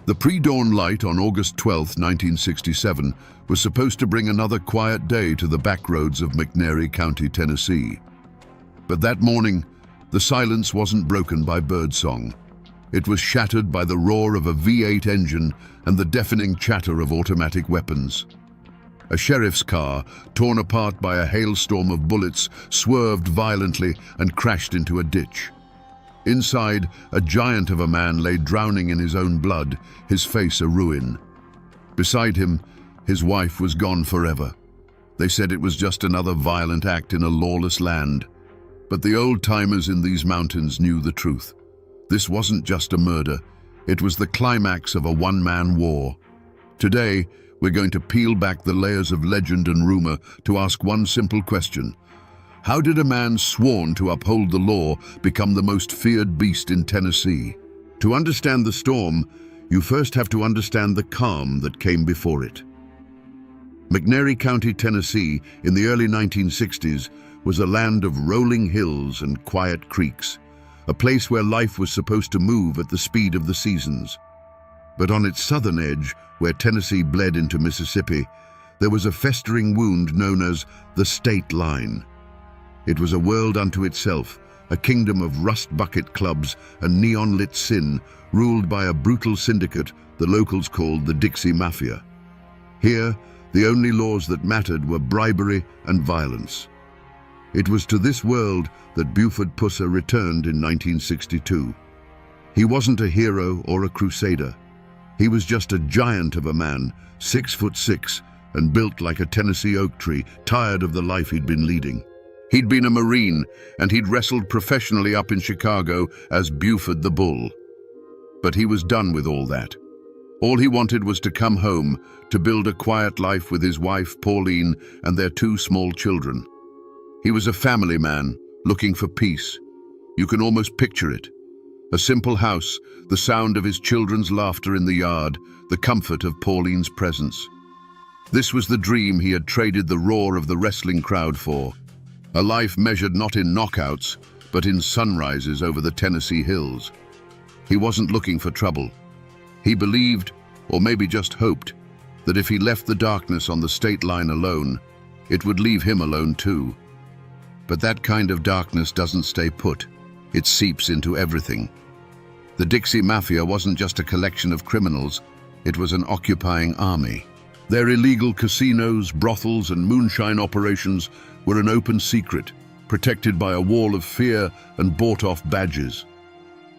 The pre-dawn light on August 12, 1967, was supposed to bring another quiet day to the backroads of McNairy County, Tennessee. But that morning, the silence wasn't broken by birdsong. It was shattered by the roar of a V8 engine and the deafening chatter of automatic weapons. A sheriff's car, torn apart by a hailstorm of bullets, swerved violently and crashed into a ditch. Inside, a giant of a man lay drowning in his own blood, his face a ruin. Beside him, his wife was gone forever. They said it was just another violent act in a lawless land. But the old-timers in these mountains knew the truth. This wasn't just a murder. It was the climax of a one-man war. Today, we're going to peel back the layers of legend and rumor to ask one simple question. How did a man sworn to uphold the law become the most feared beast in Tennessee? To understand the storm, you first have to understand the calm that came before it. McNairy County, Tennessee, in the early 1960s, was a land of rolling hills and quiet creeks, a place where life was supposed to move at the speed of the seasons. But on its southern edge, where Tennessee bled into Mississippi, there was a festering wound known as the state line. It was a world unto itself, a kingdom of rust bucket clubs and neon-lit sin, ruled by a brutal syndicate the locals called the Dixie Mafia. Here, the only laws that mattered were bribery and violence. It was to this world that Buford Pusser returned in 1962. He wasn't a hero or a crusader. He was just a giant of a man, 6'6", and built like a Tennessee oak tree, tired of the life he'd been leading. He'd been a Marine, and he'd wrestled professionally up in Chicago as Buford the Bull. But he was done with all that. All he wanted was to come home, to build a quiet life with his wife, Pauline, and their 2 small children. He was a family man, looking for peace. You can almost picture it. A simple house, the sound of his children's laughter in the yard, the comfort of Pauline's presence. This was the dream he had traded the roar of the wrestling crowd for. A life measured not in knockouts, but in sunrises over the Tennessee hills. He wasn't looking for trouble. He believed, or maybe just hoped, that if he left the darkness on the state line alone, it would leave him alone too. But that kind of darkness doesn't stay put. It seeps into everything. The Dixie Mafia wasn't just a collection of criminals, it was an occupying army. Their illegal casinos, brothels, and moonshine operations were an open secret, protected by a wall of fear and bought-off badges.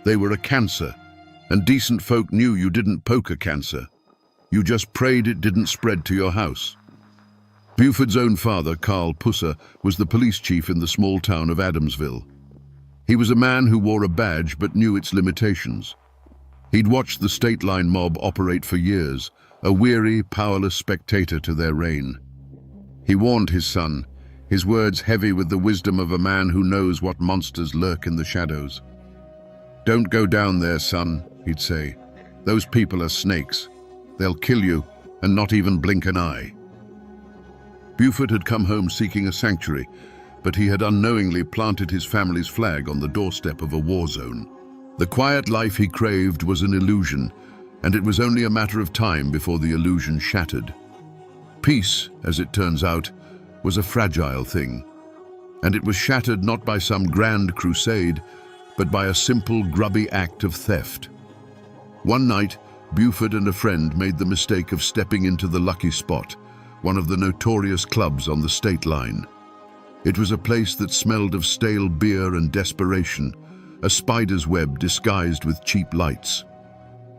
They were a cancer, and decent folk knew you didn't poke a cancer. You just prayed it didn't spread to your house. Buford's own father, Carl Pusser, was the police chief in the small town of Adamsville. He was a man who wore a badge but knew its limitations. He'd watched the state line mob operate for years, a weary, powerless spectator to their reign. He warned his son, his words heavy with the wisdom of a man who knows what monsters lurk in the shadows. "Don't go down there, son," he'd say. "Those people are snakes. They'll kill you and not even blink an eye." Buford had come home seeking a sanctuary, but he had unknowingly planted his family's flag on the doorstep of a war zone. The quiet life he craved was an illusion, and it was only a matter of time before the illusion shattered. Peace, as it turns out, was a fragile thing, and it was shattered not by some grand crusade, but by a simple, grubby act of theft. One night, Buford and a friend made the mistake of stepping into the Lucky Spot, one of the notorious clubs on the state line. It was a place that smelled of stale beer and desperation, a spider's web disguised with cheap lights.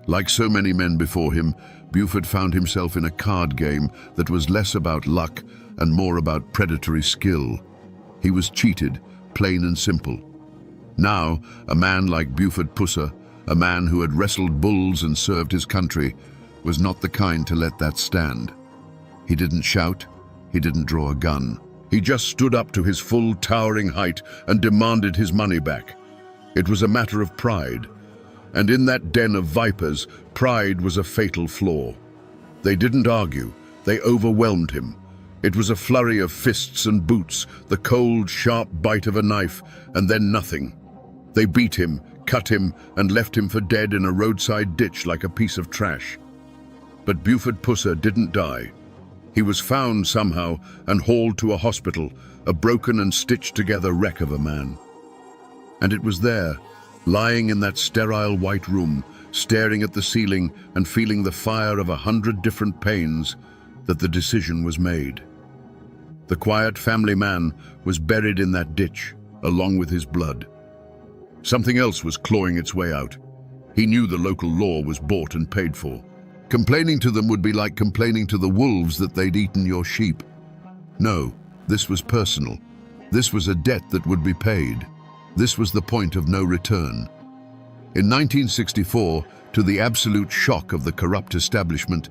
Like so many men before him, Buford found himself in a card game that was less about luck and more about predatory skill. He was cheated, plain and simple. Now, a man like Buford Pusser, a man who had wrestled bulls and served his country, was not the kind to let that stand. He didn't shout, he didn't draw a gun. He just stood up to his full, towering height and demanded his money back. It was a matter of pride. And in that den of vipers, pride was a fatal flaw. They didn't argue, they overwhelmed him. It was a flurry of fists and boots, the cold, sharp bite of a knife, and then nothing. They beat him, cut him, and left him for dead in a roadside ditch like a piece of trash. But Buford Pusser didn't die. He was found somehow and hauled to a hospital, a broken and stitched-together wreck of a man. And it was there, lying in that sterile white room, staring at the ceiling and feeling the fire of 100 different pains, that the decision was made. The quiet family man was buried in that ditch, along with his blood. Something else was clawing its way out. He knew the local law was bought and paid for. Complaining to them would be like complaining to the wolves that they'd eaten your sheep. No, this was personal. This was a debt that would be paid. This was the point of no return. In 1964, to the absolute shock of the corrupt establishment,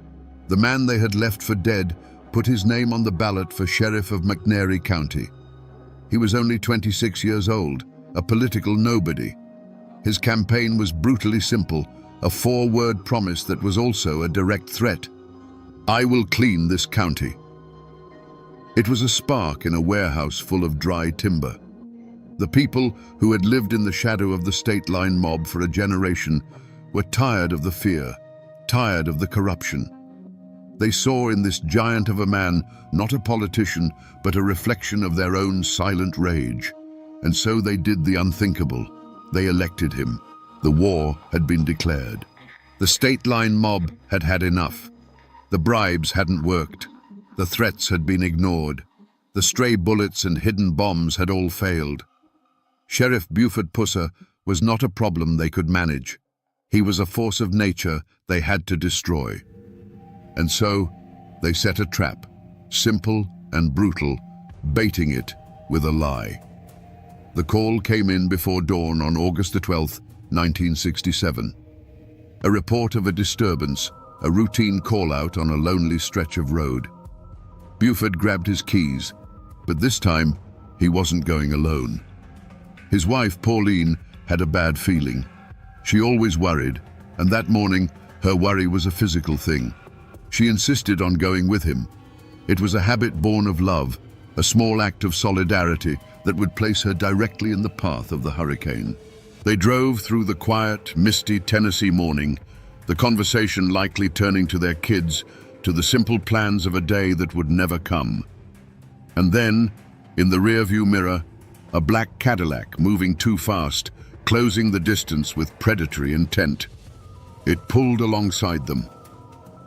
the man they had left for dead put his name on the ballot for sheriff of McNairy County. He was only 26 years old, a political nobody. His campaign was brutally simple, a 4-word promise that was also a direct threat. I will clean this county. It was a spark in a warehouse full of dry timber. The people who had lived in the shadow of the state line mob for a generation were tired of the fear, tired of the corruption. They saw in this giant of a man not a politician, but a reflection of their own silent rage. And so they did the unthinkable. They elected him. The war had been declared. The state line mob had had enough. The bribes hadn't worked. The threats had been ignored. The stray bullets and hidden bombs had all failed. Sheriff Buford Pusser was not a problem they could manage. He was a force of nature they had to destroy. And so they set a trap, simple and brutal, baiting it with a lie. The call came in before dawn on August 12, 1967. A report of a disturbance, a routine call-out on a lonely stretch of road. Buford grabbed his keys, but this time he wasn't going alone. His wife, Pauline, had a bad feeling. She always worried, and that morning her worry was a physical thing. She insisted on going with him. It was a habit born of love, a small act of solidarity that would place her directly in the path of the hurricane. They drove through the quiet, misty Tennessee morning, the conversation likely turning to their kids, to the simple plans of a day that would never come. And then, in the rearview mirror, a black Cadillac moving too fast, closing the distance with predatory intent. It pulled alongside them.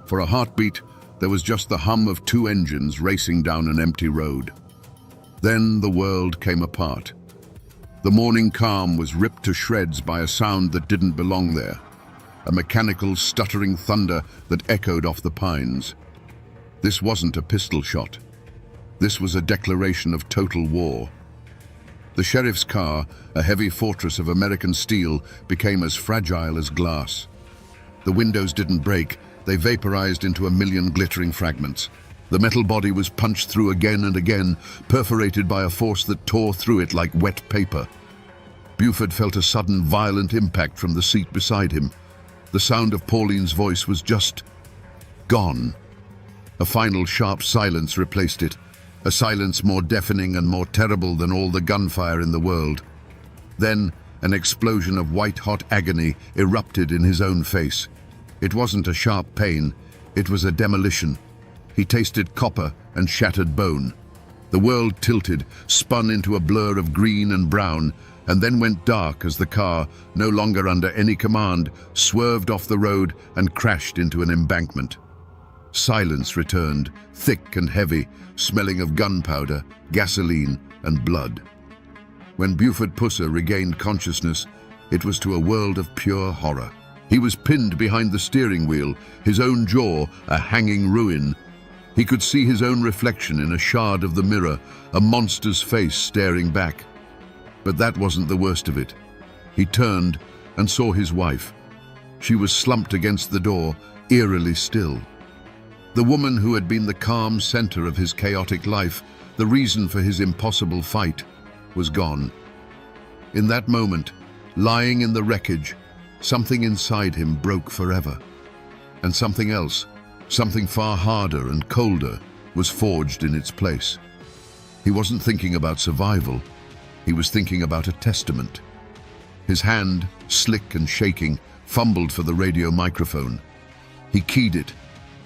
For a heartbeat, there was just the hum of 2 engines racing down an empty road. Then the world came apart. The morning calm was ripped to shreds by a sound that didn't belong there, a mechanical, stuttering thunder that echoed off the pines. This wasn't a pistol shot. This was a declaration of total war. The sheriff's car, a heavy fortress of American steel, became as fragile as glass. The windows didn't break, they vaporized into a million glittering fragments. The metal body was punched through again and again, perforated by a force that tore through it like wet paper. Buford felt a sudden, violent impact from the seat beside him. The sound of Pauline's voice was just gone. A final sharp silence replaced it, a silence more deafening and more terrible than all the gunfire in the world. Then an explosion of white-hot agony erupted in his own face. It wasn't a sharp pain, it was a demolition. He tasted copper and shattered bone. The world tilted, spun into a blur of green and brown, and then went dark as the car, no longer under any command, swerved off the road and crashed into an embankment. Silence returned, thick and heavy, smelling of gunpowder, gasoline, and blood. When Buford Pusser regained consciousness, it was to a world of pure horror. He was pinned behind the steering wheel, his own jaw a hanging ruin. He could see his own reflection in a shard of the mirror, a monster's face staring back. But that wasn't the worst of it. He turned and saw his wife. She was slumped against the door, eerily still. The woman who had been the calm center of his chaotic life, the reason for his impossible fight, was gone. In that moment, lying in the wreckage, something inside him broke forever. And something else, something far harder and colder, was forged in its place. He wasn't thinking about survival. He was thinking about a testament. His hand, slick and shaking, fumbled for the radio microphone. He keyed it,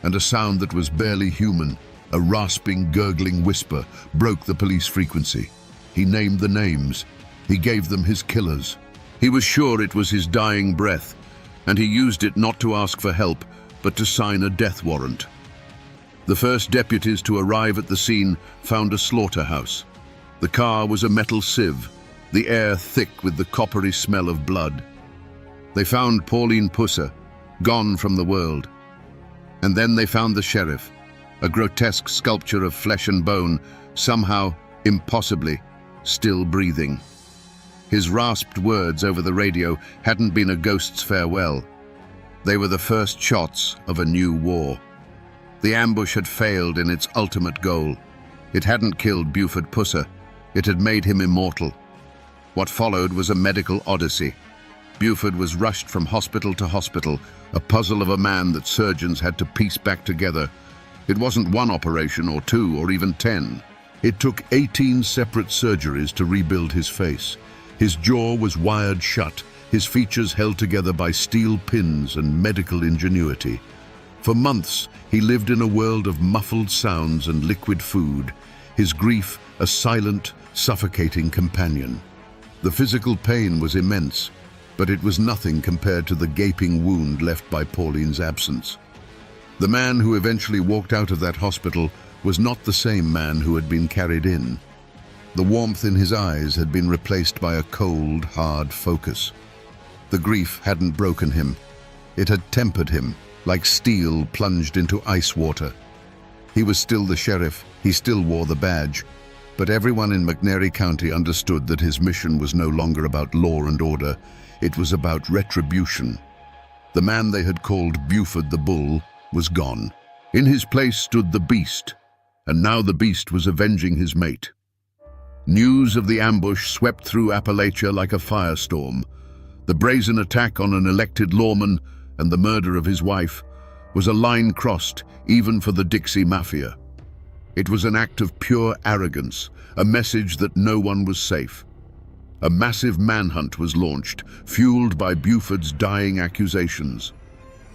and a sound that was barely human, a rasping, gurgling whisper, broke the police frequency. He named the names. He gave them his killers. He was sure it was his dying breath, and he used it not to ask for help, but to sign a death warrant. The first deputies to arrive at the scene found a slaughterhouse. The car was a metal sieve, the air thick with the coppery smell of blood. They found Pauline Pusser, gone from the world. And then they found the sheriff, a grotesque sculpture of flesh and bone, somehow, impossibly, still breathing. His rasped words over the radio hadn't been a ghost's farewell. They were the first shots of a new war. The ambush had failed in its ultimate goal. It hadn't killed Buford Pusser. It had made him immortal. What followed was a medical odyssey. Buford was rushed from hospital to hospital, a puzzle of a man that surgeons had to piece back together. It wasn't one operation or two or even 10. It took 18 separate surgeries to rebuild his face. His jaw was wired shut, his features held together by steel pins and medical ingenuity. For months, he lived in a world of muffled sounds and liquid food, his grief a silent, suffocating companion. The physical pain was immense, but it was nothing compared to the gaping wound left by Pauline's absence. The man who eventually walked out of that hospital was not the same man who had been carried in. The warmth in his eyes had been replaced by a cold, hard focus. The grief hadn't broken him. It had tempered him, like steel plunged into ice water. He was still the sheriff, he still wore the badge, but everyone in McNairy County understood that his mission was no longer about law and order, it was about retribution. The man they had called Buford the Bull was gone. In his place stood the Beast, and now the Beast was avenging his mate. News of the ambush swept through Appalachia like a firestorm. The brazen attack on an elected lawman and the murder of his wife was a line crossed even for the Dixie Mafia. It was an act of pure arrogance, a message that no one was safe. A massive manhunt was launched, fueled by Buford's dying accusations.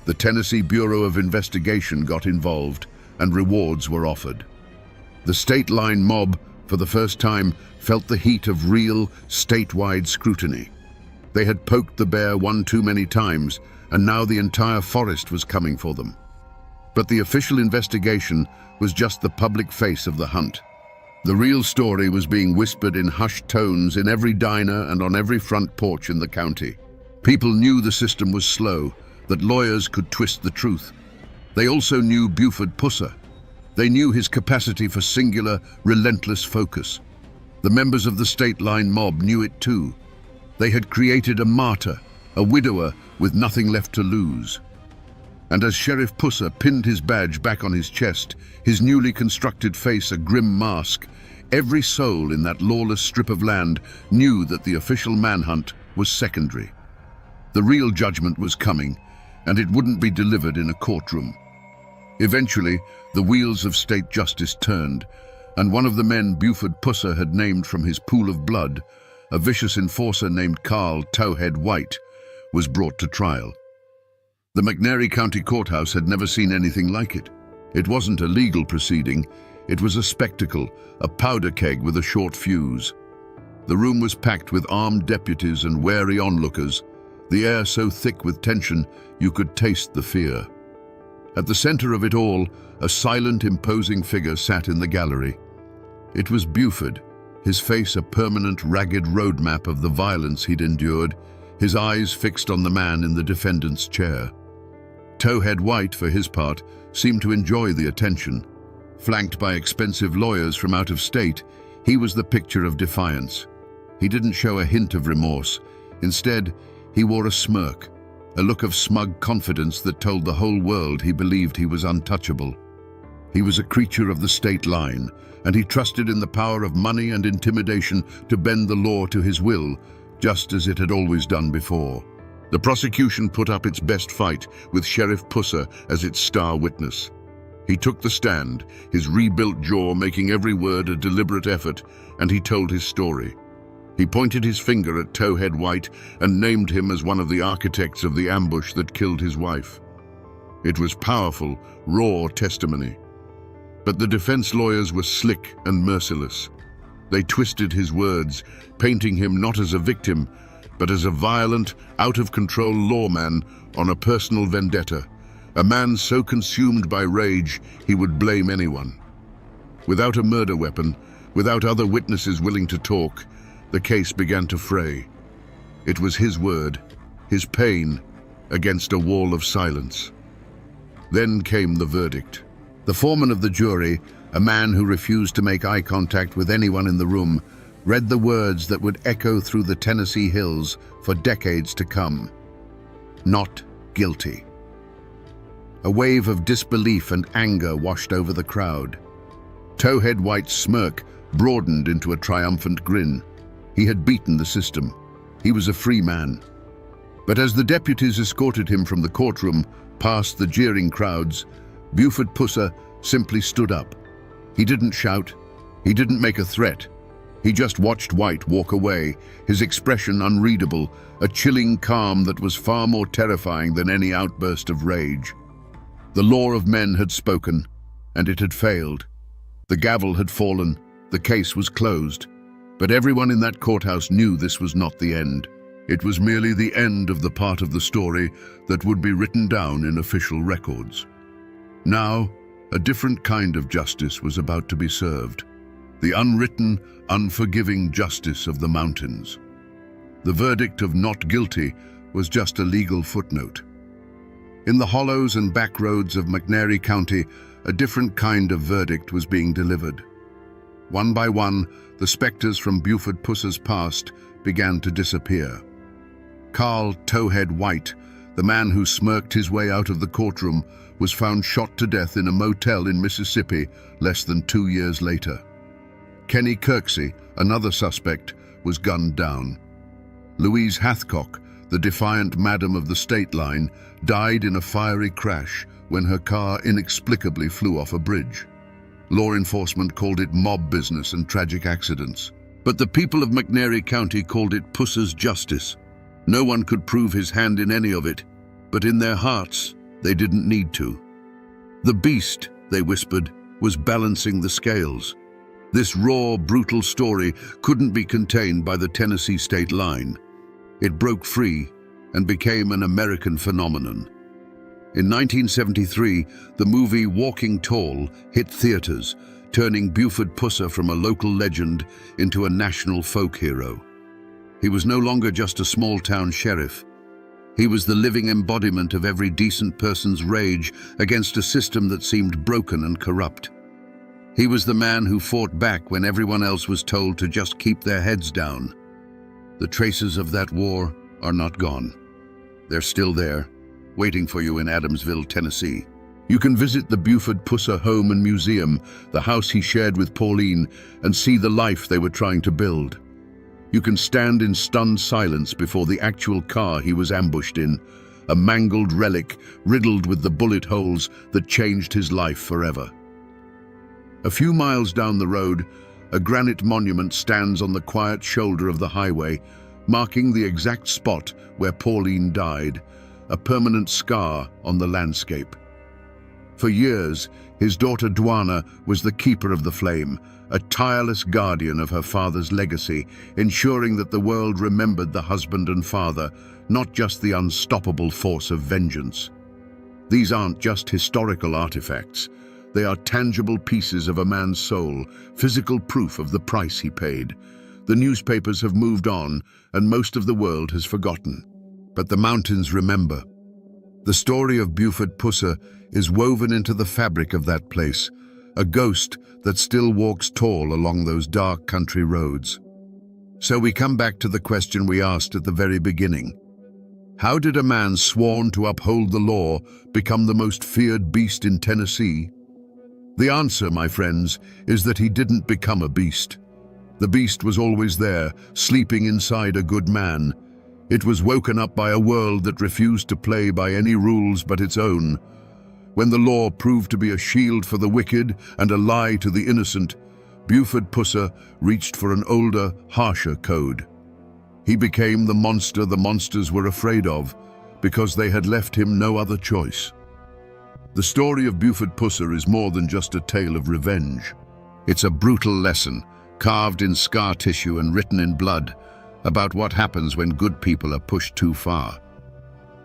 The Tennessee Bureau of Investigation got involved, and rewards were offered. The state line mob, for the first time, felt the heat of real, statewide scrutiny. They had poked the bear one too many times, and now the entire forest was coming for them. But the official investigation was just the public face of the hunt. The real story was being whispered in hushed tones in every diner and on every front porch in the county. People knew the system was slow, that lawyers could twist the truth. They also knew Buford Pusser. They knew his capacity for singular, relentless focus. The members of the state line mob knew it too. They had created a martyr, a widower with nothing left to lose. And as Sheriff Pusser pinned his badge back on his chest, his newly constructed face a grim mask, every soul in that lawless strip of land knew that the official manhunt was secondary. The real judgment was coming, and it wouldn't be delivered in a courtroom. Eventually, the wheels of state justice turned, and one of the men Buford Pusser had named from his pool of blood, a vicious enforcer named Carl Towhead White, was brought to trial. The McNairy County Courthouse had never seen anything like it. It wasn't a legal proceeding, it was a spectacle, a powder keg with a short fuse. The room was packed with armed deputies and wary onlookers, the air so thick with tension you could taste the fear. At the center of it all, a silent, imposing figure sat in the gallery. It was Buford, his face a permanent, ragged roadmap of the violence he'd endured, his eyes fixed on the man in the defendant's chair. Towhead White, for his part, seemed to enjoy the attention. Flanked by expensive lawyers from out of state, he was the picture of defiance. He didn't show a hint of remorse. Instead, he wore a smirk, a look of smug confidence that told the whole world he believed he was untouchable. He was a creature of the state line, and he trusted in the power of money and intimidation to bend the law to his will, just as it had always done before. The prosecution put up its best fight, with Sheriff Pusser as its star witness. He took the stand, his rebuilt jaw making every word a deliberate effort, and he told his story. He pointed his finger at Towhead White and named him as one of the architects of the ambush that killed his wife. It was powerful, raw testimony. But the defense lawyers were slick and merciless. They twisted his words, painting him not as a victim, but as a violent, out-of-control lawman on a personal vendetta, a man so consumed by rage he would blame anyone. Without a murder weapon, without other witnesses willing to talk, the case began to fray. It was his word, his pain, against a wall of silence. Then came the verdict. The foreman of the jury, a man who refused to make eye contact with anyone in the room, read the words that would echo through the Tennessee hills for decades to come. Not guilty. A wave of disbelief and anger washed over the crowd. Towhead White's smirk broadened into a triumphant grin. He had beaten the system. He was a free man. But as the deputies escorted him from the courtroom past the jeering crowds, Buford Pusser simply stood up. He didn't shout. He didn't make a threat. He just watched White walk away, his expression unreadable, a chilling calm that was far more terrifying than any outburst of rage. The law of men had spoken, and it had failed. The gavel had fallen, the case was closed. But everyone in that courthouse knew this was not the end. It was merely the end of the part of the story that would be written down in official records. Now, a different kind of justice was about to be served. The unwritten, unforgiving justice of the mountains. The verdict of not guilty was just a legal footnote. In the hollows and back roads of McNairy County, a different kind of verdict was being delivered. One by one, the specters from Buford Pusser's past began to disappear. Carl Towhead White, the man who smirked his way out of the courtroom, was found shot to death in a motel in Mississippi less than 2 years later. Kenny Kirksey, another suspect, was gunned down. Louise Hathcock, the defiant madam of the state line, died in a fiery crash when her car inexplicably flew off a bridge. Law enforcement called it mob business and tragic accidents. But the people of McNairy County called it Pusser's justice. No one could prove his hand in any of it, but in their hearts, they didn't need to. The beast, they whispered, was balancing the scales. This raw, brutal story couldn't be contained by the Tennessee state line. It broke free and became an American phenomenon. In 1973, the movie Walking Tall hit theaters, turning Buford Pusser from a local legend into a national folk hero. He was no longer just a small-town sheriff. He was the living embodiment of every decent person's rage against a system that seemed broken and corrupt. He was the man who fought back when everyone else was told to just keep their heads down. The traces of that war are not gone. They're still there, waiting for you in Adamsville, Tennessee. You can visit the Buford Pusser home and museum, the house he shared with Pauline, and see the life they were trying to build. You can stand in stunned silence before the actual car he was ambushed in, a mangled relic riddled with the bullet holes that changed his life forever. A few miles down the road, a granite monument stands on the quiet shoulder of the highway, marking the exact spot where Pauline died, a permanent scar on the landscape. For years, his daughter Dwana was the keeper of the flame, a tireless guardian of her father's legacy, ensuring that the world remembered the husband and father, not just the unstoppable force of vengeance. These aren't just historical artifacts. They are tangible pieces of a man's soul, physical proof of the price he paid. The newspapers have moved on, and most of the world has forgotten. But the mountains remember. The story of Buford Pusser is woven into the fabric of that place, a ghost that still walks tall along those dark country roads. So we come back to the question we asked at the very beginning. How did a man sworn to uphold the law become the most feared beast in Tennessee? The answer, my friends, is that he didn't become a beast. The beast was always there, sleeping inside a good man. It was woken up by a world that refused to play by any rules but its own. When the law proved to be a shield for the wicked and a lie to the innocent, Buford Pusser reached for an older, harsher code. He became the monster the monsters were afraid of, because they had left him no other choice. The story of Buford Pusser is more than just a tale of revenge. It's a brutal lesson, carved in scar tissue and written in blood, about what happens when good people are pushed too far.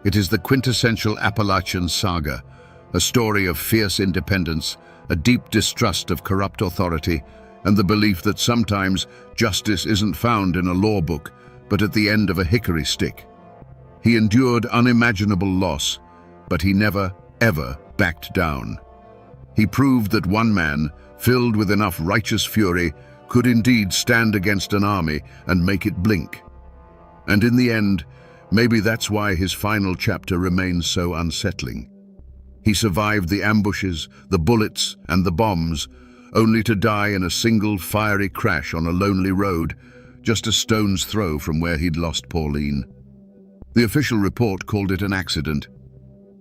It is the quintessential Appalachian saga, a story of fierce independence, a deep distrust of corrupt authority, and the belief that sometimes justice isn't found in a law book, but at the end of a hickory stick. He endured unimaginable loss, but he never, ever backed down. He proved that one man, filled with enough righteous fury, could indeed stand against an army and make it blink. And in the end, maybe that's why his final chapter remains so unsettling. He survived the ambushes, the bullets, and the bombs, only to die in a single fiery crash on a lonely road, just a stone's throw from where he'd lost Pauline. The official report called it an accident,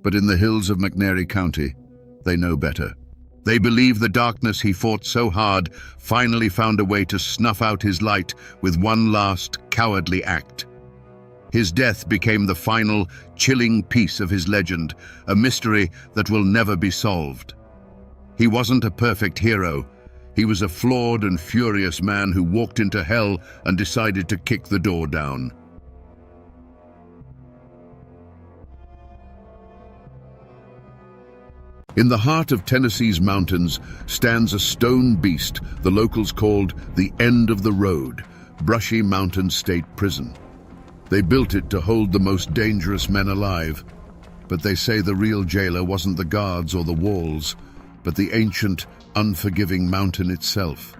but in the hills of McNairy County, they know better. They believe the darkness he fought so hard finally found a way to snuff out his light with one last cowardly act. His death became the final, chilling piece of his legend, a mystery that will never be solved. He wasn't a perfect hero. He was a flawed and furious man who walked into hell and decided to kick the door down. In the heart of Tennessee's mountains stands a stone beast the locals called the End of the Road, Brushy Mountain State Prison. They built it to hold the most dangerous men alive, but they say the real jailer wasn't the guards or the walls, but the ancient, unforgiving mountain itself.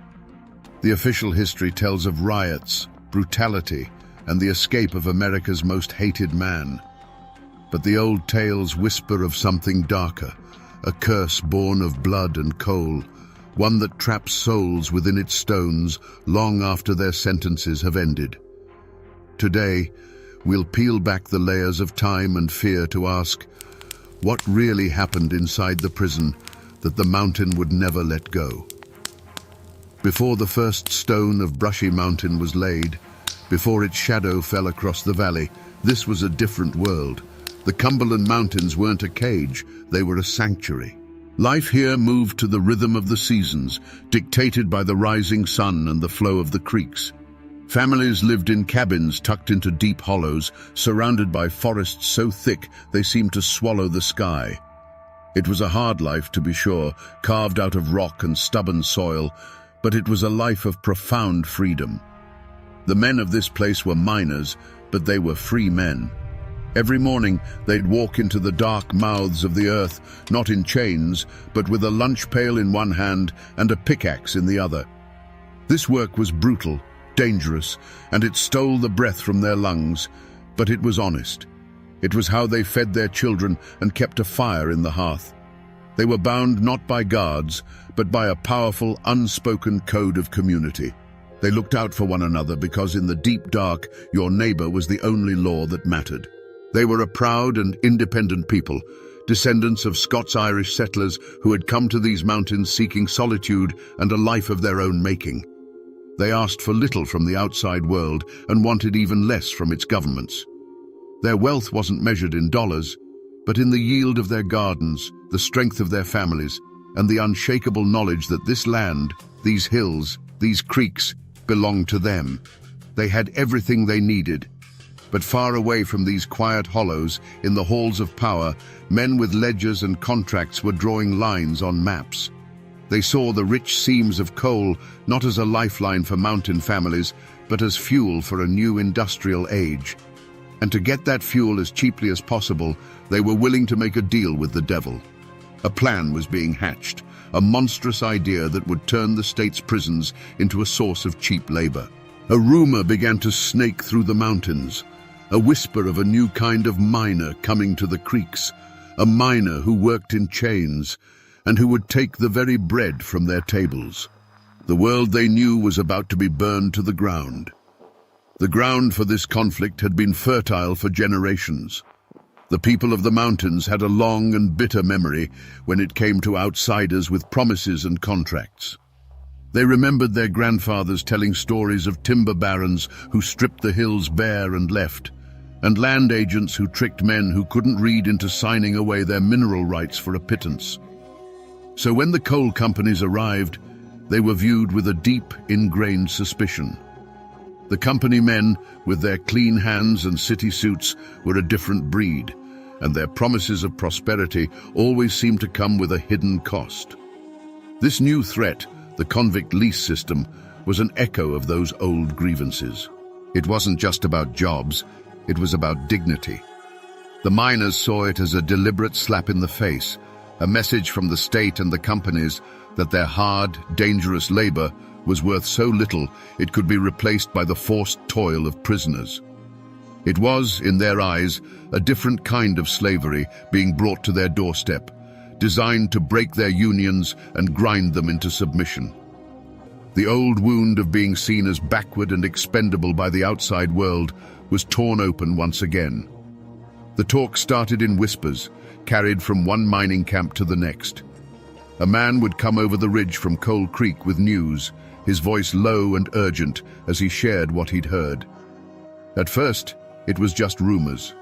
The official history tells of riots, brutality, and the escape of America's most hated man. But the old tales whisper of something darker, a curse born of blood and coal, one that traps souls within its stones long after their sentences have ended. Today, we'll peel back the layers of time and fear to ask, what really happened inside the prison that the mountain would never let go? Before the first stone of Brushy Mountain was laid, before its shadow fell across the valley, this was a different world. The Cumberland Mountains weren't a cage, they were a sanctuary. Life here moved to the rhythm of the seasons, dictated by the rising sun and the flow of the creeks. Families lived in cabins tucked into deep hollows, surrounded by forests so thick they seemed to swallow the sky. It was a hard life, to be sure, carved out of rock and stubborn soil, but it was a life of profound freedom. The men of this place were miners, but they were free men. Every morning, they'd walk into the dark mouths of the earth, not in chains, but with a lunch pail in one hand and a pickaxe in the other. This work was brutal, dangerous, and it stole the breath from their lungs, but it was honest. It was how they fed their children and kept a fire in the hearth. They were bound not by guards, but by a powerful, unspoken code of community. They looked out for one another because in the deep dark, your neighbor was the only law that mattered. They were a proud and independent people, descendants of Scots-Irish settlers who had come to these mountains seeking solitude and a life of their own making. They asked for little from the outside world and wanted even less from its governments. Their wealth wasn't measured in dollars, but in the yield of their gardens, the strength of their families, and the unshakable knowledge that this land, these hills, these creeks, belonged to them. They had everything they needed. But far away from these quiet hollows, in the halls of power, men with ledgers and contracts were drawing lines on maps. They saw the rich seams of coal not as a lifeline for mountain families, but as fuel for a new industrial age. And to get that fuel as cheaply as possible, they were willing to make a deal with the devil. A plan was being hatched, a monstrous idea that would turn the state's prisons into a source of cheap labor. A rumor began to snake through the mountains. A whisper of a new kind of miner coming to the creeks, a miner who worked in chains and who would take the very bread from their tables. The world they knew was about to be burned to the ground. The ground for this conflict had been fertile for generations. The people of the mountains had a long and bitter memory when it came to outsiders with promises and contracts. They remembered their grandfathers telling stories of timber barons who stripped the hills bare and left, and land agents who tricked men who couldn't read into signing away their mineral rights for a pittance. So when the coal companies arrived, they were viewed with a deep, ingrained suspicion. The company men, with their clean hands and city suits, were a different breed, and their promises of prosperity always seemed to come with a hidden cost. This new threat, the convict lease system, was an echo of those old grievances. It wasn't just about jobs, it was about dignity. The miners saw it as a deliberate slap in the face, a message from the state and the companies that their hard, dangerous labor was worth so little it could be replaced by the forced toil of prisoners. It was, in their eyes, a different kind of slavery being brought to their doorstep, designed to break their unions and grind them into submission. The old wound of being seen as backward and expendable by the outside world was torn open once again. The talk started in whispers, carried from one mining camp to the next. A man would come over the ridge from Coal Creek with news, his voice low and urgent as he shared what he'd heard. At first, it was just rumors.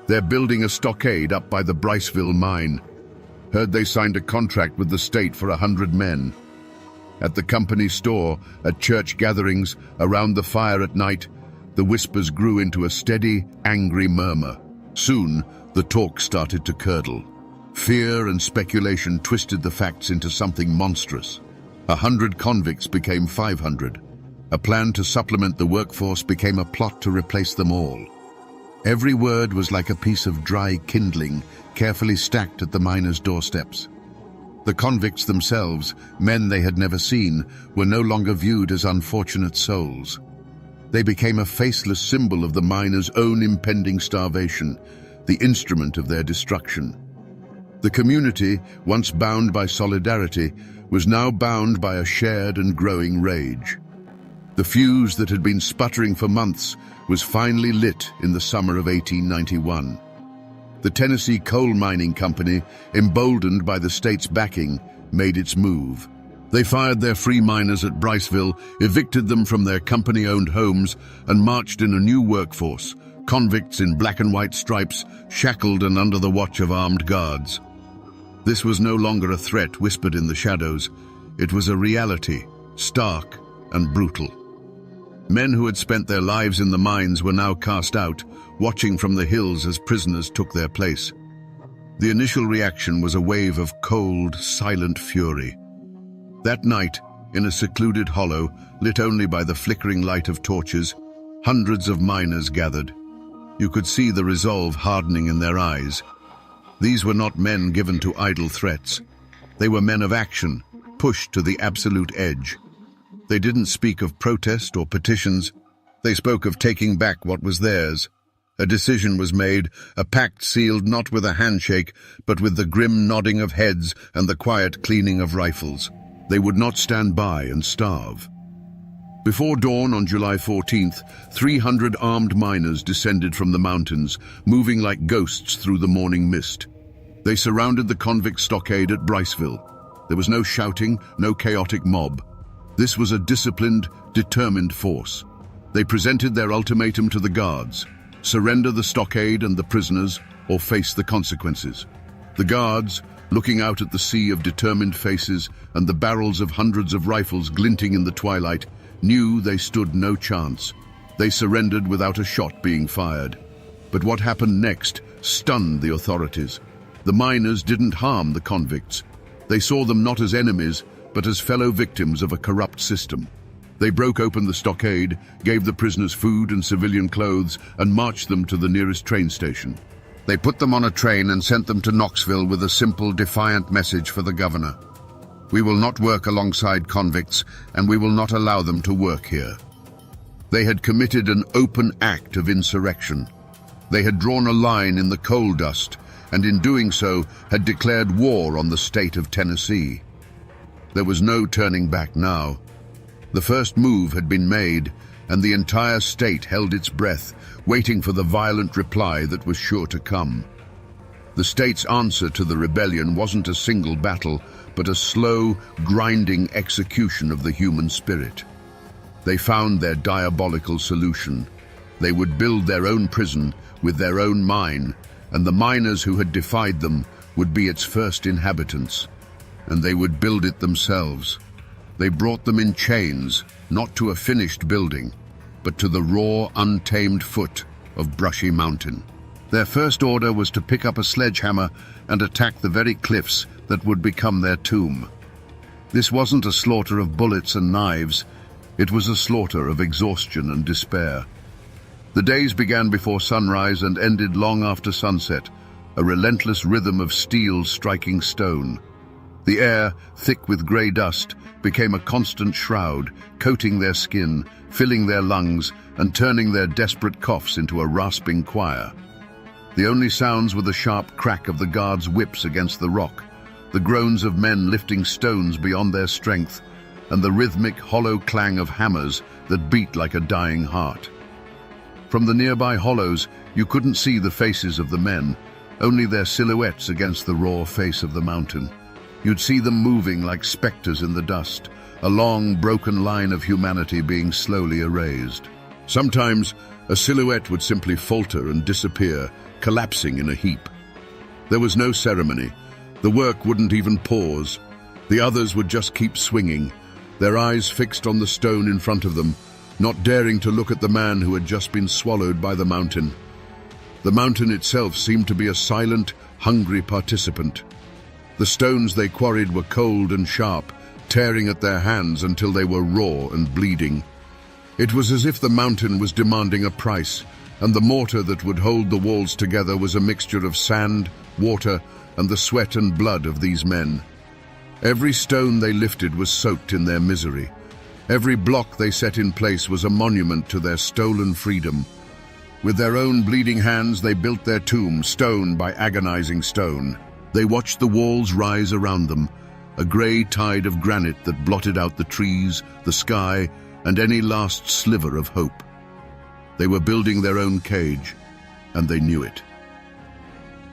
They're building a stockade up by the Briceville mine. Heard they signed a contract with the state for 100 men. At the company store, at church gatherings, around the fire at night, the whispers grew into a steady, angry murmur. Soon, the talk started to curdle. Fear and speculation twisted the facts into something monstrous. 100 convicts became 500. A plan to supplement the workforce became a plot to replace them all. Every word was like a piece of dry kindling, carefully stacked at the miners' doorsteps. The convicts themselves, men they had never seen, were no longer viewed as unfortunate souls. They became a faceless symbol of the miners' own impending starvation, the instrument of their destruction. The community, once bound by solidarity, was now bound by a shared and growing rage. The fuse that had been sputtering for months was finally lit in the summer of 1891. The Tennessee Coal Mining Company, emboldened by the state's backing, made its move. They fired their free miners at Briceville, evicted them from their company-owned homes, and marched in a new workforce, convicts in black and white stripes, shackled and under the watch of armed guards. This was no longer a threat whispered in the shadows. It was a reality, stark and brutal. Men who had spent their lives in the mines were now cast out, watching from the hills as prisoners took their place. The initial reaction was a wave of cold, silent fury. That night, in a secluded hollow, lit only by the flickering light of torches, hundreds of miners gathered. You could see the resolve hardening in their eyes. These were not men given to idle threats. They were men of action, pushed to the absolute edge. They didn't speak of protest or petitions. They spoke of taking back what was theirs. A decision was made, a pact sealed not with a handshake, but with the grim nodding of heads and the quiet cleaning of rifles. They would not stand by and starve. Before dawn on July 14th, 300 armed miners descended from the mountains, moving like ghosts through the morning mist. They surrounded the convict stockade at Briceville. There was no shouting, no chaotic mob. This was a disciplined, determined force. They presented their ultimatum to the guards: surrender the stockade and the prisoners, or face the consequences. The guards, looking out at the sea of determined faces and the barrels of hundreds of rifles glinting in the twilight, knew they stood no chance. They surrendered without a shot being fired. But what happened next stunned the authorities. The miners didn't harm the convicts. They saw them not as enemies, but as fellow victims of a corrupt system. They broke open the stockade, gave the prisoners food and civilian clothes, and marched them to the nearest train station. They put them on a train and sent them to Knoxville with a simple, defiant message for the governor. We will not work alongside convicts, and we will not allow them to work here. They had committed an open act of insurrection. They had drawn a line in the coal dust, and in doing so had declared war on the state of Tennessee. There was no turning back now. The first move had been made, and the entire state held its breath, waiting for the violent reply that was sure to come. The state's answer to the rebellion wasn't a single battle, but a slow, grinding execution of the human spirit. They found their diabolical solution. They would build their own prison with their own mine, and the miners who had defied them would be its first inhabitants, and they would build it themselves. They brought them in chains, not to a finished building, but to the raw, untamed foot of Brushy Mountain. Their first order was to pick up a sledgehammer and attack the very cliffs that would become their tomb. This wasn't a slaughter of bullets and knives, it was a slaughter of exhaustion and despair. The days began before sunrise and ended long after sunset, a relentless rhythm of steel striking stone. The air, thick with grey dust, became a constant shroud, coating their skin, filling their lungs, and turning their desperate coughs into a rasping choir. The only sounds were the sharp crack of the guards' whips against the rock, the groans of men lifting stones beyond their strength, and the rhythmic, hollow clang of hammers that beat like a dying heart. From the nearby hollows, you couldn't see the faces of the men, only their silhouettes against the raw face of the mountain. You'd see them moving like specters in the dust, a long, broken line of humanity being slowly erased. Sometimes, a silhouette would simply falter and disappear, collapsing in a heap. There was no ceremony. The work wouldn't even pause. The others would just keep swinging, their eyes fixed on the stone in front of them, not daring to look at the man who had just been swallowed by the mountain. The mountain itself seemed to be a silent, hungry participant. The stones they quarried were cold and sharp, tearing at their hands until they were raw and bleeding. It was as if the mountain was demanding a price, and the mortar that would hold the walls together was a mixture of sand, water, and the sweat and blood of these men. Every stone they lifted was soaked in their misery. Every block they set in place was a monument to their stolen freedom. With their own bleeding hands, they built their tomb, stone by agonizing stone. They watched the walls rise around them, a grey tide of granite that blotted out the trees, the sky, and any last sliver of hope. They were building their own cage, and they knew it.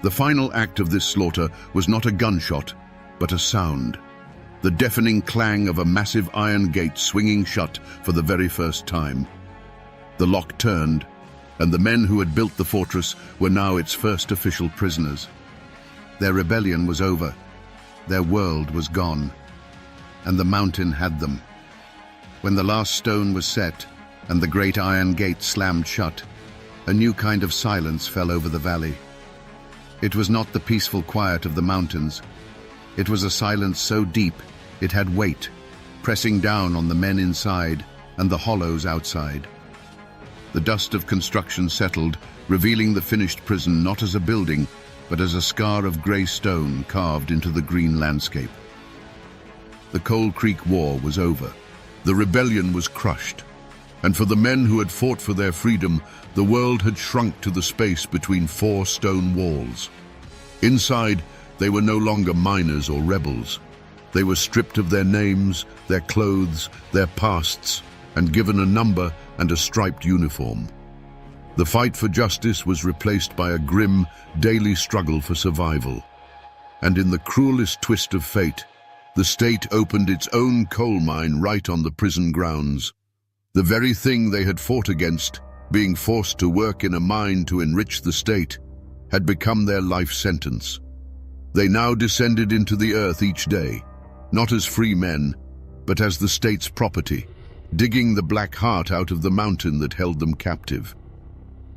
The final act of this slaughter was not a gunshot, but a sound. The deafening clang of a massive iron gate swinging shut for the very first time. The lock turned, and the men who had built the fortress were now its first official prisoners. Their rebellion was over. Their world was gone, and the mountain had them. When the last stone was set, and the great iron gate slammed shut, a new kind of silence fell over the valley. It was not the peaceful quiet of the mountains. It was a silence so deep it had weight, pressing down on the men inside and the hollows outside. The dust of construction settled, revealing the finished prison not as a building, but as a scar of grey stone carved into the green landscape. The Coal Creek War was over. The rebellion was crushed. And for the men who had fought for their freedom, the world had shrunk to the space between four stone walls. Inside, they were no longer miners or rebels. They were stripped of their names, their clothes, their pasts, and given a number and a striped uniform. The fight for justice was replaced by a grim, daily struggle for survival. And in the cruelest twist of fate, the state opened its own coal mine right on the prison grounds. The very thing they had fought against, being forced to work in a mine to enrich the state, had become their life sentence. They now descended into the earth each day, not as free men, but as the state's property, digging the black heart out of the mountain that held them captive.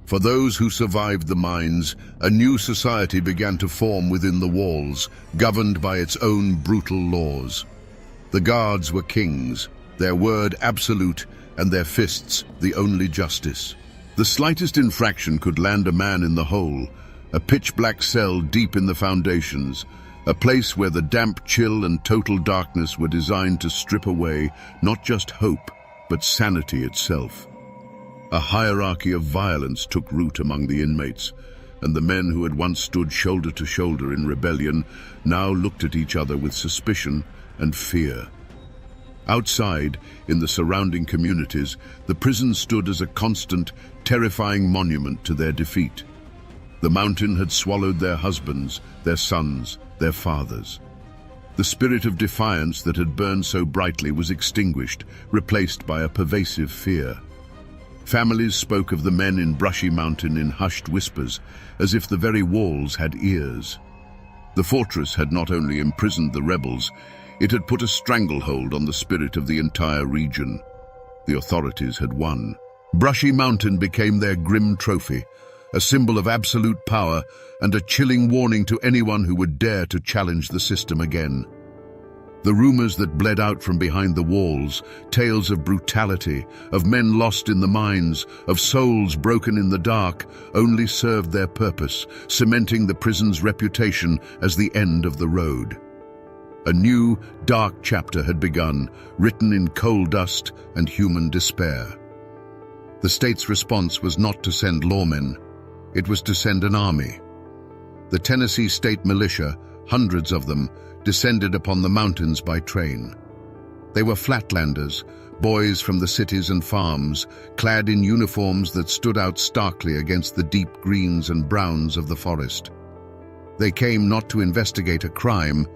For those who survived the mines, a new society began to form within the walls, governed by its own brutal laws. The guards were kings, their word absolute, and their fists the only justice. The slightest infraction could land a man in the hole, a pitch-black cell deep in the foundations, a place where the damp chill and total darkness were designed to strip away not just hope, but sanity itself. A hierarchy of violence took root among the inmates, and the men who had once stood shoulder to shoulder in rebellion now looked at each other with suspicion and fear. Outside, in the surrounding communities, the prison stood as a constant, terrifying monument to their defeat. The mountain had swallowed their husbands, their sons, their fathers. The spirit of defiance that had burned so brightly was extinguished, replaced by a pervasive fear. Families spoke of the men in Brushy Mountain in hushed whispers, as if the very walls had ears. The fortress had not only imprisoned the rebels, it had put a stranglehold on the spirit of the entire region. The authorities had won. Brushy Mountain became their grim trophy, a symbol of absolute power and a chilling warning to anyone who would dare to challenge the system again. The rumors that bled out from behind the walls, tales of brutality, of men lost in the mines, of souls broken in the dark, only served their purpose, cementing the prison's reputation as the end of the road. A new, dark chapter had begun, written in coal dust and human despair. The state's response was not to send lawmen, it was to send an army. The Tennessee State Militia, hundreds of them, descended upon the mountains by train. They were flatlanders, boys from the cities and farms, clad in uniforms that stood out starkly against the deep greens and browns of the forest. They came not to investigate a crime,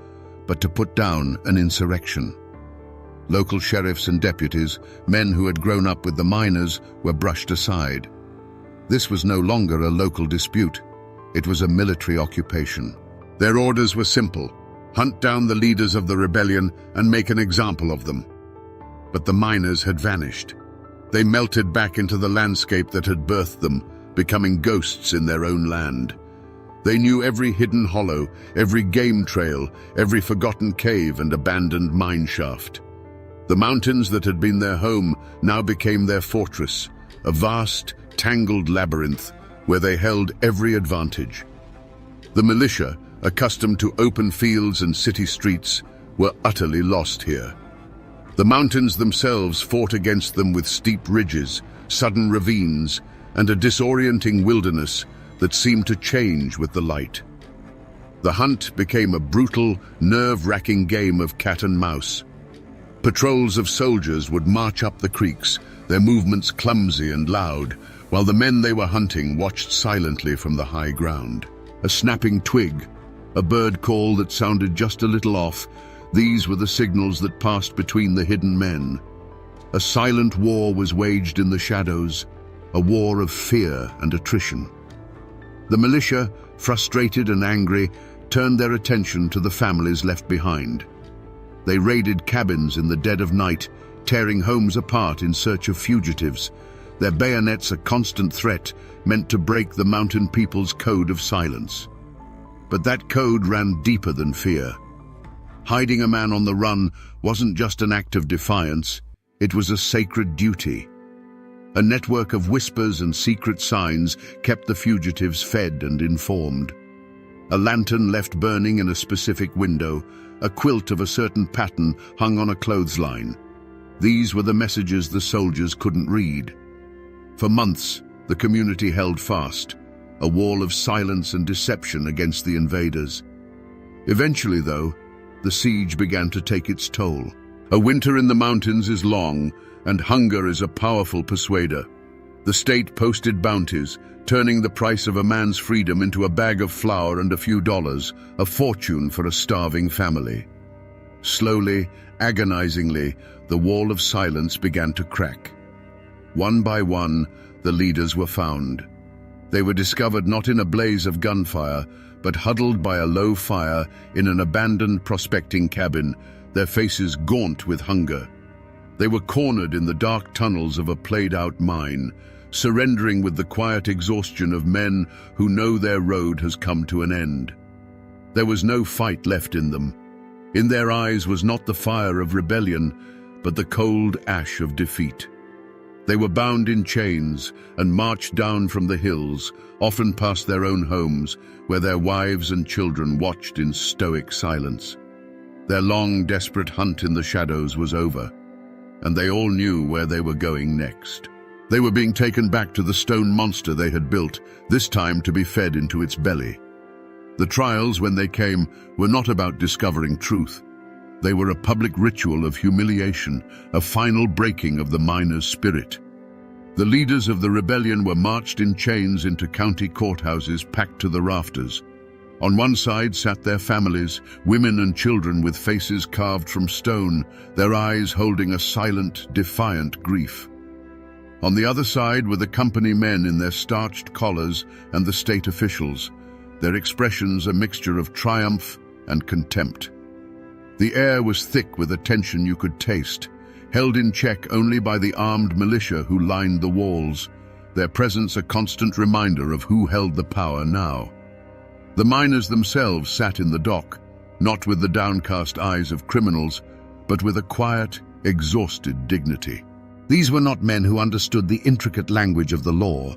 but to put down an insurrection. Local sheriffs and deputies, men who had grown up with the miners, were brushed aside. This was no longer a local dispute. It was a military occupation. Their orders were simple: hunt down the leaders of the rebellion and make an example of them. But the miners had vanished. They melted back into the landscape that had birthed them, becoming ghosts in their own land. They knew every hidden hollow, every game trail, every forgotten cave and abandoned mine shaft. The mountains that had been their home now became their fortress, a vast, tangled labyrinth where they held every advantage. The militia, accustomed to open fields and city streets, were utterly lost here. The mountains themselves fought against them with steep ridges, sudden ravines, and a disorienting wilderness that seemed to change with the light. The hunt became a brutal, nerve-wracking game of cat and mouse. Patrols of soldiers would march up the creeks, their movements clumsy and loud, while the men they were hunting watched silently from the high ground. A snapping twig, a bird call that sounded just a little off, these were the signals that passed between the hidden men. A silent war was waged in the shadows, a war of fear and attrition. The militia, frustrated and angry, turned their attention to the families left behind. They raided cabins in the dead of night, tearing homes apart in search of fugitives, their bayonets a constant threat meant to break the mountain people's code of silence. But that code ran deeper than fear. Hiding a man on the run wasn't just an act of defiance, it was a sacred duty. A network of whispers and secret signs kept the fugitives fed and informed. A lantern left burning in a specific window, a quilt of a certain pattern hung on a clothesline. These were the messages the soldiers couldn't read. For months, the community held fast, a wall of silence and deception against the invaders. Eventually, though, the siege began to take its toll. A winter in the mountains is long, and hunger is a powerful persuader. The state posted bounties, turning the price of a man's freedom into a bag of flour and a few dollars, a fortune for a starving family. Slowly, agonizingly, the wall of silence began to crack. One by one, the leaders were found. They were discovered not in a blaze of gunfire, but huddled by a low fire in an abandoned prospecting cabin, their faces gaunt with hunger. They were cornered in the dark tunnels of a played-out mine, surrendering with the quiet exhaustion of men who know their road has come to an end. There was no fight left in them. In their eyes was not the fire of rebellion, but the cold ash of defeat. They were bound in chains and marched down from the hills, often past their own homes, where their wives and children watched in stoic silence. Their long, desperate hunt in the shadows was over, and they all knew where they were going next. They were being taken back to the stone monster they had built, this time to be fed into its belly. The trials, when they came, were not about discovering truth. They were a public ritual of humiliation, a final breaking of the miner's spirit. The leaders of the rebellion were marched in chains into county courthouses packed to the rafters. On one side sat their families, women and children with faces carved from stone, their eyes holding a silent, defiant grief. On the other side were the company men in their starched collars and the state officials, their expressions a mixture of triumph and contempt. The air was thick with a tension you could taste, held in check only by the armed militia who lined the walls, their presence a constant reminder of who held the power now. The miners themselves sat in the dock, not with the downcast eyes of criminals, but with a quiet, exhausted dignity. These were not men who understood the intricate language of the law.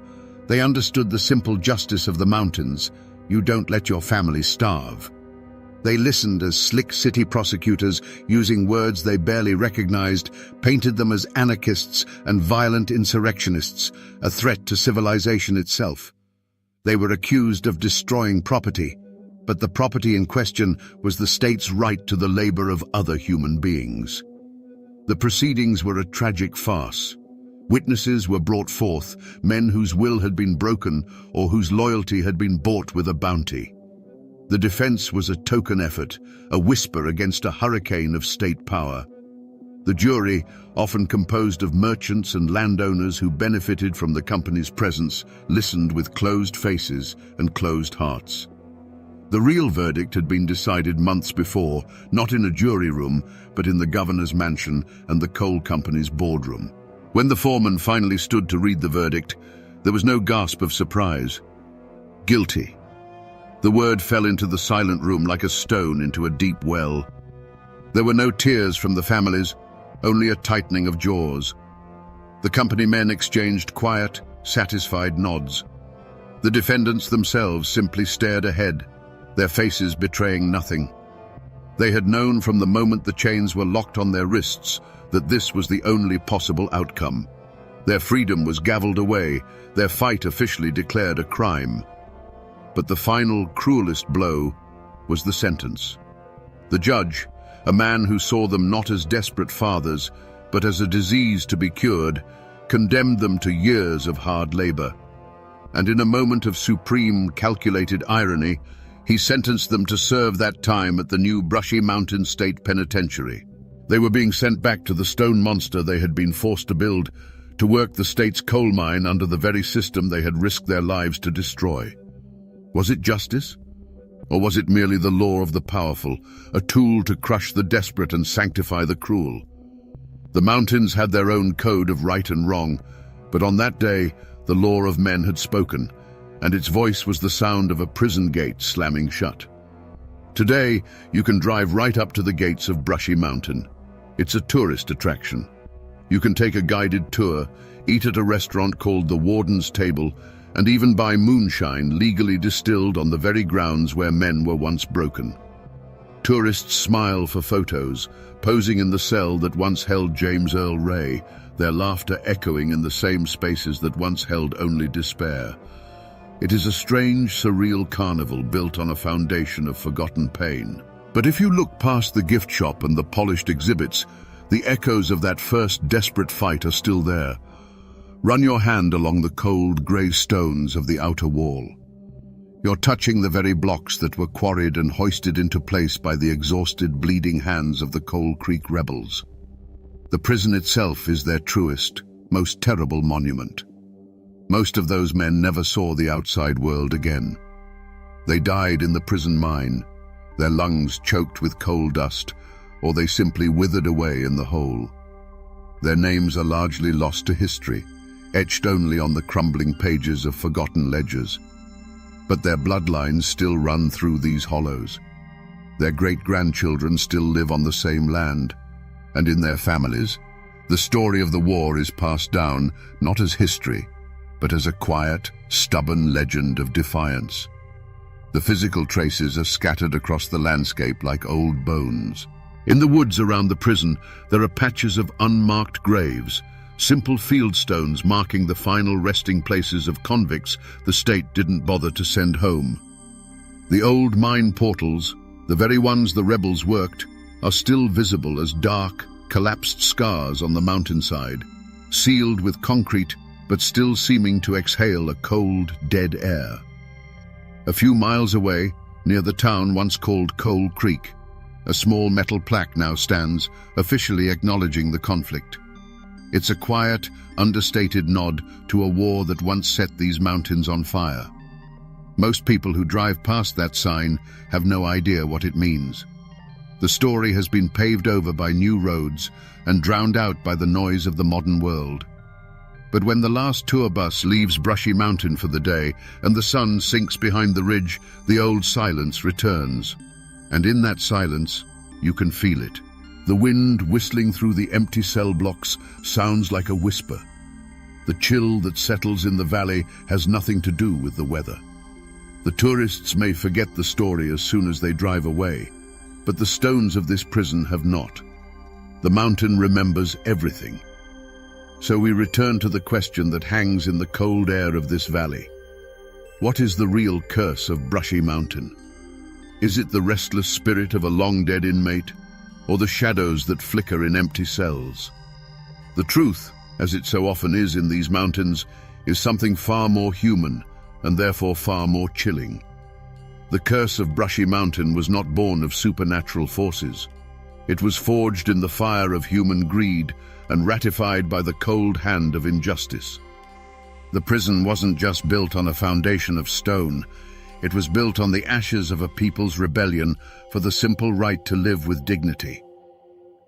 They understood the simple justice of the mountains. You don't let your family starve. They listened as slick city prosecutors, using words they barely recognized, painted them as anarchists and violent insurrectionists, a threat to civilization itself. They were accused of destroying property, but the property in question was the state's right to the labor of other human beings. The proceedings were a tragic farce. Witnesses were brought forth, men whose will had been broken or whose loyalty had been bought with a bounty. The defense was a token effort, a whisper against a hurricane of state power. The jury, often composed of merchants and landowners who benefited from the company's presence, listened with closed faces and closed hearts. The real verdict had been decided months before, not in a jury room, but in the governor's mansion and the coal company's boardroom. When the foreman finally stood to read the verdict, there was no gasp of surprise. Guilty. The word fell into the silent room like a stone into a deep well. There were no tears from the families, only a tightening of jaws. The company men exchanged quiet, satisfied nods. The defendants themselves simply stared ahead, their faces betraying nothing. They had known from the moment the chains were locked on their wrists that this was the only possible outcome. Their freedom was gavelled away, their fight officially declared a crime. But the final, cruelest blow was the sentence. The judge, a man who saw them not as desperate fathers, but as a disease to be cured, condemned them to years of hard labor. And in a moment of supreme, calculated irony, he sentenced them to serve that time at the new Brushy Mountain State Penitentiary. They were being sent back to the stone monster they had been forced to build, to work the state's coal mine under the very system they had risked their lives to destroy. Was it justice? Or was it merely the law of the powerful, a tool to crush the desperate and sanctify the cruel? The mountains had their own code of right and wrong, but on that day, the law of men had spoken, and its voice was the sound of a prison gate slamming shut. Today, you can drive right up to the gates of Brushy Mountain. It's a tourist attraction. You can take a guided tour, eat at a restaurant called the Warden's Table, and even buy moonshine legally distilled on the very grounds where men were once broken. Tourists smile for photos, posing in the cell that once held James Earl Ray, their laughter echoing in the same spaces that once held only despair. It is a strange, surreal carnival built on a foundation of forgotten pain. But if you look past the gift shop and the polished exhibits, the echoes of that first desperate fight are still there. Run your hand along the cold, grey stones of the outer wall. You're touching the very blocks that were quarried and hoisted into place by the exhausted, bleeding hands of the Coal Creek rebels. The prison itself is their truest, most terrible monument. Most of those men never saw the outside world again. They died in the prison mine, their lungs choked with coal dust, or they simply withered away in the hole. Their names are largely lost to history, etched only on the crumbling pages of forgotten ledgers. But their bloodlines still run through these hollows. Their great-grandchildren still live on the same land, and in their families, the story of the war is passed down not as history, but as a quiet, stubborn legend of defiance. The physical traces are scattered across the landscape like old bones. In the woods around the prison, there are patches of unmarked graves, simple field stones marking the final resting places of convicts the state didn't bother to send home. The old mine portals, the very ones the rebels worked, are still visible as dark, collapsed scars on the mountainside, sealed with concrete but still seeming to exhale a cold, dead air. A few miles away, near the town once called Coal Creek, a small metal plaque now stands, officially acknowledging the conflict. It's a quiet, understated nod to a war that once set these mountains on fire. Most people who drive past that sign have no idea what it means. The story has been paved over by new roads and drowned out by the noise of the modern world. But when the last tour bus leaves Brushy Mountain for the day and the sun sinks behind the ridge, the old silence returns. And in that silence, you can feel it. The wind whistling through the empty cell blocks sounds like a whisper. The chill that settles in the valley has nothing to do with the weather. The tourists may forget the story as soon as they drive away, but the stones of this prison have not. The mountain remembers everything. So we return to the question that hangs in the cold air of this valley. What is the real curse of Brushy Mountain? Is it the restless spirit of a long-dead inmate, or the shadows that flicker in empty cells? The truth, as it so often is in these mountains, is something far more human and therefore far more chilling. The curse of Brushy Mountain was not born of supernatural forces. It was forged in the fire of human greed and ratified by the cold hand of injustice. The prison wasn't just built on a foundation of stone. It was built on the ashes of a people's rebellion for the simple right to live with dignity.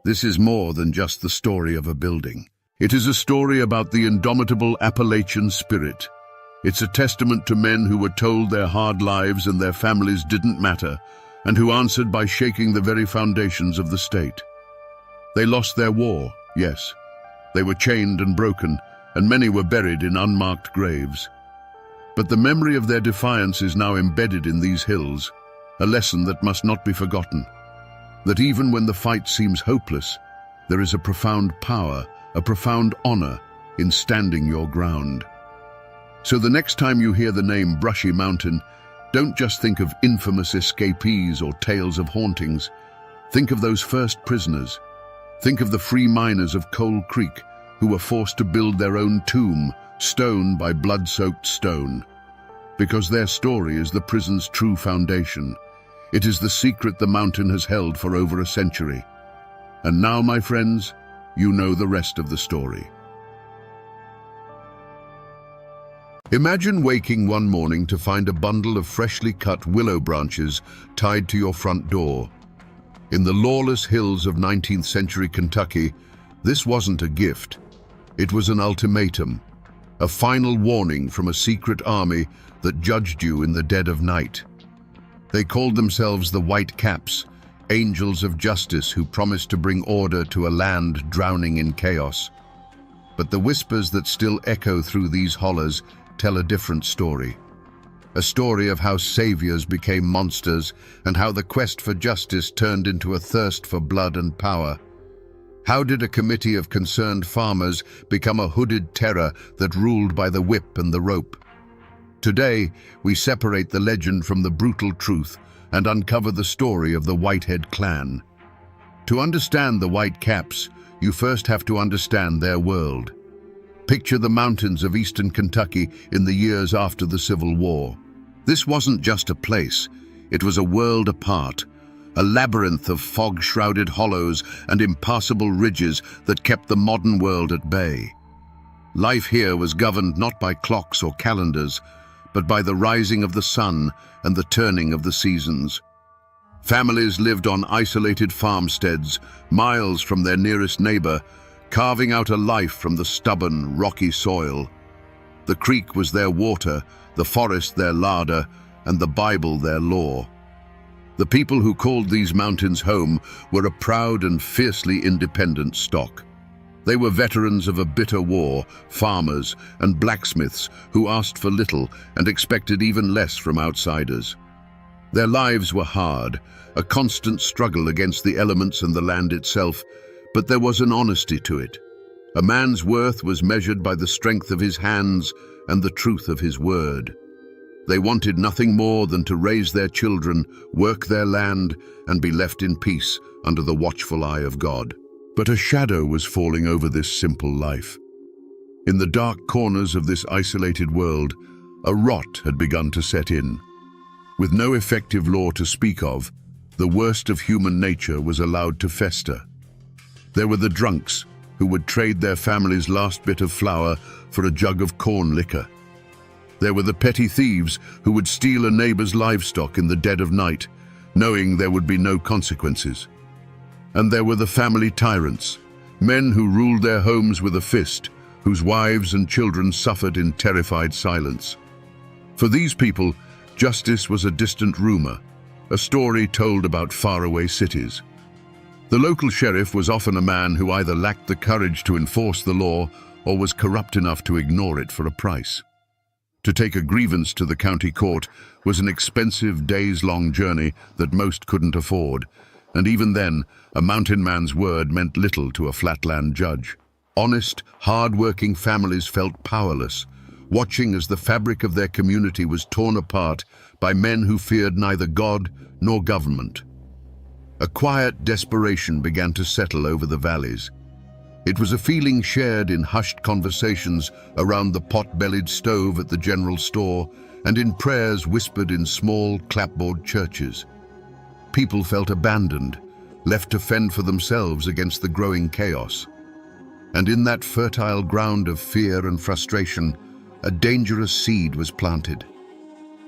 This is more than just the story of a building. It is a story about the indomitable Appalachian spirit. It's a testament to men who were told their hard lives and their families didn't matter, and who answered by shaking the very foundations of the state. They lost their war, yes. They were chained and broken, and many were buried in unmarked graves. But the memory of their defiance is now embedded in these hills, a lesson that must not be forgotten. That even when the fight seems hopeless, there is a profound power, a profound honor in standing your ground. So the next time you hear the name Brushy Mountain, don't just think of infamous escapees or tales of hauntings. Think of those first prisoners. Think of the free miners of Coal Creek who were forced to build their own tomb, stone by blood-soaked stone. Because their story is the prison's true foundation. It is the secret the mountain has held for over a century. And now, my friends, you know the rest of the story. Imagine waking one morning to find a bundle of freshly cut willow branches tied to your front door. In the lawless hills of 19th century Kentucky, this wasn't a gift. It was an ultimatum, a final warning from a secret army that judged you in the dead of night. They called themselves the White Caps, angels of justice who promised to bring order to a land drowning in chaos. But the whispers that still echo through these hollows tell a different story. A story of how saviors became monsters and how the quest for justice turned into a thirst for blood and power. How did a committee of concerned farmers become a hooded terror that ruled by the whip and the rope? Today, we separate the legend from the brutal truth and uncover the story of the Whitehead clan. To understand the White Caps, you first have to understand their world. Picture the mountains of eastern Kentucky in the years after the Civil War. This wasn't just a place, it was a world apart, a labyrinth of fog-shrouded hollows and impassable ridges that kept the modern world at bay. Life here was governed not by clocks or calendars, but by the rising of the sun and the turning of the seasons. Families lived on isolated farmsteads, miles from their nearest neighbor, carving out a life from the stubborn, rocky soil. The creek was their water, the forest their larder, and the Bible their law. The people who called these mountains home were a proud and fiercely independent stock. They were veterans of a bitter war, farmers and blacksmiths who asked for little and expected even less from outsiders. Their lives were hard, a constant struggle against the elements and the land itself, but there was an honesty to it. A man's worth was measured by the strength of his hands and the truth of his word. They wanted nothing more than to raise their children, work their land, and be left in peace under the watchful eye of God. But a shadow was falling over this simple life. In the dark corners of this isolated world, a rot had begun to set in. With no effective law to speak of, the worst of human nature was allowed to fester. There were the drunks, who would trade their family's last bit of flour for a jug of corn liquor. There were the petty thieves who would steal a neighbor's livestock in the dead of night, knowing there would be no consequences. And there were the family tyrants, men who ruled their homes with a fist, whose wives and children suffered in terrified silence. For these people, justice was a distant rumor, a story told about faraway cities. The local sheriff was often a man who either lacked the courage to enforce the law or was corrupt enough to ignore it for a price. To take a grievance to the county court was an expensive days-long journey that most couldn't afford, and even then, a mountain man's word meant little to a flatland judge. Honest, hard-working families felt powerless, watching as the fabric of their community was torn apart by men who feared neither God nor government. A quiet desperation began to settle over the valleys. It was a feeling shared in hushed conversations around the pot-bellied stove at the general store and in prayers whispered in small clapboard churches. People felt abandoned, left to fend for themselves against the growing chaos. And in that fertile ground of fear and frustration, a dangerous seed was planted.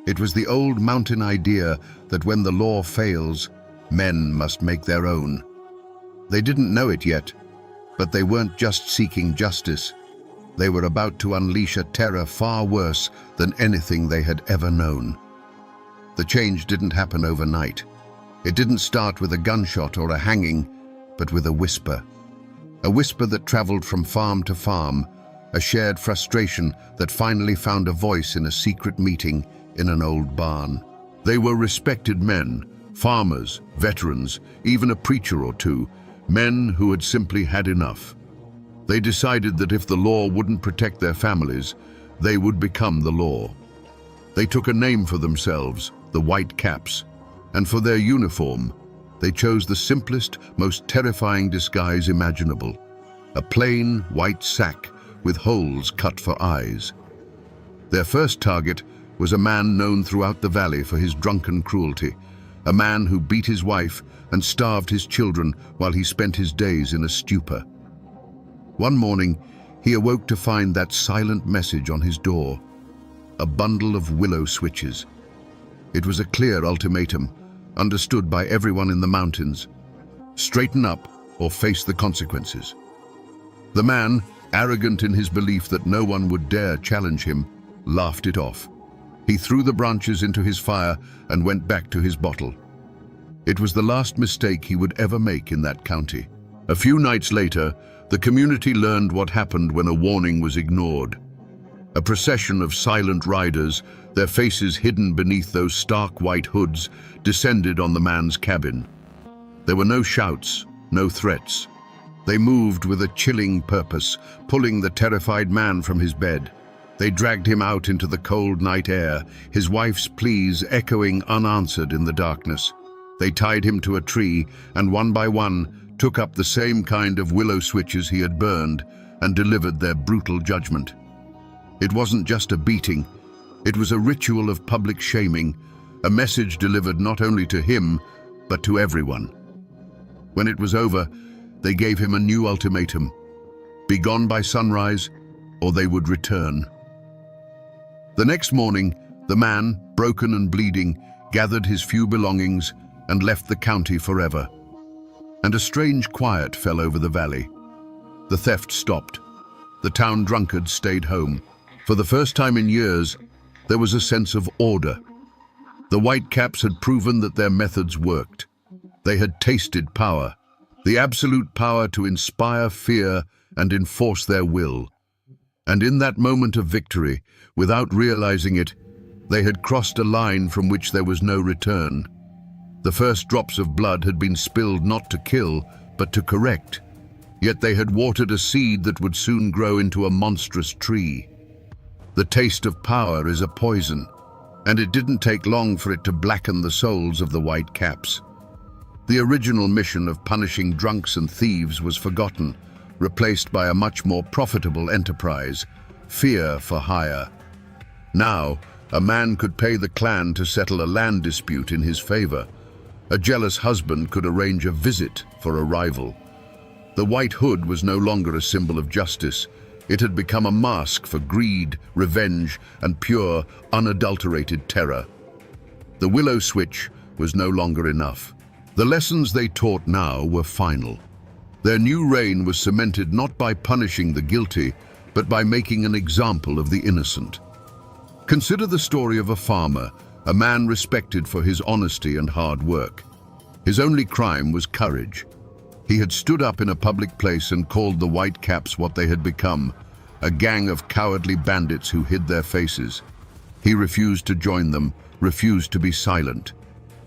It was the old mountain idea that when the law fails, men must make their own. They didn't know it yet, but they weren't just seeking justice. They were about to unleash a terror far worse than anything they had ever known. The change didn't happen overnight. It didn't start with a gunshot or a hanging, but with a whisper. A whisper that traveled from farm to farm, a shared frustration that finally found a voice in a secret meeting in an old barn. They were respected men, farmers, veterans, even a preacher or two, men who had simply had enough. They decided that if the law wouldn't protect their families, they would become the law. They took a name for themselves, the White Caps, and for their uniform, they chose the simplest, most terrifying disguise imaginable, a plain white sack with holes cut for eyes. Their first target was a man known throughout the valley for his drunken cruelty, a man who beat his wife and starved his children while he spent his days in a stupor. One morning, he awoke to find that silent message on his door, a bundle of willow switches. It was a clear ultimatum, understood by everyone in the mountains. Straighten up or face the consequences. The man, arrogant in his belief that no one would dare challenge him, laughed it off. He threw the branches into his fire and went back to his bottle. It was the last mistake he would ever make in that county. A few nights later, the community learned what happened when a warning was ignored. A procession of silent riders, their faces hidden beneath those stark white hoods, descended on the man's cabin. There were no shouts, no threats. They moved with a chilling purpose, pulling the terrified man from his bed. They dragged him out into the cold night air, his wife's pleas echoing unanswered in the darkness. They tied him to a tree and one by one took up the same kind of willow switches he had burned and delivered their brutal judgment. It wasn't just a beating, it was a ritual of public shaming, a message delivered not only to him, but to everyone. When it was over, they gave him a new ultimatum: be gone by sunrise, or they would return. The next morning, the man, broken and bleeding, gathered his few belongings and left the county forever. And a strange quiet fell over the valley. The theft stopped. The town drunkards stayed home. For the first time in years, there was a sense of order. The White Caps had proven that their methods worked. They had tasted power, the absolute power to inspire fear and enforce their will. And in that moment of victory, without realizing it, they had crossed a line from which there was no return. The first drops of blood had been spilled not to kill, but to correct. Yet they had watered a seed that would soon grow into a monstrous tree. The taste of power is a poison, and it didn't take long for it to blacken the souls of the White Caps. The original mission of punishing drunks and thieves was forgotten, replaced by a much more profitable enterprise, fear for hire. Now, a man could pay the clan to settle a land dispute in his favor. A jealous husband could arrange a visit for a rival. The white hood was no longer a symbol of justice. It had become a mask for greed, revenge, and pure, unadulterated terror. The willow switch was no longer enough. The lessons they taught now were final. Their new reign was cemented not by punishing the guilty, but by making an example of the innocent. Consider the story of a farmer, a man respected for his honesty and hard work. His only crime was courage. He had stood up in a public place and called the Whitecaps what they had become, a gang of cowardly bandits who hid their faces. He refused to join them, refused to be silent.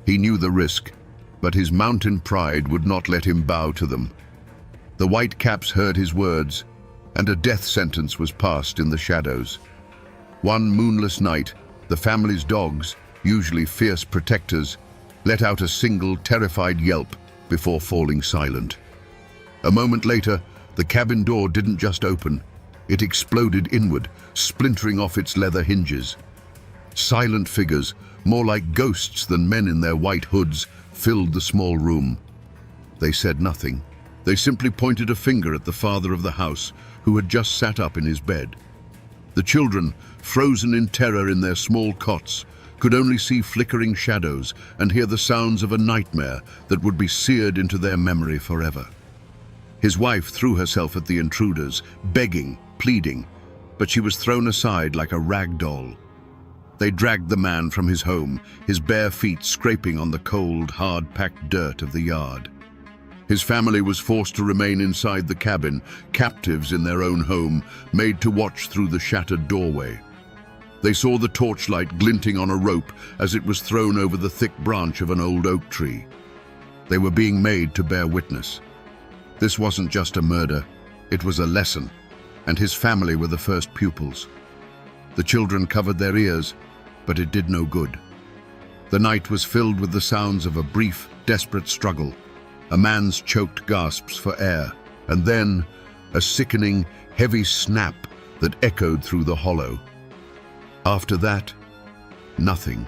He knew the risk, but his mountain pride would not let him bow to them. The Whitecaps heard his words, and a death sentence was passed in the shadows. One moonless night, the family's dogs, usually fierce protectors, let out a single terrified yelp before falling silent. A moment later, the cabin door didn't just open. It exploded inward, splintering off its leather hinges. Silent figures, more like ghosts than men in their white hoods, filled the small room. They said nothing. They simply pointed a finger at the father of the house, who had just sat up in his bed. The children, frozen in terror in their small cots, could only see flickering shadows and hear the sounds of a nightmare that would be seared into their memory forever. His wife threw herself at the intruders, begging, pleading, but she was thrown aside like a rag doll. They dragged the man from his home, his bare feet scraping on the cold, hard-packed dirt of the yard. His family was forced to remain inside the cabin, captives in their own home, made to watch through the shattered doorway. They saw the torchlight glinting on a rope as it was thrown over the thick branch of an old oak tree. They were being made to bear witness. This wasn't just a murder, it was a lesson, and his family were the first pupils. The children covered their ears, but it did no good. The night was filled with the sounds of a brief, desperate struggle, a man's choked gasps for air, and then a sickening, heavy snap that echoed through the hollow. After that, nothing.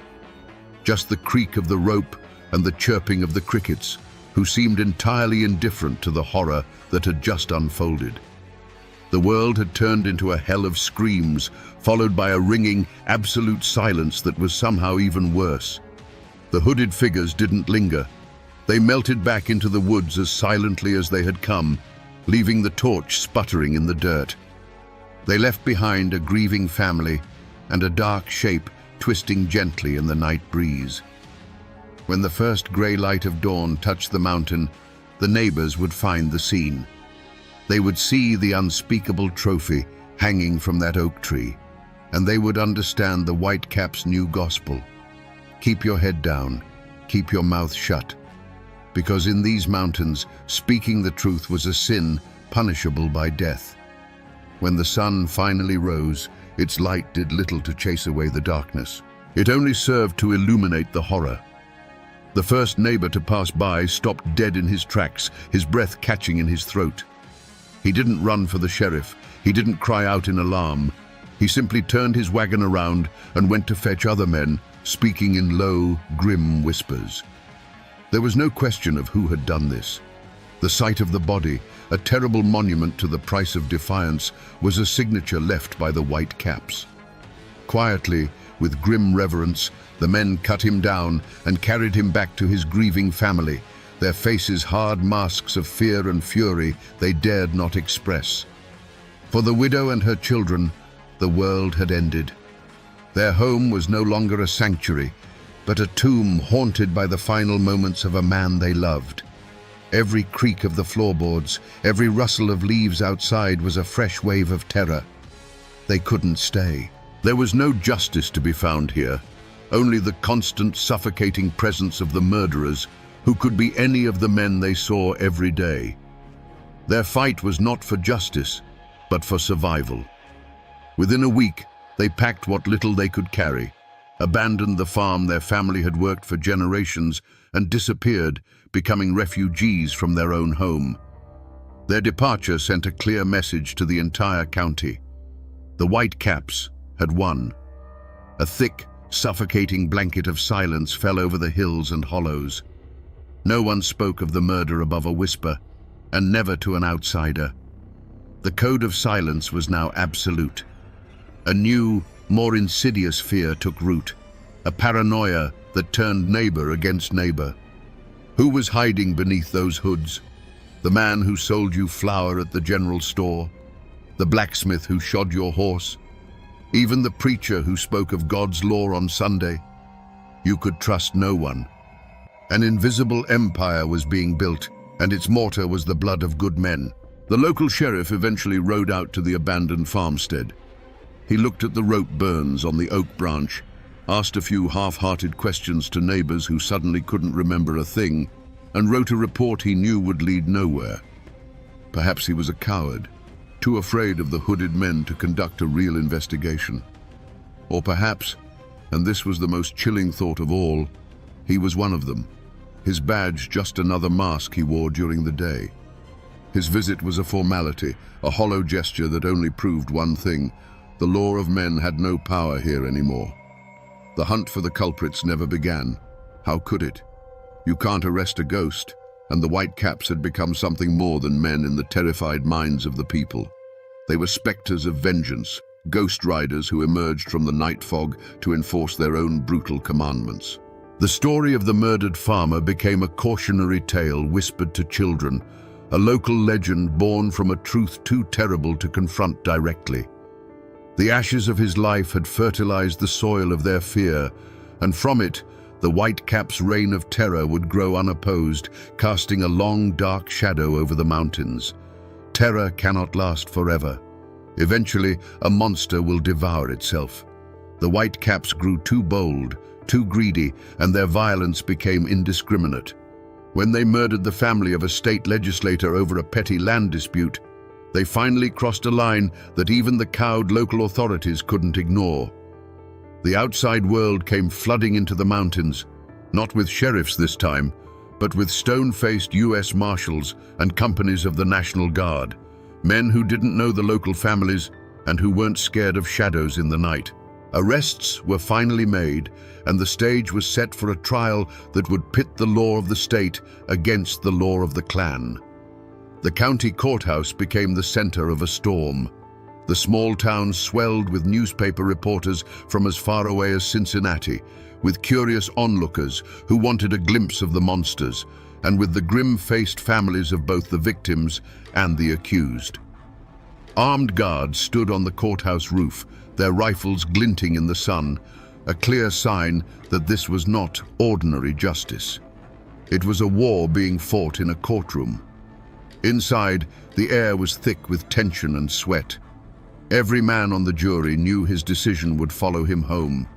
Just the creak of the rope and the chirping of the crickets, who seemed entirely indifferent to the horror that had just unfolded. The world had turned into a hell of screams, followed by a ringing, absolute silence that was somehow even worse. The hooded figures didn't linger. They melted back into the woods as silently as they had come, leaving the torch sputtering in the dirt. They left behind a grieving family and a dark shape twisting gently in the night breeze. When the first grey light of dawn touched the mountain, the neighbors would find the scene. They would see the unspeakable trophy hanging from that oak tree, and they would understand the Whitecaps' new gospel. Keep your head down, keep your mouth shut, because in these mountains, speaking the truth was a sin punishable by death. When the sun finally rose, its light did little to chase away the darkness. It only served to illuminate the horror. The first neighbor to pass by stopped dead in his tracks, his breath catching in his throat. He didn't run for the sheriff. He didn't cry out in alarm. He simply turned his wagon around and went to fetch other men, speaking in low, grim whispers. There was no question of who had done this. The sight of the body, a terrible monument to the price of defiance, was a signature left by the Whitecaps. Quietly, with grim reverence, the men cut him down and carried him back to his grieving family, their faces hard masks of fear and fury they dared not express. For the widow and her children, the world had ended. Their home was no longer a sanctuary, but a tomb haunted by the final moments of a man they loved. Every creak of the floorboards, every rustle of leaves outside was a fresh wave of terror. They couldn't stay. There was no justice to be found here, only the constant, suffocating presence of the murderers, who could be any of the men they saw every day. Their fight was not for justice, but for survival. Within a week, they packed what little they could carry, abandoned the farm their family had worked for generations, and disappeared, becoming refugees from their own home. Their departure sent a clear message to the entire county. The Whitecaps had won. A thick, suffocating blanket of silence fell over the hills and hollows. No one spoke of the murder above a whisper, and never to an outsider. The code of silence was now absolute. A new, more insidious fear took root, a paranoia that turned neighbor against neighbor. Who was hiding beneath those hoods? The man who sold you flour at the general store? The blacksmith who shod your horse? Even the preacher who spoke of God's law on Sunday? You could trust no one. An invisible empire was being built, and its mortar was the blood of good men. The local sheriff eventually rode out to the abandoned farmstead. He looked at the rope burns on the oak branch, asked a few half-hearted questions to neighbors who suddenly couldn't remember a thing, and wrote a report he knew would lead nowhere. Perhaps he was a coward, too afraid of the hooded men to conduct a real investigation. Or perhaps, and this was the most chilling thought of all, he was one of them, his badge just another mask he wore during the day. His visit was a formality, a hollow gesture that only proved one thing: the law of men had no power here anymore. The hunt for the culprits never began. How could it? You can't arrest a ghost, and the Whitecaps had become something more than men in the terrified minds of the people. They were specters of vengeance, ghost riders who emerged from the night fog to enforce their own brutal commandments. The story of the murdered farmer became a cautionary tale whispered to children, a local legend born from a truth too terrible to confront directly. The ashes of his life had fertilized the soil of their fear, and from it, the Whitecaps' reign of terror would grow unopposed, casting a long, dark shadow over the mountains. Terror cannot last forever. Eventually, a monster will devour itself. The Whitecaps grew too bold, too greedy, and their violence became indiscriminate. When they murdered the family of a state legislator over a petty land dispute, they finally crossed a line that even the cowed local authorities couldn't ignore. The outside world came flooding into the mountains, not with sheriffs this time, but with stone-faced U.S. Marshals and companies of the National Guard, men who didn't know the local families and who weren't scared of shadows in the night. Arrests were finally made, and the stage was set for a trial that would pit the law of the state against the law of the clan. The county courthouse became the center of a storm. The small town swelled with newspaper reporters from as far away as Cincinnati, with curious onlookers who wanted a glimpse of the monsters, and with the grim-faced families of both the victims and the accused. Armed guards stood on the courthouse roof, their rifles glinting in the sun, a clear sign that this was not ordinary justice. It was a war being fought in a courtroom. Inside, the air was thick with tension and sweat. Every man on the jury knew his decision would follow him home.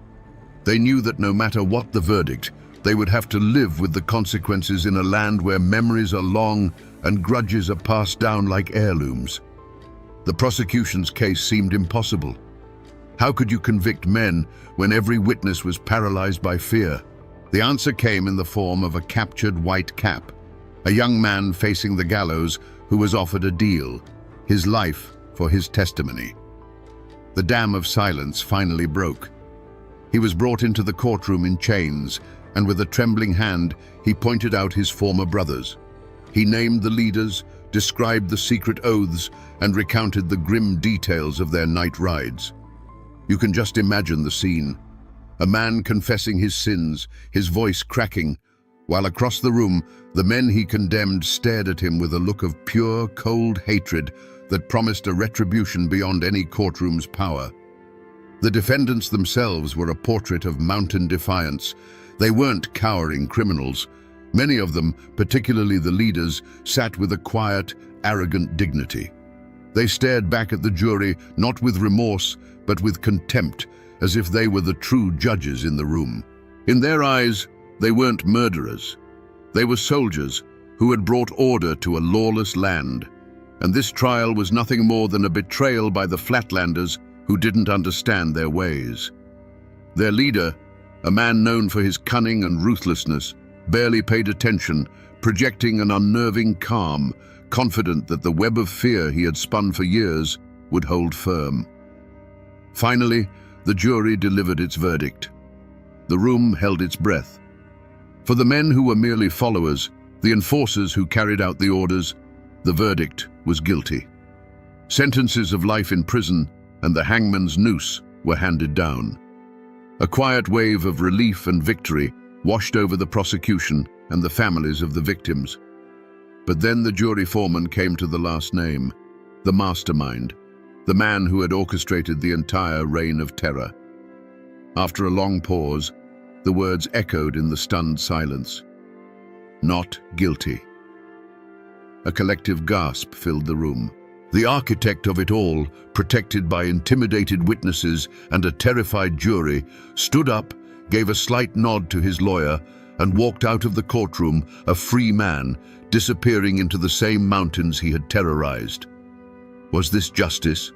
They knew that no matter what the verdict, they would have to live with the consequences in a land where memories are long and grudges are passed down like heirlooms. The prosecution's case seemed impossible. How could you convict men when every witness was paralyzed by fear? The answer came in the form of a captured white cap, a young man facing the gallows who was offered a deal, his life for his testimony. The dam of silence finally broke. He was brought into the courtroom in chains, and with a trembling hand, he pointed out his former brothers. He named the leaders, described the secret oaths, and recounted the grim details of their night rides. You can just imagine the scene. A man confessing his sins, his voice cracking, while across the room, the men he condemned stared at him with a look of pure, cold hatred that promised a retribution beyond any courtroom's power. The defendants themselves were a portrait of mountain defiance. They weren't cowering criminals. Many of them, particularly the leaders, sat with a quiet, arrogant dignity. They stared back at the jury, not with remorse, but with contempt, as if they were the true judges in the room. In their eyes, they weren't murderers. They were soldiers who had brought order to a lawless land, and this trial was nothing more than a betrayal by the Flatlanders who didn't understand their ways. Their leader, a man known for his cunning and ruthlessness, barely paid attention, projecting an unnerving calm, confident that the web of fear he had spun for years would hold firm. Finally, the jury delivered its verdict. The room held its breath. For the men who were merely followers, the enforcers who carried out the orders, the verdict was guilty. Sentences of life in prison and the hangman's noose were handed down. A quiet wave of relief and victory washed over the prosecution and the families of the victims. But then the jury foreman came to the last name, the mastermind, the man who had orchestrated the entire reign of terror. After a long pause, the words echoed in the stunned silence. Not guilty. A collective gasp filled the room. The architect of it all, protected by intimidated witnesses and a terrified jury, stood up, gave a slight nod to his lawyer, and walked out of the courtroom, a free man, disappearing into the same mountains he had terrorized. Was this justice?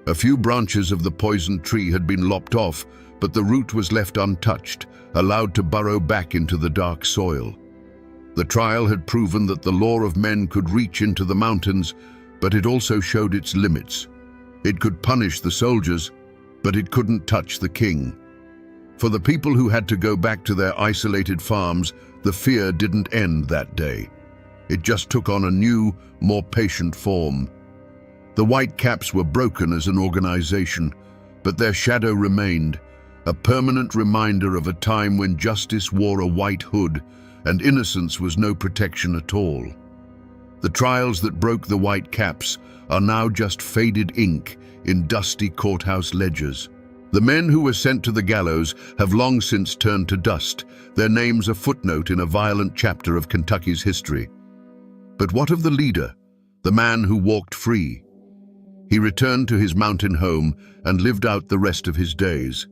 A few branches of the poisoned tree had been lopped off, but the root was left untouched, allowed to burrow back into the dark soil. The trial had proven that the law of men could reach into the mountains, but it also showed its limits. It could punish the soldiers, but it couldn't touch the king. For the people who had to go back to their isolated farms, the fear didn't end that day. It just took on a new, more patient form. The Whitecaps were broken as an organization, but their shadow remained, a permanent reminder of a time when justice wore a white hood and innocence was no protection at all. The trials that broke the Whitecaps are now just faded ink in dusty courthouse ledgers. The men who were sent to the gallows have long since turned to dust, their names a footnote in a violent chapter of Kentucky's history. But what of the leader, the man who walked free? He returned to his mountain home and lived out the rest of his days.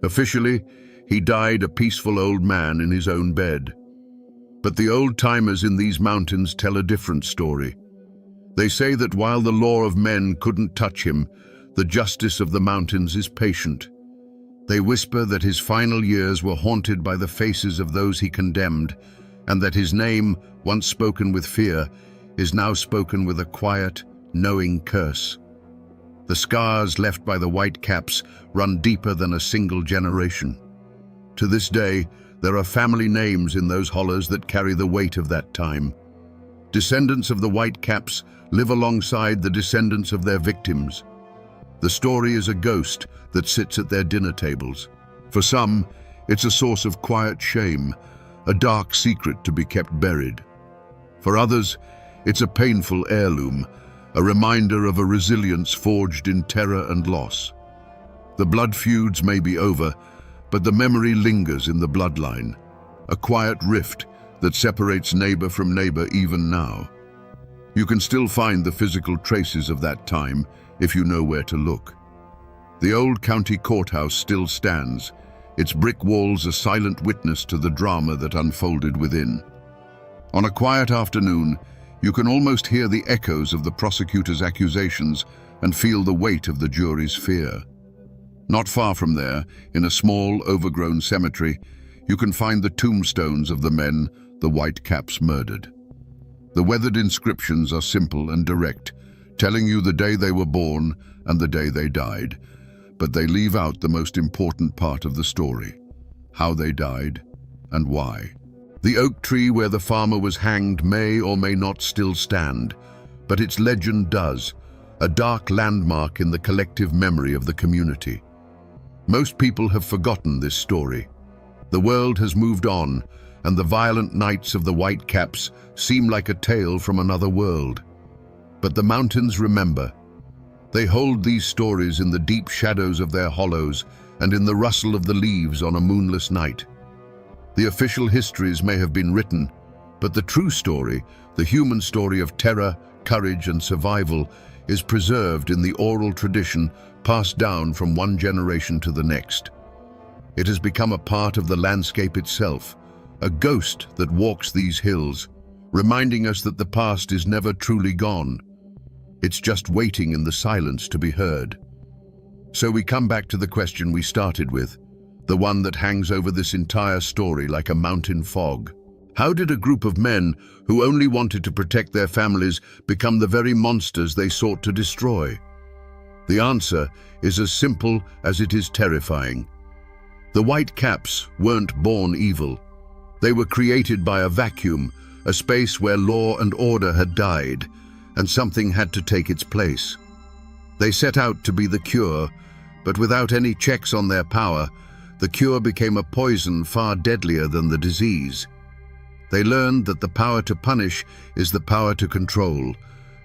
Officially, he died a peaceful old man in his own bed. But the old-timers in these mountains tell a different story. They say that while the law of men couldn't touch him, the justice of the mountains is patient. They whisper that his final years were haunted by the faces of those he condemned, and that his name, once spoken with fear, is now spoken with a quiet, knowing curse. The scars left by the Whitecaps run deeper than a single generation. To this day, there are family names in those hollows that carry the weight of that time. Descendants of the Whitecaps live alongside the descendants of their victims. The story is a ghost that sits at their dinner tables. For some, it's a source of quiet shame, a dark secret to be kept buried. For others, it's a painful heirloom, a reminder of a resilience forged in terror and loss. The blood feuds may be over, but the memory lingers in the bloodline, a quiet rift that separates neighbor from neighbor even now. You can still find the physical traces of that time if you know where to look. The old county courthouse still stands, its brick walls a silent witness to the drama that unfolded within. On a quiet afternoon, you can almost hear the echoes of the prosecutor's accusations and feel the weight of the jury's fear. Not far from there, in a small, overgrown cemetery, you can find the tombstones of the men the Whitecaps murdered. The weathered inscriptions are simple and direct, telling you the day they were born and the day they died, but they leave out the most important part of the story: how they died and why. The oak tree where the farmer was hanged may or may not still stand, but its legend does, a dark landmark in the collective memory of the community. Most people have forgotten this story. The world has moved on, and the violent nights of the Whitecaps seem like a tale from another world. But the mountains remember. They hold these stories in the deep shadows of their hollows and in the rustle of the leaves on a moonless night. The official histories may have been written, but the true story, the human story of terror, courage, and survival, is preserved in the oral tradition passed down from one generation to the next. It has become a part of the landscape itself, a ghost that walks these hills, reminding us that the past is never truly gone. It's just waiting in the silence to be heard. So we come back to the question we started with. the one that hangs over this entire story like a mountain fog. How did a group of men who only wanted to protect their families become the very monsters they sought to destroy? The answer is as simple as it is terrifying. The White Caps weren't born evil. They were created by a vacuum, a space where law and order had died, and something had to take its place. They set out to be the cure, but without any checks on their power, the cure became a poison far deadlier than the disease. They learned that the power to punish is the power to control,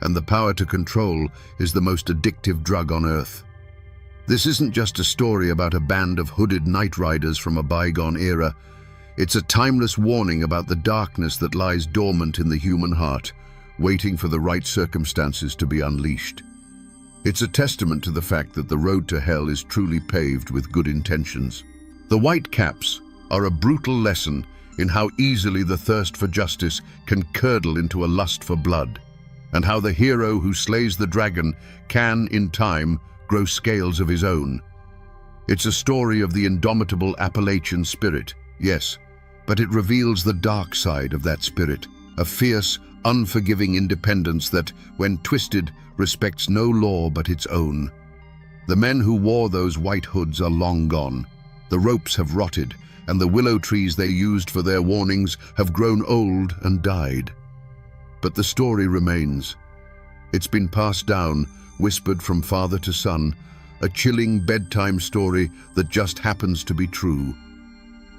and the power to control is the most addictive drug on earth. This isn't just a story about a band of hooded night riders from a bygone era. It's a timeless warning about the darkness that lies dormant in the human heart, waiting for the right circumstances to be unleashed. It's a testament to the fact that the road to hell is truly paved with good intentions. The White Caps are a brutal lesson in how easily the thirst for justice can curdle into a lust for blood, and how the hero who slays the dragon can, in time, grow scales of his own. It's a story of the indomitable Appalachian spirit, yes, but it reveals the dark side of that spirit, a fierce, unforgiving independence that, when twisted, respects no law but its own. The men who wore those white hoods are long gone. The ropes have rotted, and the willow trees they used for their warnings have grown old and died. But the story remains. It's been passed down, whispered from father to son, a chilling bedtime story that just happens to be true.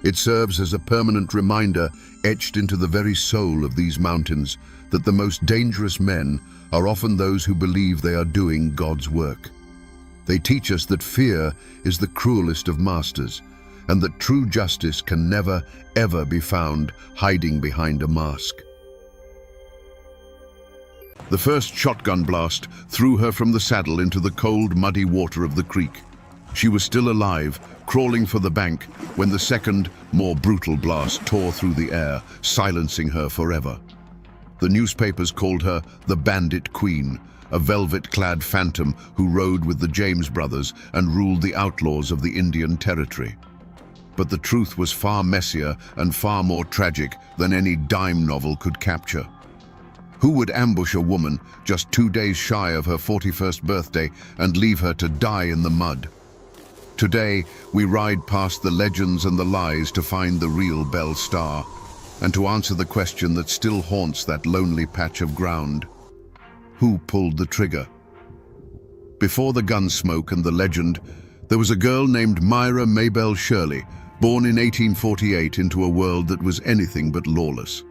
It serves as a permanent reminder, etched into the very soul of these mountains, that the most dangerous men are often those who believe they are doing God's work. They teach us that fear is the cruelest of masters, and that true justice can never, ever be found hiding behind a mask. The first shotgun blast threw her from the saddle into the cold, muddy water of the creek. She was still alive, crawling for the bank, when the second, more brutal blast tore through the air, silencing her forever. The newspapers called her the Bandit Queen, a velvet-clad phantom who rode with the James brothers and ruled the outlaws of the Indian Territory. But the truth was far messier and far more tragic than any dime novel could capture. Who would ambush a woman just 2 days shy of her 41st birthday and leave her to die in the mud? Today, we ride past the legends and the lies to find the real Belle Star, and to answer the question that still haunts that lonely patch of ground. Who pulled the trigger? Before the gun smoke and the legend, there was a girl named Myra Maybelle Shirley, born in 1848 into a world that was anything but lawless.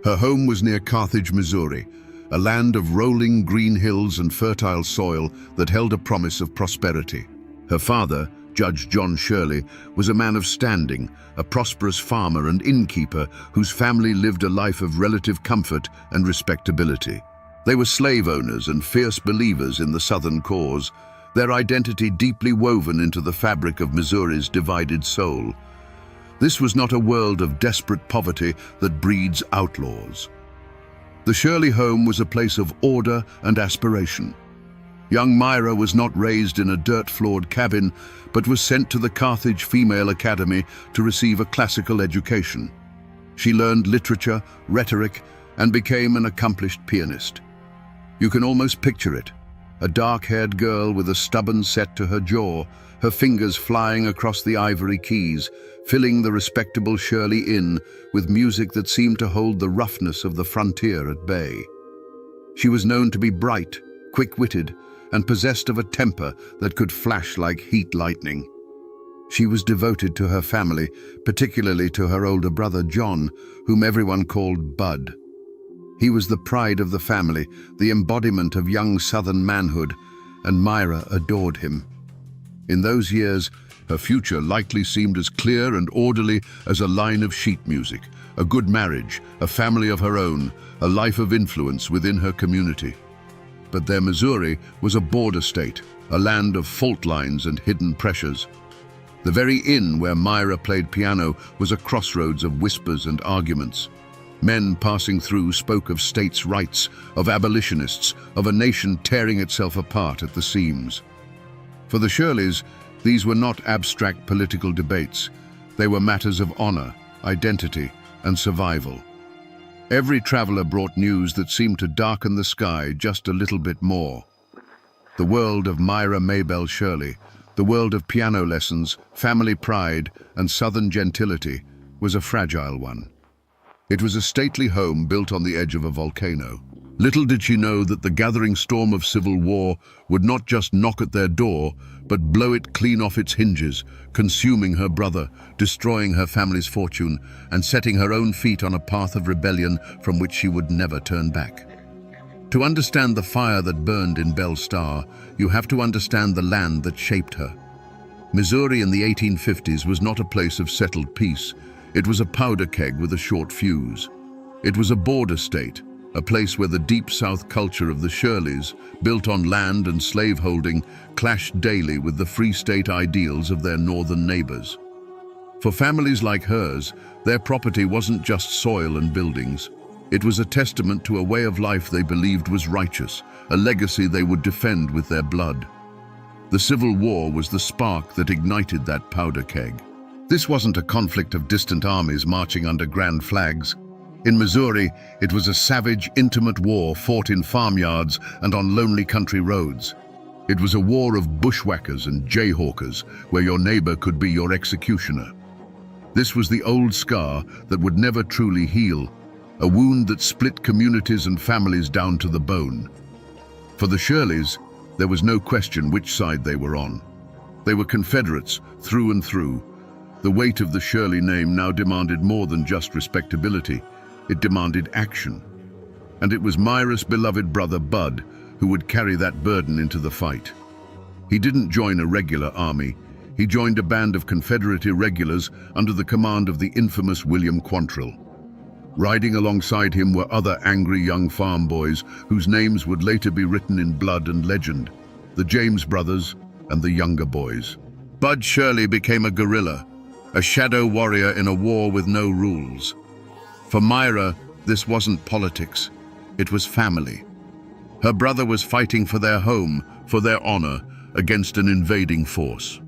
Her home was near Carthage, Missouri, a land of rolling green hills and fertile soil that held a promise of prosperity. Her father, Judge John Shirley, was a man of standing, a prosperous farmer and innkeeper whose family lived a life of relative comfort and respectability. They were slave owners and fierce believers in the Southern cause, their identity deeply woven into the fabric of Missouri's divided soul. This was not a world of desperate poverty that breeds outlaws. The Shirley home was a place of order and aspiration. Young Myra was not raised in a dirt-floored cabin, but was sent to the Carthage Female Academy to receive a classical education. She learned literature, rhetoric, and became an accomplished pianist. You can almost picture it. A dark-haired girl with a stubborn set to her jaw, her fingers flying across the ivory keys, filling the respectable Shirley Inn with music that seemed to hold the roughness of the frontier at bay. She was known to be bright, quick-witted, and possessed of a temper that could flash like heat lightning. She was devoted to her family, particularly to her older brother John, whom everyone called Bud. He was the pride of the family, the embodiment of young Southern manhood, and Myra adored him. In those years, her future likely seemed as clear and orderly as a line of sheet music, a good marriage, a family of her own, a life of influence within her community. But their Missouri was a border state, a land of fault lines and hidden pressures. The very inn where Myra played piano was a crossroads of whispers and arguments. Men passing through spoke of states' rights, of abolitionists, of a nation tearing itself apart at the seams. For the Shirleys, These were not abstract political debates. They were matters of honor, identity, and survival. Every traveler brought news that seemed to darken the sky just a little bit more. The world of Myra Maybelle Shirley, the world of piano lessons, family pride, and southern gentility, was a fragile one. It was a stately home built on the edge of a volcano. Little did she know that the gathering storm of civil war would not just knock at their door, but blow it clean off its hinges, consuming her brother, destroying her family's fortune, and setting her own feet on a path of rebellion from which she would never turn back. To understand the fire that burned in Belle Starr, you have to understand the land that shaped her. Missouri in the 1850s was not a place of settled peace. It was a powder keg with a short fuse. It was a border state, a place where the deep South culture of the Shirleys, built on land and slaveholding, clashed daily with the free state ideals of their northern neighbors. For families like hers, their property wasn't just soil and buildings. It was a testament to a way of life they believed was righteous, a legacy they would defend with their blood. The Civil War was the spark that ignited that powder keg. This wasn't a conflict of distant armies marching under grand flags. In Missouri, it was a savage, intimate war fought in farmyards and on lonely country roads. It was a war of bushwhackers and jayhawkers, where your neighbor could be your executioner. This was the old scar that would never truly heal, a wound that split communities and families down to the bone. For the Shirleys, there was no question which side they were on. They were Confederates through and through. The weight of the Shirley name now demanded more than just respectability. It demanded action. And it was Myra's beloved brother Bud who would carry that burden into the fight. He didn't join a regular army. He joined a band of Confederate irregulars under the command of the infamous William Quantrill. Riding alongside him were other angry young farm boys whose names would later be written in blood and legend, the James brothers and the Younger Boys. Bud Shirley became a guerrilla, a shadow warrior in a war with no rules. For Myra, this wasn't politics, it was family. Her brother was fighting for their home, for their honor, against an invading force.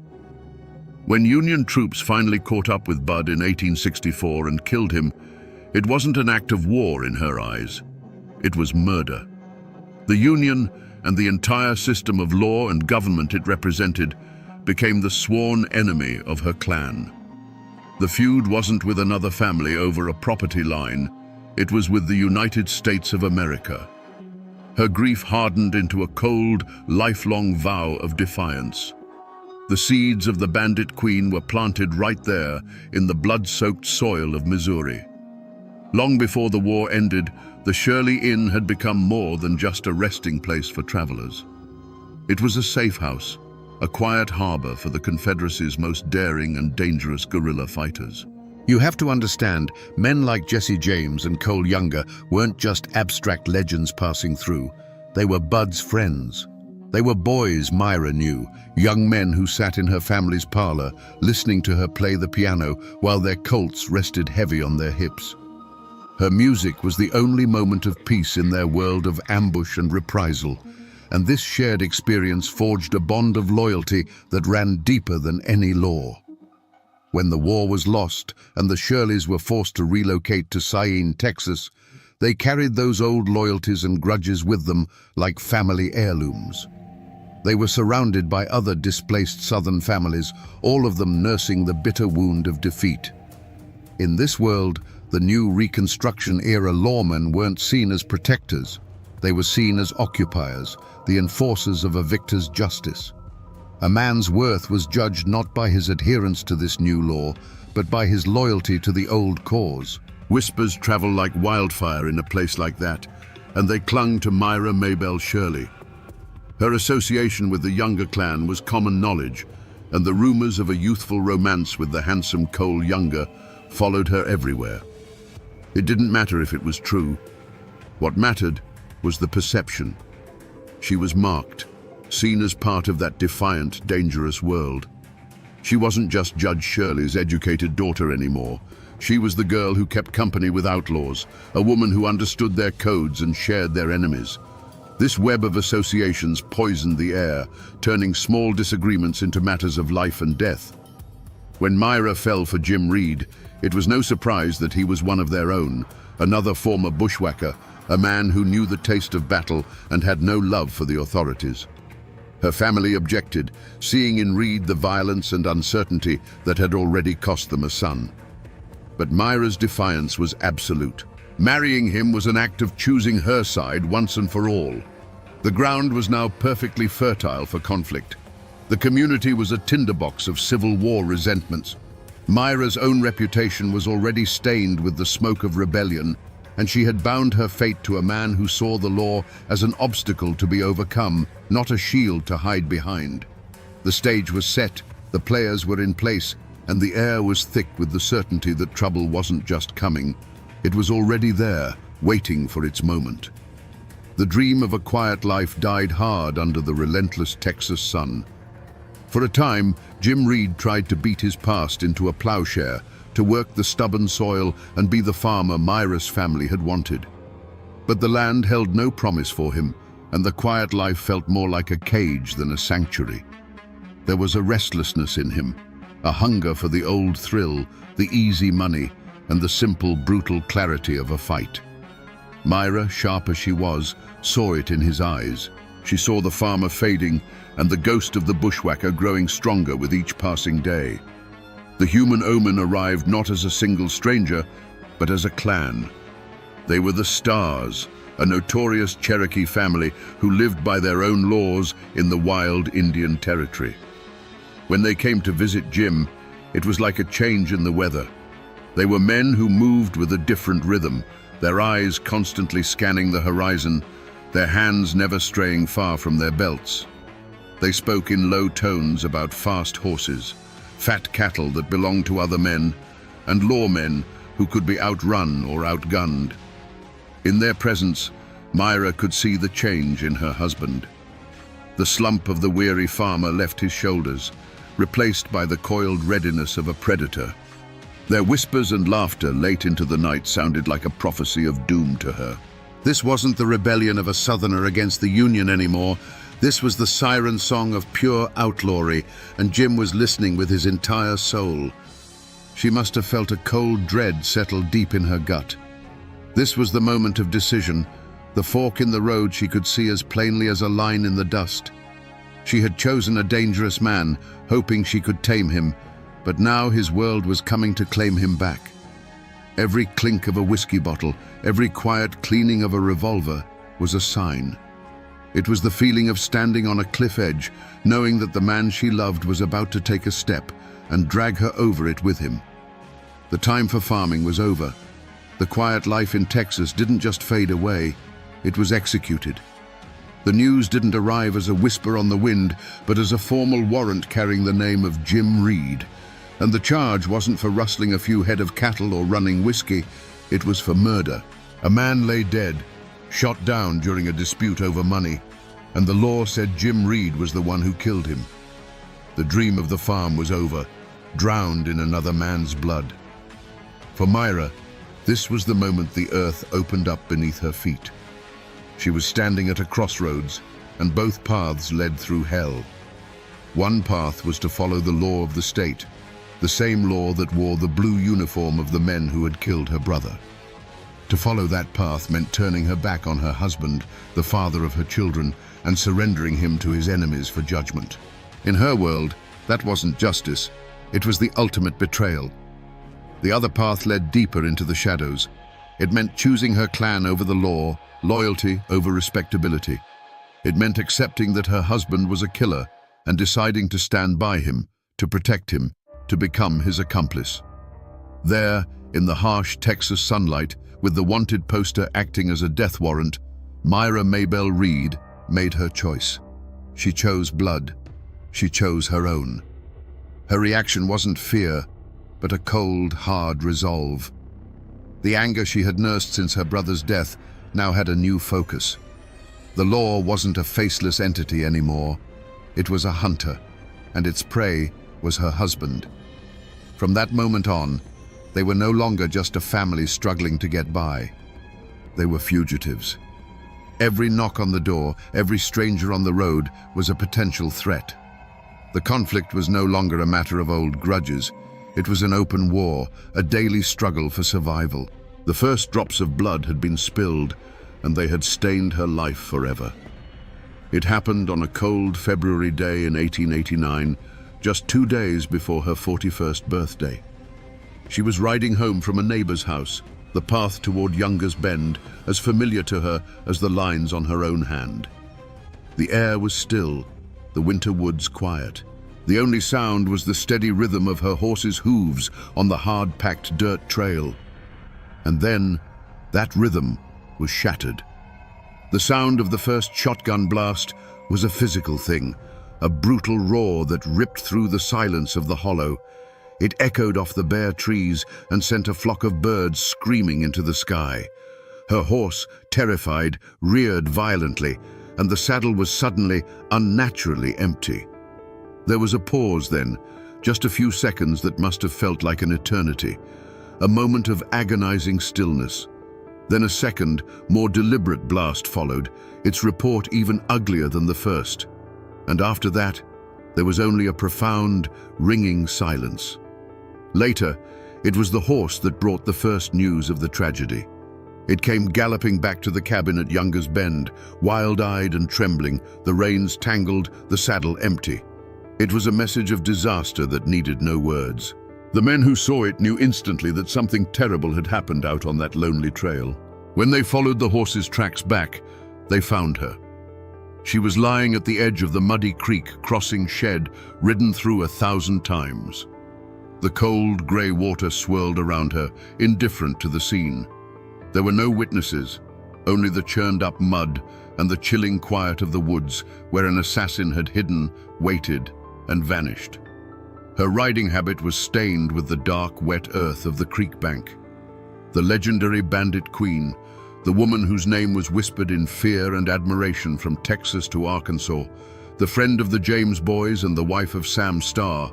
When Union troops finally caught up with Bud in 1864 and killed him, it wasn't an act of war in her eyes. It was murder. The Union and the entire system of law and government it represented became the sworn enemy of her clan. The feud wasn't with another family over a property line. It was with the United States of America. Her grief hardened into a cold, lifelong vow of defiance. The seeds of the Bandit Queen were planted right there in the blood-soaked soil of Missouri. Long before the war ended, the Shirley Inn had become more than just a resting place for travelers. It was a safe house, a quiet harbor for the Confederacy's most daring and dangerous guerrilla fighters. You have to understand, men like Jesse James and Cole Younger weren't just abstract legends passing through. They were Bud's friends. They were boys Myra knew, young men who sat in her family's parlor, listening to her play the piano while their Colts rested heavy on their hips. Her music was the only moment of peace in their world of ambush and reprisal, and this shared experience forged a bond of loyalty that ran deeper than any law. When the war was lost and the Shirleys were forced to relocate to Syene, Texas, they carried those old loyalties and grudges with them like family heirlooms. They were surrounded by other displaced Southern families, all of them nursing the bitter wound of defeat. In this world, the new Reconstruction-era lawmen weren't seen as protectors. They were seen as occupiers, the enforcers of a victor's justice. A man's worth was judged not by his adherence to this new law, but by his loyalty to the old cause. Whispers travel like wildfire in a place like that, and they clung to Myra Maybelle Shirley. Her association with the Younger clan was common knowledge, and the rumors of a youthful romance with the handsome Cole Younger followed her everywhere. It didn't matter if it was true. What mattered was the perception. She was marked, seen as part of that defiant, dangerous world. She wasn't just Judge Shirley's educated daughter anymore. She was the girl who kept company with outlaws, a woman who understood their codes and shared their enemies. This web of associations poisoned the air, turning small disagreements into matters of life and death. When Myra fell for Jim Reed, it was no surprise that he was one of their own, another former bushwhacker, a man who knew the taste of battle and had no love for the authorities. Her family objected, seeing in Reed the violence and uncertainty that had already cost them a son. But Myra's defiance was absolute. Marrying him was an act of choosing her side once and for all. The ground was now perfectly fertile for conflict. The community was a tinderbox of Civil War resentments. Myra's own reputation was already stained with the smoke of rebellion, and she had bound her fate to a man who saw the law as an obstacle to be overcome, not a shield to hide behind. The stage was set, the players were in place, and the air was thick with the certainty that trouble wasn't just coming. It was already there, waiting for its moment. The dream of a quiet life died hard under the relentless Texas sun. For a time, Jim Reed tried to beat his past into a plowshare, to work the stubborn soil and be the farmer Myra's family had wanted. But the land held no promise for him, and the quiet life felt more like a cage than a sanctuary. There was a restlessness in him, a hunger for the old thrill, the easy money, and the simple, brutal clarity of a fight. Myra, sharp as she was, saw it in his eyes. She saw the farmer fading and the ghost of the bushwhacker growing stronger with each passing day. The human omen arrived not as a single stranger, but as a clan. They were the Stars, a notorious Cherokee family who lived by their own laws in the wild Indian territory. When they came to visit Jim, it was like a change in the weather. They were men who moved with a different rhythm, their eyes constantly scanning the horizon, their hands never straying far from their belts. They spoke in low tones about fast horses, fat cattle that belonged to other men, and lawmen who could be outrun or outgunned. In their presence, Myra could see the change in her husband. The slump of the weary farmer left his shoulders, replaced by the coiled readiness of a predator. Their whispers and laughter late into the night sounded like a prophecy of doom to her. This wasn't the rebellion of a Southerner against the Union anymore. This was the siren song of pure outlawry, and Jim was listening with his entire soul. She must have felt a cold dread settle deep in her gut. This was the moment of decision, the fork in the road she could see as plainly as a line in the dust. She had chosen a dangerous man, hoping she could tame him, but now his world was coming to claim him back. Every clink of a whiskey bottle, every quiet cleaning of a revolver was a sign. It was the feeling of standing on a cliff edge, knowing that the man she loved was about to take a step and drag her over it with him. The time for farming was over. The quiet life in Texas didn't just fade away, it was executed. The news didn't arrive as a whisper on the wind, but as a formal warrant carrying the name of Jim Reed. And the charge wasn't for rustling a few head of cattle or running whiskey, it was for murder. A man lay dead, shot down during a dispute over money, and the law said Jim Reed was the one who killed him. The dream of the farm was over, drowned in another man's blood. For Myra, this was the moment the earth opened up beneath her feet. She was standing at a crossroads, and both paths led through hell. One path was to follow the law of the state, the same law that wore the blue uniform of the men who had killed her brother. To follow that path meant turning her back on her husband, the father of her children, and surrendering him to his enemies for judgment. In her world, that wasn't justice, it was the ultimate betrayal. The other path led deeper into the shadows. It meant choosing her clan over the law, loyalty over respectability. It meant accepting that her husband was a killer and deciding to stand by him, to protect him, to become his accomplice. There, in the harsh Texas sunlight, with the wanted poster acting as a death warrant, Myra Maybelle Reed made her choice. She chose blood. She chose her own. Her reaction wasn't fear, but a cold, hard resolve. The anger she had nursed since her brother's death now had a new focus. The law wasn't a faceless entity anymore. It was a hunter, and its prey was her husband. From that moment on, they were no longer just a family struggling to get by. They were fugitives. Every knock on the door, every stranger on the road was a potential threat. The conflict was no longer a matter of old grudges. It was an open war, a daily struggle for survival. The first drops of blood had been spilled, and they had stained her life forever. It happened on a cold February day in 1889, just 2 days before her 41st birthday. She was riding home from a neighbor's house, the path toward Younger's Bend as familiar to her as the lines on her own hand. The air was still, the winter woods quiet. The only sound was the steady rhythm of her horse's hooves on the hard-packed dirt trail. And then, that rhythm was shattered. The sound of the first shotgun blast was a physical thing, a brutal roar that ripped through the silence of the hollow. It echoed off the bare trees and sent a flock of birds screaming into the sky. Her horse, terrified, reared violently, and the saddle was suddenly, unnaturally empty. There was a pause then, just a few seconds that must have felt like an eternity, a moment of agonizing stillness. Then a second, more deliberate blast followed, its report even uglier than the first. And after that, there was only a profound, ringing silence. Later, it was the horse that brought the first news of the tragedy. It came galloping back to the cabin at Younger's Bend, wild-eyed and trembling, the reins tangled, the saddle empty. It was a message of disaster that needed no words. The men who saw it knew instantly that something terrible had happened out on that lonely trail. When they followed the horse's tracks back, they found her. She was lying at the edge of the muddy creek crossing shed, ridden through 1,000 times. The cold, grey water swirled around her, indifferent to the scene. There were no witnesses, only the churned-up mud and the chilling quiet of the woods where an assassin had hidden, waited, and vanished. Her riding habit was stained with the dark, wet earth of the creek bank. The legendary bandit queen, the woman whose name was whispered in fear and admiration from Texas to Arkansas, the friend of the James boys and the wife of Sam Starr,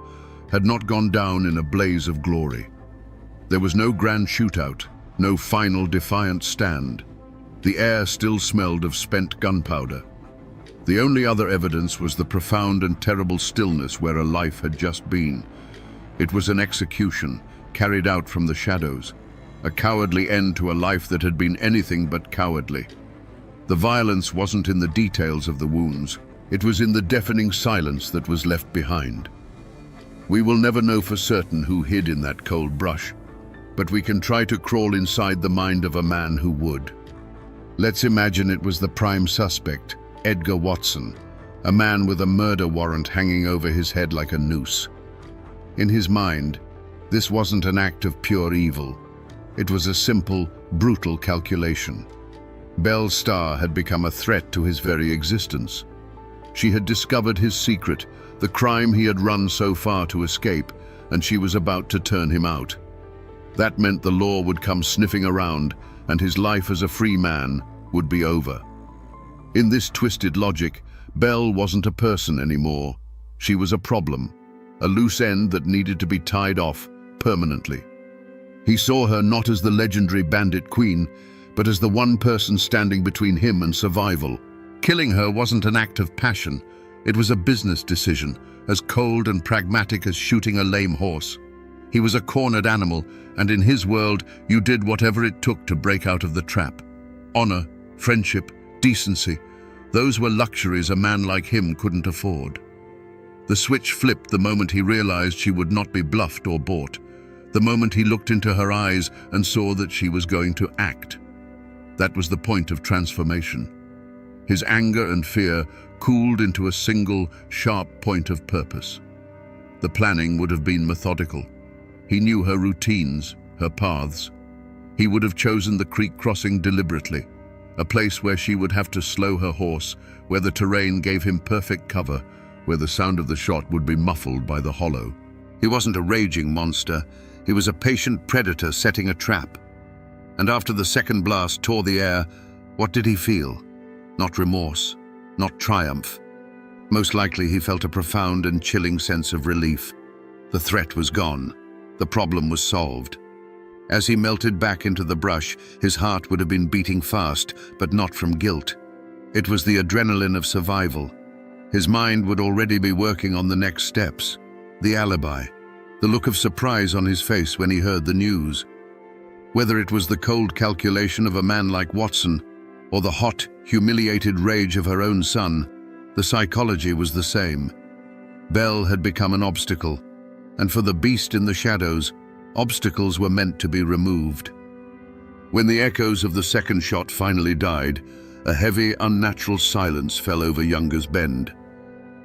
had not gone down in a blaze of glory. There was no grand shootout, no final defiant stand. The air still smelled of spent gunpowder. The only other evidence was the profound and terrible stillness where a life had just been. It was an execution, carried out from the shadows, a cowardly end to a life that had been anything but cowardly. The violence wasn't in the details of the wounds, it was in the deafening silence that was left behind. We will never know for certain who hid in that cold brush, but we can try to crawl inside the mind of a man who would. Let's imagine it was the prime suspect, Edgar Watson, a man with a murder warrant hanging over his head like a noose. In his mind, this wasn't an act of pure evil. It was a simple, brutal calculation. Belle Starr had become a threat to his very existence. She had discovered his secret, the crime he had run so far to escape, and she was about to turn him out. That meant the law would come sniffing around, and his life as a free man would be over. In this twisted logic, Belle wasn't a person anymore. She was a problem, a loose end that needed to be tied off permanently. He saw her not as the legendary bandit queen, but as the one person standing between him and survival. Killing her wasn't an act of passion. It was a business decision, as cold and pragmatic as shooting a lame horse. He was a cornered animal, and in his world, you did whatever it took to break out of the trap. Honor, friendship, decency, those were luxuries a man like him couldn't afford. The switch flipped the moment he realized she would not be bluffed or bought, the moment he looked into her eyes and saw that she was going to act. That was the point of transformation. His anger and fear cooled into a single, sharp point of purpose. The planning would have been methodical. He knew her routines, her paths. He would have chosen the creek crossing deliberately, a place where she would have to slow her horse, where the terrain gave him perfect cover, where the sound of the shot would be muffled by the hollow. He wasn't a raging monster. He was a patient predator setting a trap. And after the second blast tore the air, what did he feel? Not remorse, not triumph. Most likely he felt a profound and chilling sense of relief. The threat was gone. The problem was solved. As he melted back into the brush, his heart would have been beating fast, but not from guilt. It was the adrenaline of survival. His mind would already be working on the next steps. The alibi, the look of surprise on his face when he heard the news. Whether it was the cold calculation of a man like Watson, or the hot, humiliated rage of her own son, the psychology was the same. Belle had become an obstacle, and for the beast in the shadows, obstacles were meant to be removed. When the echoes of the second shot finally died, a heavy, unnatural silence fell over Younger's Bend.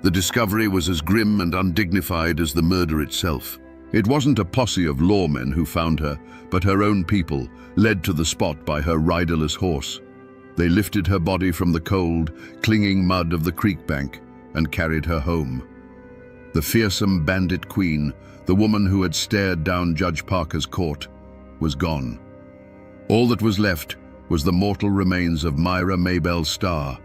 The discovery was as grim and undignified as the murder itself. It wasn't a posse of lawmen who found her, but her own people, led to the spot by her riderless horse. They lifted her body from the cold, clinging mud of the creek bank and carried her home. The fearsome bandit queen, the woman who had stared down Judge Parker's court, was gone. All that was left was the mortal remains of Myra Maybelle Starr,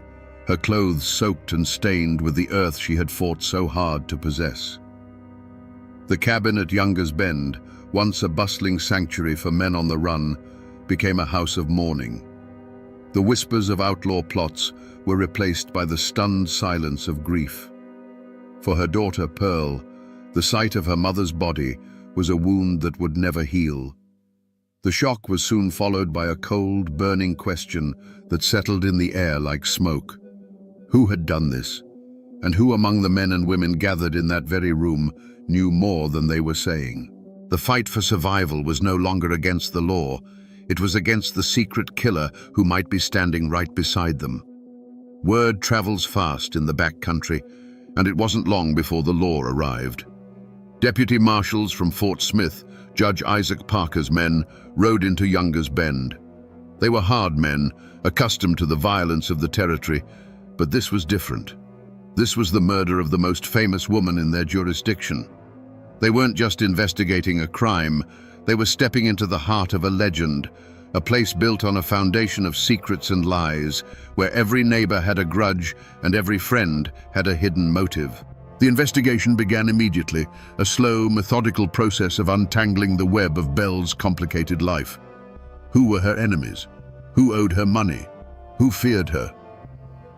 her clothes soaked and stained with the earth she had fought so hard to possess. The cabin at Younger's Bend, once a bustling sanctuary for men on the run, became a house of mourning. The whispers of outlaw plots were replaced by the stunned silence of grief. For her daughter, Pearl, the sight of her mother's body was a wound that would never heal. The shock was soon followed by a cold, burning question that settled in the air like smoke. Who had done this? And who among the men and women gathered in that very room knew more than they were saying? The fight for survival was no longer against the law. It was against the secret killer who might be standing right beside them. Word travels fast in the back country, and it wasn't long before the law arrived. Deputy marshals from Fort Smith, Judge Isaac Parker's men, rode into Younger's Bend. They were hard men, accustomed to the violence of the territory, but this was different. This was the murder of the most famous woman in their jurisdiction. They weren't just investigating a crime, they were stepping into the heart of a legend, a place built on a foundation of secrets and lies, where every neighbor had a grudge and every friend had a hidden motive. The investigation began immediately, a slow, methodical process of untangling the web of Belle's complicated life. Who were her enemies? Who owed her money? Who feared her?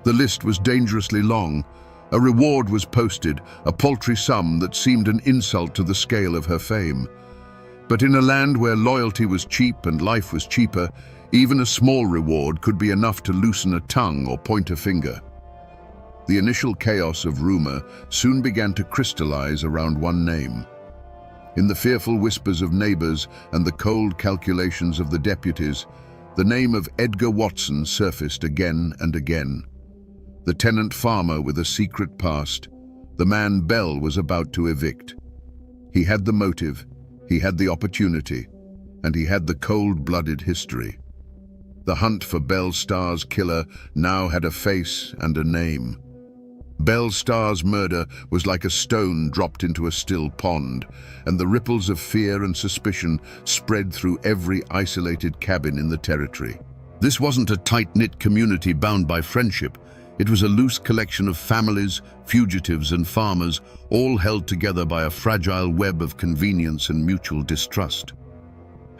The list was dangerously long. A reward was posted, a paltry sum that seemed an insult to the scale of her fame. But in a land where loyalty was cheap and life was cheaper, even a small reward could be enough to loosen a tongue or point a finger. The initial chaos of rumor soon began to crystallize around one name. In the fearful whispers of neighbors and the cold calculations of the deputies, the name of Edgar Watson surfaced again and again. The tenant farmer with a secret past, the man Belle was about to evict. He had the motive, he had the opportunity, and he had the cold-blooded history. The hunt for Belle Starr's killer now had a face and a name. Belle Starr's murder was like a stone dropped into a still pond, and the ripples of fear and suspicion spread through every isolated cabin in the territory. This wasn't a tight-knit community bound by friendship. It was a loose collection of families, fugitives, and farmers, all held together by a fragile web of convenience and mutual distrust.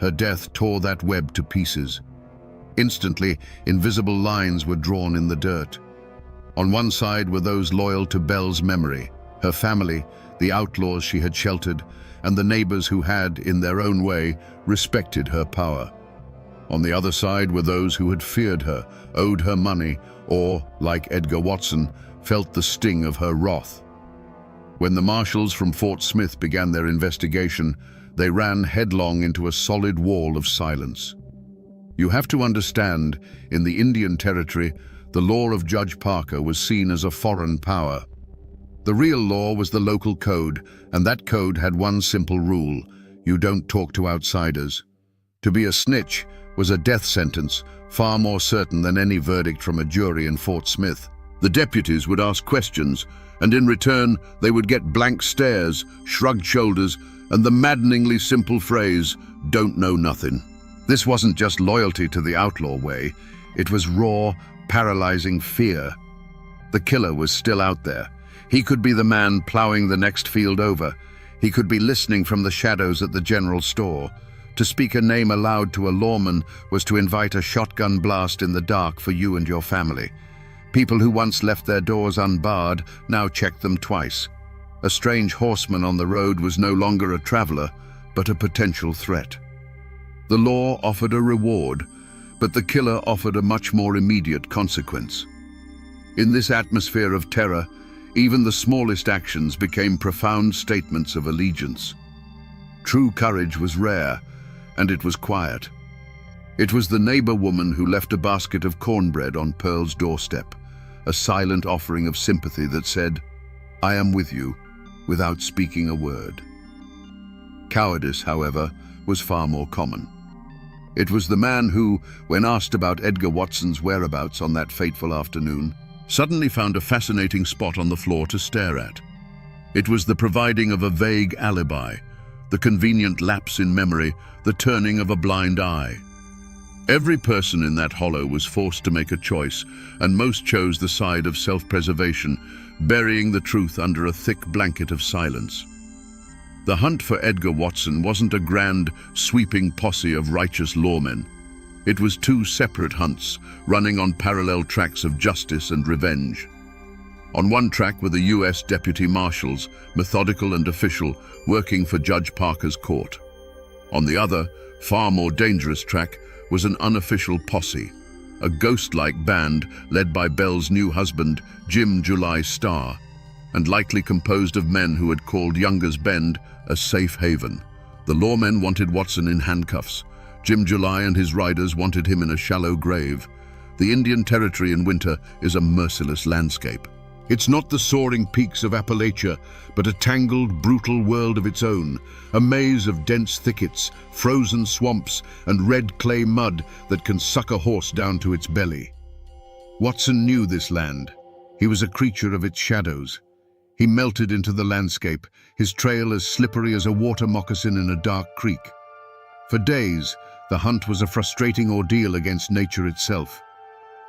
Her death tore that web to pieces. Instantly, invisible lines were drawn in the dirt. On one side were those loyal to Belle's memory, her family, the outlaws she had sheltered, and the neighbors who had, in their own way, respected her power. On the other side were those who had feared her, owed her money, or, like Edgar Watson, felt the sting of her wrath. When the marshals from Fort Smith began their investigation, they ran headlong into a solid wall of silence. You have to understand, in the Indian Territory, the law of Judge Parker was seen as a foreign power. The real law was the local code, and that code had one simple rule: you don't talk to outsiders. To be a snitch was a death sentence, far more certain than any verdict from a jury in Fort Smith. The deputies would ask questions, and in return they would get blank stares, shrugged shoulders, and the maddeningly simple phrase, "Don't know nothing." This wasn't just loyalty to the outlaw way, it was raw, paralyzing fear. The killer was still out there. He could be the man plowing the next field over. He could be listening from the shadows at the general store. To speak a name aloud to a lawman was to invite a shotgun blast in the dark for you and your family. People who once left their doors unbarred now checked them twice. A strange horseman on the road was no longer a traveler, but a potential threat. The law offered a reward, but the killer offered a much more immediate consequence. In this atmosphere of terror, even the smallest actions became profound statements of allegiance. True courage was rare, and it was quiet. It was the neighbor woman who left a basket of cornbread on Pearl's doorstep, a silent offering of sympathy that said, "I am with you," without speaking a word. Cowardice, however, was far more common. It was the man who, when asked about Edgar Watson's whereabouts on that fateful afternoon, suddenly found a fascinating spot on the floor to stare at. It was the providing of a vague alibi, the convenient lapse in memory, the turning of a blind eye. Every person in that hollow was forced to make a choice, and most chose the side of self-preservation, burying the truth under a thick blanket of silence. The hunt for Edgar Watson wasn't a grand, sweeping posse of righteous lawmen. It was two separate hunts, running on parallel tracks of justice and revenge. On one track were the U.S. deputy marshals, methodical and official, working for Judge Parker's court. On the other, far more dangerous track, was an unofficial posse, a ghost-like band led by Belle's new husband, Jim July Starr, and likely composed of men who had called Younger's Bend a safe haven. The lawmen wanted Watson in handcuffs. Jim July and his riders wanted him in a shallow grave. The Indian Territory in winter is a merciless landscape. It's not the soaring peaks of Appalachia, but a tangled, brutal world of its own, a maze of dense thickets, frozen swamps, and red clay mud that can suck a horse down to its belly. Watson knew this land. He was a creature of its shadows. He melted into the landscape, his trail as slippery as a water moccasin in a dark creek. For days, the hunt was a frustrating ordeal against nature itself.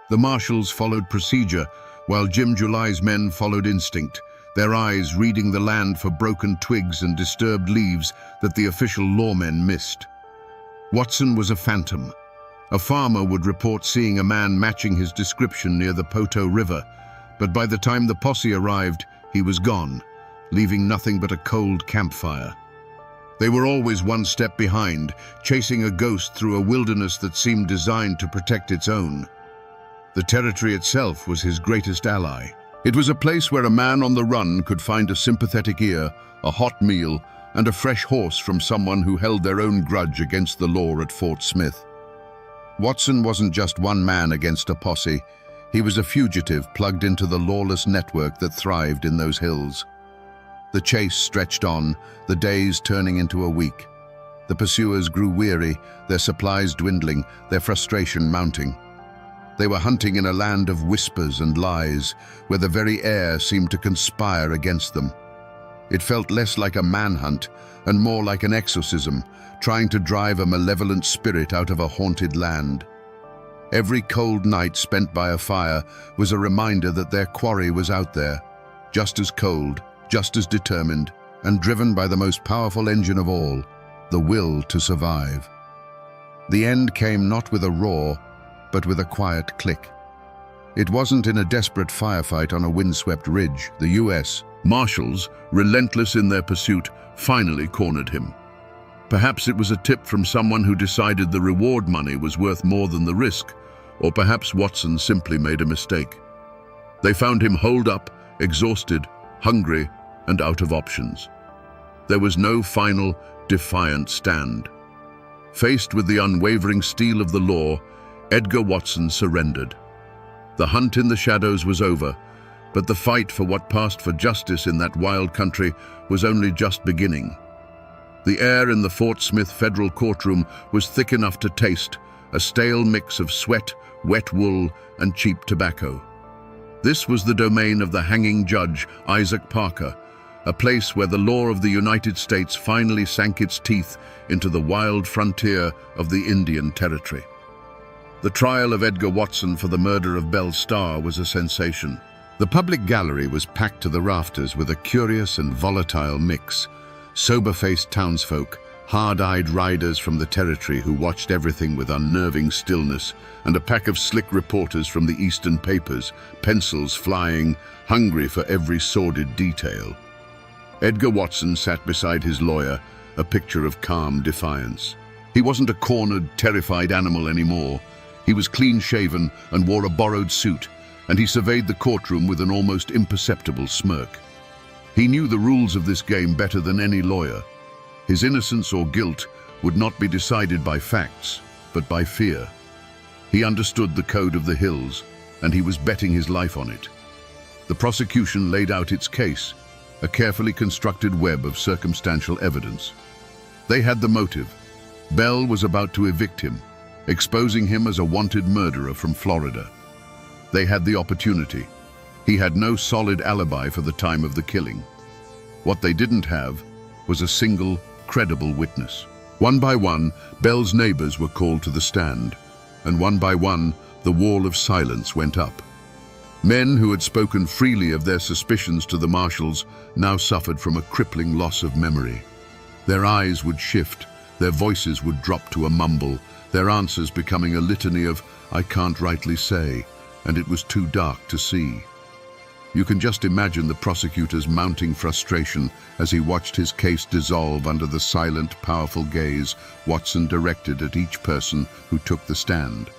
The marshals followed procedure, while Jim July's men followed instinct, their eyes reading the land for broken twigs and disturbed leaves that the official lawmen missed. Watson was a phantom. A farmer would report seeing a man matching his description near the Poto River, but by the time the posse arrived, he was gone, leaving nothing but a cold campfire. They were always one step behind, chasing a ghost through a wilderness that seemed designed to protect its own. The territory itself was his greatest ally. It was a place where a man on the run could find a sympathetic ear, a hot meal, and a fresh horse from someone who held their own grudge against the law at Fort Smith. Watson wasn't just one man against a posse. He was a fugitive plugged into the lawless network that thrived in those hills. The chase stretched on, the days turning into a week. The pursuers grew weary, their supplies dwindling, their frustration mounting. They were hunting in a land of whispers and lies, where the very air seemed to conspire against them. It felt less like a manhunt and more like an exorcism, trying to drive a malevolent spirit out of a haunted land. Every cold night spent by a fire was a reminder that their quarry was out there, just as cold, just as determined, and driven by the most powerful engine of all, the will to survive. The end came not with a roar, but with a quiet click. It wasn't in a desperate firefight on a windswept ridge. The U.S. Marshals, relentless in their pursuit, finally cornered him. Perhaps it was a tip from someone who decided the reward money was worth more than the risk, or perhaps Watson simply made a mistake. They found him holed up, exhausted, hungry, and out of options. There was no final, defiant stand. Faced with the unwavering steel of the law, Edgar Watson surrendered. The hunt in the shadows was over, but the fight for what passed for justice in that wild country was only just beginning. The air in the Fort Smith federal courtroom was thick enough to taste, a stale mix of sweat, wet wool, and cheap tobacco. This was the domain of the hanging judge, Isaac Parker, a place where the law of the United States finally sank its teeth into the wild frontier of the Indian Territory. The trial of Edgar Watson for the murder of Belle Starr was a sensation. The public gallery was packed to the rafters with a curious and volatile mix. Sober-faced townsfolk, hard-eyed riders from the territory who watched everything with unnerving stillness, and a pack of slick reporters from the eastern papers, pencils flying, hungry for every sordid detail. Edgar Watson sat beside his lawyer, a picture of calm defiance. He wasn't a cornered, terrified animal anymore. He was clean-shaven and wore a borrowed suit, and he surveyed the courtroom with an almost imperceptible smirk. He knew the rules of this game better than any lawyer. His innocence or guilt would not be decided by facts, but by fear. He understood the code of the hills, and he was betting his life on it. The prosecution laid out its case, a carefully constructed web of circumstantial evidence. They had the motive. Bell was about to evict him, exposing him as a wanted murderer from Florida. They had the opportunity. He had no solid alibi for the time of the killing. What they didn't have was a single, credible witness. One by one, Bell's neighbors were called to the stand, and one by one, the wall of silence went up. Men who had spoken freely of their suspicions to the marshals now suffered from a crippling loss of memory. Their eyes would shift, their voices would drop to a mumble, their answers becoming a litany of, "I can't rightly say," and it was too dark to see. You can just imagine the prosecutor's mounting frustration as he watched his case dissolve under the silent, powerful gaze Watson directed at each person who took the stand.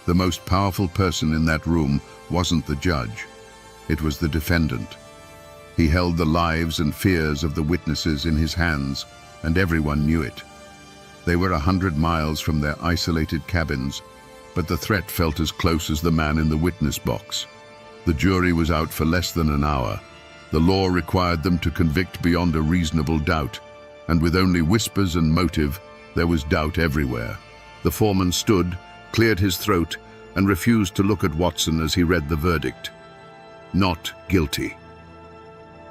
The most powerful person in that room wasn't the judge. It was the defendant. He held the lives and fears of the witnesses in his hands, and everyone knew it. They were 100 miles from their isolated cabins, but the threat felt as close as the man in the witness box. The jury was out for less than an hour. The law required them to convict beyond a reasonable doubt, and with only whispers and motive, there was doubt everywhere. The foreman stood, cleared his throat, and refused to look at Watson as he read the verdict. Not guilty.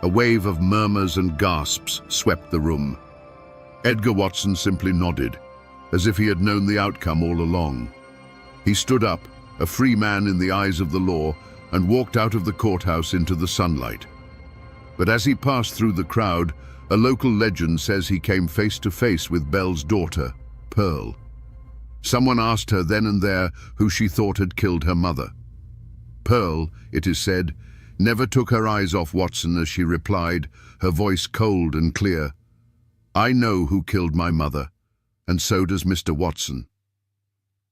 A wave of murmurs and gasps swept the room. Edgar Watson simply nodded, as if he had known the outcome all along. He stood up, a free man in the eyes of the law, and walked out of the courthouse into the sunlight. But as he passed through the crowd, a local legend says he came face to face with Bell's daughter, Pearl. Someone asked her then and there who she thought had killed her mother. Pearl, it is said, never took her eyes off Watson as she replied, her voice cold and clear, "I know who killed my mother, and so does Mr. Watson."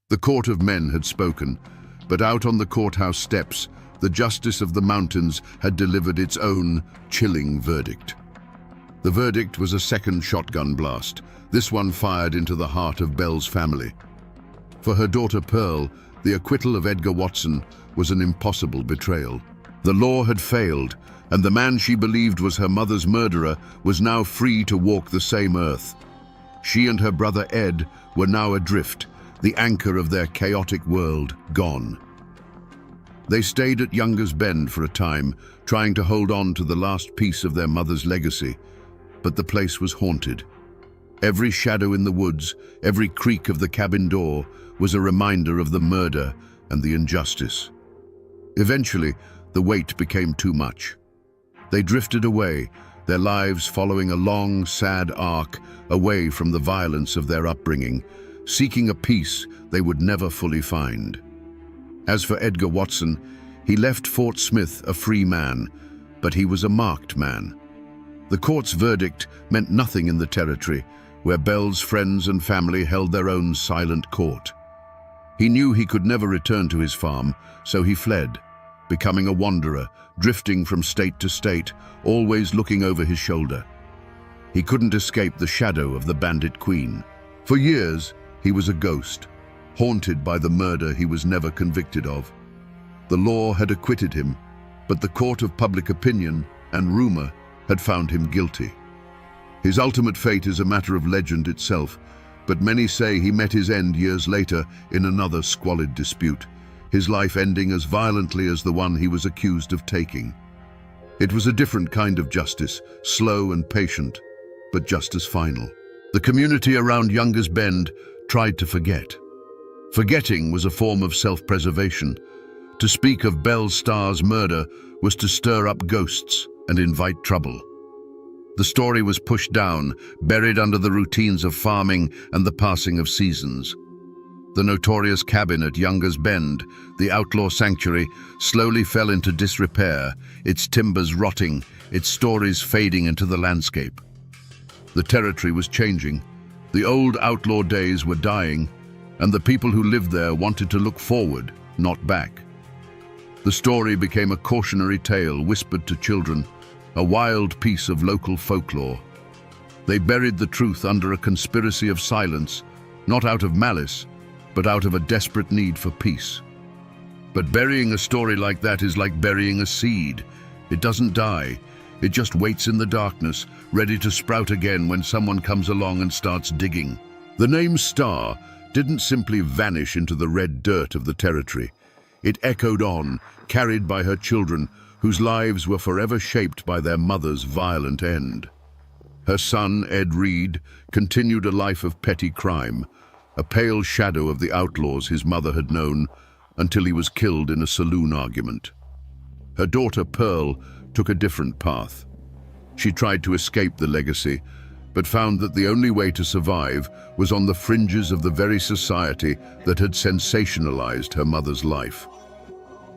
The court of men had spoken, but out on the courthouse steps, the justice of the mountains had delivered its own chilling verdict. The verdict was a second shotgun blast, this one fired into the heart of Bell's family. For her daughter Pearl, the acquittal of Edgar Watson was an impossible betrayal. The law had failed, and the man she believed was her mother's murderer was now free to walk the same earth. She and her brother Ed were now adrift, the anchor of their chaotic world gone. They stayed at Younger's Bend for a time, trying to hold on to the last piece of their mother's legacy, but the place was haunted. Every shadow in the woods, every creak of the cabin door was a reminder of the murder and the injustice. Eventually, the weight became too much. They drifted away, their lives following a long, sad arc away from the violence of their upbringing, seeking a peace they would never fully find. As for Edgar Watson, he left Fort Smith a free man, but he was a marked man. The court's verdict meant nothing in the territory, where Bell's friends and family held their own silent court. He knew he could never return to his farm, so he fled, becoming a wanderer, drifting from state to state, always looking over his shoulder. He couldn't escape the shadow of the bandit queen. For years, he was a ghost, haunted by the murder he was never convicted of. The law had acquitted him, but the court of public opinion and rumor had found him guilty. His ultimate fate is a matter of legend itself, but many say he met his end years later in another squalid dispute, his life ending as violently as the one he was accused of taking. It was a different kind of justice, slow and patient, but just as final. The community around Younger's Bend tried to forget. Forgetting was a form of self-preservation. To speak of Belle Starr's murder was to stir up ghosts and invite trouble. The story was pushed down, buried under the routines of farming and the passing of seasons. The notorious cabin at Younger's Bend, the outlaw sanctuary, slowly fell into disrepair, its timbers rotting, its stories fading into the landscape. The territory was changing. The old outlaw days were dying, and the people who lived there wanted to look forward, not back. The story became a cautionary tale whispered to children, a wild piece of local folklore. They buried the truth under a conspiracy of silence, not out of malice, but out of a desperate need for peace. But burying a story like that is like burying a seed. It doesn't die. It just waits in the darkness, ready to sprout again when someone comes along and starts digging. The name Star didn't simply vanish into the red dirt of the territory. It echoed on, carried by her children, whose lives were forever shaped by their mother's violent end. Her son, Ed Reed, continued a life of petty crime, a pale shadow of the outlaws his mother had known, until he was killed in a saloon argument. Her daughter, Pearl, took a different path. She tried to escape the legacy, but found that the only way to survive was on the fringes of the very society that had sensationalized her mother's life.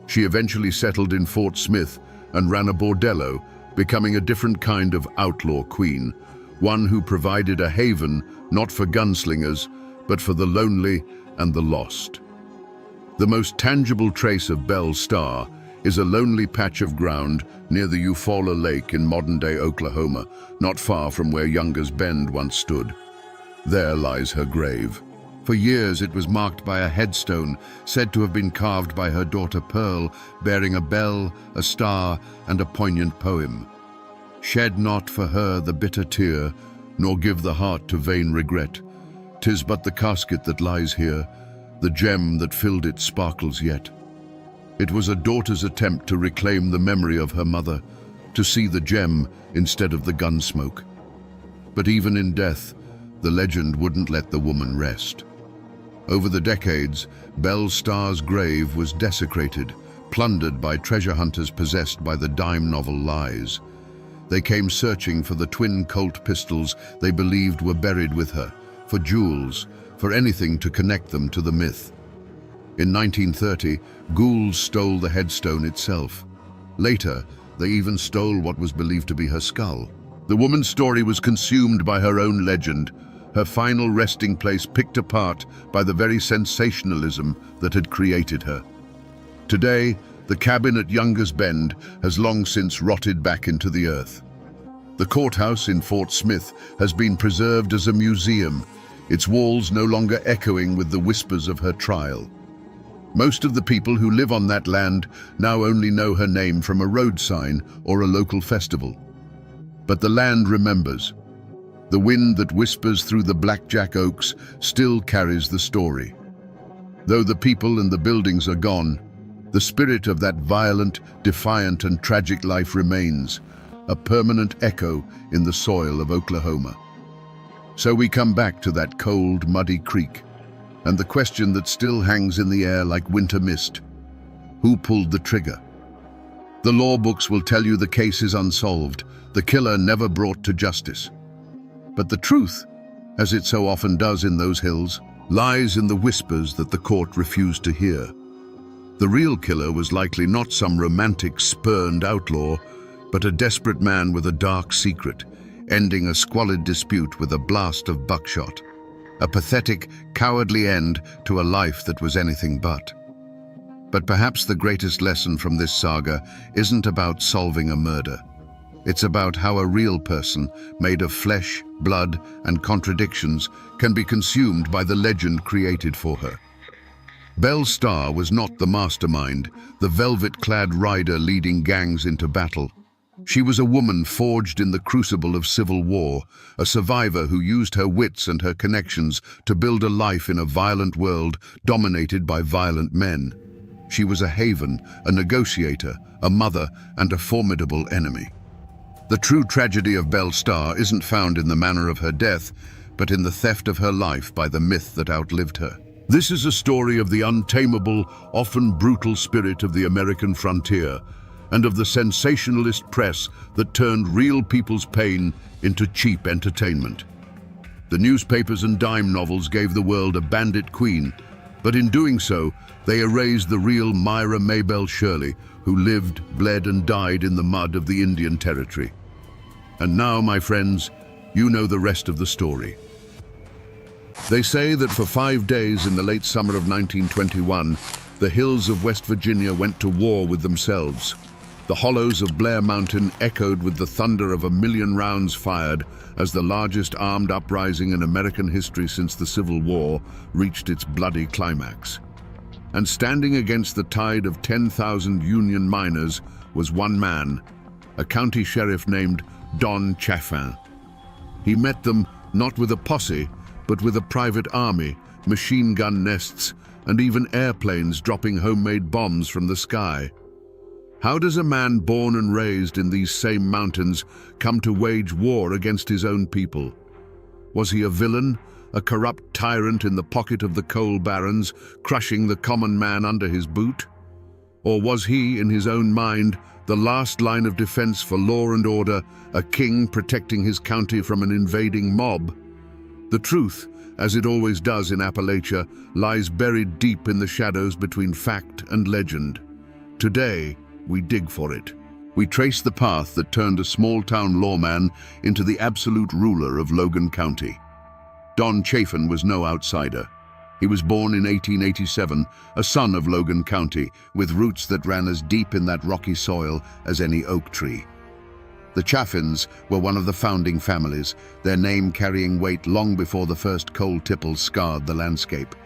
She eventually settled in Fort Smith and ran a bordello, becoming a different kind of outlaw queen, one who provided a haven not for gunslingers, but for the lonely and the lost. The most tangible trace of Belle Starr is a lonely patch of ground near the Eufaula Lake in modern-day Oklahoma, not far from where Younger's Bend once stood. There lies her grave. For years it was marked by a headstone said to have been carved by her daughter Pearl, bearing a bell, a star, and a poignant poem. Shed not for her the bitter tear, nor give the heart to vain regret. 'Tis but the casket that lies here, the gem that filled it sparkles yet. It was a daughter's attempt to reclaim the memory of her mother, to see the gem instead of the gun smoke. But even in death, the legend wouldn't let the woman rest. Over the decades, Belle Starr's grave was desecrated, plundered by treasure hunters possessed by the dime novel lies. They came searching for the twin Colt pistols they believed were buried with her, for jewels, for anything to connect them to the myth. In 1930, ghouls stole the headstone itself. Later, they even stole what was believed to be her skull. The woman's story was consumed by her own legend, her final resting place picked apart by the very sensationalism that had created her. Today, the cabin at Younger's Bend has long since rotted back into the earth. The courthouse in Fort Smith has been preserved as a museum, its walls no longer echoing with the whispers of her trial. Most of the people who live on that land now only know her name from a road sign or a local festival. But the land remembers. The wind that whispers through the blackjack oaks still carries the story. Though the people and the buildings are gone, the spirit of that violent, defiant, and tragic life remains, a permanent echo in the soil of Oklahoma. So we come back to that cold, muddy creek, and the question that still hangs in the air like winter mist: who pulled the trigger? The law books will tell you the case is unsolved, the killer never brought to justice. But the truth, as it so often does in those hills, lies in the whispers that the court refused to hear. The real killer was likely not some romantic, spurned outlaw, but a desperate man with a dark secret, ending a squalid dispute with a blast of buckshot. A pathetic, cowardly end to a life that was anything but. But perhaps the greatest lesson from this saga isn't about solving a murder. It's about how a real person, made of flesh, blood, and contradictions, can be consumed by the legend created for her. Belle Starr was not the mastermind, the velvet-clad rider leading gangs into battle. She was a woman forged in the crucible of civil war, a survivor who used her wits and her connections to build a life in a violent world dominated by violent men. She was a haven, a negotiator, a mother, and a formidable enemy. The true tragedy of Belle Starr isn't found in the manner of her death, but in the theft of her life by the myth that outlived her. This is a story of the untamable, often brutal spirit of the American frontier, and of the sensationalist press that turned real people's pain into cheap entertainment. The newspapers and dime novels gave the world a bandit queen, but in doing so, they erased the real Myra Maybelle Shirley, who lived, bled, and died in the mud of the Indian Territory. And now, my friends, you know the rest of the story. They say that for 5 days in the late summer of 1921, the hills of West Virginia went to war with themselves. The hollows of Blair Mountain echoed with the thunder of 1,000,000 rounds fired as the largest armed uprising in American history since the Civil War reached its bloody climax. And standing against the tide of 10,000 Union miners was one man, a county sheriff named Don Chaffin. He met them not with a posse, but with a private army, machine gun nests, and even airplanes dropping homemade bombs from the sky. How does a man born and raised in these same mountains come to wage war against his own people? Was he a villain, a corrupt tyrant in the pocket of the coal barons, crushing the common man under his boot? Or was he, in his own mind, the last line of defense for law and order, a king protecting his county from an invading mob? The truth, as it always does in Appalachia, lies buried deep in the shadows between fact and legend. Today, we dig for it. We trace the path that turned a small-town lawman into the absolute ruler of Logan County. Don Chaffin was no outsider. He was born in 1887, a son of Logan County, with roots that ran as deep in that rocky soil as any oak tree. The Chaffins were one of the founding families, their name carrying weight long before the first coal tipples scarred the landscape.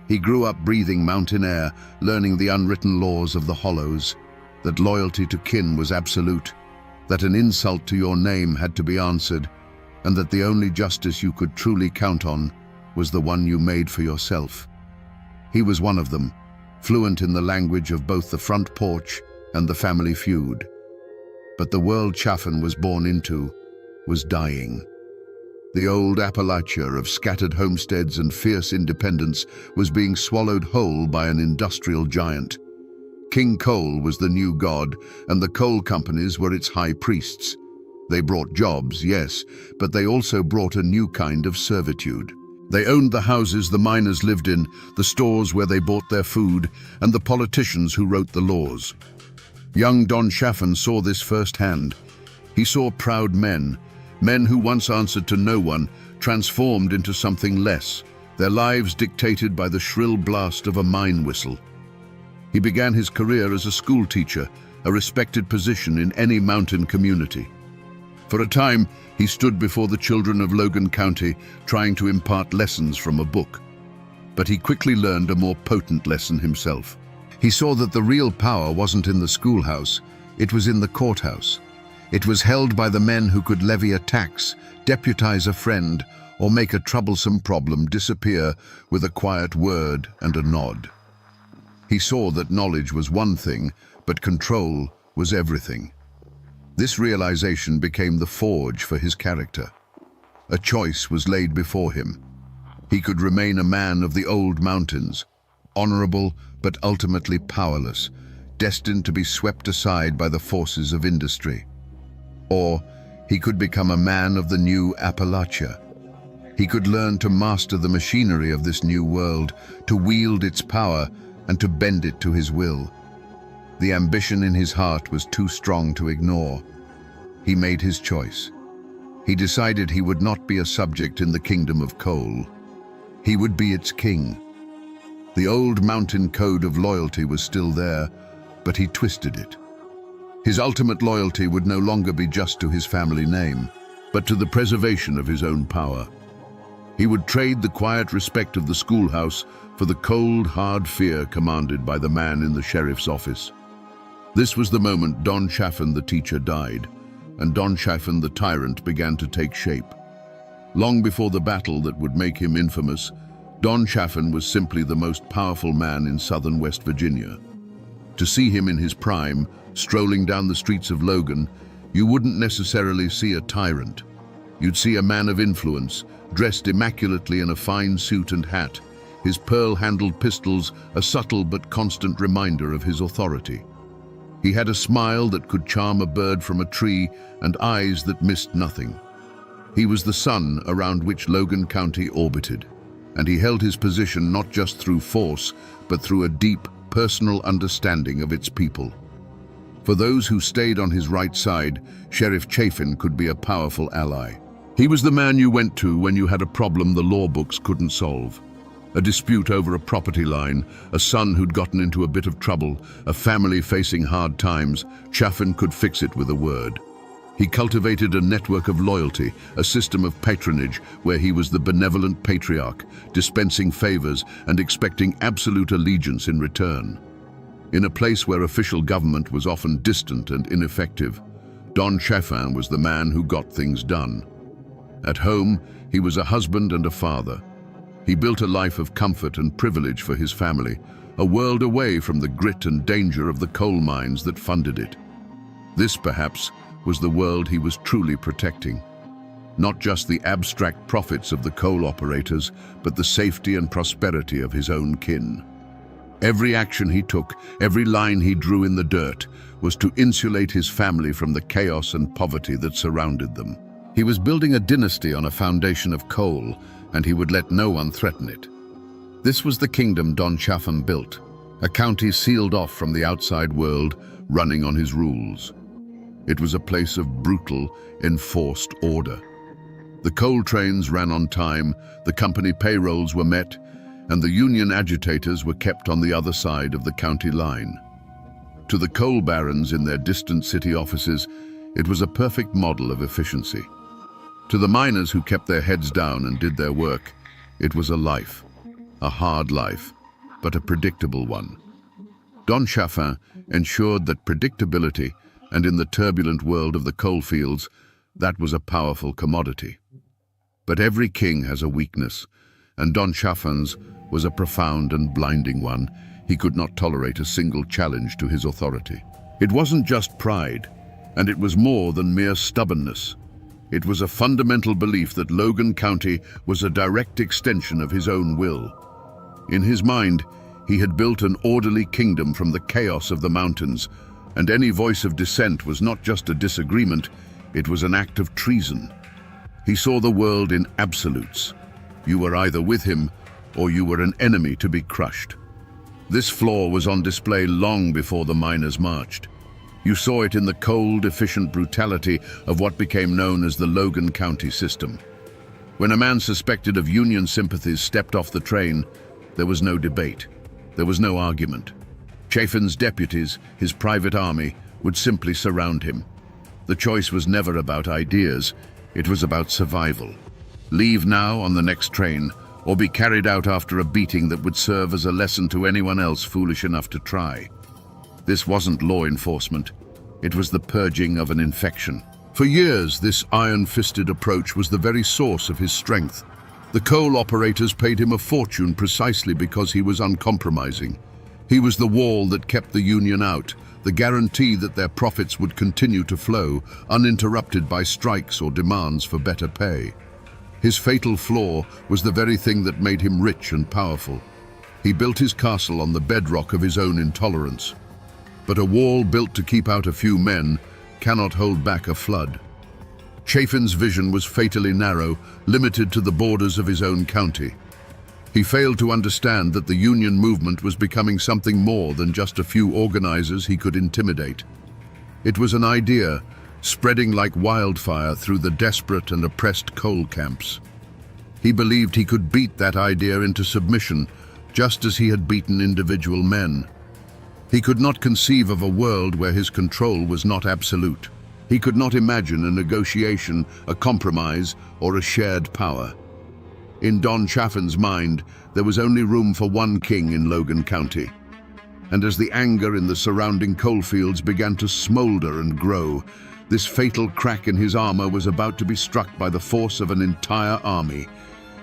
He grew up breathing mountain air, learning the unwritten laws of the hollows, that loyalty to kin was absolute, that an insult to your name had to be answered, and that the only justice you could truly count on was the one you made for yourself. He was one of them, fluent in the language of both the front porch and the family feud. But the world Chaffin was born into was dying. The old Appalachia of scattered homesteads and fierce independence was being swallowed whole by an industrial giant. King Coal was the new god, and the coal companies were its high priests. They brought jobs, yes, but they also brought a new kind of servitude. They owned the houses the miners lived in, the stores where they bought their food, and the politicians who wrote the laws. Young Don Chaffin saw this firsthand. He saw proud men who once answered to no one, transformed into something less, their lives dictated by the shrill blast of a mine whistle. He began his career as a school teacher, a respected position in any mountain community. For a time, he stood before the children of Logan County, trying to impart lessons from a book. But he quickly learned a more potent lesson himself. He saw that the real power wasn't in the schoolhouse, it was in the courthouse. It was held by the men who could levy a tax, deputize a friend, or make a troublesome problem disappear with a quiet word and a nod. He saw that knowledge was one thing, but control was everything. This realization became the forge for his character. A choice was laid before him. He could remain a man of the old mountains, honorable but ultimately powerless, destined to be swept aside by the forces of industry. Or he could become a man of the new Appalachia. He could learn to master the machinery of this new world, to wield its power, and to bend it to his will. The ambition in his heart was too strong to ignore. He made his choice. He decided he would not be a subject in the kingdom of coal. He would be its king. The old mountain code of loyalty was still there, but he twisted it. His ultimate loyalty would no longer be just to his family name, but to the preservation of his own power. He would trade the quiet respect of the schoolhouse for the cold, hard fear commanded by the man in the sheriff's office. This was the moment Don Chaffin the teacher died, and Don Chaffin the tyrant began to take shape. Long before the battle that would make him infamous, Don Chaffin was simply the most powerful man in southern West Virginia. To see him in his prime, strolling down the streets of Logan, you wouldn't necessarily see a tyrant. You'd see a man of influence, dressed immaculately in a fine suit and hat, his pearl-handled pistols a subtle but constant reminder of his authority. He had a smile that could charm a bird from a tree and eyes that missed nothing. He was the sun around which Logan County orbited, and he held his position not just through force, but through a deep, personal understanding of its people. For those who stayed on his right side, Sheriff Chafin could be a powerful ally. He was the man you went to when you had a problem the law books couldn't solve. A dispute over a property line, a son who'd gotten into a bit of trouble, a family facing hard times. Chafin could fix it with a word. He cultivated a network of loyalty, a system of patronage where he was the benevolent patriarch, dispensing favors and expecting absolute allegiance in return. In a place where official government was often distant and ineffective, Don Chafin was the man who got things done. At home, he was a husband and a father. He built a life of comfort and privilege for his family, a world away from the grit and danger of the coal mines that funded it. This, perhaps, was the world he was truly protecting. Not just the abstract profits of the coal operators, but the safety and prosperity of his own kin. Every action he took, every line he drew in the dirt, was to insulate his family from the chaos and poverty that surrounded them. He was building a dynasty on a foundation of coal, and he would let no one threaten it. This was the kingdom Don Chafin built, a county sealed off from the outside world, running on his rules. It was a place of brutal, enforced order. The coal trains ran on time, the company payrolls were met, and the union agitators were kept on the other side of the county line. To the coal barons in their distant city offices, it was a perfect model of efficiency. To the miners who kept their heads down and did their work, it was a life, a hard life, but a predictable one. Don Chafin ensured that predictability, and in the turbulent world of the coal fields, that was a powerful commodity. But every king has a weakness, and Don Chafin's was a profound and blinding one. He could not tolerate a single challenge to his authority. It wasn't just pride, and it was more than mere stubbornness. It was a fundamental belief that Logan County was a direct extension of his own will. In his mind, he had built an orderly kingdom from the chaos of the mountains, and any voice of dissent was not just a disagreement, it was an act of treason. He saw the world in absolutes. You were either with him, or you were an enemy to be crushed. This flaw was on display long before the miners marched. You saw it in the cold, efficient brutality of what became known as the Logan County system. When a man suspected of Union sympathies stepped off the train, there was no debate. There was no argument. Chafin's deputies, his private army, would simply surround him. The choice was never about ideas, it was about survival. Leave now on the next train, or be carried out after a beating that would serve as a lesson to anyone else foolish enough to try. This wasn't law enforcement, it was the purging of an infection. For years, this iron-fisted approach was the very source of his strength. The coal operators paid him a fortune precisely because he was uncompromising. He was the wall that kept the union out, the guarantee that their profits would continue to flow, uninterrupted by strikes or demands for better pay. His fatal flaw was the very thing that made him rich and powerful. He built his castle on the bedrock of his own intolerance. But a wall built to keep out a few men cannot hold back a flood. Chafin's vision was fatally narrow, limited to the borders of his own county. He failed to understand that the union movement was becoming something more than just a few organizers he could intimidate. It was an idea, spreading like wildfire through the desperate and oppressed coal camps. He believed he could beat that idea into submission, just as he had beaten individual men. He could not conceive of a world where his control was not absolute. He could not imagine a negotiation, a compromise, or a shared power. In Don Chafin's mind, there was only room for one king in Logan County. And as the anger in the surrounding coalfields began to smolder and grow, this fatal crack in his armor was about to be struck by the force of an entire army.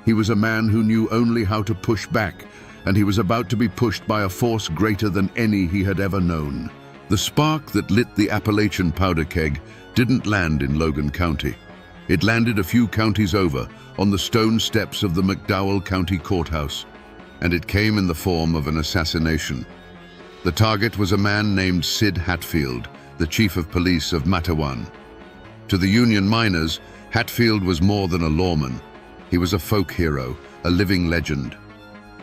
He was a man who knew only how to push back, and he was about to be pushed by a force greater than any he had ever known. The spark that lit the Appalachian powder keg didn't land in Logan County. It landed a few counties over, on the stone steps of the McDowell County Courthouse, and it came in the form of an assassination. The target was a man named Sid Hatfield, the chief of police of Matawan. To the Union miners, Hatfield was more than a lawman. He was a folk hero, a living legend.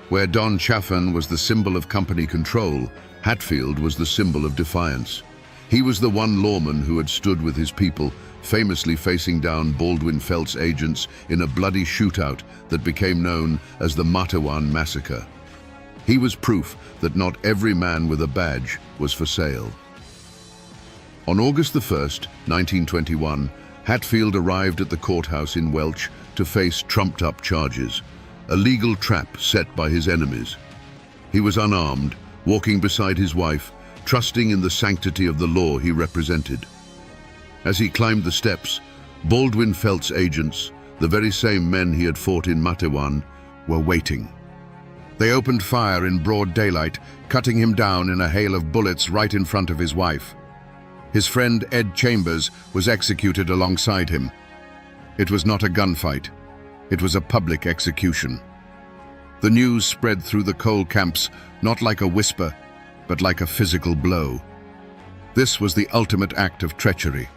Where Don Chaffin was the symbol of company control, Hatfield was the symbol of defiance. He was the one lawman who had stood with his people, famously facing down Baldwin Felts agents in a bloody shootout that became known as the Matawan Massacre. He was proof that not every man with a badge was for sale. On August the 1st, 1921, Hatfield arrived at the courthouse in Welch to face trumped-up charges, a legal trap set by his enemies. He was unarmed, walking beside his wife, trusting in the sanctity of the law he represented. As he climbed the steps, Baldwin Felts agents, the very same men he had fought in Matawan, were waiting. They opened fire in broad daylight, cutting him down in a hail of bullets right in front of his wife. His friend Ed Chambers was executed alongside him. It was not a gunfight. It was a public execution. The news spread through the coal camps, not like a whisper, but like a physical blow. This was the ultimate act of treachery.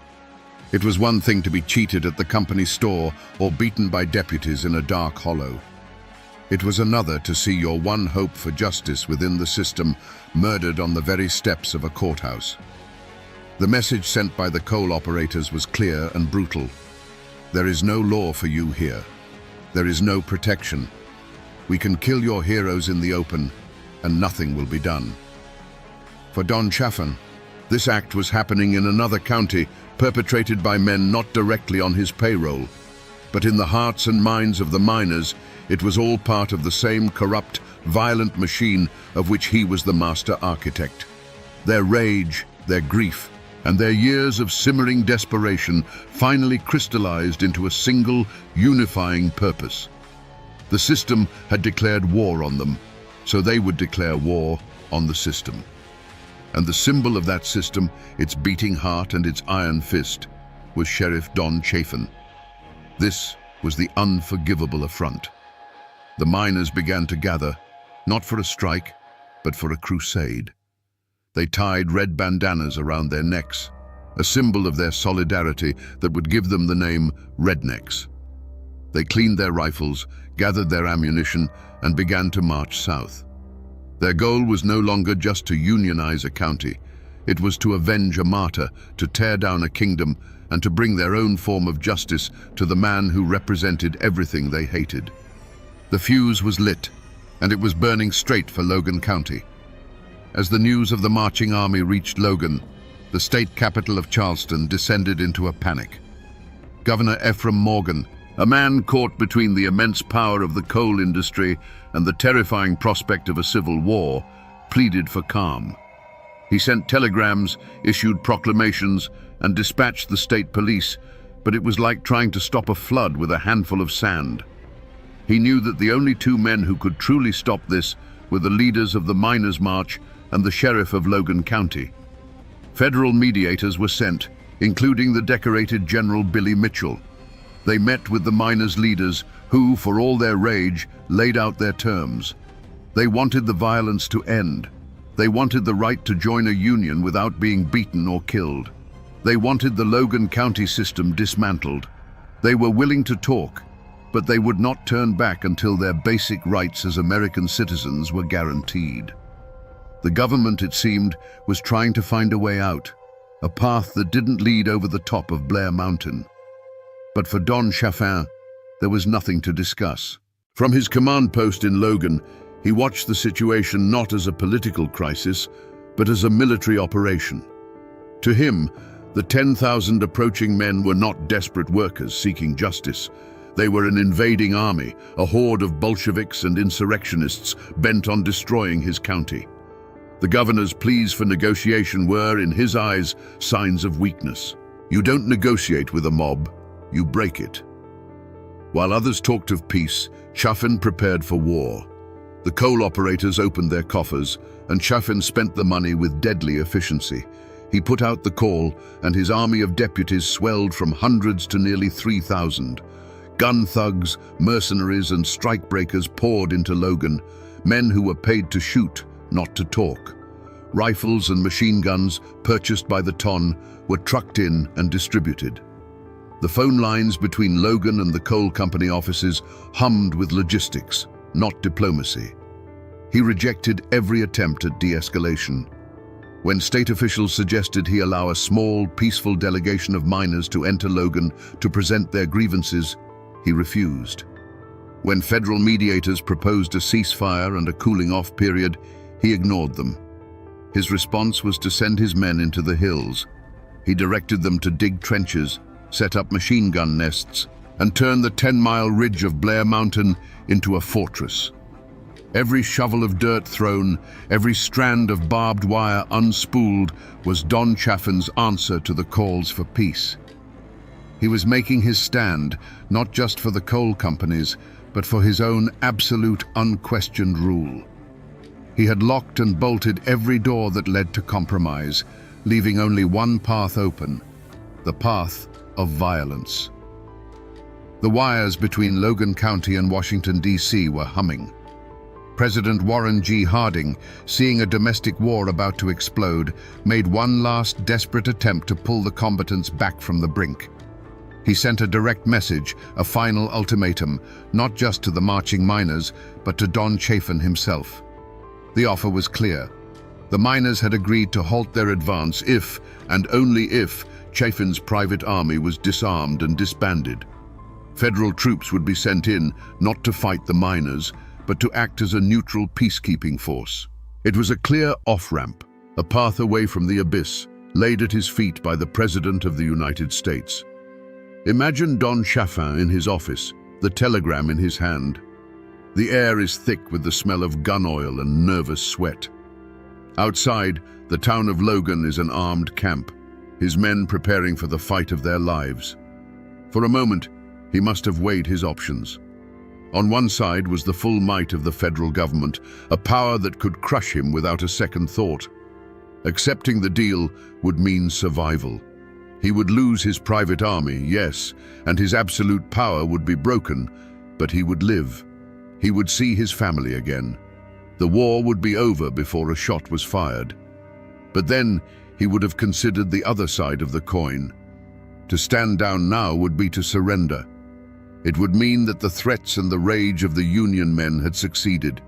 It was one thing to be cheated at the company store or beaten by deputies in a dark hollow. It was another to see your one hope for justice within the system murdered on the very steps of a courthouse. The message sent by the coal operators was clear and brutal. There is no law for you here. There is no protection. We can kill your heroes in the open, and nothing will be done. For Don Chaffin, this act was happening in another county, perpetrated by men not directly on his payroll. But in the hearts and minds of the miners, it was all part of the same corrupt, violent machine of which he was the master architect. Their rage, their grief, and their years of simmering desperation finally crystallized into a single, unifying purpose. The system had declared war on them, so they would declare war on the system. And the symbol of that system, its beating heart and its iron fist, was Sheriff Don Chaffin. This was the unforgivable affront. The miners began to gather, not for a strike, but for a crusade. They tied red bandanas around their necks, a symbol of their solidarity that would give them the name Rednecks. They cleaned their rifles, gathered their ammunition, and began to march south. Their goal was no longer just to unionize a county. It was to avenge a martyr, to tear down a kingdom, and to bring their own form of justice to the man who represented everything they hated. The fuse was lit, and it was burning straight for Logan County. As the news of the marching army reached Logan, the state capital of Charleston descended into a panic. Governor Ephraim Morgan, a man caught between the immense power of the coal industry and the terrifying prospect of a civil war, pleaded for calm. He sent telegrams, issued proclamations, and dispatched the state police, but it was like trying to stop a flood with a handful of sand. He knew that the only two men who could truly stop this were the leaders of the Miners' March and the sheriff of Logan County. Federal mediators were sent, including the decorated General Billy Mitchell. They met with the miners' leaders who, for all their rage, laid out their terms. They wanted the violence to end. They wanted the right to join a union without being beaten or killed. They wanted the Logan County system dismantled. They were willing to talk, but they would not turn back until their basic rights as American citizens were guaranteed. The government, it seemed, was trying to find a way out, a path that didn't lead over the top of Blair Mountain. But for Don Chaffin, there was nothing to discuss. From his command post in Logan, he watched the situation not as a political crisis, but as a military operation. To him, the 10,000 approaching men were not desperate workers seeking justice. They were an invading army, a horde of Bolsheviks and insurrectionists bent on destroying his county. The governor's pleas for negotiation were, in his eyes, signs of weakness. You don't negotiate with a mob, you break it. While others talked of peace, Chaffin prepared for war. The coal operators opened their coffers, and Chaffin spent the money with deadly efficiency. He put out the call, and his army of deputies swelled from hundreds to nearly 3,000. Gun thugs, mercenaries, and strikebreakers poured into Logan, men who were paid to shoot, not to talk. Rifles and machine guns, purchased by the ton, were trucked in and distributed. The phone lines between Logan and the coal company offices hummed with logistics, not diplomacy. He rejected every attempt at de-escalation. When state officials suggested he allow a small, peaceful delegation of miners to enter Logan to present their grievances, he refused. When federal mediators proposed a ceasefire and a cooling-off period, he ignored them. His response was to send his men into the hills. He directed them to dig trenches, set up machine gun nests, and turn the 10-mile ridge of Blair Mountain into a fortress. Every shovel of dirt thrown, every strand of barbed wire unspooled was Don Chaffin's answer to the calls for peace. He was making his stand, not just for the coal companies, but for his own absolute, unquestioned rule. He had locked and bolted every door that led to compromise, leaving only one path open, the path of violence. The wires between Logan County and Washington, D.C. were humming. President Warren G. Harding, seeing a domestic war about to explode, made one last desperate attempt to pull the combatants back from the brink. He sent a direct message, a final ultimatum, not just to the marching miners, but to Don Chaffin himself. The offer was clear. The miners had agreed to halt their advance if, and only if, Chaffin's private army was disarmed and disbanded. Federal troops would be sent in, not to fight the miners, but to act as a neutral peacekeeping force. It was a clear off-ramp, a path away from the abyss, laid at his feet by the President of the United States. Imagine Don Chaffin in his office, the telegram in his hand. The air is thick with the smell of gun oil and nervous sweat. Outside, the town of Logan is an armed camp, his men preparing for the fight of their lives. For a moment, he must have weighed his options. On one side was the full might of the federal government, a power that could crush him without a second thought. Accepting the deal would mean survival. He would lose his private army, yes, and his absolute power would be broken, but he would live. He would see his family again. The war would be over before a shot was fired. But then he would have considered the other side of the coin. To stand down now would be to surrender. It would mean that the threats and the rage of the Union men had succeeded.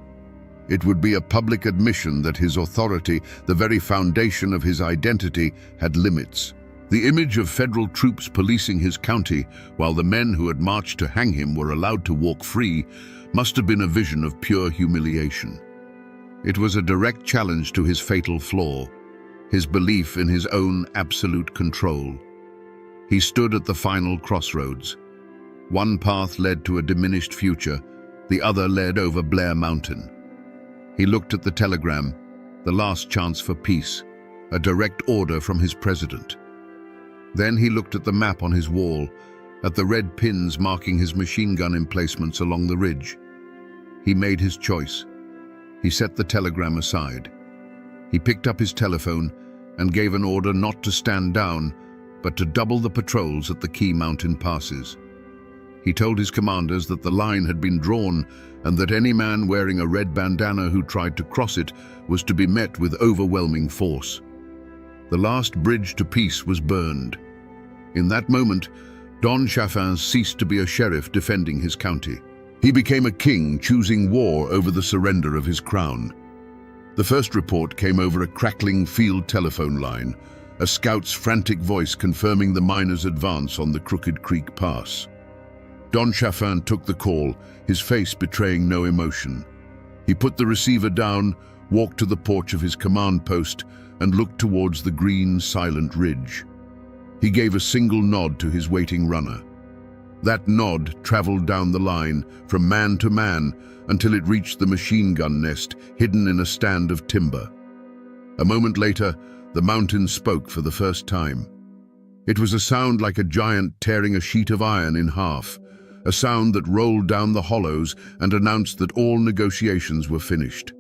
It would be a public admission that his authority, the very foundation of his identity, had limits. The image of federal troops policing his county while the men who had marched to hang him were allowed to walk free must have been a vision of pure humiliation. It was a direct challenge to his fatal flaw, his belief in his own absolute control. He stood at the final crossroads. One path led to a diminished future, the other led over Blair Mountain. He looked at the telegram, the last chance for peace, a direct order from his president. Then he looked at the map on his wall, at the red pins marking his machine gun emplacements along the ridge. He made his choice. He set the telegram aside. He picked up his telephone and gave an order not to stand down, but to double the patrols at the key mountain passes. He told his commanders that the line had been drawn and that any man wearing a red bandana who tried to cross it was to be met with overwhelming force. The last bridge to peace was burned. In that moment, Don Chaffin ceased to be a sheriff defending his county. He became a king choosing war over the surrender of his crown. The first report came over a crackling field telephone line, a scout's frantic voice confirming the miners' advance on the Crooked Creek Pass. Don Chaffin took the call, his face betraying no emotion. He put the receiver down, walked to the porch of his command post, and looked towards the green, silent ridge. He gave a single nod to his waiting runner. That nod traveled down the line, from man to man, until it reached the machine gun nest, hidden in a stand of timber. A moment later, the mountain spoke for the first time. It was a sound like a giant tearing a sheet of iron in half, a sound that rolled down the hollows and announced that all negotiations were finished.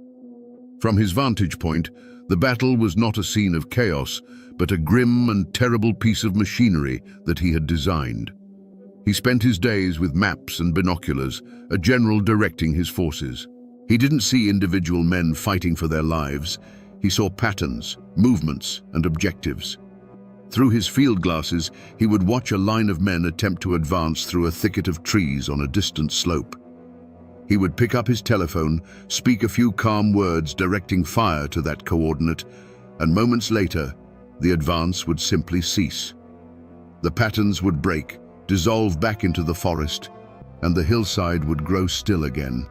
From his vantage point, the battle was not a scene of chaos, but a grim and terrible piece of machinery that he had designed. He spent his days with maps and binoculars, a general directing his forces. He didn't see individual men fighting for their lives. He saw patterns, movements, and objectives. Through his field glasses, he would watch a line of men attempt to advance through a thicket of trees on a distant slope. He would pick up his telephone, speak a few calm words directing fire to that coordinate, and moments later, the advance would simply cease. The patterns would break, dissolve back into the forest, and the hillside would grow still again.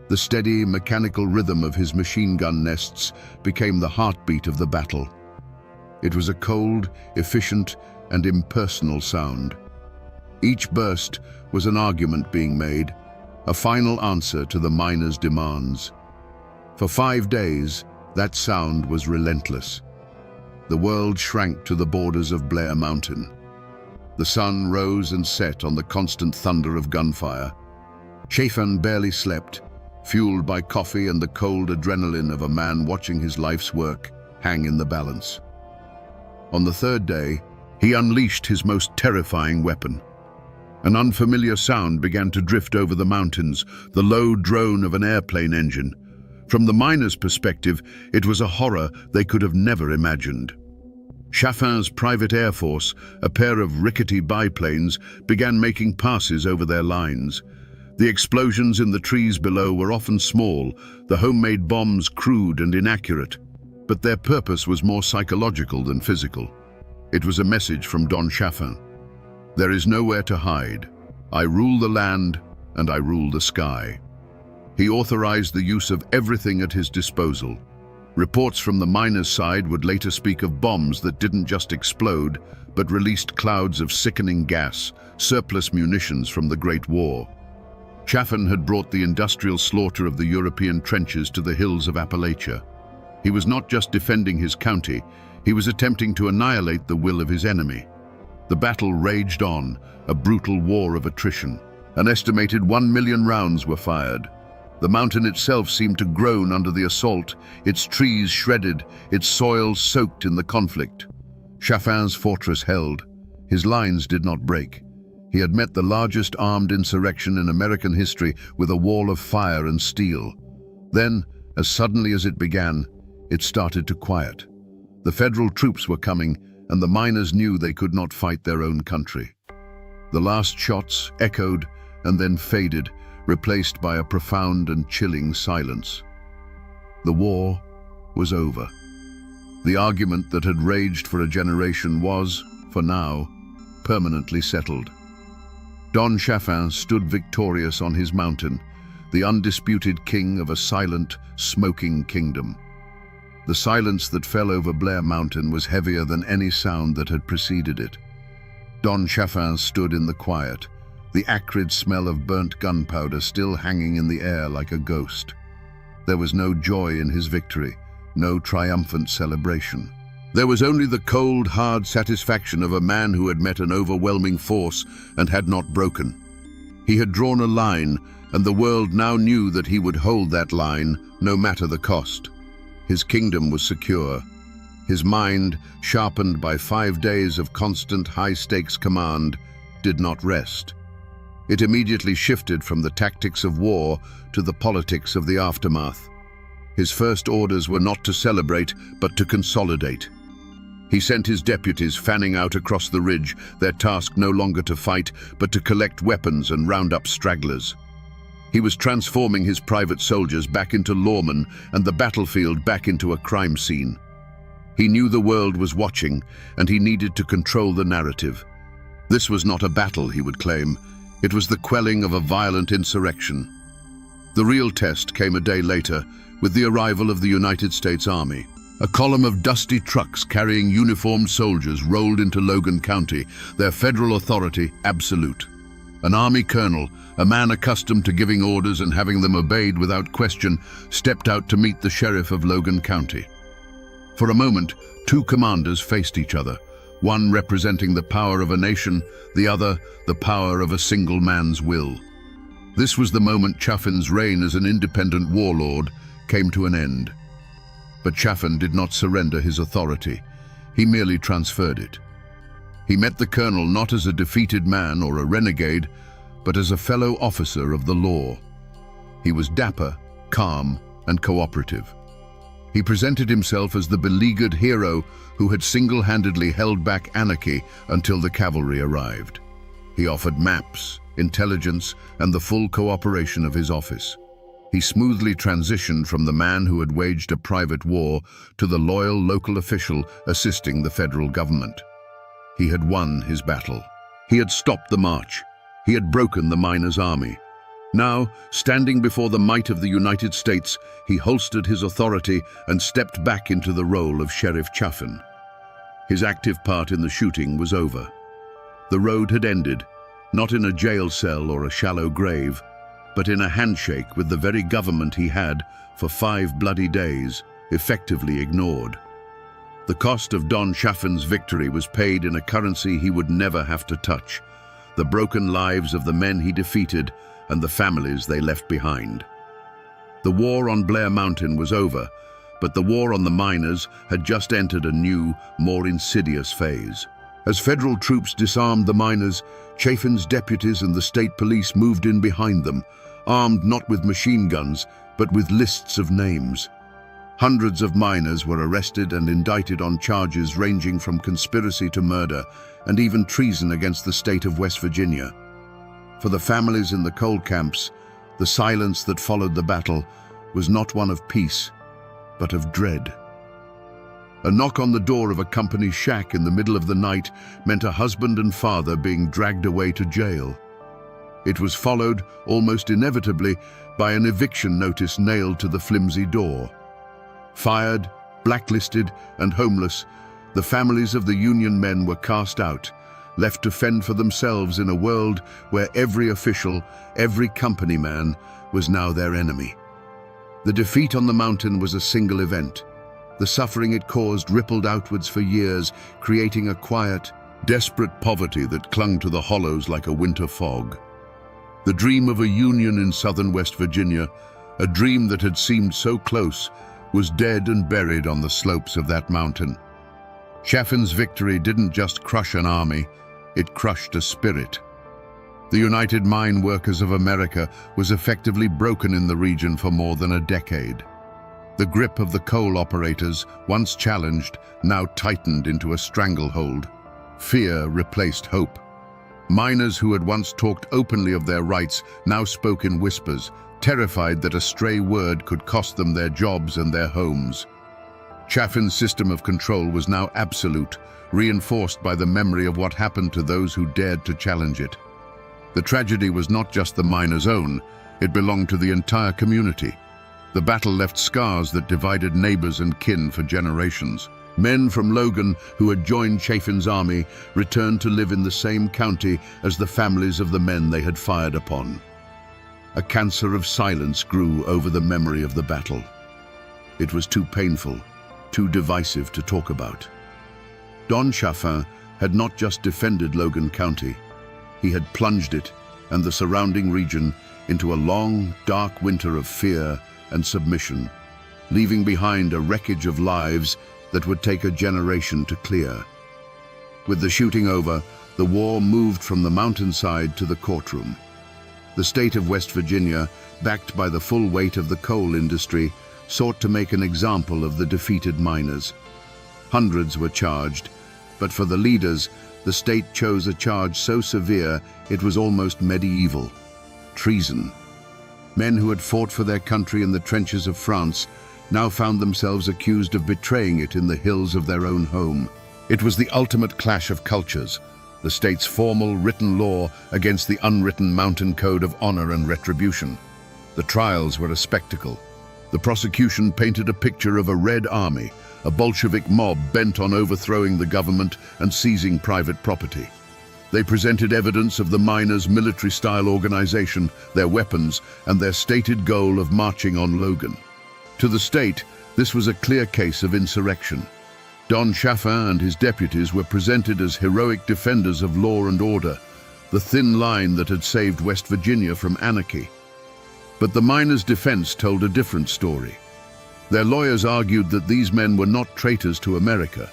The steady, mechanical rhythm of his machine gun nests became the heartbeat of the battle. It was a cold, efficient, and impersonal sound. Each burst was an argument being made, a final answer to the miners' demands. For 5 days, that sound was relentless. The world shrank to the borders of Blair Mountain. The sun rose and set on the constant thunder of gunfire. Chafin barely slept, fueled by coffee and the cold adrenaline of a man watching his life's work hang in the balance. On the 3rd day, he unleashed his most terrifying weapon. An unfamiliar sound began to drift over the mountains, the low drone of an airplane engine. From the miners' perspective, it was a horror they could have never imagined. Chaffin's private air force, a pair of rickety biplanes, began making passes over their lines. The explosions in the trees below were often small, the homemade bombs crude and inaccurate, but their purpose was more psychological than physical. It was a message from Don Chaffin. There is nowhere to hide. I rule the land and I rule the sky. He authorized the use of everything at his disposal. Reports from the miners' side would later speak of bombs that didn't just explode, but released clouds of sickening gas, surplus munitions from the Great War. Chaffin had brought the industrial slaughter of the European trenches to the hills of Appalachia. He was not just defending his county, he was attempting to annihilate the will of his enemy. The battle raged on, a brutal war of attrition. An estimated 1 million rounds were fired. The mountain itself seemed to groan under the assault, its trees shredded, its soil soaked in the conflict. Chaffin's fortress held. His lines did not break. He had met the largest armed insurrection in American history with a wall of fire and steel. Then, as suddenly as it began, it started to quiet. The federal troops were coming, and the miners knew they could not fight their own country. The last shots echoed and then faded, replaced by a profound and chilling silence. The war was over. The argument that had raged for a generation was, for now, permanently settled. Don Chaffin stood victorious on his mountain, the undisputed king of a silent, smoking kingdom. The silence that fell over Blair Mountain was heavier than any sound that had preceded it. Don Chaffin stood in the quiet, the acrid smell of burnt gunpowder still hanging in the air like a ghost. There was no joy in his victory, no triumphant celebration. There was only the cold, hard satisfaction of a man who had met an overwhelming force and had not broken. He had drawn a line, and the world now knew that he would hold that line, no matter the cost. His kingdom was secure. His mind, sharpened by 5 days of constant high-stakes command, did not rest. It immediately shifted from the tactics of war to the politics of the aftermath. His first orders were not to celebrate, but to consolidate. He sent his deputies fanning out across the ridge, their task no longer to fight, but to collect weapons and round up stragglers. He was transforming his private soldiers back into lawmen and the battlefield back into a crime scene. He knew the world was watching, and he needed to control the narrative. This was not a battle, he would claim. It was the quelling of a violent insurrection. The real test came a day later, with the arrival of the United States Army. A column of dusty trucks carrying uniformed soldiers rolled into Logan County, their federal authority absolute. An army colonel, a man accustomed to giving orders and having them obeyed without question, stepped out to meet the sheriff of Logan County. For a moment, two commanders faced each other, one representing the power of a nation, the other the power of a single man's will. This was the moment Chaffin's reign as an independent warlord came to an end. But Chaffin did not surrender his authority. He merely transferred it. He met the colonel not as a defeated man or a renegade, but as a fellow officer of the law. He was dapper, calm, and cooperative. He presented himself as the beleaguered hero who had single-handedly held back anarchy until the cavalry arrived. He offered maps, intelligence, and the full cooperation of his office. He smoothly transitioned from the man who had waged a private war to the loyal local official assisting the federal government. He had won his battle. He had stopped the march. He had broken the miners' army. Now, standing before the might of the United States, he holstered his authority and stepped back into the role of Sheriff Chaffin. His active part in the shooting was over. The road had ended, not in a jail cell or a shallow grave, but in a handshake with the very government he had, for 5 bloody days, effectively ignored. The cost of Don Chaffin's victory was paid in a currency he would never have to touch: the broken lives of the men he defeated and the families they left behind. The war on Blair Mountain was over, but the war on the miners had just entered a new, more insidious phase. As federal troops disarmed the miners, Chaffin's deputies and the state police moved in behind them, armed not with machine guns, but with lists of names. Hundreds of miners were arrested and indicted on charges ranging from conspiracy to murder and even treason against the state of West Virginia. For the families in the coal camps, the silence that followed the battle was not one of peace, but of dread. A knock on the door of a company shack in the middle of the night meant a husband and father being dragged away to jail. It was followed, almost inevitably, by an eviction notice nailed to the flimsy door. Fired, blacklisted, and homeless, the families of the Union men were cast out, left to fend for themselves in a world where every official, every company man, was now their enemy. The defeat on the mountain was a single event. The suffering it caused rippled outwards for years, creating a quiet, desperate poverty that clung to the hollows like a winter fog. The dream of a Union in southern West Virginia, a dream that had seemed so close, was dead and buried on the slopes of that mountain. Chaffin's victory didn't just crush an army, it crushed a spirit. The United Mine Workers of America was effectively broken in the region for more than a decade. The grip of the coal operators, once challenged, now tightened into a stranglehold. Fear replaced hope. Miners who had once talked openly of their rights now spoke in whispers, terrified that a stray word could cost them their jobs and their homes. Chaffin's system of control was now absolute, reinforced by the memory of what happened to those who dared to challenge it. The tragedy was not just the miners' own, it belonged to the entire community. The battle left scars that divided neighbors and kin for generations. Men from Logan who had joined Chaffin's army returned to live in the same county as the families of the men they had fired upon. A cancer of silence grew over the memory of the battle. It was too painful, too divisive to talk about. Don Chaffin had not just defended Logan County, he had plunged it and the surrounding region into a long, dark winter of fear and submission, leaving behind a wreckage of lives that would take a generation to clear. With the shooting over, the war moved from the mountainside to the courtroom. The state of West Virginia, backed by the full weight of the coal industry, sought to make an example of the defeated miners. Hundreds were charged, but for the leaders, the state chose a charge so severe it was almost medieval: treason. Men who had fought for their country in the trenches of France now found themselves accused of betraying it in the hills of their own home. It was the ultimate clash of cultures, the state's formal written law against the unwritten mountain code of honor and retribution. The trials were a spectacle. The prosecution painted a picture of a Red Army, a Bolshevik mob bent on overthrowing the government and seizing private property. They presented evidence of the miners' military-style organization, their weapons, and their stated goal of marching on Logan. To the state, this was a clear case of insurrection. Don Chaffin and his deputies were presented as heroic defenders of law and order, the thin line that had saved West Virginia from anarchy. But the miners' defense told a different story. Their lawyers argued that these men were not traitors to America.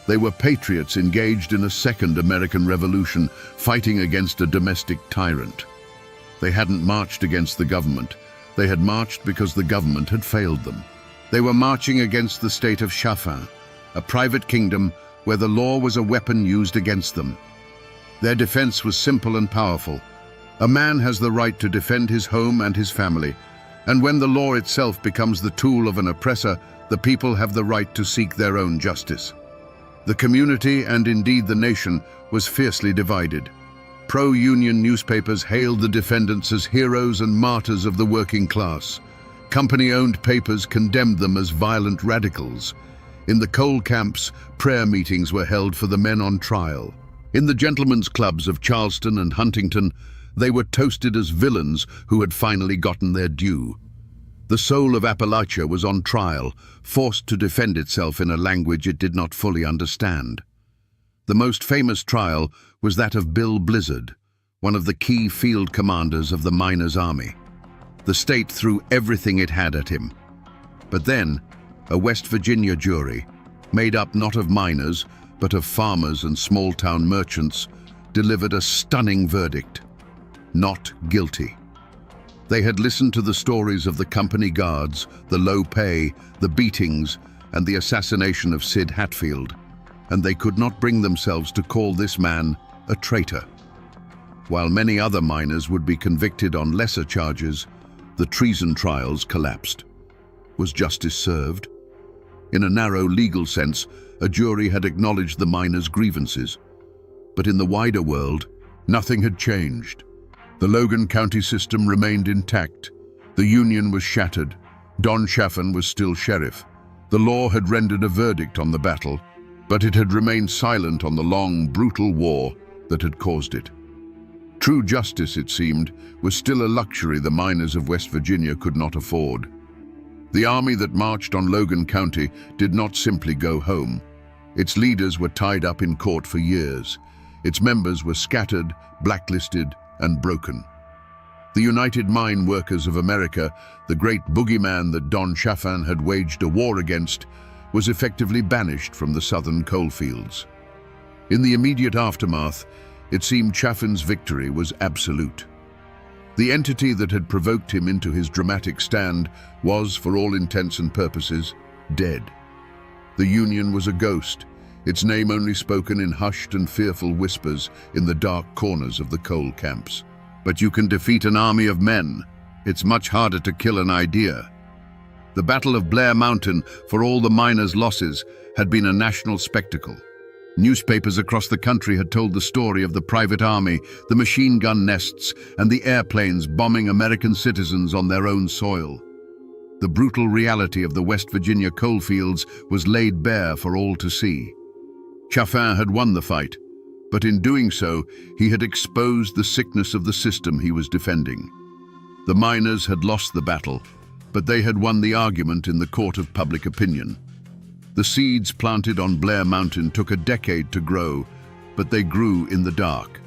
They were patriots engaged in a second American Revolution, fighting against a domestic tyrant. They hadn't marched against the government. They had marched because the government had failed them. They were marching against the state of Chaffin, a private kingdom where the law was a weapon used against them. Their defense was simple and powerful. A man has the right to defend his home and his family, and when the law itself becomes the tool of an oppressor, the people have the right to seek their own justice. The community, and indeed the nation, was fiercely divided. Pro-union newspapers hailed the defendants as heroes and martyrs of the working class. Company-owned papers condemned them as violent radicals. In the coal camps, prayer meetings were held for the men on trial. In the gentlemen's clubs of Charleston and Huntington, they were toasted as villains who had finally gotten their due. The soul of Appalachia was on trial, forced to defend itself in a language it did not fully understand. The most famous trial was that of Bill Blizzard, one of the key field commanders of the miners' army. The state threw everything it had at him. But then, a West Virginia jury, made up not of miners, but of farmers and small-town merchants, delivered a stunning verdict: not guilty. They had listened to the stories of the company guards, the low pay, the beatings, and the assassination of Sid Hatfield, and they could not bring themselves to call this man a traitor. While many other miners would be convicted on lesser charges, the treason trials collapsed. Was justice served? In a narrow legal sense, a jury had acknowledged the miners' grievances. But in the wider world, nothing had changed. The Logan County system remained intact. The Union was shattered. Don Chaffin was still sheriff. The law had rendered a verdict on the battle, but it had remained silent on the long, brutal war that had caused it. True justice, it seemed, was still a luxury the miners of West Virginia could not afford. The army that marched on Logan County did not simply go home. Its leaders were tied up in court for years. Its members were scattered, blacklisted, and broken. The United Mine Workers of America, the great boogeyman that Don Chaffin had waged a war against, was effectively banished from the southern coalfields. In the immediate aftermath, it seemed Chaffin's victory was absolute. The entity that had provoked him into his dramatic stand was, for all intents and purposes, dead. The Union was a ghost, its name only spoken in hushed and fearful whispers in the dark corners of the coal camps. But you can defeat an army of men. It's much harder to kill an idea. The Battle of Blair Mountain, for all the miners' losses, had been a national spectacle. Newspapers across the country had told the story of the private army, the machine gun nests, and the airplanes bombing American citizens on their own soil. The brutal reality of the West Virginia coalfields was laid bare for all to see. Chaffin had won the fight, but in doing so, he had exposed the sickness of the system he was defending. The miners had lost the battle, but they had won the argument in the court of public opinion. The seeds planted on Blair Mountain took a decade to grow, but they grew in the dark.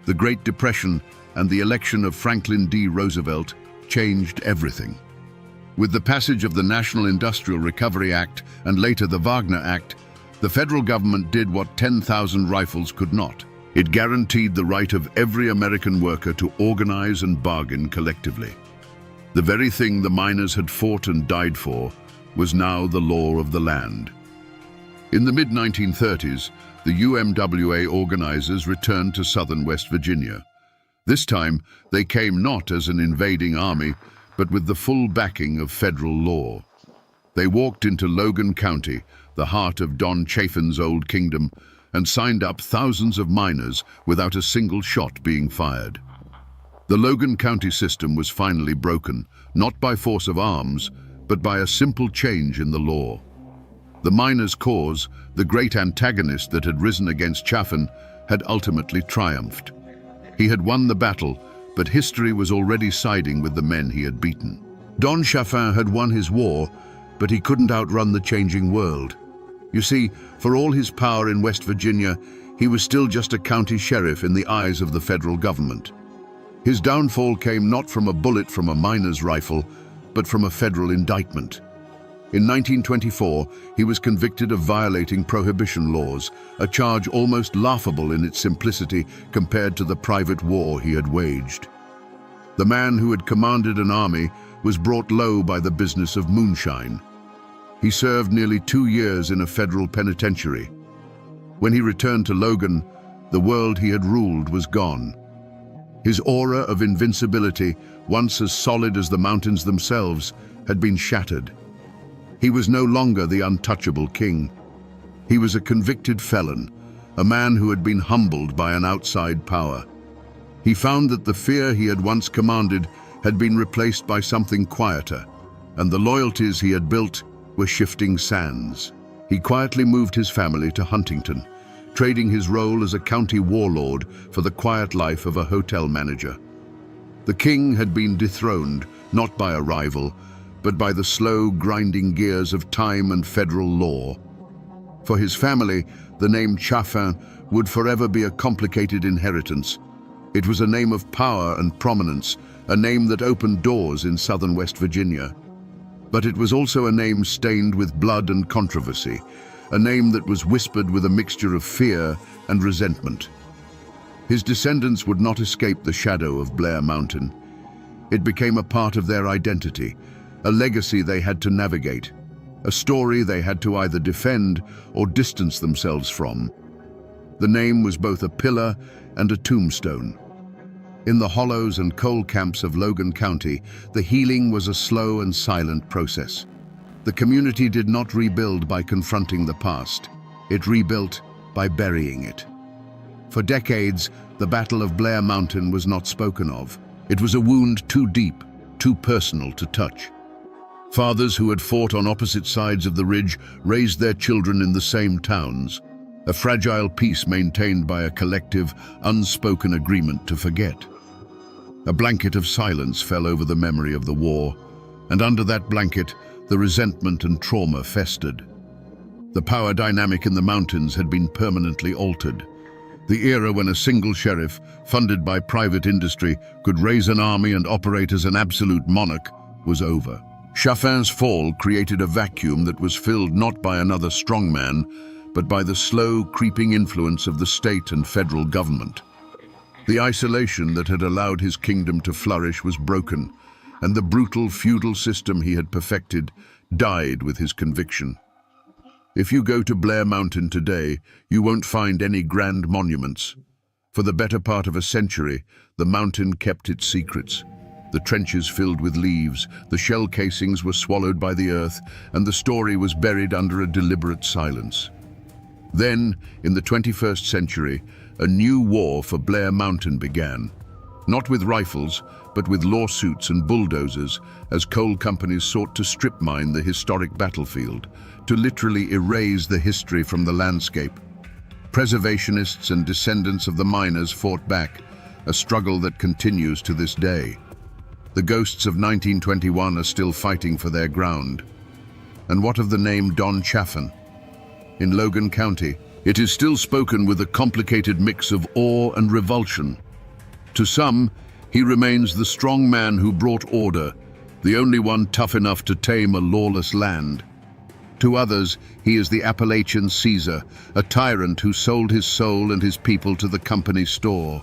The Great Depression and the election of Franklin D. Roosevelt changed everything. With the passage of the National Industrial Recovery Act and later the Wagner Act, the federal government did what 10,000 rifles could not. It guaranteed the right of every American worker to organize and bargain collectively. The very thing the miners had fought and died for was now the law of the land. In the mid-1930s, the UMWA organizers returned to southern West Virginia. This time, they came not as an invading army, but with the full backing of federal law. They walked into Logan County, the heart of Don Chaffin's old kingdom, and signed up thousands of miners without a single shot being fired. The Logan County system was finally broken, not by force of arms, but by a simple change in the law. The miners' cause, the great antagonist that had risen against Chaffin, had ultimately triumphed. He had won the battle, but history was already siding with the men he had beaten. Don Chaffin had won his war, but he couldn't outrun the changing world. You see, for all his power in West Virginia, he was still just a county sheriff in the eyes of the federal government. His downfall came not from a bullet from a miner's rifle, but from a federal indictment. In 1924, he was convicted of violating prohibition laws, a charge almost laughable in its simplicity compared to the private war he had waged. The man who had commanded an army was brought low by the business of moonshine. He served nearly 2 years in a federal penitentiary. When he returned to Logan, the world he had ruled was gone. His aura of invincibility, once as solid as the mountains themselves, had been shattered. He was no longer the untouchable king. He was a convicted felon, a man who had been humbled by an outside power. He found that the fear he had once commanded had been replaced by something quieter, and the loyalties he had built were shifting sands. He quietly moved his family to Huntington, trading his role as a county warlord for the quiet life of a hotel manager. The king had been dethroned, not by a rival, but by the slow, grinding gears of time and federal law. For his family, the name Chaffin would forever be a complicated inheritance. It was a name of power and prominence, a name that opened doors in southern West Virginia. But it was also a name stained with blood and controversy, a name that was whispered with a mixture of fear and resentment. His descendants would not escape the shadow of Blair Mountain. It became a part of their identity, a legacy they had to navigate, a story they had to either defend or distance themselves from. The name was both a pillar and a tombstone. In the hollows and coal camps of Logan County, the healing was a slow and silent process. The community did not rebuild by confronting the past. It rebuilt by burying it. For decades, the Battle of Blair Mountain was not spoken of. It was a wound too deep, too personal to touch. Fathers who had fought on opposite sides of the ridge raised their children in the same towns, a fragile peace maintained by a collective, unspoken agreement to forget. A blanket of silence fell over the memory of the war, and under that blanket, the resentment and trauma festered. The power dynamic in the mountains had been permanently altered. The era when a single sheriff, funded by private industry, could raise an army and operate as an absolute monarch was over. Chaffin's fall created a vacuum that was filled not by another strongman, but by the slow, creeping influence of the state and federal government. The isolation that had allowed his kingdom to flourish was broken, and the brutal feudal system he had perfected died with his conviction. If you go to Blair Mountain today, you won't find any grand monuments. For the better part of a century, the mountain kept its secrets. The trenches filled with leaves, the shell casings were swallowed by the earth, and the story was buried under a deliberate silence. Then, in the 21st century, a new war for Blair Mountain began. Not with rifles, but with lawsuits and bulldozers, as coal companies sought to strip mine the historic battlefield, to literally erase the history from the landscape. Preservationists and descendants of the miners fought back, a struggle that continues to this day. The ghosts of 1921 are still fighting for their ground. And what of the name Don Chaffin? In Logan County, it is still spoken with a complicated mix of awe and revulsion. To some, he remains the strong man who brought order, the only one tough enough to tame a lawless land. To others, he is the Appalachian Caesar, a tyrant who sold his soul and his people to the company store.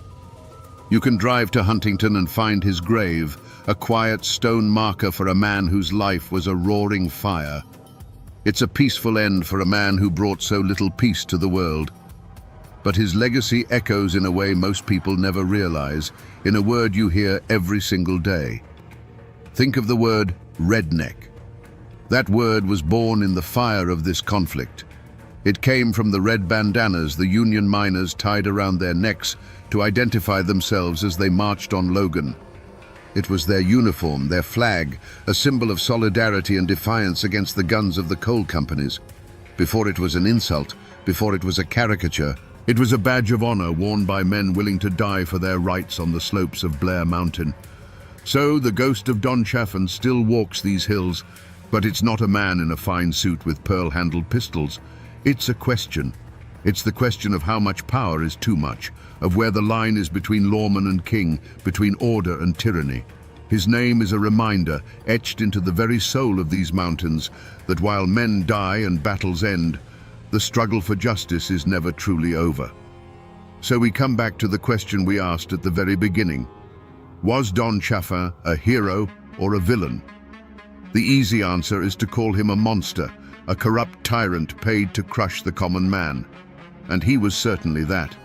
You can drive to Huntington and find his grave, a quiet stone marker for a man whose life was a roaring fire. It's a peaceful end for a man who brought so little peace to the world. But his legacy echoes in a way most people never realize, in a word you hear every single day. Think of the word redneck. That word was born in the fire of this conflict. It came from the red bandanas the Union miners tied around their necks to identify themselves as they marched on Logan. It was their uniform, their flag, a symbol of solidarity and defiance against the guns of the coal companies. Before it was an insult, before it was a caricature, it was a badge of honor worn by men willing to die for their rights on the slopes of Blair Mountain. So the ghost of Don Chaffin still walks these hills, but it's not a man in a fine suit with pearl-handled pistols. It's a question. It's the question of how much power is too much, of where the line is between lawman and king, between order and tyranny. His name is a reminder, etched into the very soul of these mountains, that while men die and battles end, the struggle for justice is never truly over. So we come back to the question we asked at the very beginning. Was Don Chaffin a hero or a villain? The easy answer is to call him a monster, a corrupt tyrant paid to crush the common man, and he was certainly that.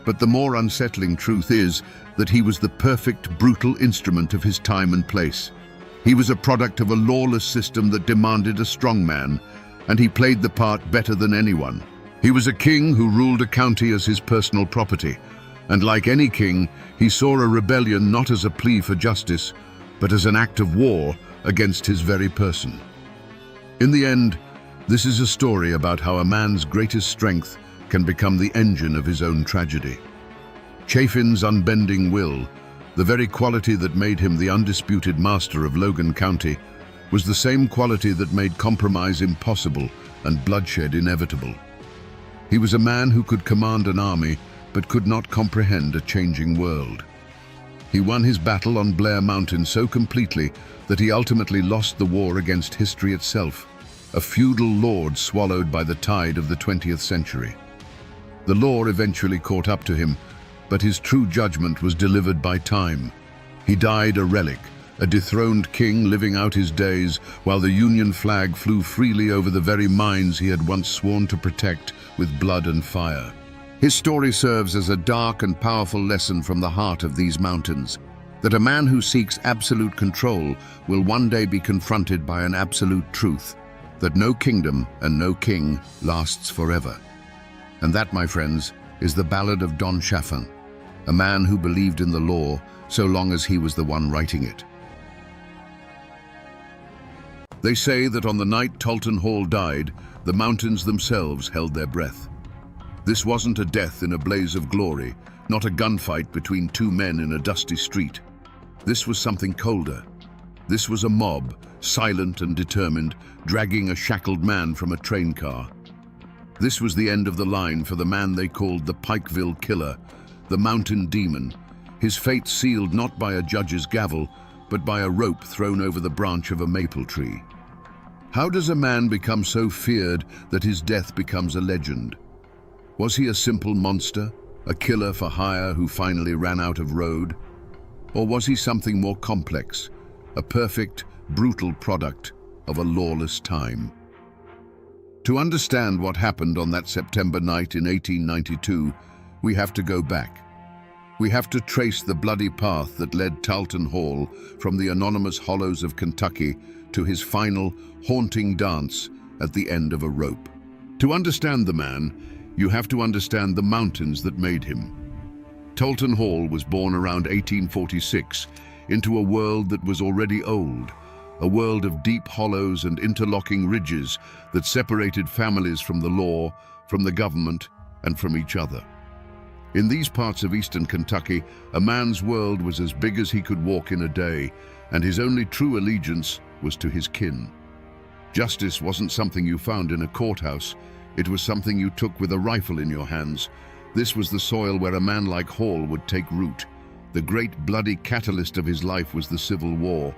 But the more unsettling truth is that he was the perfect, brutal instrument of his time and place. He was a product of a lawless system that demanded a strong man, and he played the part better than anyone. He was a king who ruled a county as his personal property, and like any king, he saw a rebellion not as a plea for justice, but as an act of war against his very person. In the end, this is a story about how a man's greatest strength can become the engine of his own tragedy. Chaffin's unbending will, the very quality that made him the undisputed master of Logan County, was the same quality that made compromise impossible and bloodshed inevitable. He was a man who could command an army, but could not comprehend a changing world. He won his battle on Blair Mountain so completely that he ultimately lost the war against history itself, a feudal lord swallowed by the tide of the 20th century. The law eventually caught up to him, but his true judgment was delivered by time. He died a relic, a dethroned king living out his days while the Union flag flew freely over the very mines he had once sworn to protect with blood and fire. His story serves as a dark and powerful lesson from the heart of these mountains, that a man who seeks absolute control will one day be confronted by an absolute truth, that no kingdom and no king lasts forever. And that, my friends, is the ballad of Don Chaffin, a man who believed in the law so long as he was the one writing it. They say that on the night Talton Hall died, the mountains themselves held their breath. This wasn't a death in a blaze of glory, not a gunfight between two men in a dusty street. This was something colder. This was a mob, silent and determined, dragging a shackled man from a train car. This was the end of the line for the man they called the Pikeville Killer, the Mountain Demon, his fate sealed not by a judge's gavel, but by a rope thrown over the branch of a maple tree. How does a man become so feared that his death becomes a legend? Was he a simple monster, a killer for hire who finally ran out of road? Or was he something more complex, a perfect, brutal product of a lawless time? To understand what happened on that September night in 1892, we have to go back. We have to trace the bloody path that led Talton Hall from the anonymous hollows of Kentucky to his final, haunting dance at the end of a rope. To understand the man, you have to understand the mountains that made him. Talton Hall was born around 1846 into a world that was already old, a world of deep hollows and interlocking ridges that separated families from the law, from the government, and from each other. In these parts of eastern Kentucky, a man's world was as big as he could walk in a day, and his only true allegiance was to his kin. Justice wasn't something you found in a courthouse, it was something you took with a rifle in your hands. This was the soil where a man like Hall would take root. The great bloody catalyst of his life was the Civil War.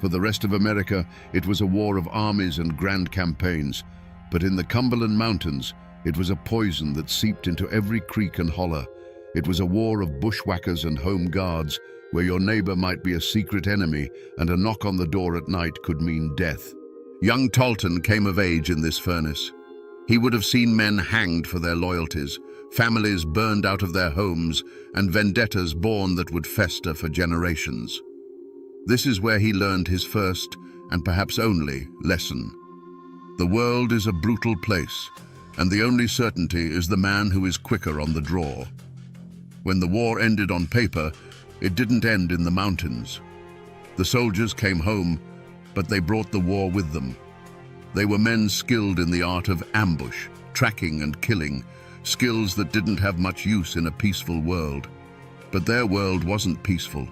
For the rest of America, it was a war of armies and grand campaigns. But in the Cumberland Mountains, it was a poison that seeped into every creek and hollow. It was a war of bushwhackers and home guards, where your neighbor might be a secret enemy and a knock on the door at night could mean death. Young Talton came of age in this furnace. He would have seen men hanged for their loyalties, families burned out of their homes, and vendettas born that would fester for generations. This is where he learned his first, and perhaps only, lesson. The world is a brutal place, and the only certainty is the man who is quicker on the draw. When the war ended on paper, it didn't end in the mountains. The soldiers came home, but they brought the war with them. They were men skilled in the art of ambush, tracking and killing, skills that didn't have much use in a peaceful world. But their world wasn't peaceful.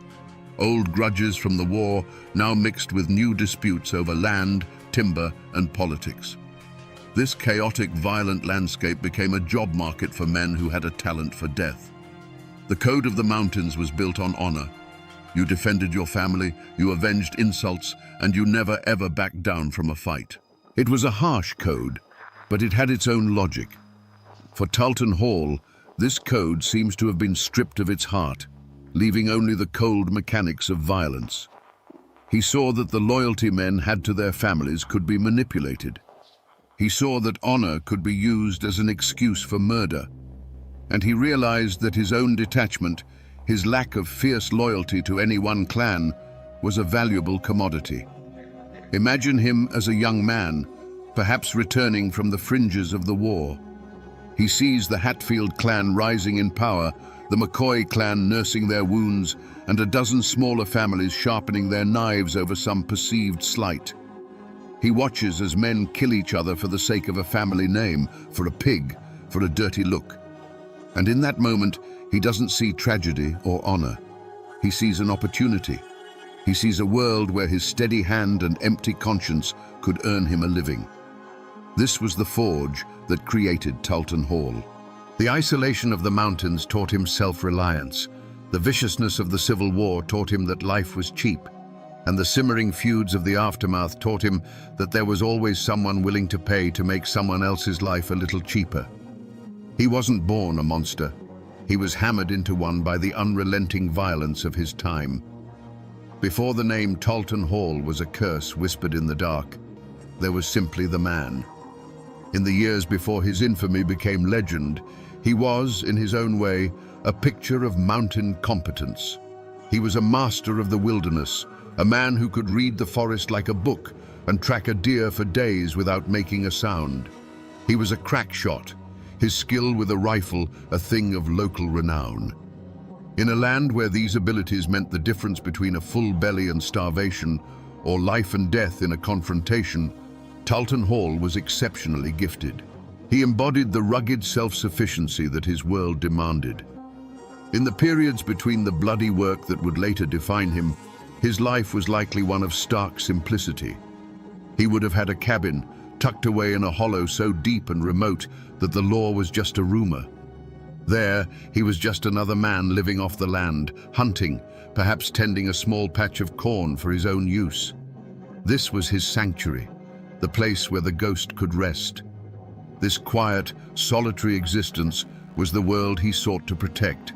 Old grudges from the war now mixed with new disputes over land, timber, and politics. This chaotic, violent landscape became a job market for men who had a talent for death. The code of the mountains was built on honor. You defended your family, you avenged insults, and you never ever backed down from a fight. It was a harsh code, but it had its own logic. For Talton Hall, this code seems to have been stripped of its heart, leaving only the cold mechanics of violence. He saw that the loyalty men had to their families could be manipulated. He saw that honor could be used as an excuse for murder, and he realized that his own detachment, his lack of fierce loyalty to any one clan, was a valuable commodity. Imagine him as a young man, perhaps returning from the fringes of the war. He sees the Hatfield clan rising in power, the McCoy clan nursing their wounds, and a dozen smaller families sharpening their knives over some perceived slight. He watches as men kill each other for the sake of a family name, for a pig, for a dirty look. And in that moment, he doesn't see tragedy or honor. He sees an opportunity. He sees a world where his steady hand and empty conscience could earn him a living. This was the forge that created Talton Hall. The isolation of the mountains taught him self-reliance. The viciousness of the Civil War taught him that life was cheap, and the simmering feuds of the aftermath taught him that there was always someone willing to pay to make someone else's life a little cheaper. He wasn't born a monster. He was hammered into one by the unrelenting violence of his time. Before the name Talton Hall was a curse whispered in the dark, there was simply the man. In the years before his infamy became legend, he was, in his own way, a picture of mountain competence. He was a master of the wilderness, a man who could read the forest like a book and track a deer for days without making a sound. He was a crack shot, his skill with a rifle a thing of local renown. In a land where these abilities meant the difference between a full belly and starvation, or life and death in a confrontation, Talton Hall was exceptionally gifted. He embodied the rugged self-sufficiency that his world demanded. In the periods between the bloody work that would later define him, his life was likely one of stark simplicity. He would have had a cabin tucked away in a hollow so deep and remote that the law was just a rumor. There, he was just another man living off the land, hunting, perhaps tending a small patch of corn for his own use. This was his sanctuary, the place where the ghost could rest. This quiet, solitary existence was the world he sought to protect.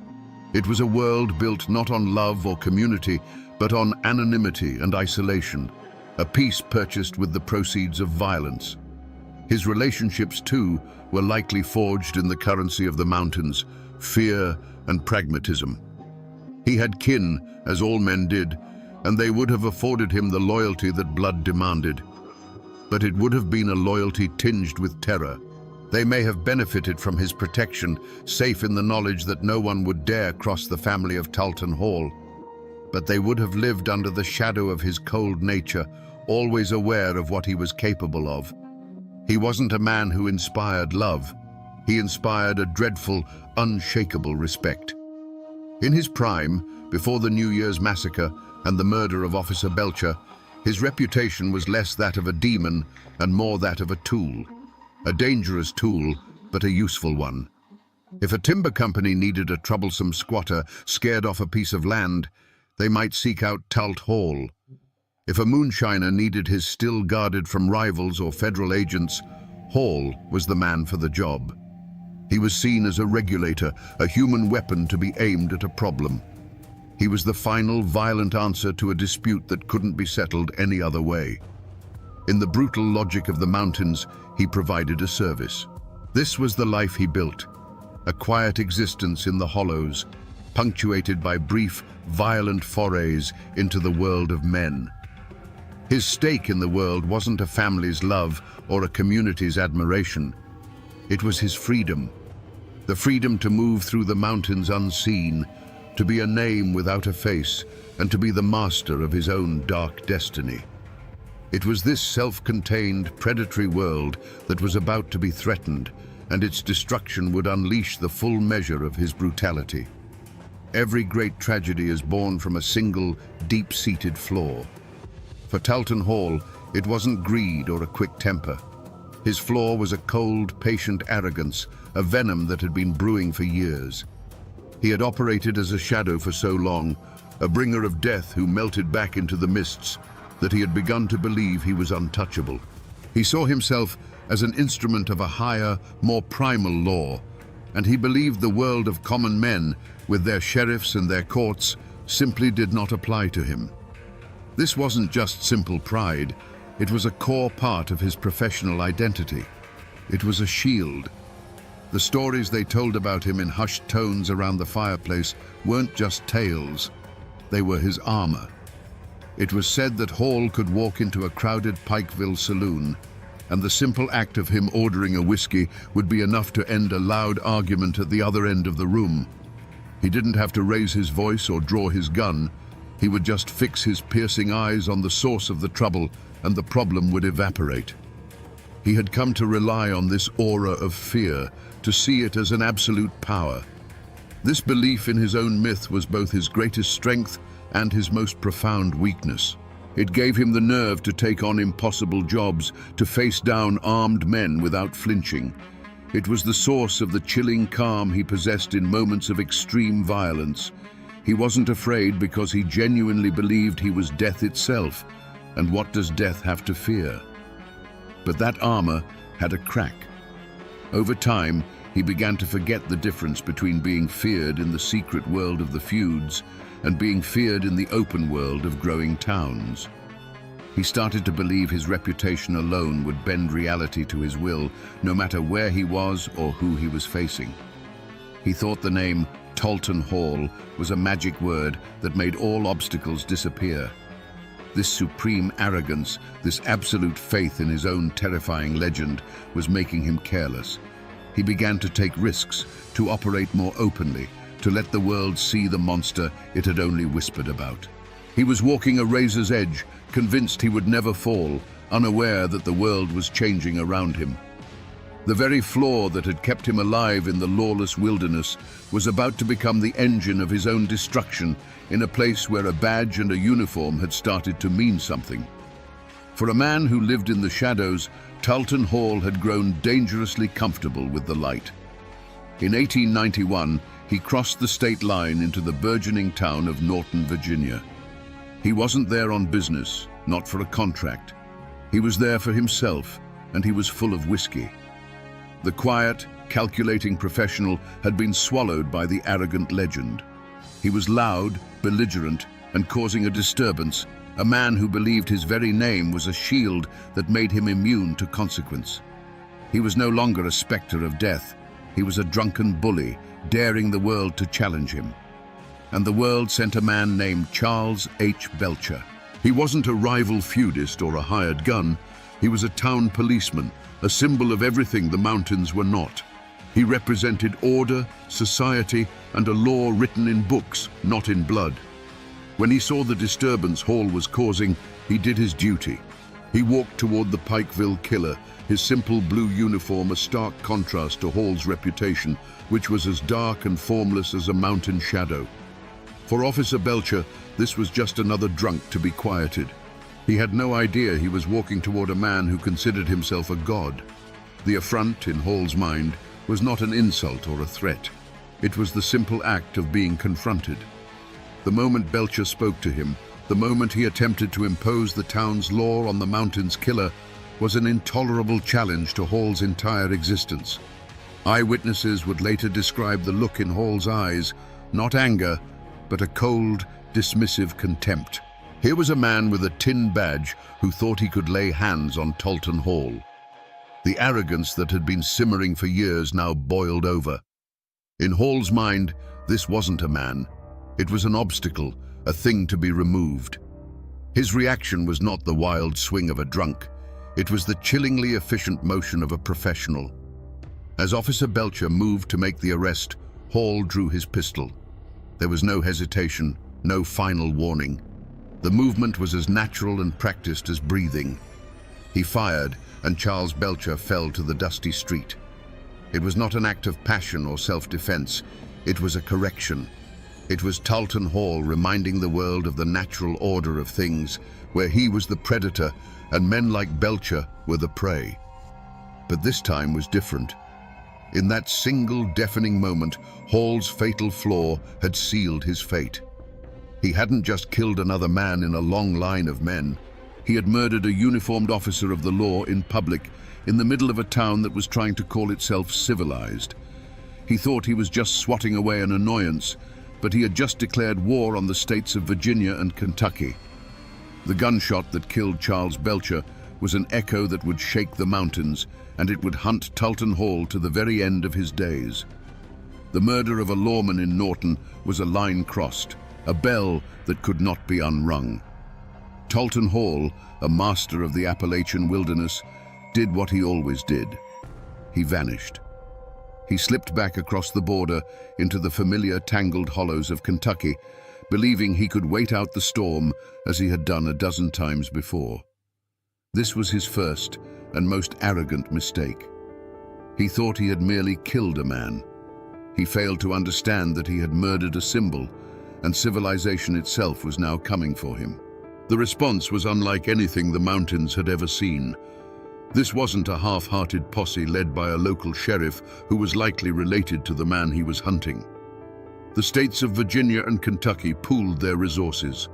It was a world built not on love or community, but on anonymity and isolation, a peace purchased with the proceeds of violence. His relationships, too, were likely forged in the currency of the mountains, fear and pragmatism. He had kin, as all men did, and they would have afforded him the loyalty that blood demanded. But it would have been a loyalty tinged with terror. They may have benefited from his protection, safe in the knowledge that no one would dare cross the family of Talton Hall. But they would have lived under the shadow of his cold nature, always aware of what he was capable of. He wasn't a man who inspired love. He inspired a dreadful, unshakable respect. In his prime, before the New Year's massacre and the murder of Officer Belcher, his reputation was less that of a demon and more that of a tool. A dangerous tool, but a useful one. If a timber company needed a troublesome squatter scared off a piece of land, they might seek out Talt Hall. If a moonshiner needed his still guarded from rivals or federal agents, Hall was the man for the job. He was seen as a regulator, a human weapon to be aimed at a problem. He was the final, violent answer to a dispute that couldn't be settled any other way. In the brutal logic of the mountains, he provided a service. This was the life he built, a quiet existence in the hollows, punctuated by brief, violent forays into the world of men. His stake in the world wasn't a family's love or a community's admiration. It was his freedom. The freedom to move through the mountains unseen, to be a name without a face, and to be the master of his own dark destiny. It was this self-contained, predatory world that was about to be threatened, and its destruction would unleash the full measure of his brutality. Every great tragedy is born from a single, deep-seated flaw. For Talton Hall, it wasn't greed or a quick temper. His flaw was a cold, patient arrogance, a venom that had been brewing for years. He had operated as a shadow for so long, a bringer of death who melted back into the mists, that he had begun to believe he was untouchable. He saw himself as an instrument of a higher, more primal law, and he believed the world of common men, with their sheriffs and their courts, simply did not apply to him. This wasn't just simple pride, It was a core part of his professional identity. It was a shield. The stories they told about him in hushed tones around the fireplace weren't just tales. They were his armor. It was said that Hall could walk into a crowded Pikeville saloon, and the simple act of him ordering a whiskey would be enough to end a loud argument at the other end of the room. He didn't have to raise his voice or draw his gun. He would just fix his piercing eyes on the source of the trouble, and the problem would evaporate. He had come to rely on this aura of fear, to see it as an absolute power. This belief in his own myth was both his greatest strength and his most profound weakness. It gave him the nerve to take on impossible jobs, to face down armed men without flinching. It was the source of the chilling calm he possessed in moments of extreme violence. He wasn't afraid because he genuinely believed he was death itself. And what does death have to fear? But that armor had a crack. Over time, he began to forget the difference between being feared in the secret world of the feuds and being feared in the open world of growing towns. He started to believe his reputation alone would bend reality to his will, no matter where he was or who he was facing. He thought the name Talton Hall was a magic word that made all obstacles disappear. This supreme arrogance, this absolute faith in his own terrifying legend, was making him careless. He began to take risks, to operate more openly, to let the world see the monster it had only whispered about. He was walking a razor's edge, convinced he would never fall, unaware that the world was changing around him. The very flaw that had kept him alive in the lawless wilderness was about to become the engine of his own destruction in a place where a badge and a uniform had started to mean something. For a man who lived in the shadows, Talton Hall had grown dangerously comfortable with the light. In 1891, he crossed the state line into the burgeoning town of Norton, Virginia. He wasn't there on business, not for a contract. He was there for himself, and he was full of whiskey. The quiet, calculating professional had been swallowed by the arrogant legend. He was loud, belligerent, and causing a disturbance, a man who believed his very name was a shield that made him immune to consequence. He was no longer a specter of death. He was a drunken bully, daring the world to challenge him. And the world sent a man named Charles H. Belcher. He wasn't a rival feudist or a hired gun. He was a town policeman, a symbol of everything the mountains were not. He represented order, society, and a law written in books, not in blood. When he saw the disturbance Hall was causing, he did his duty. He walked toward the Pikeville killer, his simple blue uniform a stark contrast to Hall's reputation, which was as dark and formless as a mountain shadow. For Officer Belcher, this was just another drunk to be quieted. He had no idea he was walking toward a man who considered himself a god. The affront, in Hall's mind, was not an insult or a threat. It was the simple act of being confronted. The moment Belcher spoke to him, the moment he attempted to impose the town's law on the mountain's killer, was an intolerable challenge to Hall's entire existence. Eyewitnesses would later describe the look in Hall's eyes, not anger, but a cold, dismissive contempt. Here was a man with a tin badge who thought he could lay hands on Talton Hall. The arrogance that had been simmering for years now boiled over. In Hall's mind, this wasn't a man. It was an obstacle, a thing to be removed. His reaction was not the wild swing of a drunk. It was the chillingly efficient motion of a professional. As Officer Belcher moved to make the arrest, Hall drew his pistol. There was no hesitation, no final warning. The movement was as natural and practiced as breathing. He fired, and Charles Belcher fell to the dusty street. It was not an act of passion or self-defense. It was a correction. It was Talton Hall reminding the world of the natural order of things, where he was the predator and men like Belcher were the prey. But this time was different. In that single deafening moment, Hall's fatal flaw had sealed his fate. He hadn't just killed another man in a long line of men. He had murdered a uniformed officer of the law in public, in the middle of a town that was trying to call itself civilized. He thought he was just swatting away an annoyance, but he had just declared war on the states of Virginia and Kentucky. The gunshot that killed Charles Belcher was an echo that would shake the mountains, and it would hunt Talton Hall to the very end of his days. The murder of a lawman in Norton was a line crossed, a bell that could not be unrung. Talton Hall, a master of the Appalachian wilderness, did what he always did. He vanished. He slipped back across the border into the familiar tangled hollows of Kentucky, believing he could wait out the storm as he had done a dozen times before. This was his first and most arrogant mistake. He thought he had merely killed a man. He failed to understand that he had murdered a symbol, and civilization itself was now coming for him. The response was unlike anything the mountains had ever seen. This wasn't a half-hearted posse led by a local sheriff who was likely related to the man he was hunting. The states of Virginia and Kentucky pooled their resources.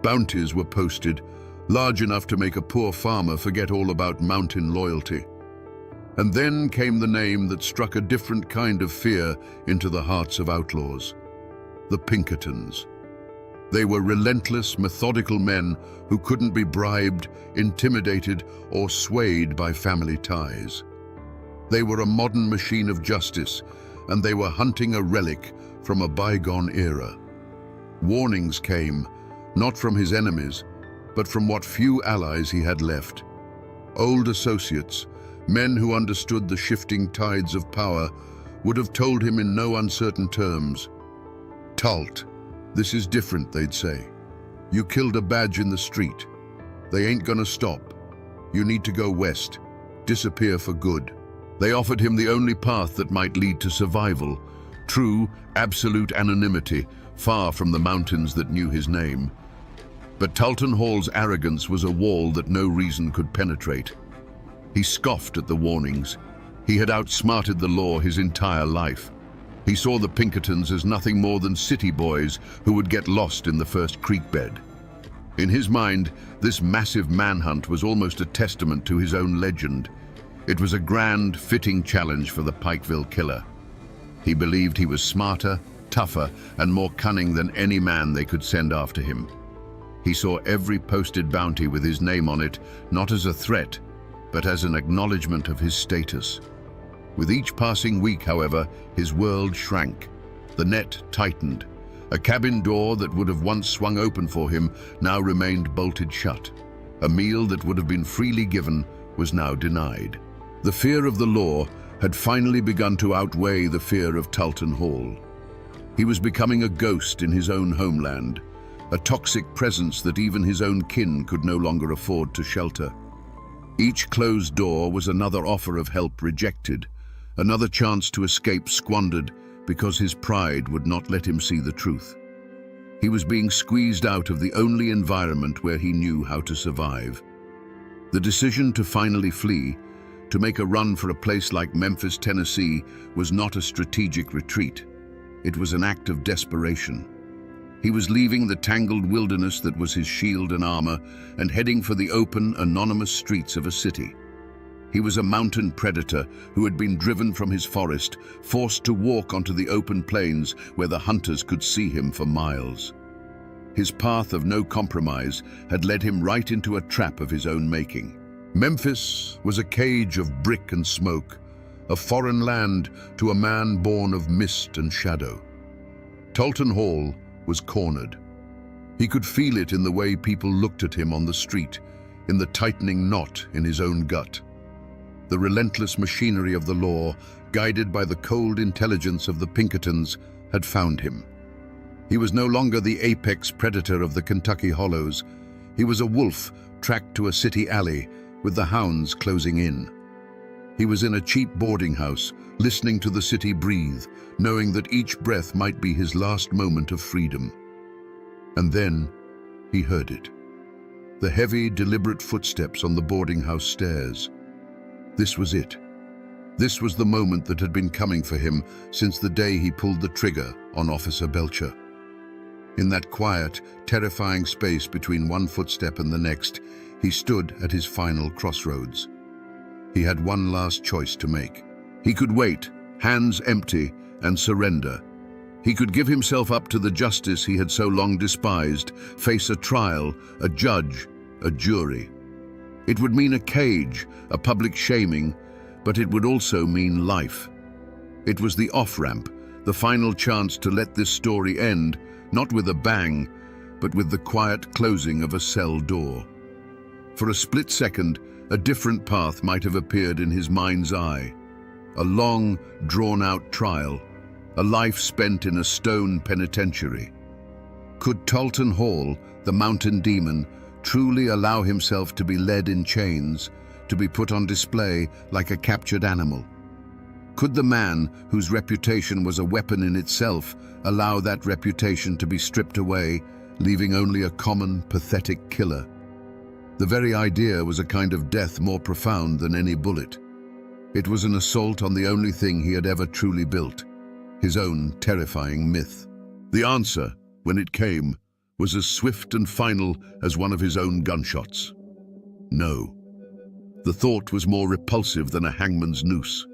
Bounties were posted, large enough to make a poor farmer forget all about mountain loyalty. And then came the name that struck a different kind of fear into the hearts of outlaws: the Pinkertons. They were relentless, methodical men who couldn't be bribed, intimidated, or swayed by family ties. They were a modern machine of justice, and they were hunting a relic from a bygone era. Warnings came, not from his enemies, but from what few allies he had left. Old associates, men who understood the shifting tides of power, would have told him in no uncertain terms, "Talt, this is different," they'd say. "You killed a badge in the street. They ain't gonna stop. You need to go west, disappear for good." They offered him the only path that might lead to survival, true, absolute anonymity, far from the mountains that knew his name. But Talton Hall's arrogance was a wall that no reason could penetrate. He scoffed at the warnings. He had outsmarted the law his entire life. He saw the Pinkertons as nothing more than city boys who would get lost in the first creek bed. In his mind, this massive manhunt was almost a testament to his own legend. It was a grand, fitting challenge for the Pikeville killer. He believed he was smarter, tougher, and more cunning than any man they could send after him. He saw every posted bounty with his name on it, not as a threat, but as an acknowledgement of his status. With each passing week, however, his world shrank. The net tightened. A cabin door that would have once swung open for him now remained bolted shut. A meal that would have been freely given was now denied. The fear of the law had finally begun to outweigh the fear of Talton Hall. He was becoming a ghost in his own homeland, a toxic presence that even his own kin could no longer afford to shelter. Each closed door was another offer of help rejected, another chance to escape squandered because his pride would not let him see the truth. He was being squeezed out of the only environment where he knew how to survive. The decision to finally flee, to make a run for a place like Memphis, Tennessee, was not a strategic retreat. It was an act of desperation. He was leaving the tangled wilderness that was his shield and armor and heading for the open, anonymous streets of a city. He was a mountain predator who had been driven from his forest, forced to walk onto the open plains where the hunters could see him for miles. His path of no compromise had led him right into a trap of his own making. Memphis was a cage of brick and smoke, a foreign land to a man born of mist and shadow. Talton Hall was cornered. He could feel it in the way people looked at him on the street, in the tightening knot in his own gut. The relentless machinery of the law, guided by the cold intelligence of the Pinkertons, had found him. He was no longer the apex predator of the Kentucky hollows. He was a wolf tracked to a city alley, with the hounds closing in. He was in a cheap boarding house, listening to the city breathe, knowing that each breath might be his last moment of freedom. And then he heard it. The heavy, deliberate footsteps on the boarding house stairs. This was it. This was the moment that had been coming for him since the day he pulled the trigger on Officer Belcher. In that quiet, terrifying space between one footstep and the next, he stood at his final crossroads. He had one last choice to make. He could wait, hands empty, and surrender. He could give himself up to the justice he had so long despised, face a trial, a judge, a jury. It would mean a cage, a public shaming, but it would also mean life. It was the off-ramp, the final chance to let this story end, not with a bang, but with the quiet closing of a cell door. For a split second, a different path might have appeared in his mind's eye. A long, drawn-out trial, a life spent in a stone penitentiary. Could Talton Hall, the mountain demon, truly allow himself to be led in chains, to be put on display like a captured animal? Could the man, whose reputation was a weapon in itself, allow that reputation to be stripped away, leaving only a common, pathetic killer? The very idea was a kind of death more profound than any bullet. It was an assault on the only thing he had ever truly built, his own terrifying myth. The answer, when it came, was as swift and final as one of his own gunshots. No. The thought was more repulsive than a hangman's noose.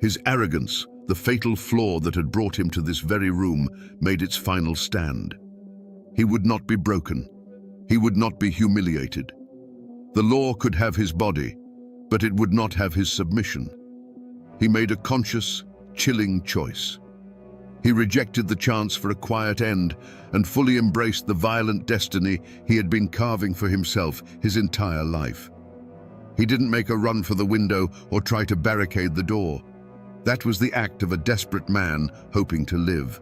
His arrogance, the fatal flaw that had brought him to this very room, made its final stand. He would not be broken. He would not be humiliated. The law could have his body, but it would not have his submission. He made a conscious, chilling choice. He rejected the chance for a quiet end and fully embraced the violent destiny he had been carving for himself his entire life. He didn't make a run for the window or try to barricade the door. That was the act of a desperate man hoping to live.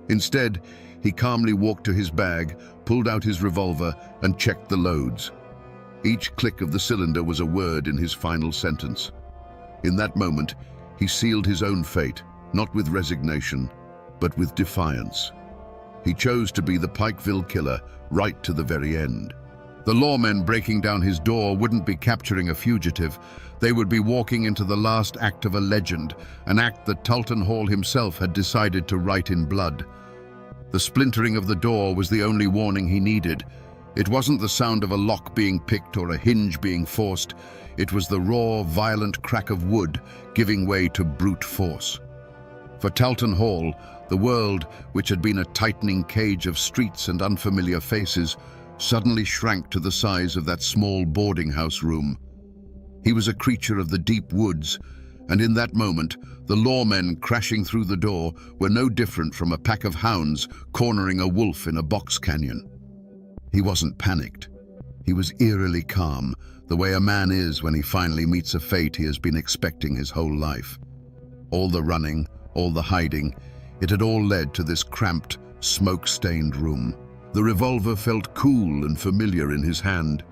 Instead, he calmly walked to his bag, pulled out his revolver, and checked the loads. Each click of the cylinder was a word in his final sentence. In that moment, he sealed his own fate, not with resignation, but with defiance. He chose to be the Pikeville killer right to the very end. The lawmen breaking down his door wouldn't be capturing a fugitive. They would be walking into the last act of a legend, an act that Talton Hall himself had decided to write in blood. The splintering of the door was the only warning he needed. It wasn't the sound of a lock being picked or a hinge being forced. It was the raw, violent crack of wood giving way to brute force. For Talton Hall, the world, which had been a tightening cage of streets and unfamiliar faces, suddenly shrank to the size of that small boarding house room. He was a creature of the deep woods, and in that moment, the lawmen crashing through the door were no different from a pack of hounds cornering a wolf in a box canyon. He wasn't panicked. He was eerily calm, the way a man is when he finally meets a fate he has been expecting his whole life. All the running, all the hiding, it had all led to this cramped, smoke-stained room. The revolver felt cool and familiar in his hand,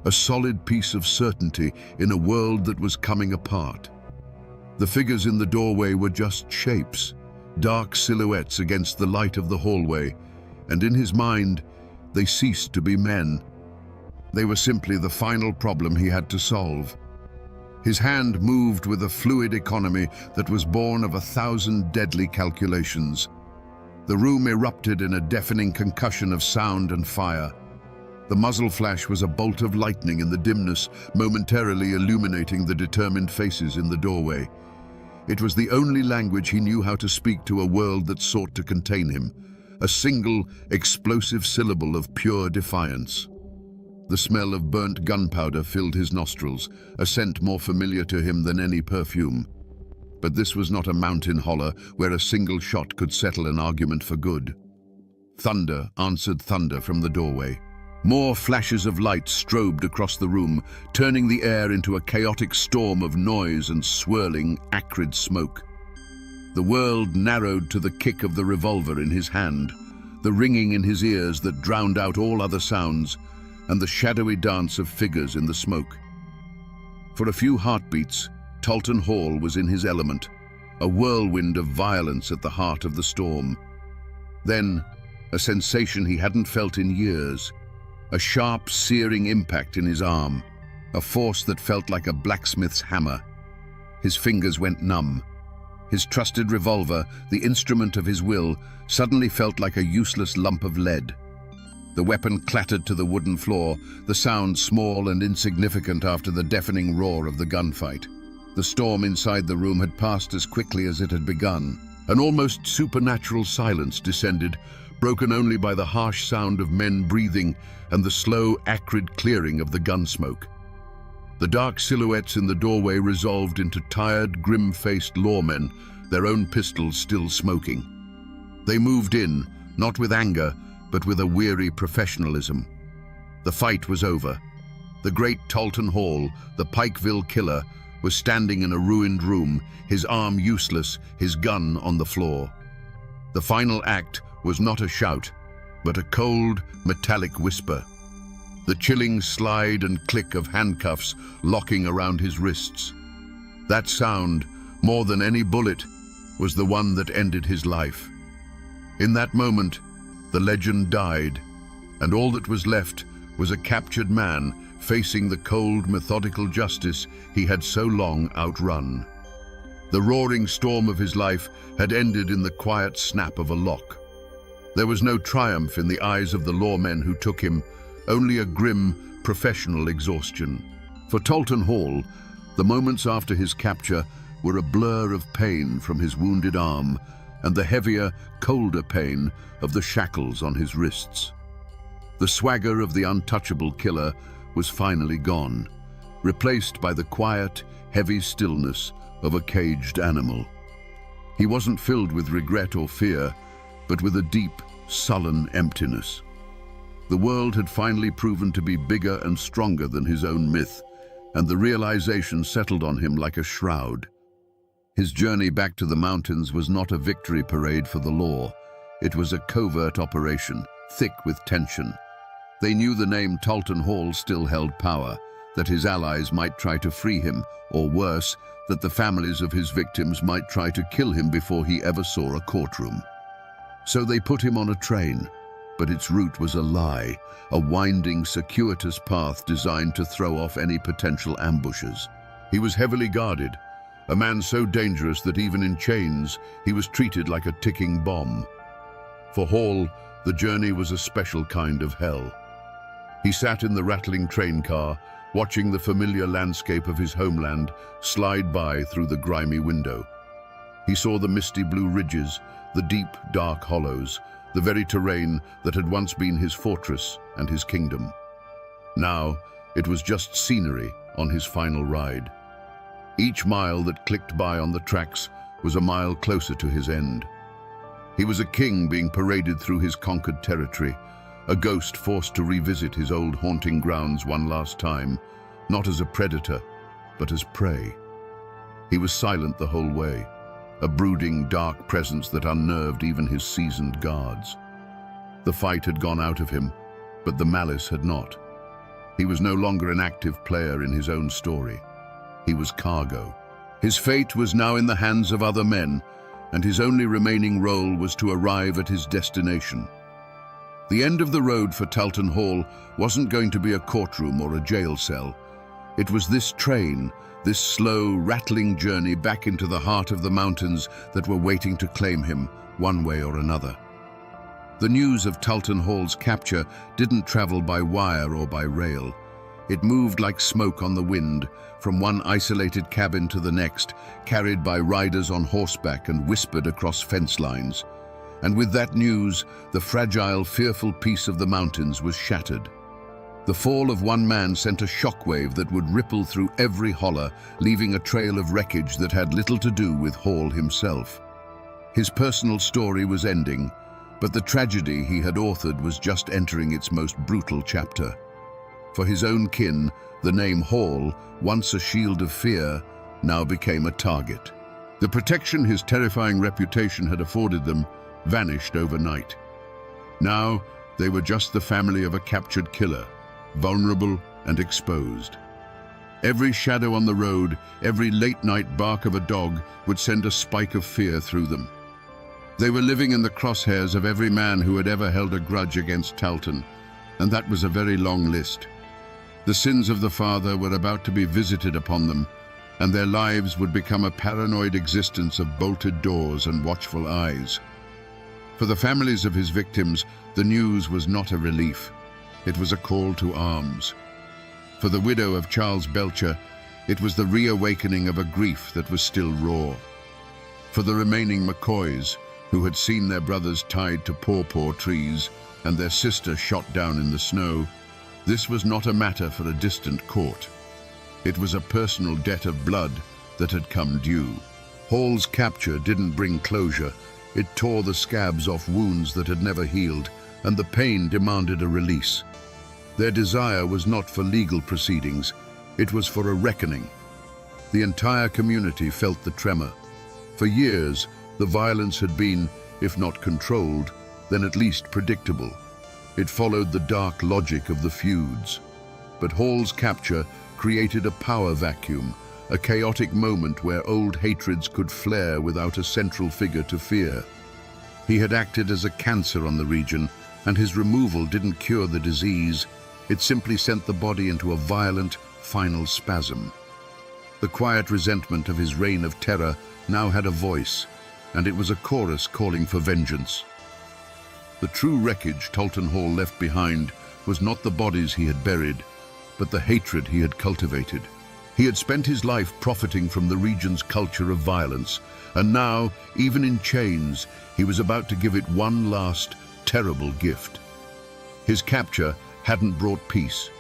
a solid piece of certainty in a world that was coming apart. The figures in the doorway were just shapes, dark silhouettes against the light of the hallway, and in his mind, they ceased to be men. They were simply the final problem he had to solve. His hand moved with a fluid economy that was born of 1,000 deadly calculations. The room erupted in a deafening concussion of sound and fire. The muzzle flash was a bolt of lightning in the dimness, momentarily illuminating the determined faces in the doorway. It was the only language he knew how to speak to a world that sought to contain him, a single, explosive syllable of pure defiance. The smell of burnt gunpowder filled his nostrils, a scent more familiar to him than any perfume. But this was not a mountain holler where a single shot could settle an argument for good. Thunder answered thunder from the doorway. More flashes of light strobed across the room, turning the air into a chaotic storm of noise and swirling, acrid smoke. The world narrowed to the kick of the revolver in his hand, the ringing in his ears that drowned out all other sounds, and the shadowy dance of figures in the smoke. For a few heartbeats, Talton Hall was in his element, a whirlwind of violence at the heart of the storm. Then, a sensation he hadn't felt in years, a sharp, searing impact in his arm, a force that felt like a blacksmith's hammer. His fingers went numb. His trusted revolver, the instrument of his will, suddenly felt like a useless lump of lead. The weapon clattered to the wooden floor, the sound small and insignificant after the deafening roar of the gunfight. The storm inside the room had passed as quickly as it had begun. An almost supernatural silence descended, broken only by the harsh sound of men breathing and the slow, acrid clearing of the gun smoke. The dark silhouettes in the doorway resolved into tired, grim-faced lawmen, their own pistols still smoking. They moved in, not with anger, but with a weary professionalism. The fight was over. The great Talton Hall, the Pikeville killer, was standing in a ruined room, his arm useless, his gun on the floor. The final act was not a shout, but a cold, metallic whisper. The chilling slide and click of handcuffs locking around his wrists. That sound, more than any bullet, was the one that ended his life. In that moment, the legend died, and all that was left was a captured man facing the cold, methodical justice he had so long outrun. The roaring storm of his life had ended in the quiet snap of a lock. There was no triumph in the eyes of the lawmen who took him, only a grim, professional exhaustion. For Talton Hall, the moments after his capture were a blur of pain from his wounded arm and the heavier, colder pain of the shackles on his wrists. The swagger of the untouchable killer was finally gone, replaced by the quiet, heavy stillness of a caged animal. He wasn't filled with regret or fear, but with a deep, sullen emptiness. The world had finally proven to be bigger and stronger than his own myth, and the realization settled on him like a shroud. His journey back to the mountains was not a victory parade for the law. It was a covert operation, thick with tension. They knew the name Talton Hall still held power, that his allies might try to free him, or worse, that the families of his victims might try to kill him before he ever saw a courtroom. So they put him on a train, but its route was a lie, a winding, circuitous path designed to throw off any potential ambushes. He was heavily guarded, a man so dangerous that even in chains, he was treated like a ticking bomb. For Hall, the journey was a special kind of hell. He sat in the rattling train car, watching the familiar landscape of his homeland slide by through the grimy window. He saw the misty blue ridges, the deep, dark hollows, the very terrain that had once been his fortress and his kingdom. Now, it was just scenery on his final ride. Each mile that clicked by on the tracks was a mile closer to his end. He was a king being paraded through his conquered territory, a ghost forced to revisit his old haunting grounds one last time, not as a predator, but as prey. He was silent the whole way, a brooding, dark presence that unnerved even his seasoned guards. The fight had gone out of him, but the malice had not. He was no longer an active player in his own story. He was cargo. His fate was now in the hands of other men, and his only remaining role was to arrive at his destination. The end of the road for Talton Hall wasn't going to be a courtroom or a jail cell. It was this train, this slow, rattling journey back into the heart of the mountains that were waiting to claim him, one way or another. The news of Talton Hall's capture didn't travel by wire or by rail. It moved like smoke on the wind, from one isolated cabin to the next, carried by riders on horseback and whispered across fence lines. And with that news, the fragile, fearful peace of the mountains was shattered. The fall of one man sent a shockwave that would ripple through every holler, leaving a trail of wreckage that had little to do with Hall himself. His personal story was ending, but the tragedy he had authored was just entering its most brutal chapter. For his own kin, the name Hall, once a shield of fear, now became a target. The protection his terrifying reputation had afforded them vanished overnight. Now, they were just the family of a captured killer, vulnerable and exposed. Every shadow on the road, every late-night bark of a dog would send a spike of fear through them. They were living in the crosshairs of every man who had ever held a grudge against Talton, and that was a very long list. The sins of the father were about to be visited upon them, and their lives would become a paranoid existence of bolted doors and watchful eyes. For the families of his victims, the news was not a relief. It was a call to arms. For the widow of Charles Belcher, it was the reawakening of a grief that was still raw. For the remaining McCoys, who had seen their brothers tied to pawpaw trees and their sister shot down in the snow, this was not a matter for a distant court. It was a personal debt of blood that had come due. Hall's capture didn't bring closure. It tore the scabs off wounds that had never healed, and the pain demanded a release. Their desire was not for legal proceedings, it was for a reckoning. The entire community felt the tremor. For years, the violence had been, if not controlled, then at least predictable. It followed the dark logic of the feuds. But Hall's capture created a power vacuum, a chaotic moment where old hatreds could flare without a central figure to fear. He had acted as a cancer on the region, and his removal didn't cure the disease. It simply sent the body into a violent, final spasm. The quiet resentment of his reign of terror now had a voice, and it was a chorus calling for vengeance. The true wreckage Talton Hall left behind was not the bodies he had buried, but the hatred he had cultivated. He had spent his life profiting from the region's culture of violence, and now, even in chains, he was about to give it one last, terrible gift. His capture hadn't brought peace.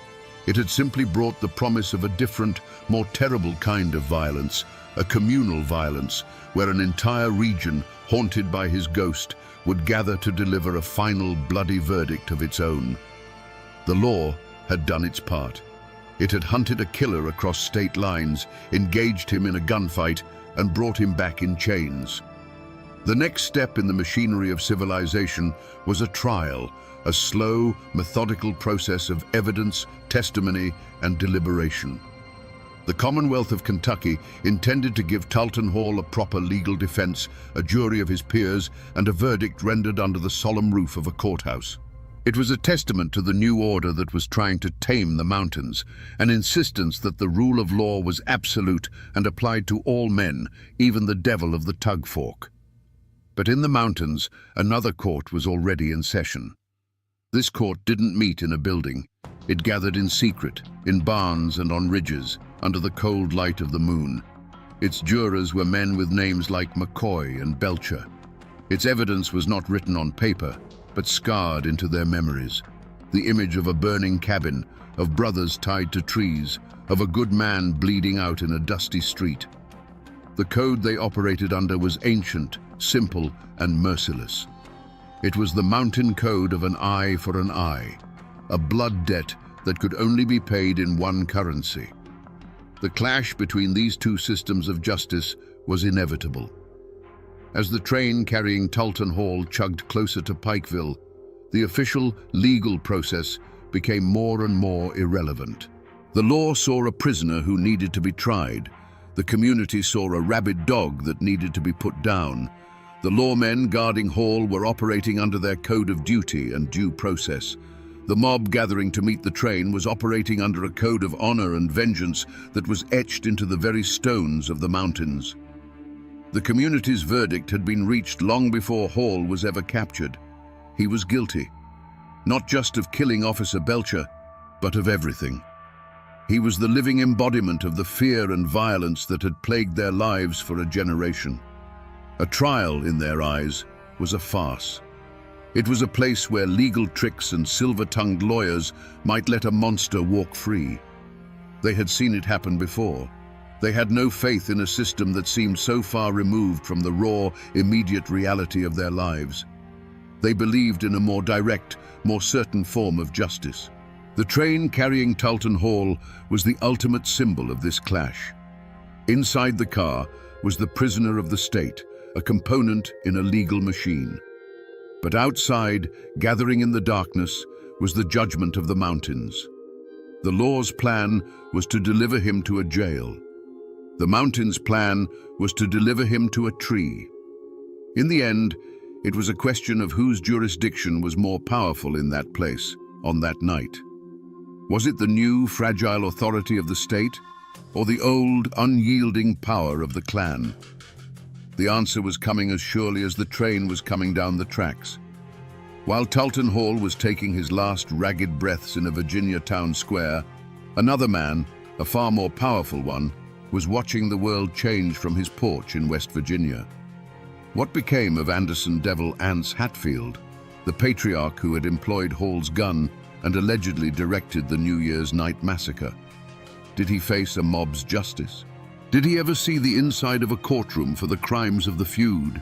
It had simply brought the promise of a different, more terrible kind of violence, a communal violence, where an entire region, haunted by his ghost, would gather to deliver a final bloody verdict of its own. The law had done its part. It had hunted a killer across state lines, engaged him in a gunfight, and brought him back in chains. The next step in the machinery of civilization was a trial, a slow, methodical process of evidence, testimony, and deliberation. The Commonwealth of Kentucky intended to give Talton Hall a proper legal defense, a jury of his peers, and a verdict rendered under the solemn roof of a courthouse. It was a testament to the new order that was trying to tame the mountains, an insistence that the rule of law was absolute and applied to all men, even the devil of the tug fork. But in the mountains, another court was already in session. This court didn't meet in a building. It gathered in secret, in barns and on ridges, under the cold light of the moon. Its jurors were men with names like McCoy and Belcher. Its evidence was not written on paper, but scarred into their memories. The image of a burning cabin, of brothers tied to trees, of a good man bleeding out in a dusty street. The code they operated under was ancient, simple, and merciless. It was the mountain code of an eye for an eye, a blood debt that could only be paid in one currency. The clash between these two systems of justice was inevitable. As the train carrying Talton Hall chugged closer to Pikeville, the official legal process became more and more irrelevant. The law saw a prisoner who needed to be tried. The community saw a rabid dog that needed to be put down. The lawmen guarding Hall were operating under their code of duty and due process. The mob gathering to meet the train was operating under a code of honor and vengeance that was etched into the very stones of the mountains. The community's verdict had been reached long before Hall was ever captured. He was guilty, not just of killing Officer Belcher, but of everything. He was the living embodiment of the fear and violence that had plagued their lives for a generation. A trial, in their eyes, was a farce. It was a place where legal tricks and silver-tongued lawyers might let a monster walk free. They had seen it happen before. They had no faith in a system that seemed so far removed from the raw, immediate reality of their lives. They believed in a more direct, more certain form of justice. The train carrying Talton Hall was the ultimate symbol of this clash. Inside the car was the prisoner of the state, a component in a legal machine. But outside, gathering in the darkness, was the judgment of the mountains. The law's plan was to deliver him to a jail. The mountain's plan was to deliver him to a tree. In the end, it was a question of whose jurisdiction was more powerful in that place, on that night. Was it the new, fragile authority of the state, or the old, unyielding power of the clan? The answer was coming as surely as the train was coming down the tracks. While Talton Hall was taking his last ragged breaths in a Virginia town square, another man, a far more powerful one, was watching the world change from his porch in West Virginia. What became of Anderson Devil Ance Hatfield, the patriarch who had employed Hall's gun and allegedly directed the New Year's night massacre? Did he face a mob's justice? Did he ever see the inside of a courtroom for the crimes of the feud?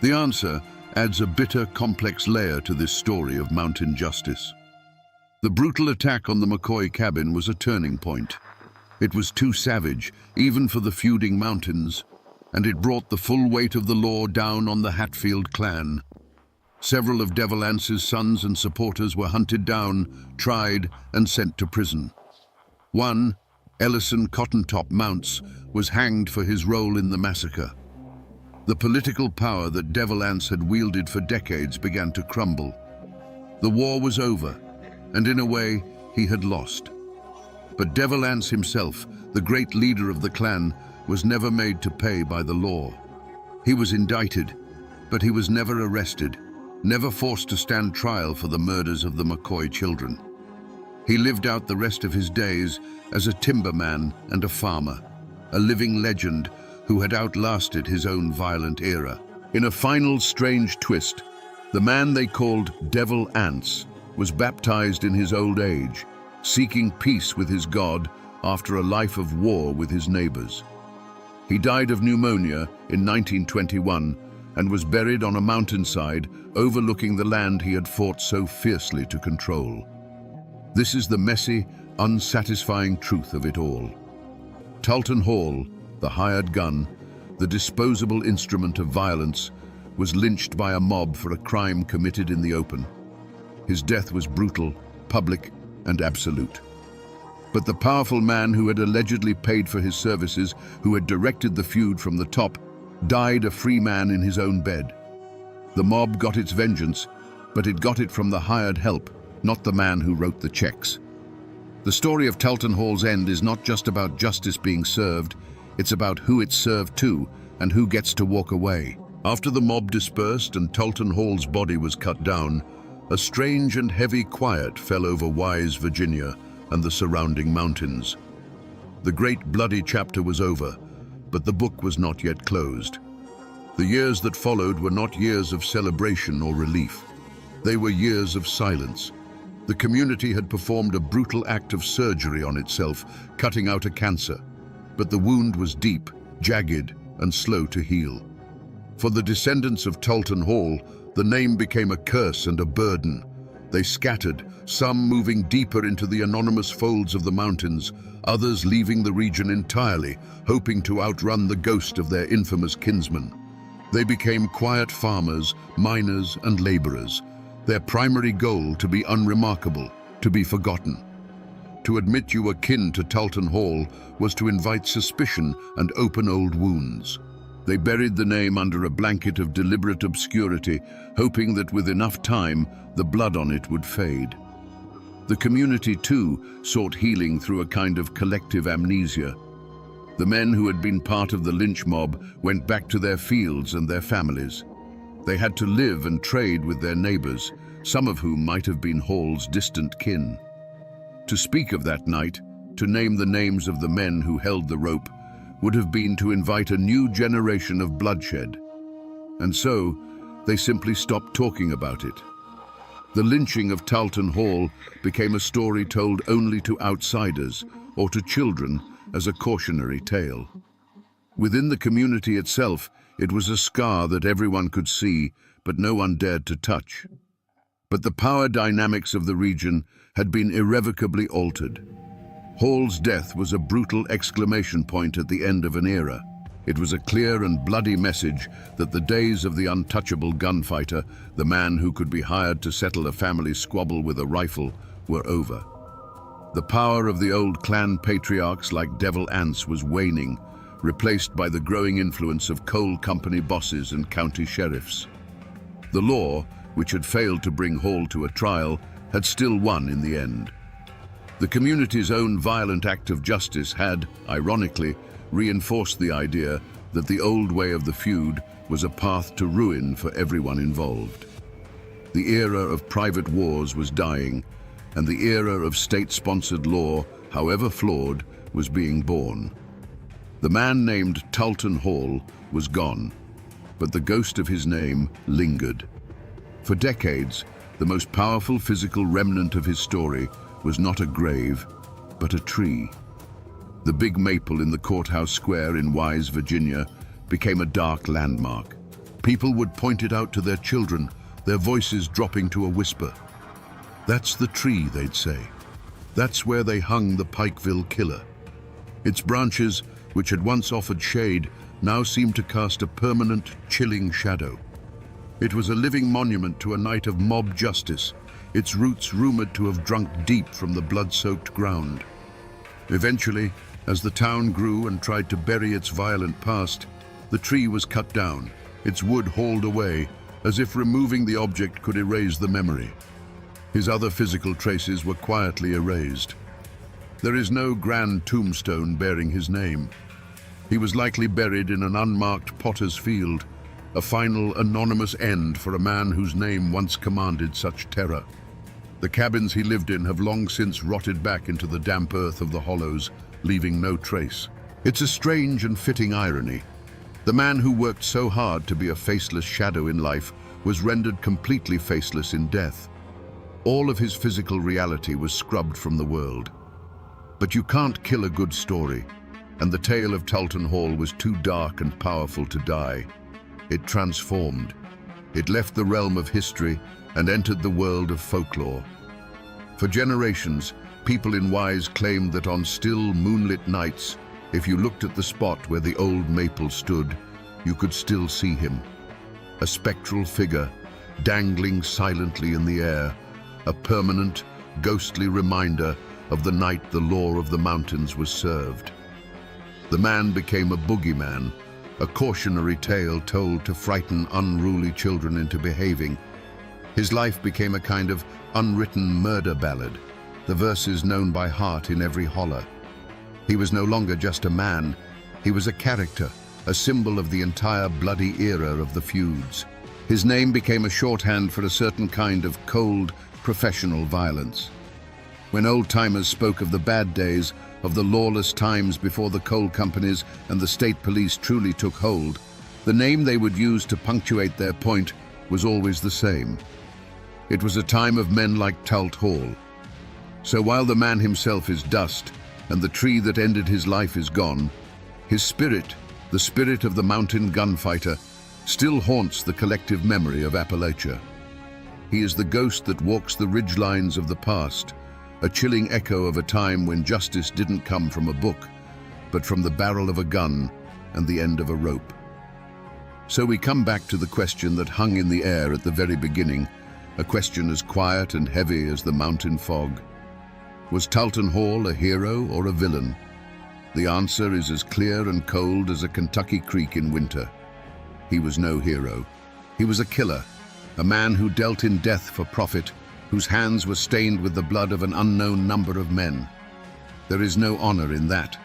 The answer adds a bitter, complex layer to this story of mountain justice. The brutal attack on the McCoy cabin was a turning point. It was too savage, even for the feuding mountains, and it brought the full weight of the law down on the Hatfield clan. Several of Devil Anse's sons and supporters were hunted down, tried, and sent to prison. One, Ellison Cottontop Mounts, was hanged for his role in the massacre. The political power that Devil Anse had wielded for decades began to crumble. The war was over, and in a way, he had lost. But Devil Anse himself, the great leader of the clan, was never made to pay by the law. He was indicted, but he was never arrested, never forced to stand trial for the murders of the McCoy children. He lived out the rest of his days as a timberman and a farmer, a living legend who had outlasted his own violent era. In a final strange twist, the man they called Devil Anse was baptized in his old age, seeking peace with his God after a life of war with his neighbors. He died of pneumonia in 1921 and was buried on a mountainside overlooking the land he had fought so fiercely to control. This is the messy, unsatisfying truth of it all. Talton Hall, the hired gun, the disposable instrument of violence, was lynched by a mob for a crime committed in the open. His death was brutal, public, and absolute. But the powerful man who had allegedly paid for his services, who had directed the feud from the top, died a free man in his own bed. The mob got its vengeance, but it got it from the hired help, not the man who wrote the checks. The story of Talton Hall's end is not just about justice being served, it's about who it's served to and who gets to walk away. After the mob dispersed and Talton Hall's body was cut down, a strange and heavy quiet fell over Wise, Virginia, and the surrounding mountains. The great bloody chapter was over, but the book was not yet closed. The years that followed were not years of celebration or relief. They were years of silence. The community had performed a brutal act of surgery on itself, cutting out a cancer. But the wound was deep, jagged, and slow to heal. For the descendants of Talton Hall, the name became a curse and a burden. They scattered, some moving deeper into the anonymous folds of the mountains, others leaving the region entirely, hoping to outrun the ghost of their infamous kinsman. They became quiet farmers, miners, and laborers, their primary goal to be unremarkable, to be forgotten. To admit you were kin to Talton Hall was to invite suspicion and open old wounds. They buried the name under a blanket of deliberate obscurity, hoping that with enough time, the blood on it would fade. The community, too, sought healing through a kind of collective amnesia. The men who had been part of the lynch mob went back to their fields and their families. They had to live and trade with their neighbors, some of whom might have been Hall's distant kin. To speak of that night, to name the names of the men who held the rope, would have been to invite a new generation of bloodshed. And so, they simply stopped talking about it. The lynching of Talton Hall became a story told only to outsiders or to children as a cautionary tale. Within the community itself, it was a scar that everyone could see, but no one dared to touch. But the power dynamics of the region had been irrevocably altered. Hall's death was a brutal exclamation point at the end of an era. It was a clear and bloody message that the days of the untouchable gunfighter, the man who could be hired to settle a family squabble with a rifle, were over. The power of the old clan patriarchs like Devil Anse was waning, replaced by the growing influence of coal company bosses and county sheriffs. The law, which had failed to bring Hall to a trial, had still won in the end. The community's own violent act of justice had, ironically, reinforced the idea that the old way of the feud was a path to ruin for everyone involved. The era of private wars was dying, and the era of state-sponsored law, however flawed, was being born. The man named Talton Hall was gone, but the ghost of his name lingered. For decades, the most powerful physical remnant of his story was not a grave, but a tree. The big maple in the courthouse square in Wise, Virginia, became a dark landmark. People would point it out to their children, their voices dropping to a whisper. "That's the tree," they'd say. "That's where they hung the Pikeville killer." Its branches, which had once offered shade, now seemed to cast a permanent, chilling shadow. It was a living monument to a night of mob justice, its roots rumored to have drunk deep from the blood-soaked ground. Eventually, as the town grew and tried to bury its violent past, the tree was cut down, its wood hauled away, as if removing the object could erase the memory. His other physical traces were quietly erased. There is no grand tombstone bearing his name. He was likely buried in an unmarked potter's field, a final anonymous end for a man whose name once commanded such terror. The cabins he lived in have long since rotted back into the damp earth of the hollows, leaving no trace. It's a strange and fitting irony. The man who worked so hard to be a faceless shadow in life was rendered completely faceless in death. All of his physical reality was scrubbed from the world. But you can't kill a good story, and the tale of Talton Hall was too dark and powerful to die. It transformed. It left the realm of history and entered the world of folklore. For generations, people in Wise claimed that on still, moonlit nights, if you looked at the spot where the old maple stood, you could still see him. A spectral figure, dangling silently in the air, a permanent, ghostly reminder of the night the law of the mountains was served. The man became a boogeyman, a cautionary tale told to frighten unruly children into behaving. His life became a kind of unwritten murder ballad, the verses known by heart in every holler. He was no longer just a man, he was a character, a symbol of the entire bloody era of the feuds. His name became a shorthand for a certain kind of cold, professional violence. When old-timers spoke of the bad days, of the lawless times before the coal companies and the state police truly took hold, the name they would use to punctuate their point was always the same. It was a time of men like Talt Hall. So while the man himself is dust, and the tree that ended his life is gone, his spirit, the spirit of the mountain gunfighter, still haunts the collective memory of Appalachia. He is the ghost that walks the ridgelines of the past, a chilling echo of a time when justice didn't come from a book, but from the barrel of a gun and the end of a rope. So we come back to the question that hung in the air at the very beginning, a question as quiet and heavy as the mountain fog. Was Talton Hall a hero or a villain? The answer is as clear and cold as a Kentucky creek in winter. He was no hero. He was a killer, a man who dealt in death for profit, whose hands were stained with the blood of an unknown number of men. There is no honor in that.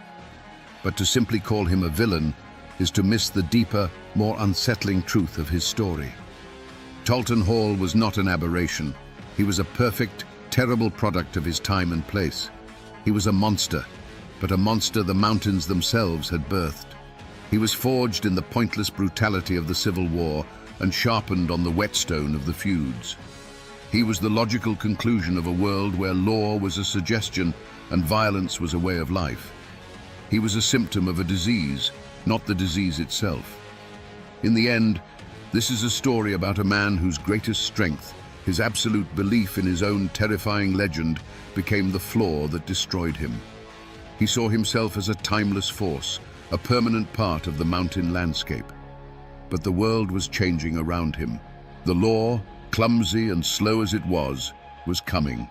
But to simply call him a villain is to miss the deeper, more unsettling truth of his story. Talton Hall was not an aberration. He was a perfect, terrible product of his time and place. He was a monster, but a monster the mountains themselves had birthed. He was forged in the pointless brutality of the Civil War and sharpened on the whetstone of the feuds. He was the logical conclusion of a world where law was a suggestion and violence was a way of life. He was a symptom of a disease, not the disease itself. In the end, this is a story about a man whose greatest strength, his absolute belief in his own terrifying legend, became the flaw that destroyed him. He saw himself as a timeless force, a permanent part of the mountain landscape. But the world was changing around him. The law, clumsy and slow as it was coming.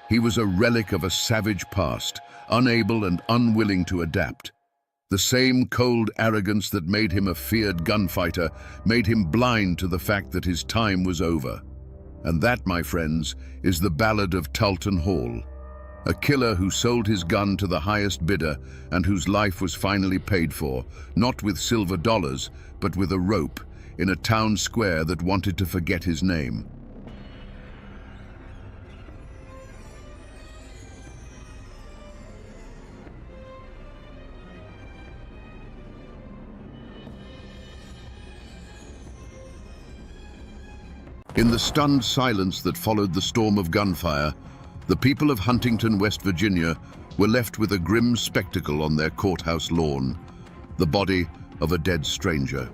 He was a relic of a savage past, unable and unwilling to adapt. The same cold arrogance that made him a feared gunfighter made him blind to the fact that his time was over. And that, my friends, is the ballad of Talton Hall. A killer who sold his gun to the highest bidder and whose life was finally paid for, not with silver dollars, but with a rope, in a town square that wanted to forget his name. In the stunned silence that followed the storm of gunfire, the people of Huntington, West Virginia, were left with a grim spectacle on their courthouse lawn, the body of a dead stranger.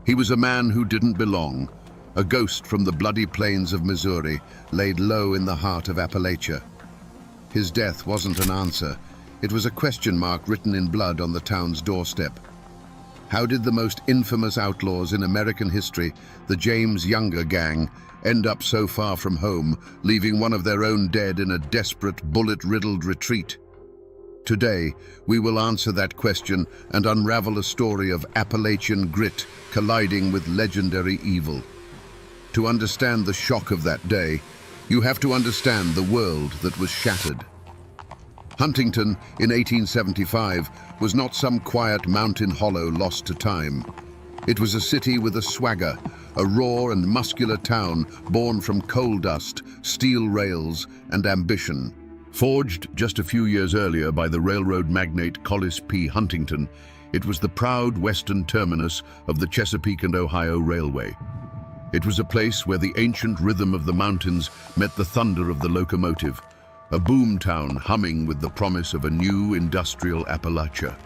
He was a man who didn't belong, a ghost from the bloody plains of Missouri, laid low in the heart of Appalachia. His death wasn't an answer. It was a question mark written in blood on the town's doorstep. How did the most infamous outlaws in American history, the James Younger gang, end up so far from home, leaving one of their own dead in a desperate, bullet-riddled retreat? Today, we will answer that question and unravel a story of Appalachian grit colliding with legendary evil. To understand the shock of that day, you have to understand the world that was shattered. Huntington, in 1875, was not some quiet mountain hollow lost to time. It was a city with a swagger, a raw and muscular town born from coal dust, steel rails, and ambition. Forged just a few years earlier by the railroad magnate Collis P. Huntington, it was the proud western terminus of the Chesapeake and Ohio Railway. It was a place where the ancient rhythm of the mountains met the thunder of the locomotive, a boom town humming with the promise of a new industrial Appalachia.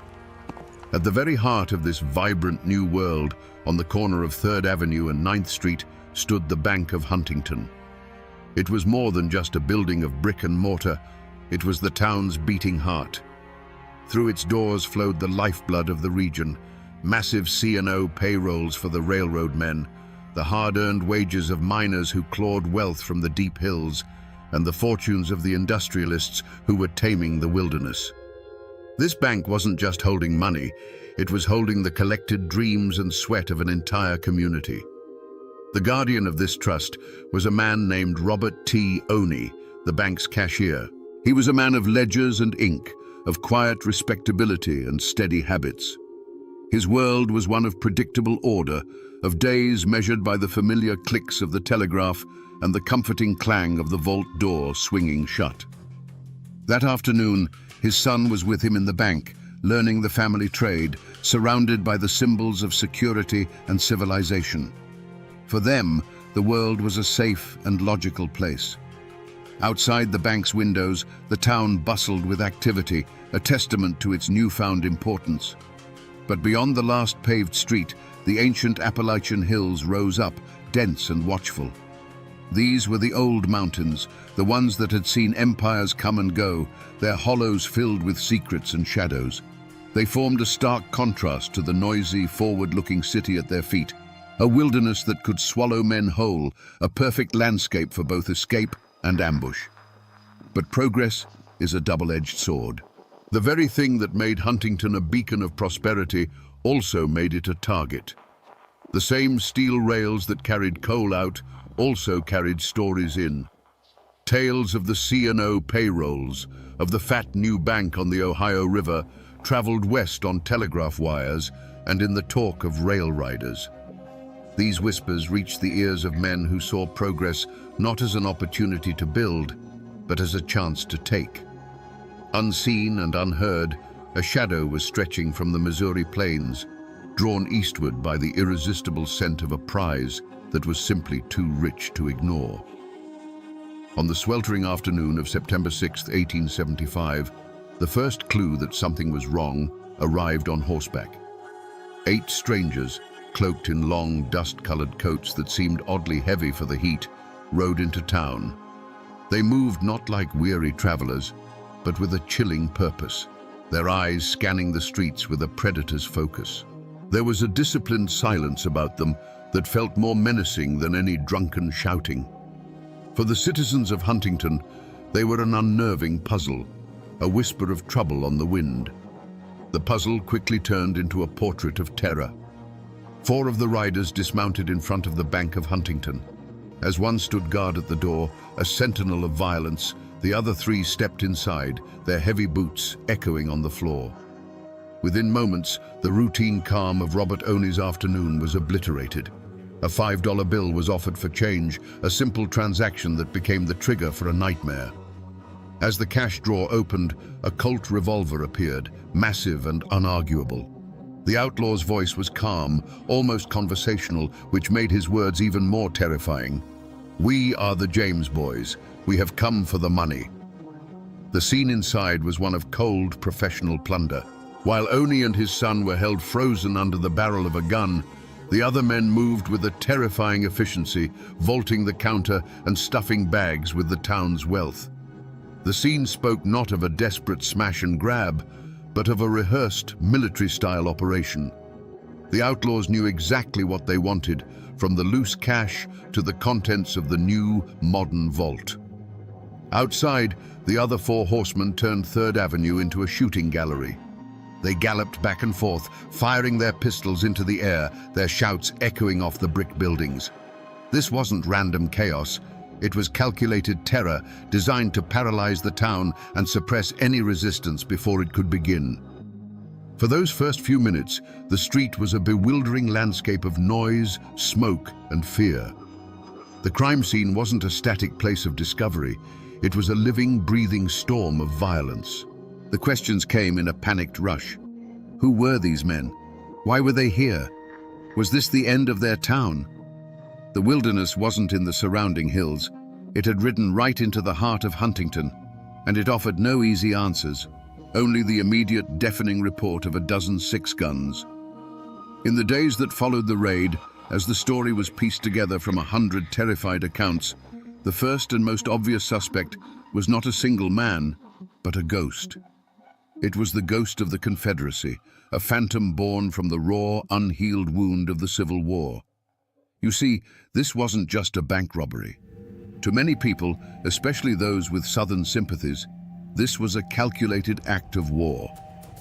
At the very heart of this vibrant new world, on the corner of 3rd Avenue and 9th Street, stood the Bank of Huntington. It was more than just a building of brick and mortar, it was the town's beating heart. Through its doors flowed the lifeblood of the region, massive C&O payrolls for the railroad men, the hard-earned wages of miners who clawed wealth from the deep hills, and the fortunes of the industrialists who were taming the wilderness. This bank wasn't just holding money, it was holding the collected dreams and sweat of an entire community. The guardian of this trust was a man named Robert T. Oney, the bank's cashier. He was a man of ledgers and ink, of quiet respectability and steady habits. His world was one of predictable order, of days measured by the familiar clicks of the telegraph and the comforting clang of the vault door swinging shut. That afternoon, his son was with him in the bank, learning the family trade, surrounded by the symbols of security and civilization. For them, the world was a safe and logical place. Outside the bank's windows, the town bustled with activity, a testament to its newfound importance. But beyond the last paved street, the ancient Appalachian hills rose up, dense and watchful. These were the old mountains, the ones that had seen empires come and go, their hollows filled with secrets and shadows. They formed a stark contrast to the noisy, forward-looking city at their feet, a wilderness that could swallow men whole, a perfect landscape for both escape and ambush. But progress is a double-edged sword. The very thing that made Huntington a beacon of prosperity also made it a target. The same steel rails that carried coal out also carried stories in. Tales of the C&O payrolls, of the fat new bank on the Ohio River, traveled west on telegraph wires and in the talk of rail riders. These whispers reached the ears of men who saw progress not as an opportunity to build, but as a chance to take. Unseen and unheard, a shadow was stretching from the Missouri plains, drawn eastward by the irresistible scent of a prize that was simply too rich to ignore. On the sweltering afternoon of September 6, 1875, the first clue that something was wrong arrived on horseback. 8 strangers, cloaked in long, dust-colored coats that seemed oddly heavy for the heat, rode into town. They moved not like weary travelers, but with a chilling purpose, their eyes scanning the streets with a predator's focus. There was a disciplined silence about them that felt more menacing than any drunken shouting. For the citizens of Huntington, they were an unnerving puzzle, a whisper of trouble on the wind. The puzzle quickly turned into a portrait of terror. 4 of the riders dismounted in front of the Bank of Huntington. As one stood guard at the door, a sentinel of violence, the other 3 stepped inside, their heavy boots echoing on the floor. Within moments, the routine calm of Robert Oney's afternoon was obliterated. A $5 bill was offered for change, a simple transaction that became the trigger for a nightmare. As the cash drawer opened, a Colt revolver appeared, massive and unarguable. The outlaw's voice was calm, almost conversational, which made his words even more terrifying. "We are the James boys. We have come for the money." The scene inside was one of cold, professional plunder. While Oni and his son were held frozen under the barrel of a gun, the other men moved with a terrifying efficiency, vaulting the counter and stuffing bags with the town's wealth. The scene spoke not of a desperate smash and grab, but of a rehearsed, military-style operation. The outlaws knew exactly what they wanted, from the loose cash to the contents of the new, modern vault. Outside, the other four horsemen turned Third Avenue into a shooting gallery. They galloped back and forth, firing their pistols into the air, their shouts echoing off the brick buildings. This wasn't random chaos. It was calculated terror designed to paralyze the town and suppress any resistance before it could begin. For those first few minutes, the street was a bewildering landscape of noise, smoke, and fear. The crime scene wasn't a static place of discovery. It was a living, breathing storm of violence. The questions came in a panicked rush. Who were these men? Why were they here? Was this the end of their town? The wilderness wasn't in the surrounding hills. It had ridden right into the heart of Huntington, and it offered no easy answers, only the immediate deafening report of a dozen six-guns. In the days that followed the raid, as the story was pieced together from 100 terrified accounts, the first and most obvious suspect was not a single man, but a ghost. It was the ghost of the Confederacy, a phantom born from the raw, unhealed wound of the Civil War. You see, this wasn't just a bank robbery. To many people, especially those with Southern sympathies, this was a calculated act of war,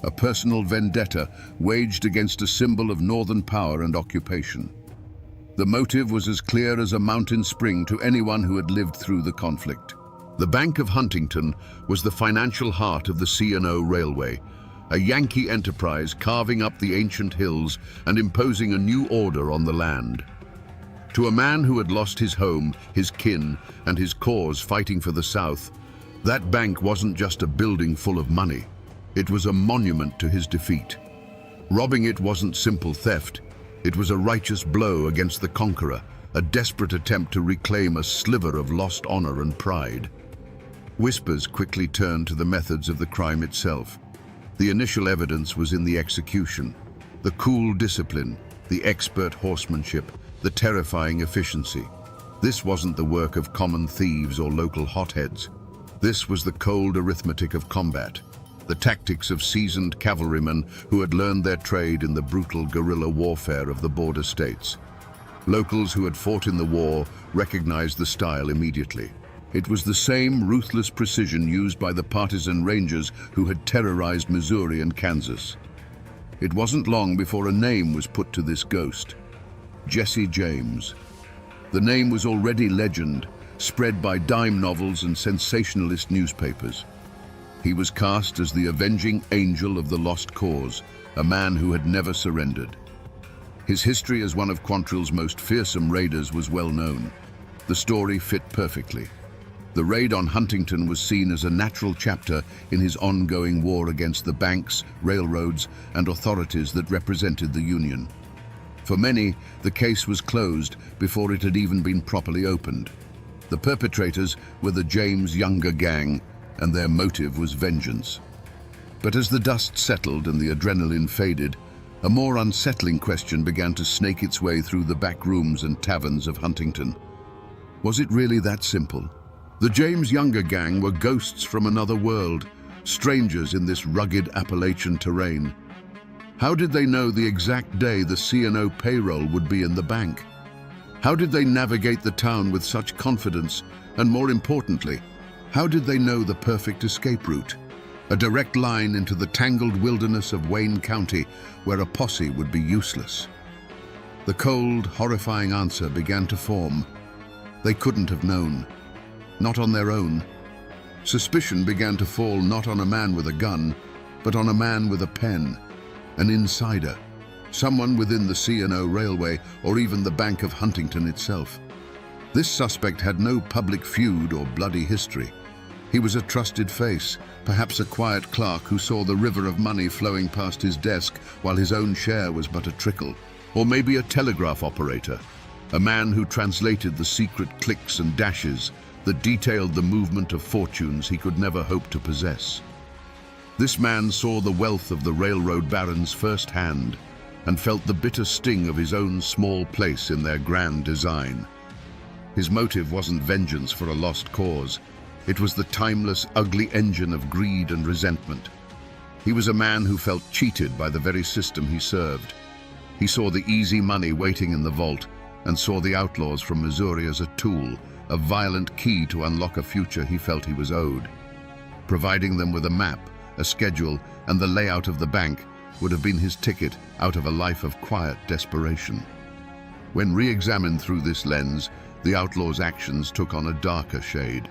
a personal vendetta waged against a symbol of Northern power and occupation. The motive was as clear as a mountain spring to anyone who had lived through the conflict. The Bank of Huntington was the financial heart of the C&O Railway, a Yankee enterprise carving up the ancient hills and imposing a new order on the land. To a man who had lost his home, his kin, and his cause fighting for the South, that bank wasn't just a building full of money. It was a monument to his defeat. Robbing it wasn't simple theft. It was a righteous blow against the conqueror, a desperate attempt to reclaim a sliver of lost honor and pride. Whispers quickly turned to the methods of the crime itself. The initial evidence was in the execution. The cool discipline, the expert horsemanship, the terrifying efficiency. This wasn't the work of common thieves or local hotheads. This was the cold arithmetic of combat, the tactics of seasoned cavalrymen who had learned their trade in the brutal guerrilla warfare of the border states. Locals who had fought in the war recognized the style immediately. It was the same ruthless precision used by the partisan Rangers who had terrorized Missouri and Kansas. It wasn't long before a name was put to this ghost: Jesse James. The name was already legend, spread by dime novels and sensationalist newspapers. He was cast as the avenging angel of the lost cause, a man who had never surrendered. His history as one of Quantrill's most fearsome raiders was well known. The story fit perfectly. The raid on Huntington was seen as a natural chapter in his ongoing war against the banks, railroads, and authorities that represented the Union. For many, the case was closed before it had even been properly opened. The perpetrators were the James Younger gang, and their motive was vengeance. But as the dust settled and the adrenaline faded, a more unsettling question began to snake its way through the back rooms and taverns of Huntington. Was it really that simple? The James Younger gang were ghosts from another world, strangers in this rugged Appalachian terrain. How did they know the exact day the C&O payroll would be in the bank? How did they navigate the town with such confidence? And more importantly, how did they know the perfect escape route? A direct line into the tangled wilderness of Wayne County, where a posse would be useless. The cold, horrifying answer began to form. They couldn't have known. Not on their own. Suspicion began to fall not on a man with a gun, but on a man with a pen, an insider, someone within the C&O Railway or even the Bank of Huntington itself. This suspect had no public feud or bloody history. He was a trusted face, perhaps a quiet clerk who saw the river of money flowing past his desk while his own share was but a trickle. Or maybe a telegraph operator, a man who translated the secret clicks and dashes, that detailed the movement of fortunes he could never hope to possess. This man saw the wealth of the railroad barons firsthand and felt the bitter sting of his own small place in their grand design. His motive wasn't vengeance for a lost cause. It was the timeless, ugly engine of greed and resentment. He was a man who felt cheated by the very system he served. He saw the easy money waiting in the vault and saw the outlaws from Missouri as a tool, a violent key to unlock a future he felt he was owed. Providing them with a map, a schedule, and the layout of the bank would have been his ticket out of a life of quiet desperation. When re-examined through this lens, the outlaw's actions took on a darker shade.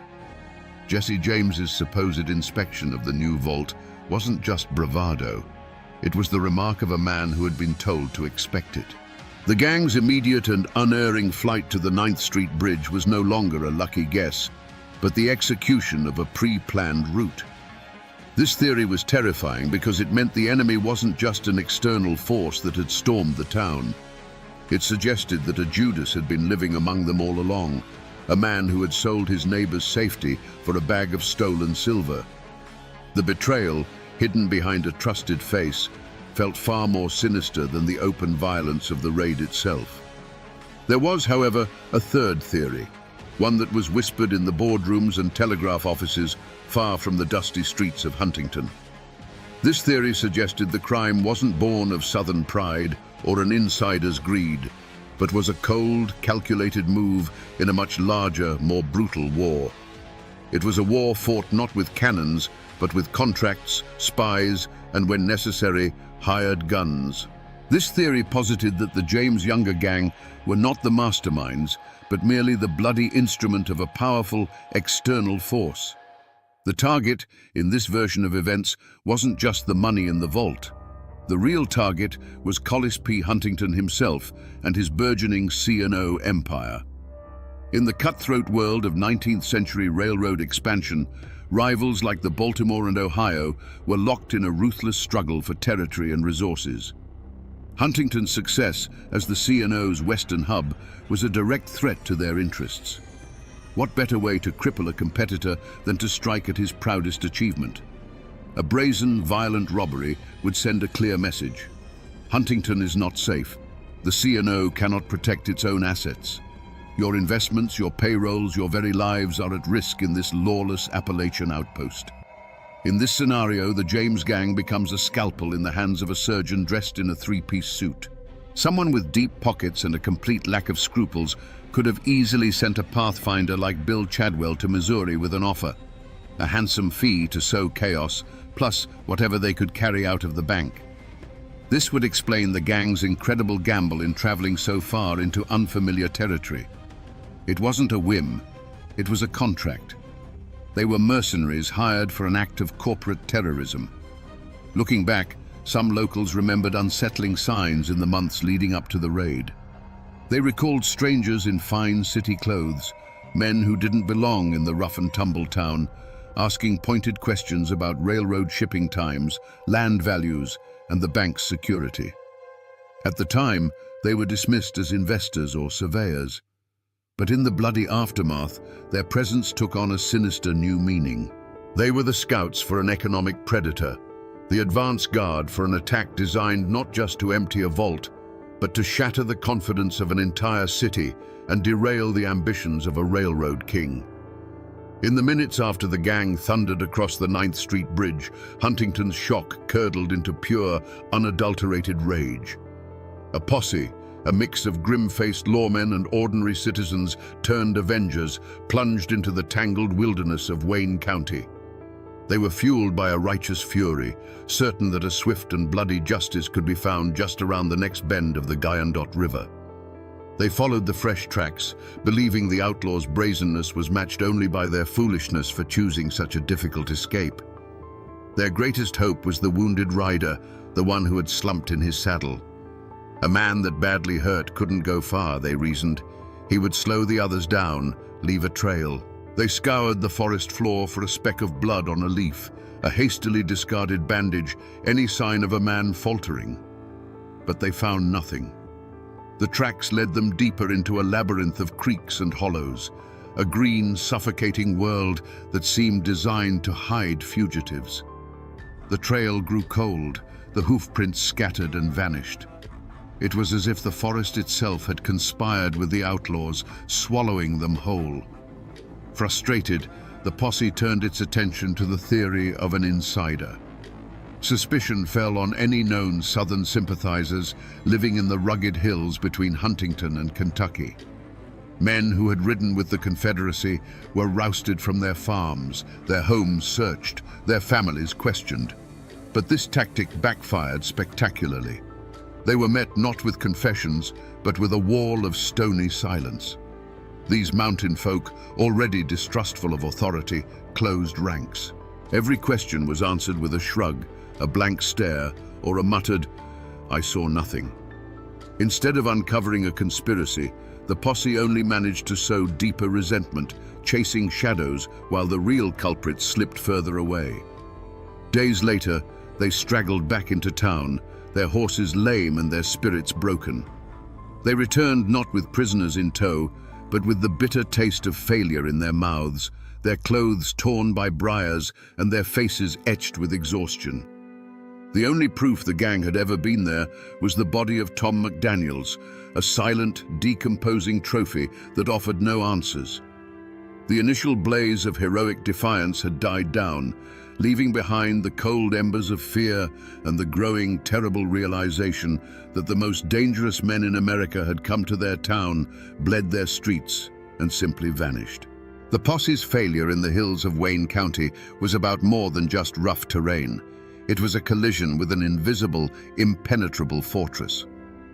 Jesse James's supposed inspection of the new vault wasn't just bravado. It was the remark of a man who had been told to expect it. The gang's immediate and unerring flight to the 9th Street Bridge was no longer a lucky guess, but the execution of a pre-planned route. This theory was terrifying because it meant the enemy wasn't just an external force that had stormed the town. It suggested that a Judas had been living among them all along, a man who had sold his neighbor's safety for a bag of stolen silver. The betrayal, hidden behind a trusted face, felt far more sinister than the open violence of the raid itself. There was, however, a third theory, one that was whispered in the boardrooms and telegraph offices far from the dusty streets of Huntington. This theory suggested the crime wasn't born of Southern pride or an insider's greed, but was a cold, calculated move in a much larger, more brutal war. It was a war fought not with cannons, but with contracts, spies, and when necessary, hired guns. This theory posited that the James Younger gang were not the masterminds, but merely the bloody instrument of a powerful external force. The target, in this version of events, wasn't just the money in the vault. The real target was Collis P. Huntington himself and his burgeoning C&O empire. In the cutthroat world of 19th century railroad expansion, rivals like the Baltimore and Ohio were locked in a ruthless struggle for territory and resources. Huntington's success as the C&O's western hub was a direct threat to their interests. What better way to cripple a competitor than to strike at his proudest achievement? A brazen, violent robbery would send a clear message. Huntington is not safe. The C&O cannot protect its own assets. Your investments, your payrolls, your very lives are at risk in this lawless Appalachian outpost. In this scenario, the James gang becomes a scalpel in the hands of a surgeon dressed in a three-piece suit. Someone with deep pockets and a complete lack of scruples could have easily sent a pathfinder like Bill Chadwell to Missouri with an offer, a handsome fee to sow chaos, plus whatever they could carry out of the bank. This would explain the gang's incredible gamble in traveling so far into unfamiliar territory. It wasn't a whim, it was a contract. They were mercenaries hired for an act of corporate terrorism. Looking back, some locals remembered unsettling signs in the months leading up to the raid. They recalled strangers in fine city clothes, men who didn't belong in the rough and tumble town, asking pointed questions about railroad shipping times, land values, and the bank's security. At the time, they were dismissed as investors or surveyors. But in the bloody aftermath, their presence took on a sinister new meaning. They were the scouts for an economic predator, the advance guard for an attack designed not just to empty a vault, but to shatter the confidence of an entire city and derail the ambitions of a railroad king. In the minutes after the gang thundered across the 9th Street Bridge, Huntington's shock curdled into pure, unadulterated rage. A posse, a mix of grim-faced lawmen and ordinary citizens turned avengers, plunged into the tangled wilderness of Wayne County. They were fueled by a righteous fury, certain that a swift and bloody justice could be found just around the next bend of the Guyandotte River. They followed the fresh tracks, believing the outlaws' brazenness was matched only by their foolishness for choosing such a difficult escape. Their greatest hope was the wounded rider, the one who had slumped in his saddle. A man that badly hurt couldn't go far, they reasoned. He would slow the others down, leave a trail. They scoured the forest floor for a speck of blood on a leaf, a hastily discarded bandage, any sign of a man faltering. But they found nothing. The tracks led them deeper into a labyrinth of creeks and hollows. a green, suffocating world that seemed designed to hide fugitives. The trail grew cold, the hoofprints scattered and vanished. It was as if the forest itself had conspired with the outlaws, swallowing them whole. Frustrated, the posse turned its attention to the theory of an insider. Suspicion fell on any known Southern sympathizers living in the rugged hills between Huntington and Kentucky. Men who had ridden with the Confederacy were rousted from their farms, their homes searched, their families questioned. But this tactic backfired spectacularly. They were met not with confessions, but with a wall of stony silence. These mountain folk, already distrustful of authority, closed ranks. Every question was answered with a shrug, a blank stare, or a muttered, "I saw nothing." Instead of uncovering a conspiracy, the posse only managed to sow deeper resentment, chasing shadows while the real culprits slipped further away. Days later, they straggled back into town, their horses lame and their spirits broken. They returned not with prisoners in tow, but with the bitter taste of failure in their mouths, their clothes torn by briars and their faces etched with exhaustion. The only proof the gang had ever been there was the body of Tom McDaniels, a silent, decomposing trophy that offered no answers. The initial blaze of heroic defiance had died down, leaving behind the cold embers of fear and the growing, terrible realization that the most dangerous men in America had come to their town, bled their streets, and simply vanished. The posse's failure in the hills of Wayne County was about more than just rough terrain. It was a collision with an invisible, impenetrable fortress.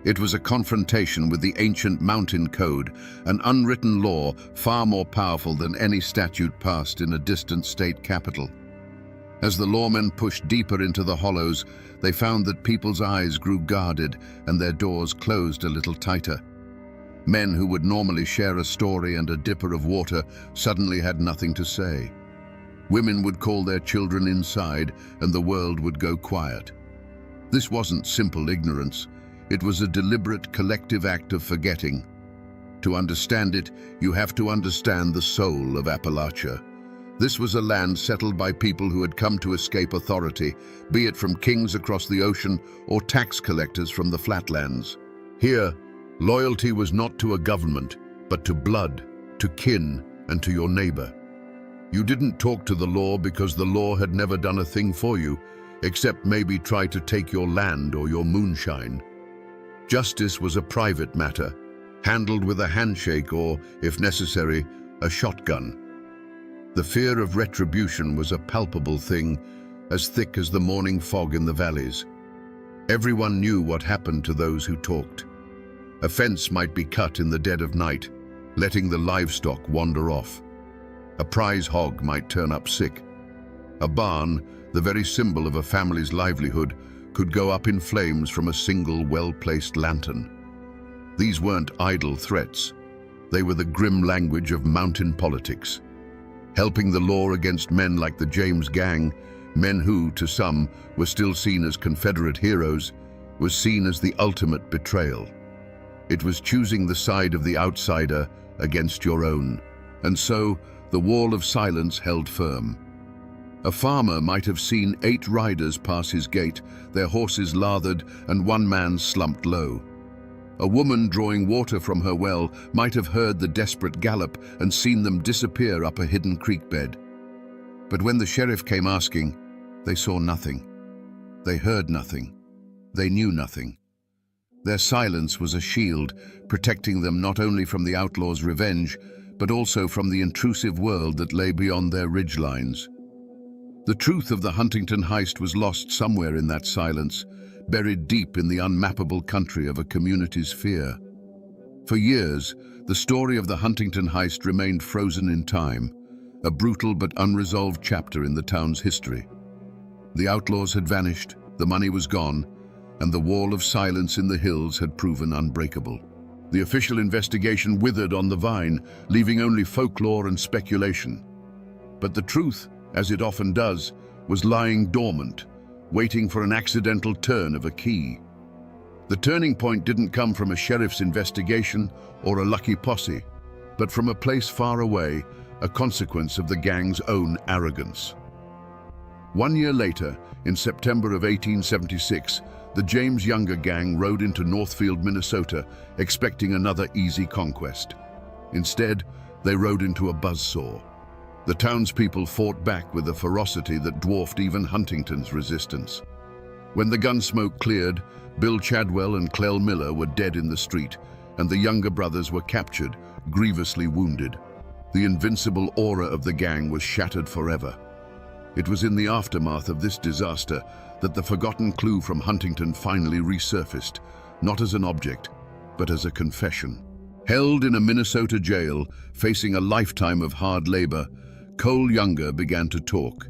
It was a confrontation with the ancient mountain code, an unwritten law far more powerful than any statute passed in a distant state capital. As the lawmen pushed deeper into the hollows, they found that people's eyes grew guarded and their doors closed a little tighter. Men who would normally share a story and a dipper of water suddenly had nothing to say. Women would call their children inside and the world would go quiet. This wasn't simple ignorance. It was a deliberate collective act of forgetting. To understand it, you have to understand the soul of Appalachia. This was a land settled by people who had come to escape authority, be it from kings across the ocean or tax collectors from the flatlands. Here, loyalty was not to a government, but to blood, to kin, and to your neighbor. You didn't talk to the law because the law had never done a thing for you, except maybe try to take your land or your moonshine. Justice was a private matter, handled with a handshake or, if necessary, a shotgun. The fear of retribution was a palpable thing, as thick as the morning fog in the valleys. Everyone knew what happened to those who talked. A fence might be cut in the dead of night, letting the livestock wander off. A prize hog might turn up sick. A barn, the very symbol of a family's livelihood, could go up in flames from a single well-placed lantern. These weren't idle threats. They were the grim language of mountain politics. Helping the law against men like the James Gang, men who, to some, were still seen as Confederate heroes, was seen as the ultimate betrayal. It was choosing the side of the outsider against your own. And so, the wall of silence held firm. A farmer might have seen 8 riders pass his gate, their horses lathered and one man slumped low. A woman drawing water from her well might have heard the desperate gallop and seen them disappear up a hidden creek bed. But when the sheriff came asking, they saw nothing. They heard nothing. They knew nothing. Their silence was a shield, protecting them not only from the outlaws' revenge, but also from the intrusive world that lay beyond their ridgelines. The truth of the Huntington heist was lost somewhere in that silence, buried deep in the unmappable country of a community's fear. For years, the story of the Huntington heist remained frozen in time, a brutal but unresolved chapter in the town's history. The outlaws had vanished, the money was gone, and the wall of silence in the hills had proven unbreakable. The official investigation withered on the vine, leaving only folklore and speculation. But the truth, as it often does, was lying dormant, waiting for an accidental turn of a key. The turning point didn't come from a sheriff's investigation or a lucky posse, but from a place far away, a consequence of the gang's own arrogance. 1 year later, in September of 1876, the James Younger gang rode into Northfield, Minnesota, expecting another easy conquest. Instead, they rode into a buzzsaw. The townspeople fought back with a ferocity that dwarfed even Huntington's resistance. When the gun smoke cleared, Bill Chadwell and Clell Miller were dead in the street, and the Younger brothers were captured, grievously wounded. The invincible aura of the gang was shattered forever. It was in the aftermath of this disaster that the forgotten clue from Huntington finally resurfaced, not as an object, but as a confession. Held in a Minnesota jail, facing a lifetime of hard labor, Cole Younger began to talk.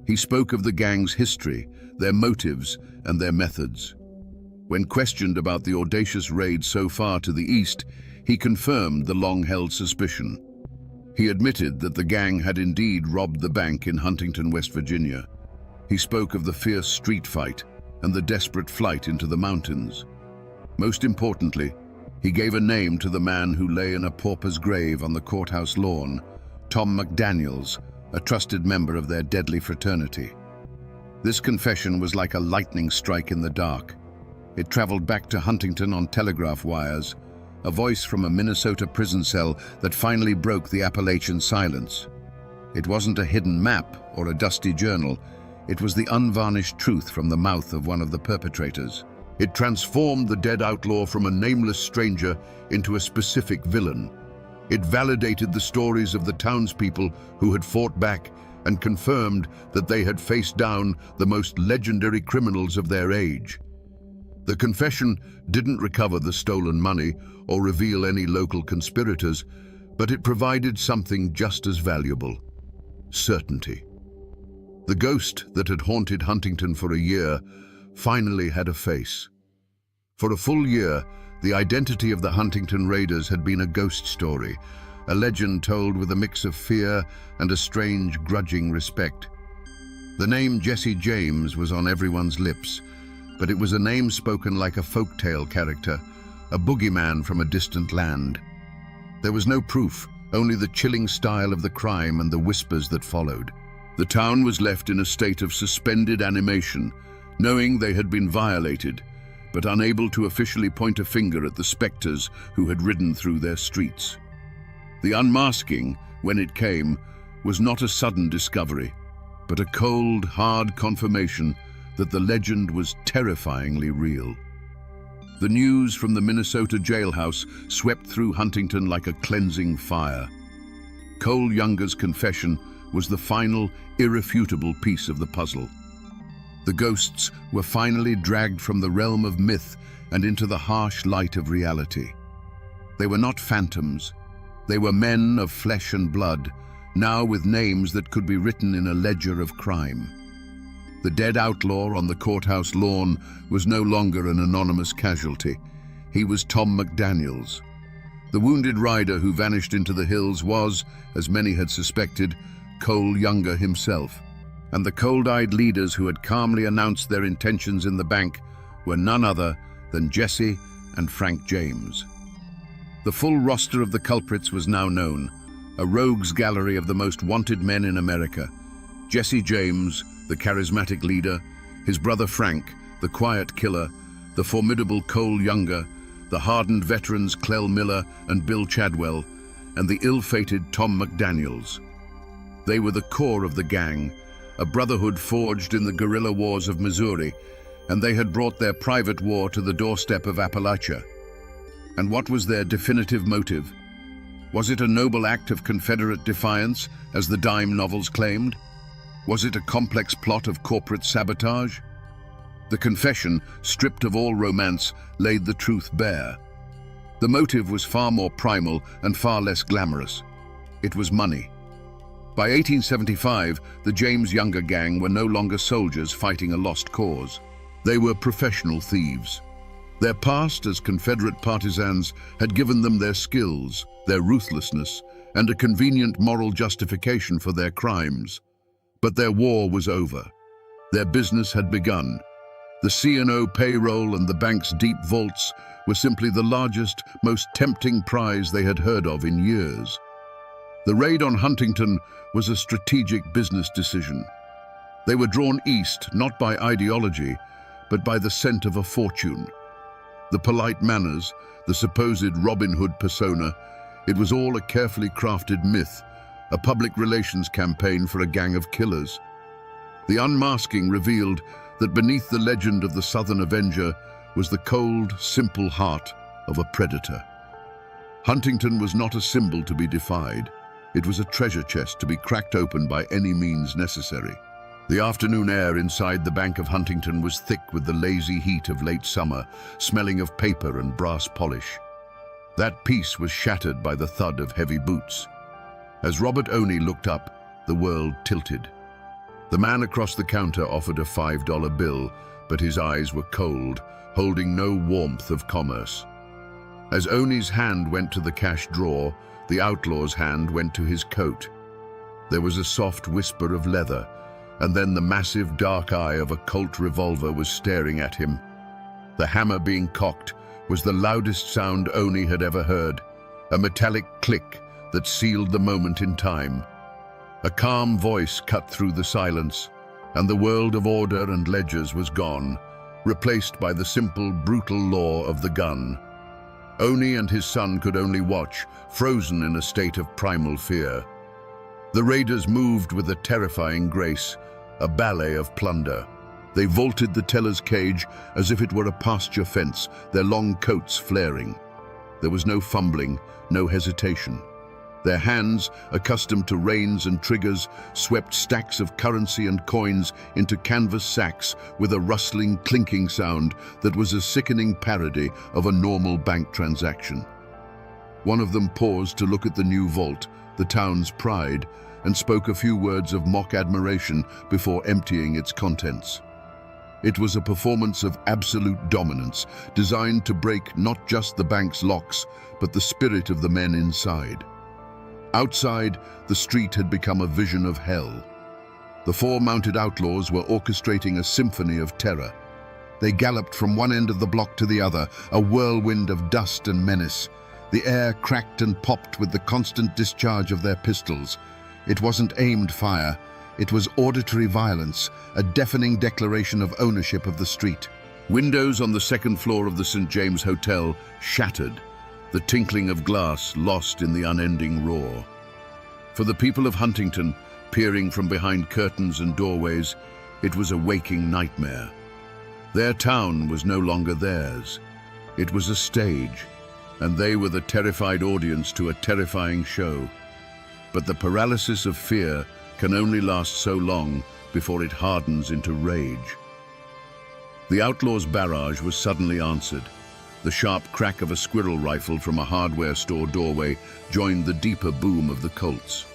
He spoke of the gang's history, their motives, and their methods. When questioned about the audacious raid so far to the east, he confirmed the long-held suspicion. He admitted that the gang had indeed robbed the bank in Huntington, West Virginia. He spoke of the fierce street fight and the desperate flight into the mountains. Most importantly, he gave a name to the man who lay in a pauper's grave on the courthouse lawn, Tom McDaniels, a trusted member of their deadly fraternity. This confession was like a lightning strike in the dark. It traveled back to Huntington on telegraph wires, a voice from a Minnesota prison cell that finally broke the Appalachian silence. It wasn't a hidden map or a dusty journal. It was the unvarnished truth from the mouth of one of the perpetrators. It transformed the dead outlaw from a nameless stranger into a specific villain. It validated the stories of the townspeople who had fought back and confirmed that they had faced down the most legendary criminals of their age. The confession didn't recover the stolen money or reveal any local conspirators, but it provided something just as valuable: certainty. The ghost that had haunted Huntington for a year finally had a face. For a full year, the identity of the Huntington Raiders had been a ghost story, a legend told with a mix of fear and a strange, grudging respect. The name Jesse James was on everyone's lips, but it was a name spoken like a folktale character, a boogeyman from a distant land. There was no proof, only the chilling style of the crime and the whispers that followed. The town was left in a state of suspended animation, knowing they had been violated, but unable to officially point a finger at the specters who had ridden through their streets. The unmasking, when it came, was not a sudden discovery, but a cold, hard confirmation that the legend was terrifyingly real. The news from the Minnesota jailhouse swept through Huntington like a cleansing fire. Cole Younger's confession was the final, irrefutable piece of the puzzle. The ghosts were finally dragged from the realm of myth and into the harsh light of reality. They were not phantoms. They were men of flesh and blood, now with names that could be written in a ledger of crime. The dead outlaw on the courthouse lawn was no longer an anonymous casualty. He was Tom McDaniels. The wounded rider who vanished into the hills was, as many had suspected, Cole Younger himself. And the cold-eyed leaders who had calmly announced their intentions in the bank were none other than Jesse and Frank James. The full roster of the culprits was now known, a rogues gallery of the most wanted men in America. Jesse James, the charismatic leader, his brother Frank, the quiet killer, the formidable Cole Younger, the hardened veterans Clell Miller and Bill Chadwell, and the ill-fated Tom McDaniels. They were the core of the gang, a brotherhood forged in the guerrilla wars of Missouri, and they had brought their private war to the doorstep of Appalachia. And what was their definitive motive? Was it a noble act of Confederate defiance, as the dime novels claimed? Was it a complex plot of corporate sabotage? The confession, stripped of all romance, laid the truth bare. The motive was far more primal and far less glamorous. It was money. By 1875, the James Younger gang were no longer soldiers fighting a lost cause. They were professional thieves. Their past as Confederate partisans had given them their skills, their ruthlessness, and a convenient moral justification for their crimes. But their war was over. Their business had begun. The C&O payroll and the bank's deep vaults were simply the largest, most tempting prize they had heard of in years. The raid on Huntington was a strategic business decision. They were drawn east, not by ideology, but by the scent of a fortune. The polite manners, the supposed Robin Hood persona, it was all a carefully crafted myth, a public relations campaign for a gang of killers. The unmasking revealed that beneath the legend of the Southern Avenger was the cold, simple heart of a predator. Huntington was not a symbol to be defied. It was a treasure chest to be cracked open by any means necessary. The afternoon air inside the Bank of Huntington was thick with the lazy heat of late summer, smelling of paper and brass polish. That peace was shattered by the thud of heavy boots. As Robert Oney looked up, the world tilted. The man across the counter offered a $5 bill, but his eyes were cold, holding no warmth of commerce. As Oney's hand went to the cash drawer, the outlaw's hand went to his coat. There was a soft whisper of leather, and then the massive dark eye of a Colt revolver was staring at him. The hammer being cocked was the loudest sound Oney had ever heard, a metallic click that sealed the moment in time. A calm voice cut through the silence, and the world of order and ledgers was gone, replaced by the simple, brutal law of the gun. Oney and his son could only watch, frozen in a state of primal fear. The raiders moved with a terrifying grace, a ballet of plunder. They vaulted the teller's cage as if it were a pasture fence, their long coats flaring. There was no fumbling, no hesitation. Their hands, accustomed to reins and triggers, swept stacks of currency and coins into canvas sacks with a rustling, clinking sound that was a sickening parody of a normal bank transaction. One of them paused to look at the new vault, the town's pride, and spoke a few words of mock admiration before emptying its contents. It was a performance of absolute dominance, designed to break not just the bank's locks, but the spirit of the men inside. Outside, the street had become a vision of hell. The four mounted outlaws were orchestrating a symphony of terror. They galloped from one end of the block to the other, a whirlwind of dust and menace. The air cracked and popped with the constant discharge of their pistols. It wasn't aimed fire, it was auditory violence, a deafening declaration of ownership of the street. Windows on the second floor of the St. James Hotel shattered, the tinkling of glass lost in the unending roar. For the people of Huntington, peering from behind curtains and doorways, it was a waking nightmare. Their town was no longer theirs. It was a stage, and they were the terrified audience to a terrifying show. But the paralysis of fear can only last so long before it hardens into rage. The outlaws' barrage was suddenly answered. The sharp crack of a squirrel rifle from a hardware store doorway joined the deeper boom of the Colts.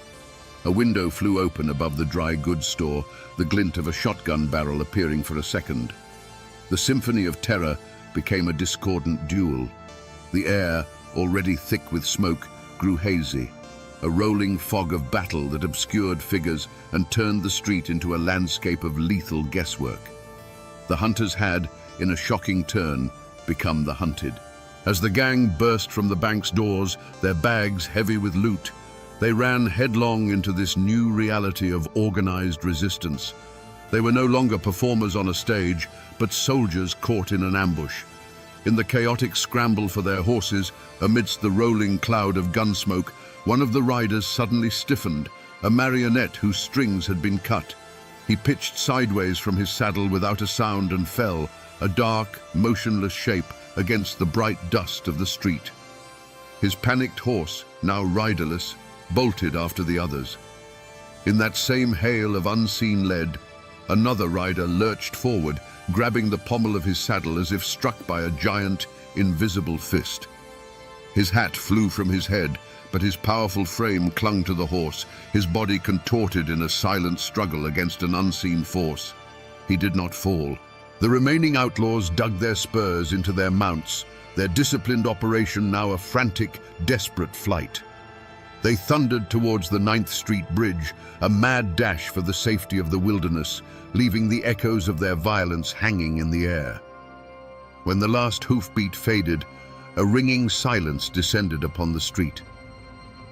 A window flew open above the dry goods store, the glint of a shotgun barrel appearing for a second. The symphony of terror became a discordant duel. The air, already thick with smoke, grew hazy, a rolling fog of battle that obscured figures and turned the street into a landscape of lethal guesswork. The hunters had, in a shocking turn, become the hunted. As the gang burst from the bank's doors, their bags heavy with loot, they ran headlong into this new reality of organized resistance. They were no longer performers on a stage, but soldiers caught in an ambush. In the chaotic scramble for their horses, amidst the rolling cloud of gunsmoke, one of the riders suddenly stiffened, a marionette whose strings had been cut. He pitched sideways from his saddle without a sound and fell, a dark, motionless shape against the bright dust of the street. His panicked horse, now riderless, bolted after the others. In that same hail of unseen lead, another rider lurched forward, grabbing the pommel of his saddle as if struck by a giant, invisible fist. His hat flew from his head, but his powerful frame clung to the horse, his body contorted in a silent struggle against an unseen force. He did not fall. The remaining outlaws dug their spurs into their mounts, their disciplined operation now a frantic, desperate flight. They thundered towards the 9th Street Bridge, a mad dash for the safety of the wilderness, leaving the echoes of their violence hanging in the air. When the last hoofbeat faded, a ringing silence descended upon the street.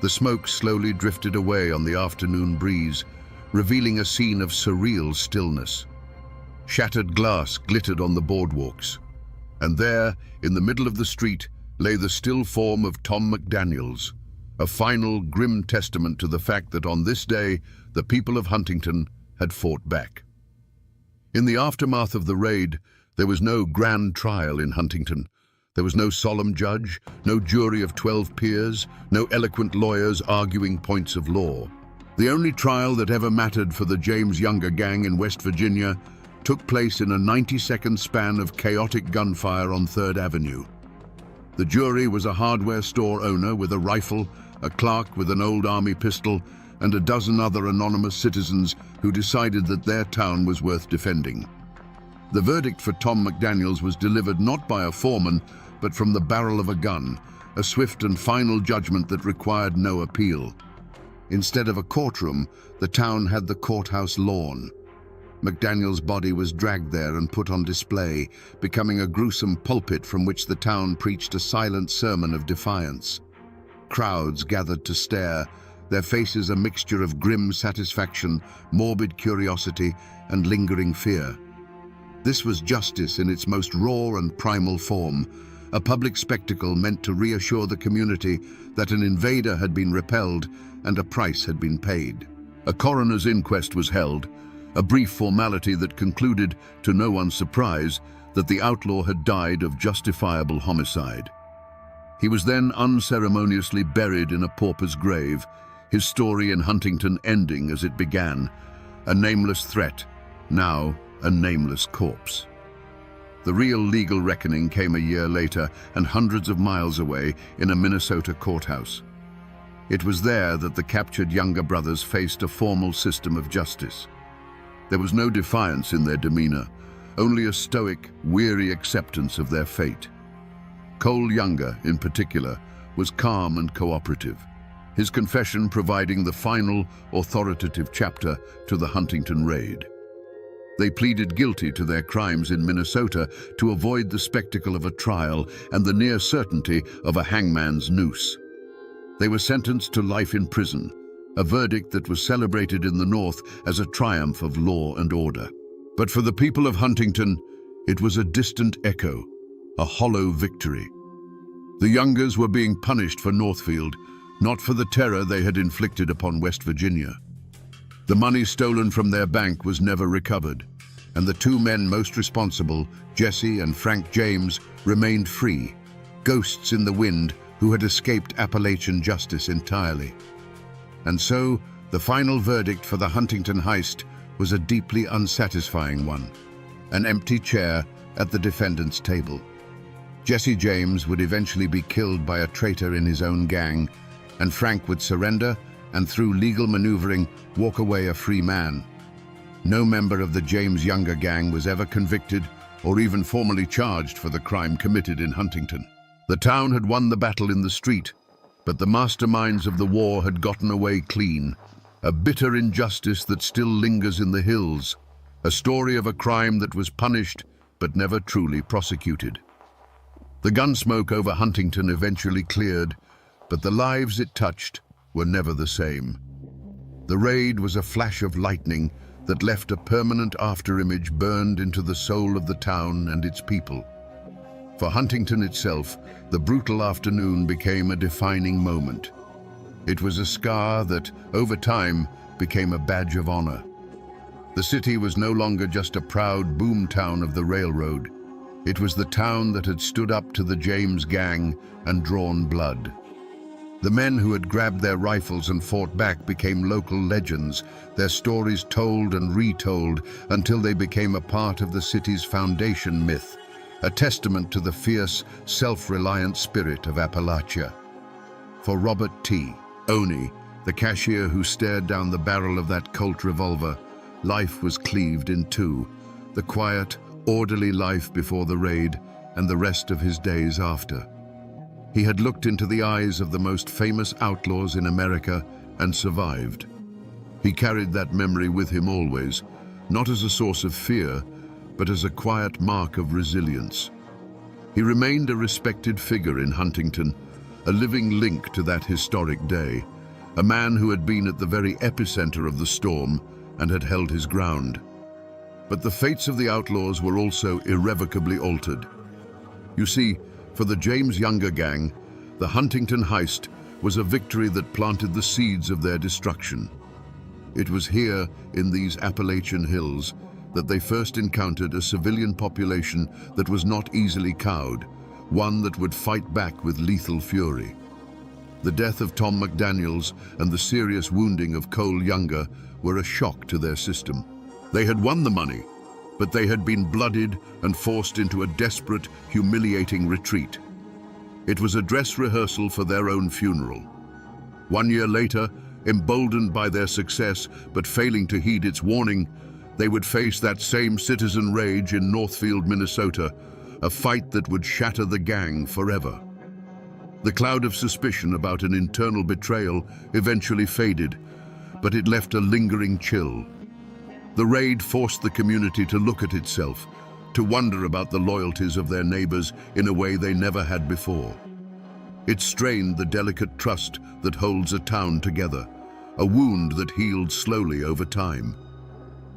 The smoke slowly drifted away on the afternoon breeze, revealing a scene of surreal stillness. Shattered glass glittered on the boardwalks, and there, in the middle of the street, lay the still form of Tom McDaniels, a final grim testament to the fact that on this day, the people of Huntington had fought back. In the aftermath of the raid, there was no grand trial in Huntington. There was no solemn judge, no jury of 12 peers, no eloquent lawyers arguing points of law. The only trial that ever mattered for the James Younger gang in West Virginia took place in a 90-second span of chaotic gunfire on 3rd Avenue. The jury was a hardware store owner with a rifle, a clerk with an old army pistol, and a dozen other anonymous citizens who decided that their town was worth defending. The verdict for Tom McDaniels was delivered not by a foreman, but from the barrel of a gun, a swift and final judgment that required no appeal. Instead of a courtroom, the town had the courthouse lawn. McDaniel's body was dragged there and put on display, becoming a gruesome pulpit from which the town preached a silent sermon of defiance. Crowds gathered to stare, their faces a mixture of grim satisfaction, morbid curiosity, and lingering fear. This was justice in its most raw and primal form, a public spectacle meant to reassure the community that an invader had been repelled and a price had been paid. A coroner's inquest was held, a brief formality that concluded, to no one's surprise, that the outlaw had died of justifiable homicide. He was then unceremoniously buried in a pauper's grave, his story in Huntington ending as it began, a nameless threat, now a nameless corpse. The real legal reckoning came a year later and hundreds of miles away in a Minnesota courthouse. It was there that the captured Younger brothers faced a formal system of justice. There was no defiance in their demeanor, only a stoic, weary acceptance of their fate. Cole Younger, in particular, was calm and cooperative, his confession providing the final, authoritative chapter to the Huntington raid. They pleaded guilty to their crimes in Minnesota to avoid the spectacle of a trial and the near certainty of a hangman's noose. They were sentenced to life in prison, a verdict that was celebrated in the North as a triumph of law and order. But for the people of Huntington, it was a distant echo, a hollow victory. The Youngers were being punished for Northfield, not for the terror they had inflicted upon West Virginia. The money stolen from their bank was never recovered, and the two men most responsible, Jesse and Frank James, remained free, ghosts in the wind who had escaped Appalachian justice entirely. And so, the final verdict for the Huntington heist was a deeply unsatisfying one, an empty chair at the defendant's table. Jesse James would eventually be killed by a traitor in his own gang, and Frank would surrender and through legal maneuvering walk away a free man. No member of the James Younger gang was ever convicted or even formally charged for the crime committed in Huntington. The town had won the battle in the street, but the masterminds of the war had gotten away clean, a bitter injustice that still lingers in the hills, a story of a crime that was punished but never truly prosecuted. The gunsmoke over Huntington eventually cleared, but the lives it touched were never the same. The raid was a flash of lightning that left a permanent afterimage burned into the soul of the town and its people. For Huntington itself, the brutal afternoon became a defining moment. It was a scar that, over time, became a badge of honor. The city was no longer just a proud boomtown of the railroad. It was the town that had stood up to the James gang and drawn blood. The men who had grabbed their rifles and fought back became local legends, their stories told and retold until they became a part of the city's foundation myth, a testament to the fierce, self-reliant spirit of Appalachia. For Robert T. Oney, the cashier who stared down the barrel of that Colt revolver, life was cleaved in two, the quiet, orderly life before the raid and the rest of his days after. He had looked into the eyes of the most famous outlaws in America and survived. He carried that memory with him always, not as a source of fear, but as a quiet mark of resilience. He remained a respected figure in Huntington, a living link to that historic day, a man who had been at the very epicenter of the storm and had held his ground. But the fates of the outlaws were also irrevocably altered. You see, for the James Younger gang, the Huntington heist was a victory that planted the seeds of their destruction. It was here, in these Appalachian hills, that they first encountered a civilian population that was not easily cowed, one that would fight back with lethal fury. The death of Tom McDaniels and the serious wounding of Cole Younger were a shock to their system. They had won the money, but they had been bloodied and forced into a desperate, humiliating retreat. It was a dress rehearsal for their own funeral. 1 year later, emboldened by their success but failing to heed its warning, they would face that same citizen rage in Northfield, Minnesota, a fight that would shatter the gang forever. The cloud of suspicion about an internal betrayal eventually faded, but it left a lingering chill. The raid forced the community to look at itself, to wonder about the loyalties of their neighbors in a way they never had before. It strained the delicate trust that holds a town together, a wound that healed slowly over time.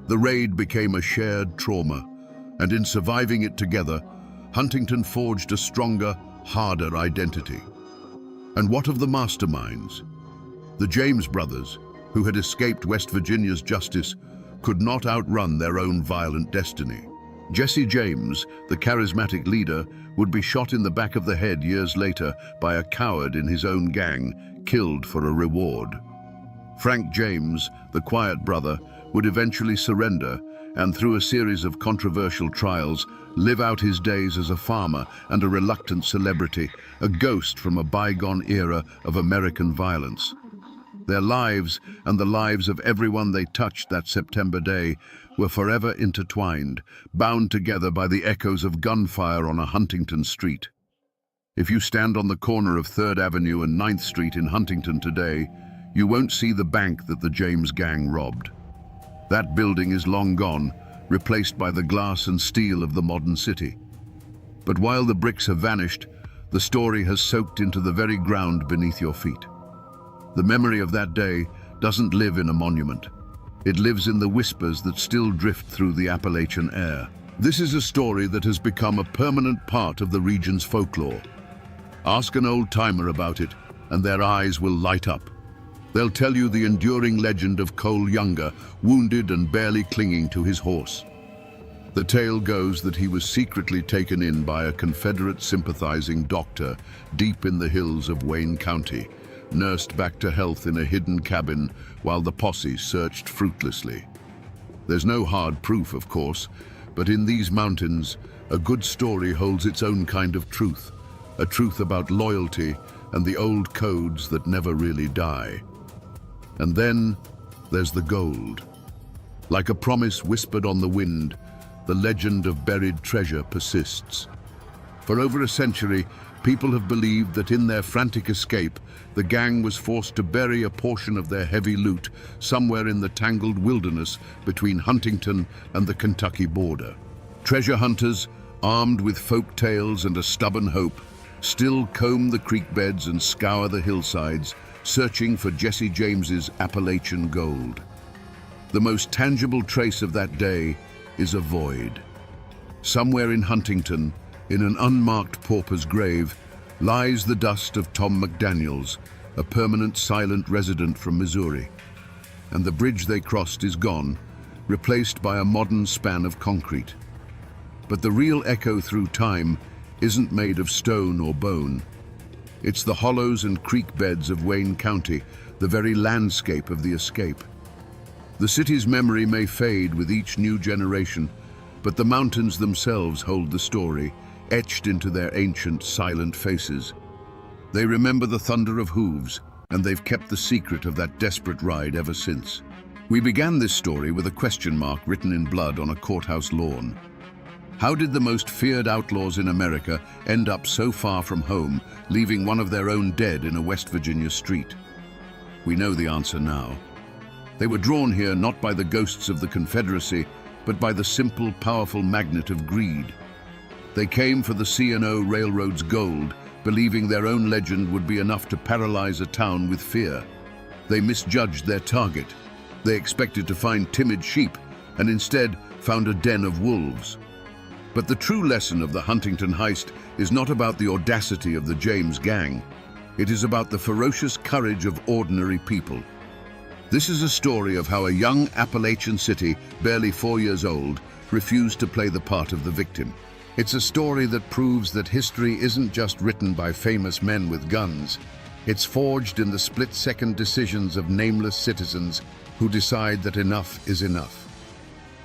The raid became a shared trauma, and in surviving it together, Huntington forged a stronger, harder identity. And what of the masterminds? The James brothers, who had escaped West Virginia's justice, could not outrun their own violent destiny. Jesse James, the charismatic leader, would be shot in the back of the head years later by a coward in his own gang, killed for a reward. Frank James, the quiet brother, would eventually surrender and, through a series of controversial trials, live out his days as a farmer and a reluctant celebrity, a ghost from a bygone era of American violence. Their lives and the lives of everyone they touched that September day were forever intertwined, bound together by the echoes of gunfire on a Huntington street. If you stand on the corner of 3rd Avenue and 9th Street in Huntington today, you won't see the bank that the James gang robbed. That building is long gone, replaced by the glass and steel of the modern city. But while the bricks have vanished, the story has soaked into the very ground beneath your feet. The memory of that day doesn't live in a monument. It lives in the whispers that still drift through the Appalachian air. This is a story that has become a permanent part of the region's folklore. Ask an old-timer about it, and their eyes will light up. They'll tell you the enduring legend of Cole Younger, wounded and barely clinging to his horse. The tale goes that he was secretly taken in by a Confederate sympathizing doctor deep in the hills of Wayne County, nursed back to health in a hidden cabin while the posse searched fruitlessly. There's no hard proof, of course, but in these mountains, a good story holds its own kind of truth, a truth about loyalty and the old codes that never really die. And then there's the gold. Like a promise whispered on the wind, the legend of buried treasure persists. For over a century, people have believed that in their frantic escape, the gang was forced to bury a portion of their heavy loot somewhere in the tangled wilderness between Huntington and the Kentucky border. Treasure hunters, armed with folk tales and a stubborn hope, still comb the creek beds and scour the hillsides, searching for Jesse James's Appalachian gold. The most tangible trace of that day is a void. Somewhere in Huntington, in an unmarked pauper's grave, lies the dust of Tom McDaniels, a permanent silent resident from Missouri. And the bridge they crossed is gone, replaced by a modern span of concrete. But the real echo through time isn't made of stone or bone. It's the hollows and creek beds of Wayne County, the very landscape of the escape. The city's memory may fade with each new generation, but the mountains themselves hold the story, etched into their ancient, silent faces. They remember the thunder of hooves, and they've kept the secret of that desperate ride ever since. We began this story with a question mark written in blood on a courthouse lawn. How did the most feared outlaws in America end up so far from home, leaving one of their own dead in a West Virginia street? We know the answer now. They were drawn here not by the ghosts of the Confederacy, but by the simple, powerful magnet of greed. They came for the C&O Railroad's gold, believing their own legend would be enough to paralyze a town with fear. They misjudged their target. They expected to find timid sheep, and instead found a den of wolves. But the true lesson of the Huntington heist is not about the audacity of the James gang. It is about the ferocious courage of ordinary people. This is a story of how a young Appalachian city, barely 4 years old, refused to play the part of the victim. It's a story that proves that history isn't just written by famous men with guns. It's forged in the split-second decisions of nameless citizens who decide that enough is enough.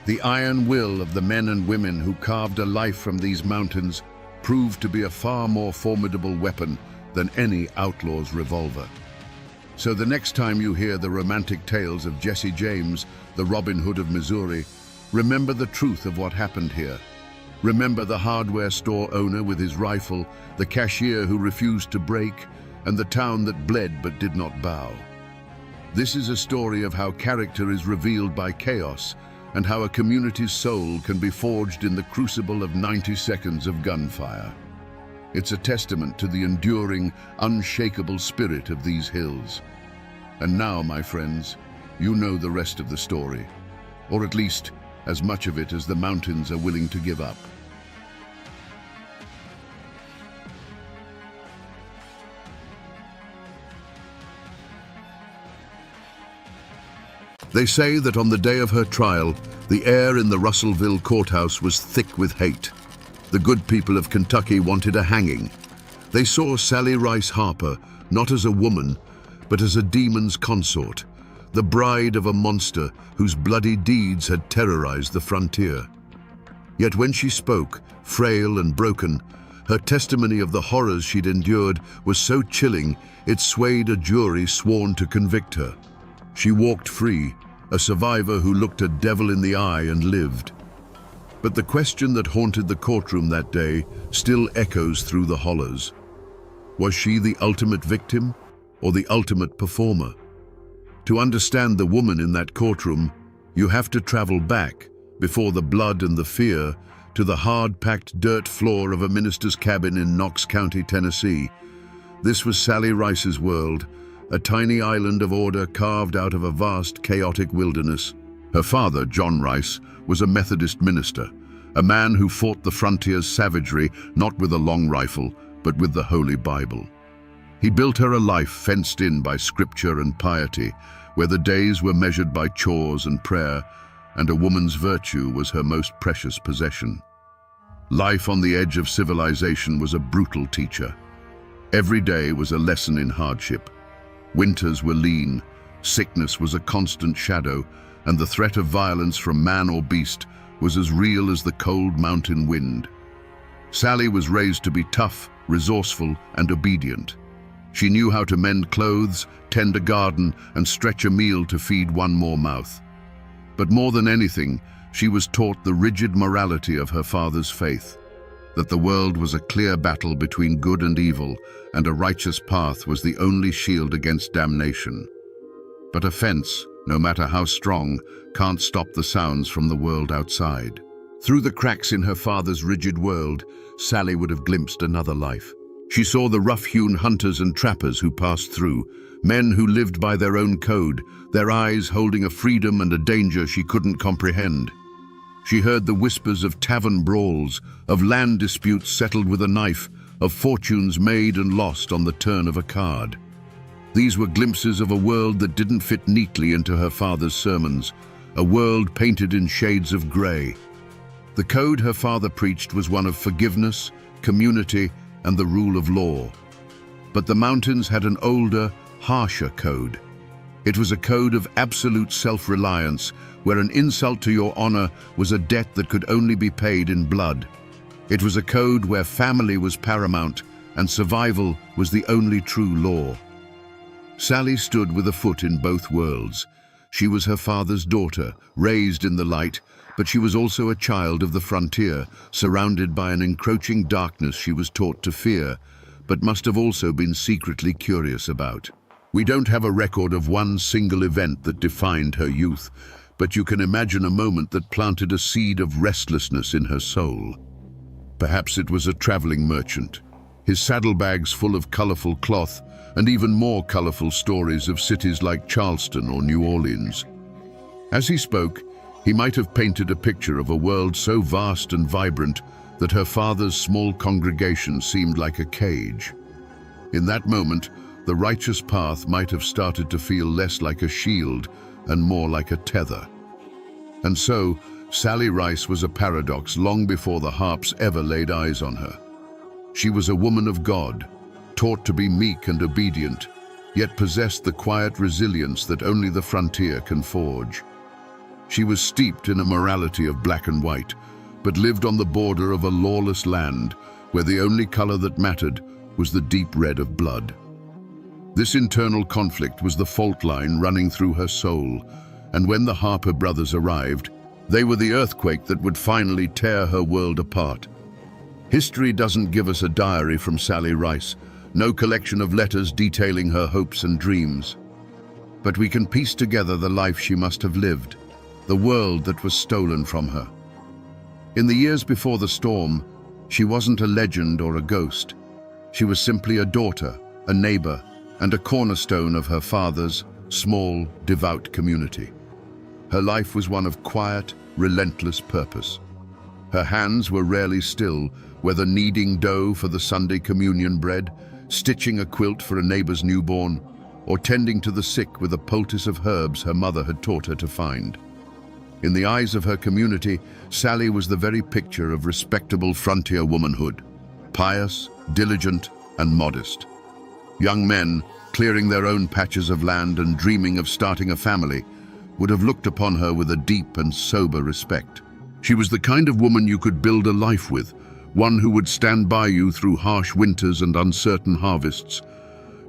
The iron will of the men and women who carved a life from these mountains proved to be a far more formidable weapon than any outlaw's revolver. So the next time you hear the romantic tales of Jesse James, the Robin Hood of Missouri, remember the truth of what happened here. Remember the hardware store owner with his rifle, the cashier who refused to break, and the town that bled but did not bow. This is a story of how character is revealed by chaos, and how a community's soul can be forged in the crucible of 90 seconds of gunfire. It's a testament to the enduring, unshakable spirit of these hills. And now, my friends, you know the rest of the story, or at least as much of it as the mountains are willing to give up. They say that on the day of her trial, the air in the Russellville courthouse was thick with hate. The good people of Kentucky wanted a hanging. They saw Sally Rice Harper not as a woman, but as a demon's consort, the bride of a monster whose bloody deeds had terrorized the frontier. Yet when she spoke, frail and broken, her testimony of the horrors she'd endured was so chilling it swayed a jury sworn to convict her. She walked free, a survivor who looked a devil in the eye and lived. But the question that haunted the courtroom that day still echoes through the hollows. Was she the ultimate victim or the ultimate performer? To understand the woman in that courtroom, you have to travel back, before the blood and the fear, to the hard-packed dirt floor of a minister's cabin in Knox County, Tennessee. This was Sally Rice's world, a tiny island of order carved out of a vast, chaotic wilderness. Her father, John Rice, was a Methodist minister, a man who fought the frontier's savagery not with a long rifle, but with the Holy Bible. He built her a life fenced in by scripture and piety, where the days were measured by chores and prayer, and a woman's virtue was her most precious possession. Life on the edge of civilization was a brutal teacher. Every day was a lesson in hardship. Winters were lean, sickness was a constant shadow, and the threat of violence from man or beast was as real as the cold mountain wind. Sally was raised to be tough, resourceful, and obedient. She knew how to mend clothes, tend a garden, and stretch a meal to feed one more mouth. But more than anything, she was taught the rigid morality of her father's faith, that the world was a clear battle between good and evil, and a righteous path was the only shield against damnation. But a fence, no matter how strong, can't stop the sounds from the world outside. Through the cracks in her father's rigid world, Sally would have glimpsed another life. She saw the rough-hewn hunters and trappers who passed through, men who lived by their own code, their eyes holding a freedom and a danger she couldn't comprehend. She heard the whispers of tavern brawls, of land disputes settled with a knife, of fortunes made and lost on the turn of a card. These were glimpses of a world that didn't fit neatly into her father's sermons, a world painted in shades of grey. The code her father preached was one of forgiveness, community, and the rule of law. But the mountains had an older, harsher code. It was a code of absolute self-reliance, where an insult to your honor was a debt that could only be paid in blood. It was a code where family was paramount and survival was the only true law. Sally stood with a foot in both worlds. She was her father's daughter, raised in the light, but she was also a child of the frontier, surrounded by an encroaching darkness she was taught to fear, but must have also been secretly curious about. We don't have a record of one single event that defined her youth, but you can imagine a moment that planted a seed of restlessness in her soul. Perhaps it was a traveling merchant, his saddlebags full of colorful cloth and even more colorful stories of cities like Charleston or New Orleans. As he spoke, he might have painted a picture of a world so vast and vibrant that her father's small congregation seemed like a cage. In that moment, the righteous path might have started to feel less like a shield and more like a tether. And so, Sally Rice was a paradox long before the Harps ever laid eyes on her. She was a woman of God, taught to be meek and obedient, yet possessed the quiet resilience that only the frontier can forge. She was steeped in a morality of black and white, but lived on the border of a lawless land where the only color that mattered was the deep red of blood. This internal conflict was the fault line running through her soul, and when the Harper brothers arrived, they were the earthquake that would finally tear her world apart. History doesn't give us a diary from Sally Rice, no collection of letters detailing her hopes and dreams. But we can piece together the life she must have lived, the world that was stolen from her. In the years before the storm, she wasn't a legend or a ghost. She was simply a daughter, a neighbor, and a cornerstone of her father's small, devout community. Her life was one of quiet, relentless purpose. Her hands were rarely still, whether kneading dough for the Sunday communion bread, stitching a quilt for a neighbor's newborn, or tending to the sick with a poultice of herbs her mother had taught her to find. In the eyes of her community, Sally was the very picture of respectable frontier womanhood, pious, diligent, and modest. Young men, clearing their own patches of land and dreaming of starting a family, would have looked upon her with a deep and sober respect. She was the kind of woman you could build a life with, one who would stand by you through harsh winters and uncertain harvests.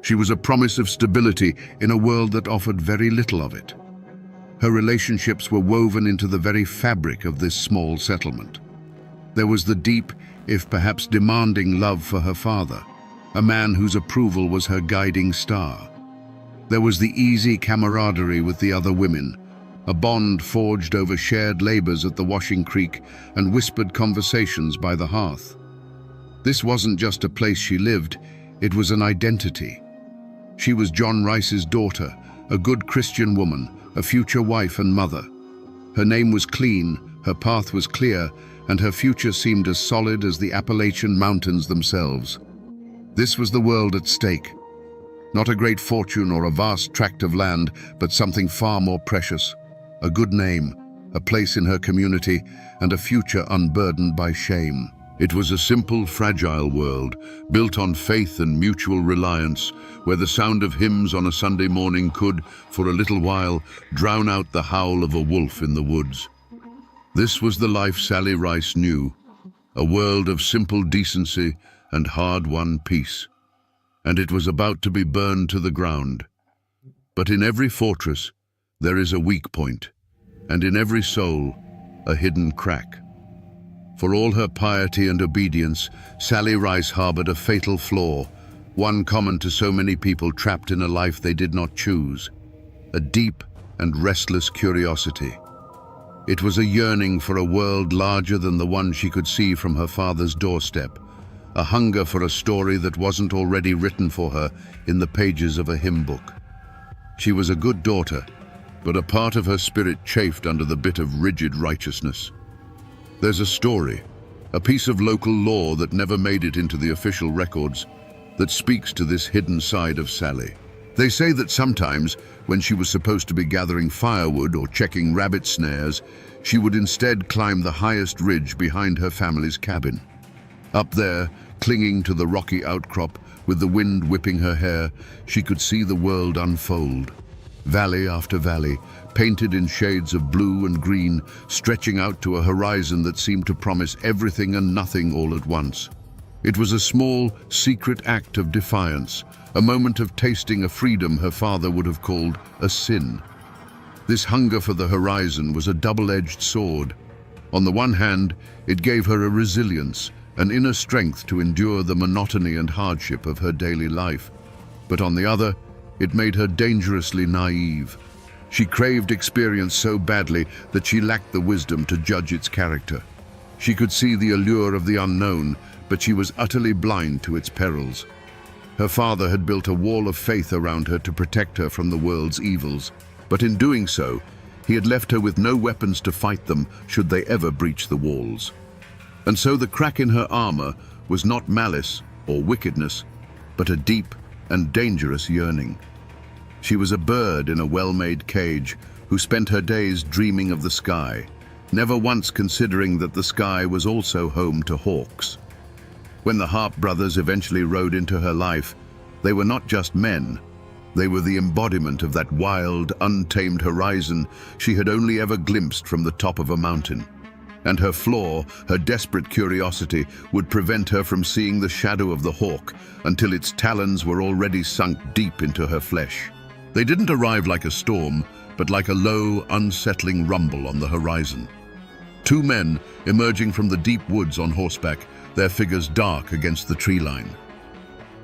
She was a promise of stability in a world that offered very little of it. Her relationships were woven into the very fabric of this small settlement. There was the deep, if perhaps demanding, love for her father, a man whose approval was her guiding star. There was the easy camaraderie with the other women, a bond forged over shared labors at the washing creek and whispered conversations by the hearth. This wasn't just a place she lived, it was an identity. She was John Rice's daughter, a good Christian woman, a future wife and mother. Her name was clean, her path was clear, and her future seemed as solid as the Appalachian mountains themselves. This was the world at stake. Not a great fortune or a vast tract of land, but something far more precious. A good name, a place in her community, and a future unburdened by shame. It was a simple, fragile world, built on faith and mutual reliance, where the sound of hymns on a Sunday morning could, for a little while, drown out the howl of a wolf in the woods. This was the life Sally Rice knew, a world of simple decency and hard-won peace. And it was about to be burned to the ground. But in every fortress, there is a weak point, and in every soul, a hidden crack. For all her piety and obedience, Sally Rice harbored a fatal flaw, one common to so many people trapped in a life they did not choose, a deep and restless curiosity. It was a yearning for a world larger than the one she could see from her father's doorstep, a hunger for a story that wasn't already written for her in the pages of a hymn book. She was a good daughter, but a part of her spirit chafed under the bit of rigid righteousness. There's a story, a piece of local law that never made it into the official records, that speaks to this hidden side of Sally. They say that sometimes, when she was supposed to be gathering firewood or checking rabbit snares, she would instead climb the highest ridge behind her family's cabin. Up there, clinging to the rocky outcrop, with the wind whipping her hair, she could see the world unfold. Valley after valley, painted in shades of blue and green, stretching out to a horizon that seemed to promise everything and nothing all at once. It was a small, secret act of defiance, a moment of tasting a freedom her father would have called a sin. This hunger for the horizon was a double-edged sword. On the one hand, it gave her a resilience, an inner strength to endure the monotony and hardship of her daily life. But on the other, it made her dangerously naive. She craved experience so badly that she lacked the wisdom to judge its character. She could see the allure of the unknown, but she was utterly blind to its perils. Her father had built a wall of faith around her to protect her from the world's evils, but in doing so, he had left her with no weapons to fight them should they ever breach the walls. And so the crack in her armor was not malice or wickedness, but a deep and dangerous yearning. She was a bird in a well-made cage who spent her days dreaming of the sky, never once considering that the sky was also home to hawks. When the Harp brothers eventually rode into her life, they were not just men. They were the embodiment of that wild, untamed horizon she had only ever glimpsed from the top of a mountain. And her flaw, her desperate curiosity, would prevent her from seeing the shadow of the hawk until its talons were already sunk deep into her flesh. They didn't arrive like a storm, but like a low, unsettling rumble on the horizon. Two men emerging from the deep woods on horseback, their figures dark against the tree line.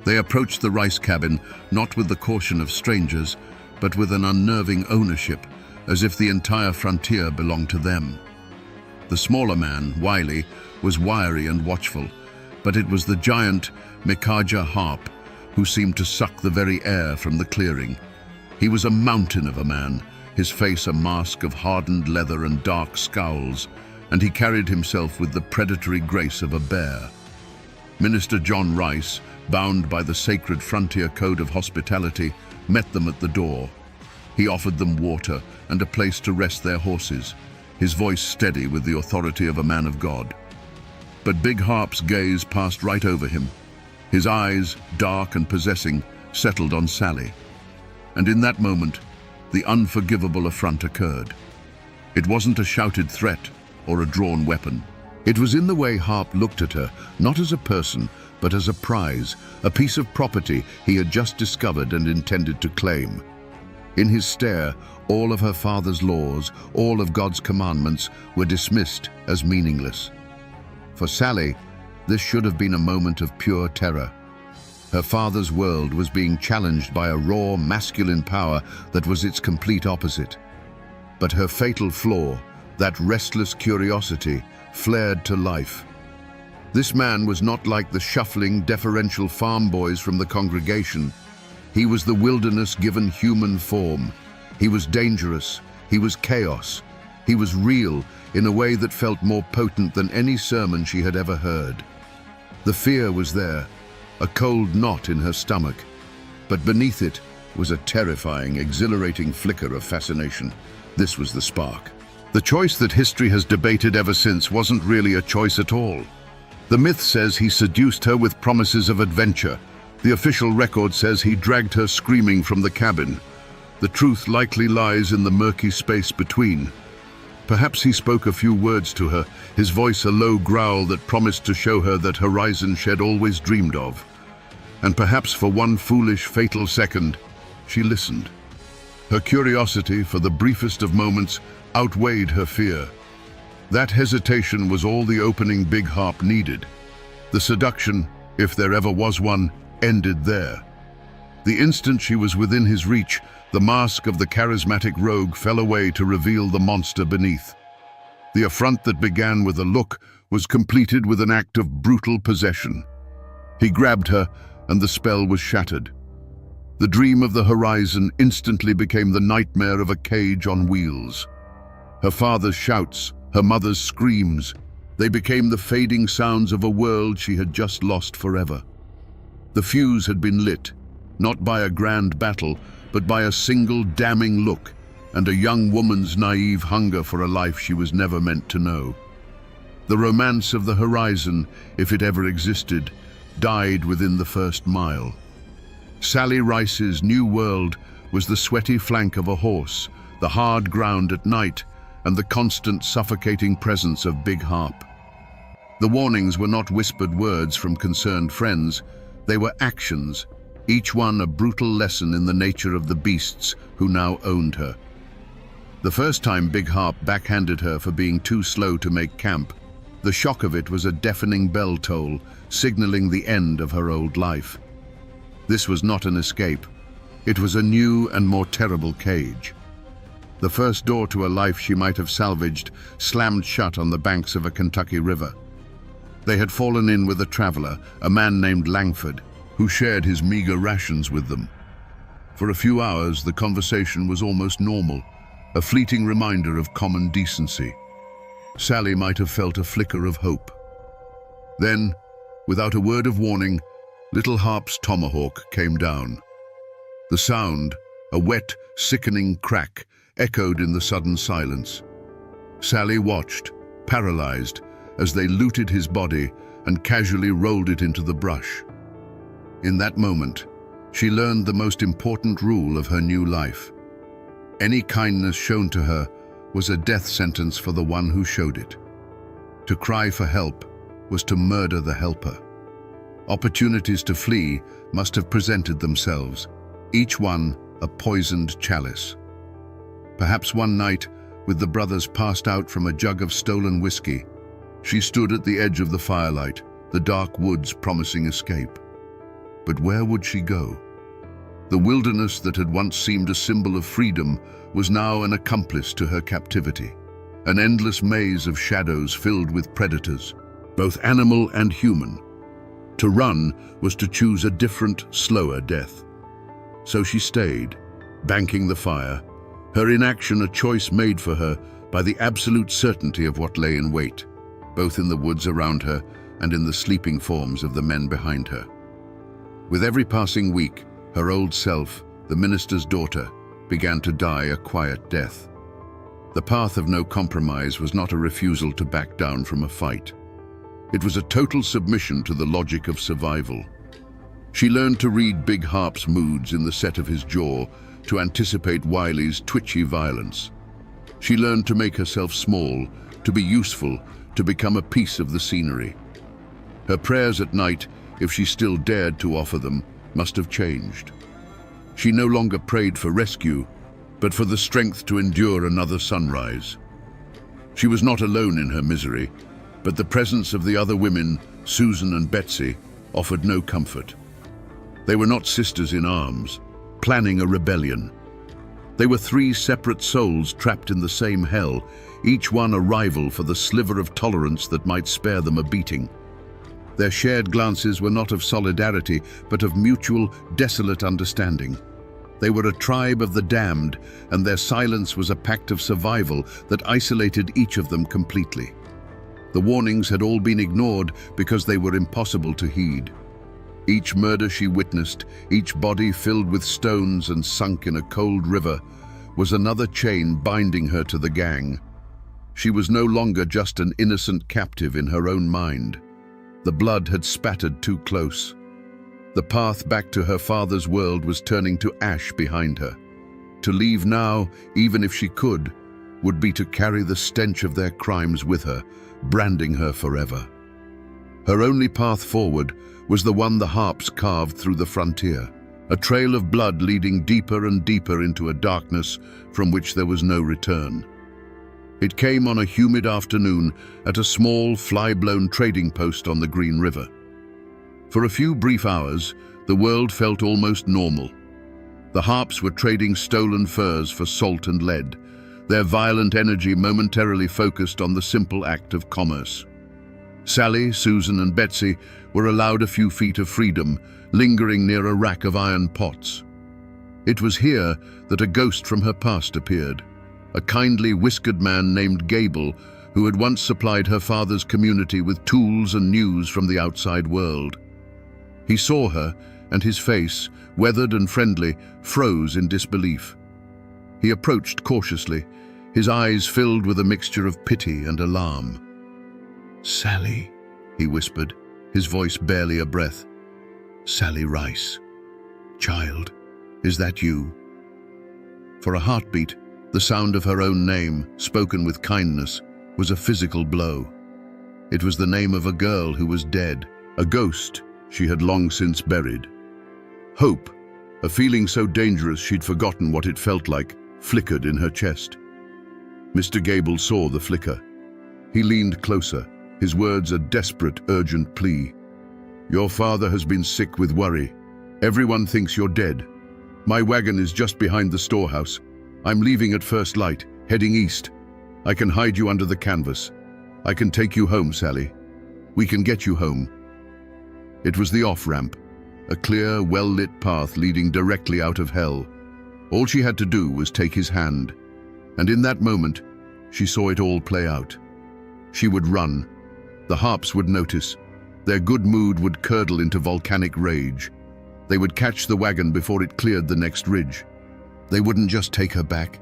They approached the rice cabin not with the caution of strangers, but with an unnerving ownership, as if the entire frontier belonged to them. The smaller man, Wiley, was wiry and watchful, but it was the giant Mikaja Harp who seemed to suck the very air from the clearing. He was a mountain of a man, his face a mask of hardened leather and dark scowls, and he carried himself with the predatory grace of a bear. Minister John Rice, bound by the sacred frontier code of hospitality, met them at the door. He offered them water and a place to rest their horses, his voice steady with the authority of a man of God. But Big Harp's gaze passed right over him. His eyes, dark and possessing, settled on Sally. And in that moment, the unforgivable affront occurred. It wasn't a shouted threat or a drawn weapon. It was in the way Harp looked at her, not as a person, but as a prize, a piece of property he had just discovered and intended to claim. In his stare, all of her father's laws, all of God's commandments, were dismissed as meaningless. For Sally, this should have been a moment of pure terror. Her father's world was being challenged by a raw, masculine power that was its complete opposite. But her fatal flaw, that restless curiosity, flared to life. This man was not like the shuffling, deferential farm boys from the congregation. He was the wilderness given human form. He was dangerous. He was chaos. He was real in a way that felt more potent than any sermon she had ever heard. The fear was there, a cold knot in her stomach, but beneath it was a terrifying, exhilarating flicker of fascination. This was the spark. The choice that history has debated ever since wasn't really a choice at all. The myth says he seduced her with promises of adventure. The official record says he dragged her screaming from the cabin. The truth likely lies in the murky space between. Perhaps he spoke a few words to her, his voice a low growl that promised to show her that horizon she'd always dreamed of. And perhaps for one foolish, fatal second, she listened. Her curiosity, for the briefest of moments, outweighed her fear. That hesitation was all the opening Big Harp needed. The seduction, if there ever was one, ended there. The instant she was within his reach, the mask of the charismatic rogue fell away to reveal the monster beneath. The affront that began with a look was completed with an act of brutal possession. He grabbed her, and the spell was shattered. The dream of the horizon instantly became the nightmare of a cage on wheels. Her father's shouts, her mother's screams, they became the fading sounds of a world she had just lost forever. The fuse had been lit, not by a grand battle, but by a single damning look and a young woman's naive hunger for a life she was never meant to know. The romance of the horizon, if it ever existed, died within the first mile. Sally Rice's new world was the sweaty flank of a horse, the hard ground at night, and the constant suffocating presence of Big Harp. The warnings were not whispered words from concerned friends, they were actions, each one a brutal lesson in the nature of the beasts who now owned her. The first time Big Harp backhanded her for being too slow to make camp, the shock of it was a deafening bell toll, signaling the end of her old life. This was not an escape. It was a new and more terrible cage. The first door to a life she might have salvaged slammed shut on the banks of a Kentucky river. They had fallen in with a traveler, a man named Langford, who shared his meager rations with them. For a few hours, the conversation was almost normal, a fleeting reminder of common decency. Sally might have felt a flicker of hope. Then, without a word of warning, little Harp's tomahawk came down. The sound, a wet, sickening crack, echoed in the sudden silence. Sally watched, paralyzed, as they looted his body and casually rolled it into the brush. In that moment, she learned the most important rule of her new life. Any kindness shown to her was a death sentence for the one who showed it. To cry for help was to murder the helper. Opportunities to flee must have presented themselves, each one a poisoned chalice. Perhaps one night, with the brothers passed out from a jug of stolen whiskey, she stood at the edge of the firelight, the dark woods promising escape. But where would she go? The wilderness that had once seemed a symbol of freedom was now an accomplice to her captivity, an endless maze of shadows filled with predators, both animal and human. To run was to choose a different, slower death. So she stayed, banking the fire, her inaction a choice made for her by the absolute certainty of what lay in wait, both in the woods around her and in the sleeping forms of the men behind her. With every passing week, her old self, the minister's daughter, began to die a quiet death. The path of no compromise was not a refusal to back down from a fight. It was a total submission to the logic of survival. She learned to read Big Harp's moods in the set of his jaw, to anticipate Wiley's twitchy violence. She learned to make herself small, to be useful, to become a piece of the scenery. Her prayers at night, if she still dared to offer them, must have changed. She no longer prayed for rescue, but for the strength to endure another sunrise. She was not alone in her misery, but the presence of the other women, Susan and Betsy, offered no comfort. They were not sisters in arms, planning a rebellion. They were three separate souls trapped in the same hell, each one a rival for the sliver of tolerance that might spare them a beating. Their shared glances were not of solidarity, but of mutual, desolate understanding. They were a tribe of the damned, and their silence was a pact of survival that isolated each of them completely. The warnings had all been ignored because they were impossible to heed. Each murder she witnessed, each body filled with stones and sunk in a cold river, was another chain binding her to the gang. She was no longer just an innocent captive in her own mind. The blood had spattered too close. The path back to her father's world was turning to ash behind her. To leave now, even if she could, would be to carry the stench of their crimes with her, branding her forever. Her only path forward was the one the Harps carved through the frontier, a trail of blood leading deeper and deeper into a darkness from which there was no return. It came on a humid afternoon at a small, fly-blown trading post on the Green River. For a few brief hours, the world felt almost normal. The Harps were trading stolen furs for salt and lead, their violent energy momentarily focused on the simple act of commerce. Sally, Susan, and Betsy were allowed a few feet of freedom, lingering near a rack of iron pots. It was here that a ghost from her past appeared, a kindly, whiskered man named Gable, who had once supplied her father's community with tools and news from the outside world. He saw her, and his face, weathered and friendly, froze in disbelief. He approached cautiously, his eyes filled with a mixture of pity and alarm. "Sally," he whispered, his voice barely a breath. "Sally Rice. Child, is that you?" For a heartbeat, the sound of her own name, spoken with kindness, was a physical blow. It was the name of a girl who was dead, a ghost she had long since buried. Hope, a feeling so dangerous she'd forgotten what it felt like, flickered in her chest. Mr. Gable saw the flicker. He leaned closer, his words a desperate, urgent plea. "Your father has been sick with worry. Everyone thinks you're dead. My wagon is just behind the storehouse. I'm leaving at first light, heading east. I can hide you under the canvas. I can take you home, Sally. We can get you home." It was the off-ramp, a clear, well-lit path leading directly out of hell. All she had to do was take his hand, and in that moment, she saw it all play out. She would run. The harps would notice. Their good mood would curdle into volcanic rage. They would catch the wagon before it cleared the next ridge. They wouldn't just take her back.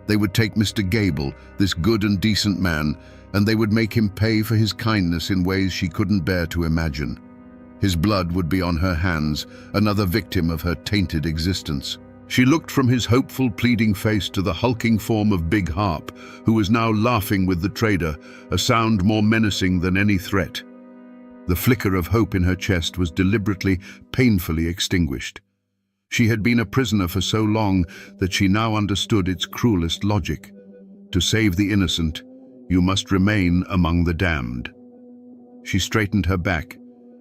They would take Mr. Gable, this good and decent man, and they would make him pay for his kindness in ways she couldn't bear to imagine. His blood would be on her hands, another victim of her tainted existence. She looked from his hopeful, pleading face to the hulking form of Big Harp, who was now laughing with the trader, a sound more menacing than any threat. The flicker of hope in her chest was deliberately, painfully extinguished. She had been a prisoner for so long that she now understood its cruelest logic. To save the innocent, you must remain among the damned. She straightened her back,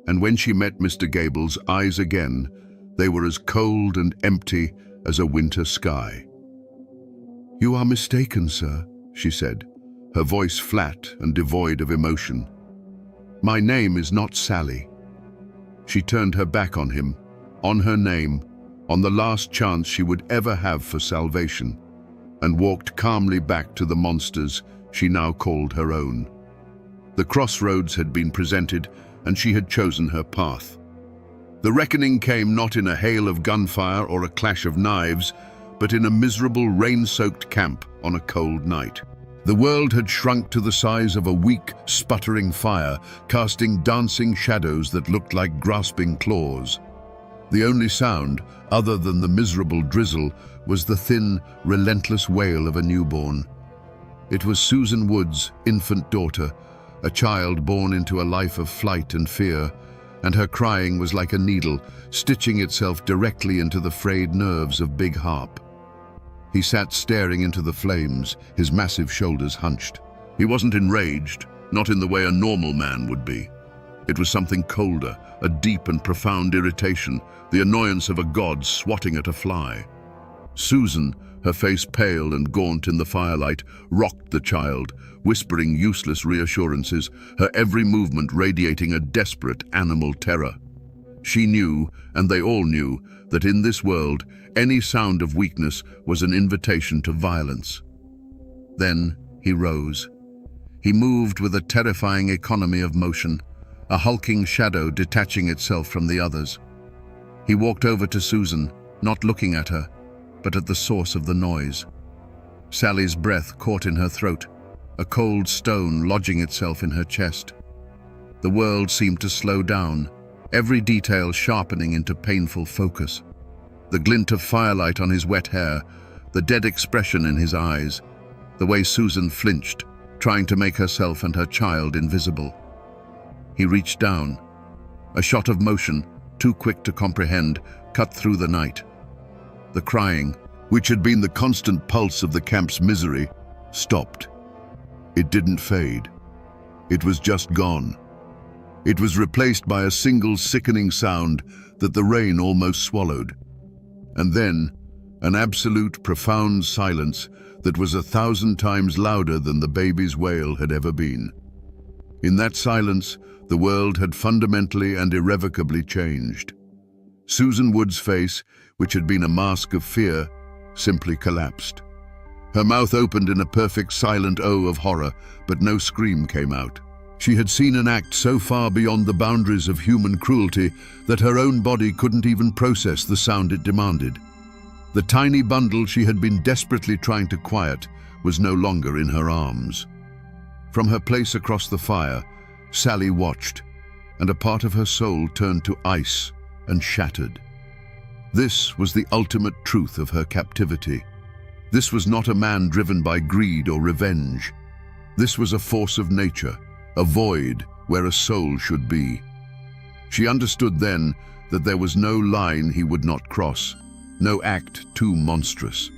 and when she met Mr. Gable's eyes again, they were as cold and empty as a winter sky. "You are mistaken, sir," she said, her voice flat and devoid of emotion. "My name is not Sally." She turned her back on him, on her name, on the last chance she would ever have for salvation, and walked calmly back to the monsters she now called her own. The crossroads had been presented, and she had chosen her path. The reckoning came not in a hail of gunfire or a clash of knives, but in a miserable, rain-soaked camp on a cold night. The world had shrunk to the size of a weak, sputtering fire, casting dancing shadows that looked like grasping claws. The only sound, other than the miserable drizzle, was the thin, relentless wail of a newborn. It was Susan Wood's infant daughter, a child born into a life of flight and fear, and her crying was like a needle, stitching itself directly into the frayed nerves of Big Harp. He sat staring into the flames, his massive shoulders hunched. He wasn't enraged, not in the way a normal man would be. It was something colder, a deep and profound irritation, the annoyance of a god swatting at a fly. Susan, her face pale and gaunt in the firelight, rocked the child, whispering useless reassurances, her every movement radiating a desperate animal terror. She knew, and they all knew, that in this world, any sound of weakness was an invitation to violence. Then he rose. He moved with a terrifying economy of motion, a hulking shadow detaching itself from the others. He walked over to Susan, not looking at her, but at the source of the noise. Sally's breath caught in her throat, a cold stone lodging itself in her chest. The world seemed to slow down, every detail sharpening into painful focus. The glint of firelight on his wet hair, the dead expression in his eyes, the way Susan flinched, trying to make herself and her child invisible. He reached down. A shot of motion, too quick to comprehend, cut through the night. The crying, which had been the constant pulse of the camp's misery, stopped. It didn't fade. It was just gone. It was replaced by a single sickening sound that the rain almost swallowed. And then, an absolute, profound silence that was 1,000 times louder than the baby's wail had ever been. In that silence, the world had fundamentally and irrevocably changed. Susan Wood's face, which had been a mask of fear, simply collapsed. Her mouth opened in a perfect silent O of horror, but no scream came out. She had seen an act so far beyond the boundaries of human cruelty that her own body couldn't even process the sound it demanded. The tiny bundle she had been desperately trying to quiet was no longer in her arms. From her place across the fire, Sally watched, and a part of her soul turned to ice and shattered. This was the ultimate truth of her captivity. This was not a man driven by greed or revenge. This was a force of nature, a void where a soul should be. She understood then that there was no line he would not cross, no act too monstrous.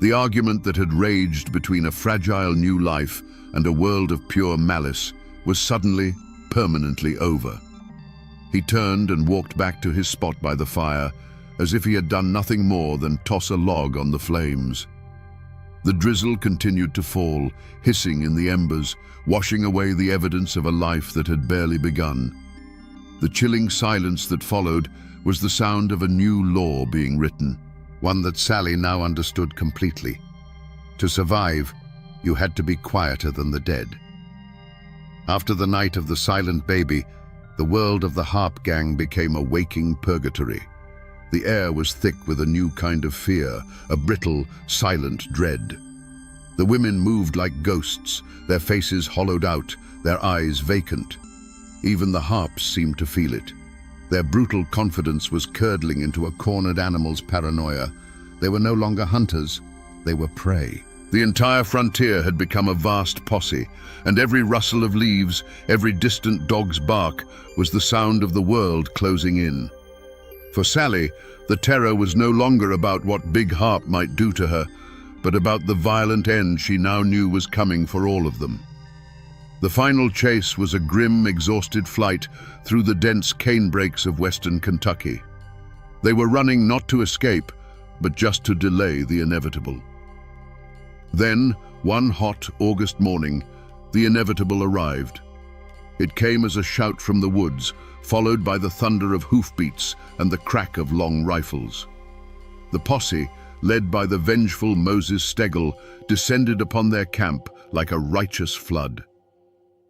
The argument that had raged between a fragile new life and a world of pure malice was suddenly, permanently over. He turned and walked back to his spot by the fire, as if he had done nothing more than toss a log on the flames. The drizzle continued to fall, hissing in the embers, washing away the evidence of a life that had barely begun. The chilling silence that followed was the sound of a new law being written, one that Sally now understood completely. To survive, you had to be quieter than the dead. After the night of the silent baby, the world of the Harp Gang became a waking purgatory. The air was thick with a new kind of fear, a brittle, silent dread. The women moved like ghosts, their faces hollowed out, their eyes vacant. Even the harps seemed to feel it. Their brutal confidence was curdling into a cornered animal's paranoia. They were no longer hunters, they were prey. The entire frontier had become a vast posse, and every rustle of leaves, every distant dog's bark, was the sound of the world closing in. For Sally, the terror was no longer about what Big Harp might do to her, but about the violent end she now knew was coming for all of them. The final chase was a grim, exhausted flight through the dense canebrakes of western Kentucky. They were running not to escape, but just to delay the inevitable. Then, one hot August morning, the inevitable arrived. It came as a shout from the woods, followed by the thunder of hoofbeats and the crack of long rifles. The posse, led by the vengeful Moses Stegel, descended upon their camp like a righteous flood.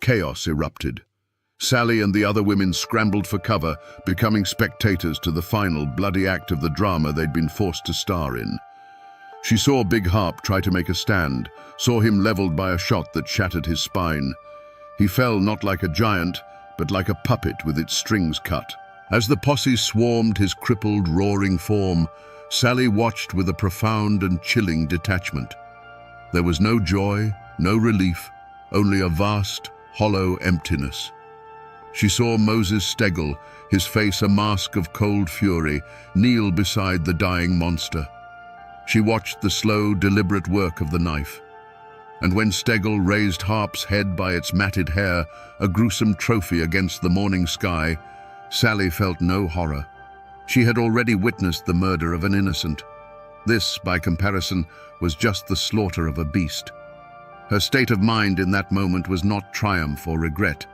Chaos erupted. Sally and the other women scrambled for cover, becoming spectators to the final bloody act of the drama they'd been forced to star in. She saw Big Harp try to make a stand, saw him leveled by a shot that shattered his spine. He fell not like a giant, but like a puppet with its strings cut. As the posse swarmed his crippled, roaring form, Sally watched with a profound and chilling detachment. There was no joy, no relief, only a vast, hollow emptiness. She saw Moses Stegel, his face a mask of cold fury, kneel beside the dying monster. She watched the slow, deliberate work of the knife. And when Stegel raised Harp's head by its matted hair, a gruesome trophy against the morning sky, Sally felt no horror. She had already witnessed the murder of an innocent. This, by comparison, was just the slaughter of a beast. Her state of mind in that moment was not triumph or regret.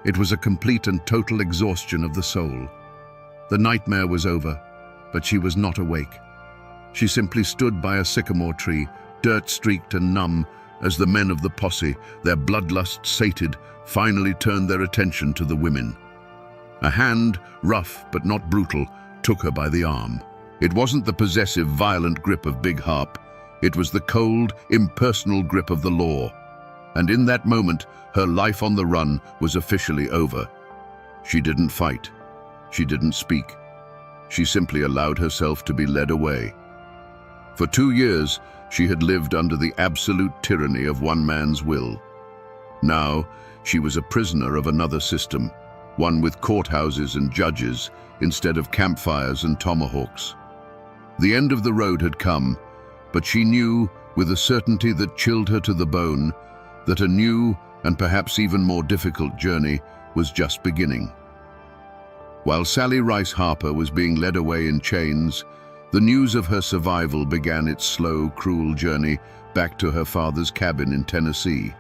It was a complete and total exhaustion of the soul. The nightmare was over, but she was not awake. She simply stood by a sycamore tree, dirt-streaked and numb, as the men of the posse, their bloodlust sated, finally turned their attention to the women. A hand, rough but not brutal, took her by the arm. It wasn't the possessive, violent grip of Big Harp. It was the cold, impersonal grip of the law. And in that moment, her life on the run was officially over. She didn't fight. She didn't speak. She simply allowed herself to be led away. For 2 years, she had lived under the absolute tyranny of one man's will. Now, she was a prisoner of another system, one with courthouses and judges instead of campfires and tomahawks. The end of the road had come, but she knew, with a certainty that chilled her to the bone, that a new and perhaps even more difficult journey was just beginning. While Sally Rice Harper was being led away in chains, the news of her survival began its slow, cruel journey back to her father's cabin in Tennessee.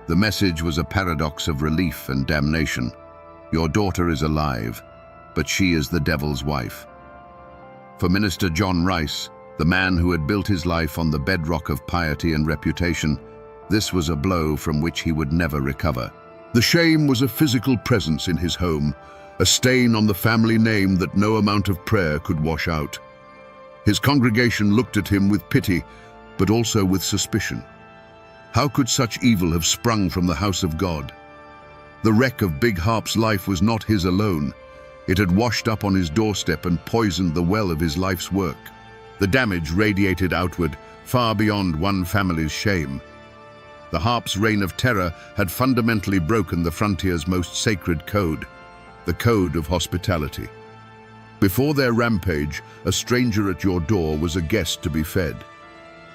The message was a paradox of relief and damnation. Your daughter is alive, but she is the devil's wife. For Minister John Rice, the man who had built his life on the bedrock of piety and reputation, this was a blow from which he would never recover. The shame was a physical presence in his home, a stain on the family name that no amount of prayer could wash out. His congregation looked at him with pity, but also with suspicion. How could such evil have sprung from the house of God? The wreck of Big Harp's life was not his alone. It had washed up on his doorstep and poisoned the well of his life's work. The damage radiated outward, far beyond one family's shame. The Harp's reign of terror had fundamentally broken the frontier's most sacred code, the code of hospitality. Before their rampage, a stranger at your door was a guest to be fed.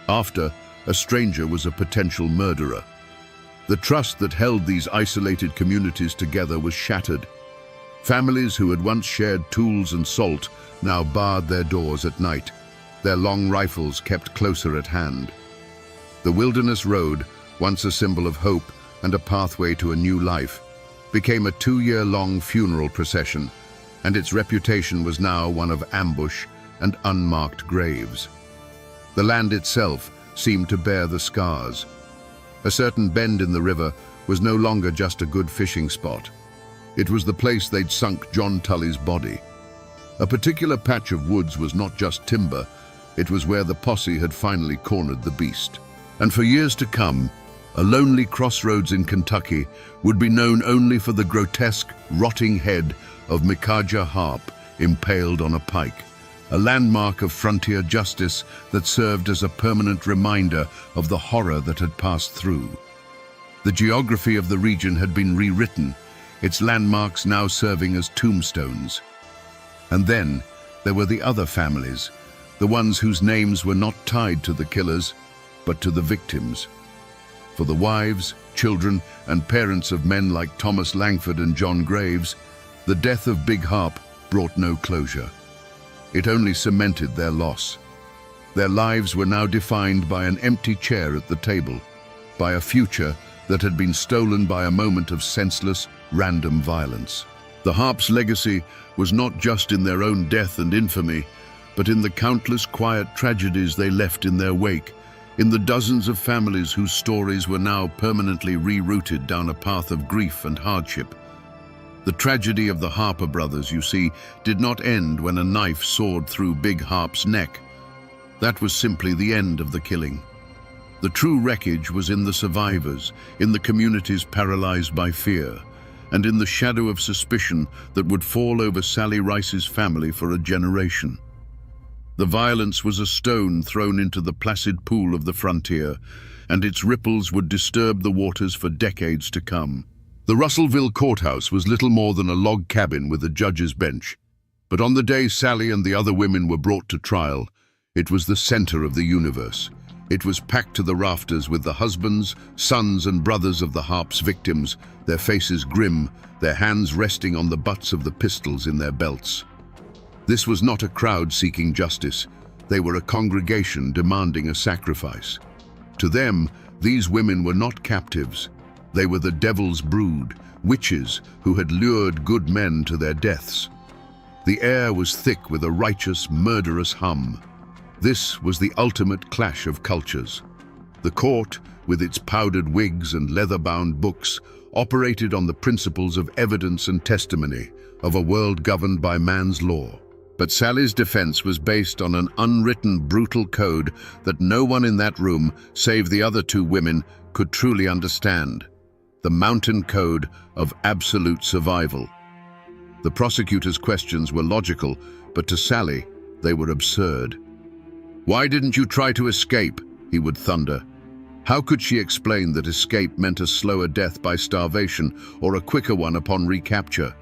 After, a stranger was a potential murderer. The trust that held these isolated communities together was shattered. Families who had once shared tools and salt now barred their doors at night, their long rifles kept closer at hand. The Wilderness Road, once a symbol of hope and a pathway to a new life, became a 2-year-long funeral procession, and its reputation was now one of ambush and unmarked graves. The land itself seemed to bear the scars. A certain bend in the river was no longer just a good fishing spot. It was the place they'd sunk John Tully's body. A particular patch of woods was not just timber, it was where the posse had finally cornered the beast. And for years to come, a lonely crossroads in Kentucky would be known only for the grotesque, rotting head of Micajah Harp impaled on a pike, a landmark of frontier justice that served as a permanent reminder of the horror that had passed through. The geography of the region had been rewritten, its landmarks now serving as tombstones. And then there were the other families, the ones whose names were not tied to the killers, but to the victims. For the wives, children, and parents of men like Thomas Langford and John Graves, the death of Big Harp brought no closure. It only cemented their loss. Their lives were now defined by an empty chair at the table, by a future that had been stolen by a moment of senseless, random violence. The Harps' legacy was not just in their own death and infamy, but in the countless quiet tragedies they left in their wake, in the dozens of families whose stories were now permanently rerouted down a path of grief and hardship. The tragedy of the Harper brothers, you see, did not end when a knife sawed through Big Harp's neck. That was simply the end of the killing. The true wreckage was in the survivors, in the communities paralyzed by fear, and in the shadow of suspicion that would fall over Sally Rice's family for a generation. The violence was a stone thrown into the placid pool of the frontier, and its ripples would disturb the waters for decades to come. The Russellville courthouse was little more than a log cabin with a judge's bench, but on the day Sally and the other women were brought to trial, it was the center of the universe. It was packed to the rafters with the husbands, sons, and brothers of the Harps' victims, their faces grim, their hands resting on the butts of the pistols in their belts. This was not a crowd seeking justice. They were a congregation demanding a sacrifice. To them, these women were not captives. They were the devil's brood, witches who had lured good men to their deaths. The air was thick with a righteous, murderous hum. This was the ultimate clash of cultures. The court, with its powdered wigs and leather-bound books, operated on the principles of evidence and testimony, of a world governed by man's law. But Sally's defense was based on an unwritten, brutal code that no one in that room, save the other two women, could truly understand. The mountain code of absolute survival. The prosecutor's questions were logical, but to Sally, they were absurd. "Why didn't you try to escape?" he would thunder. How could she explain that escape meant a slower death by starvation or a quicker one upon recapture?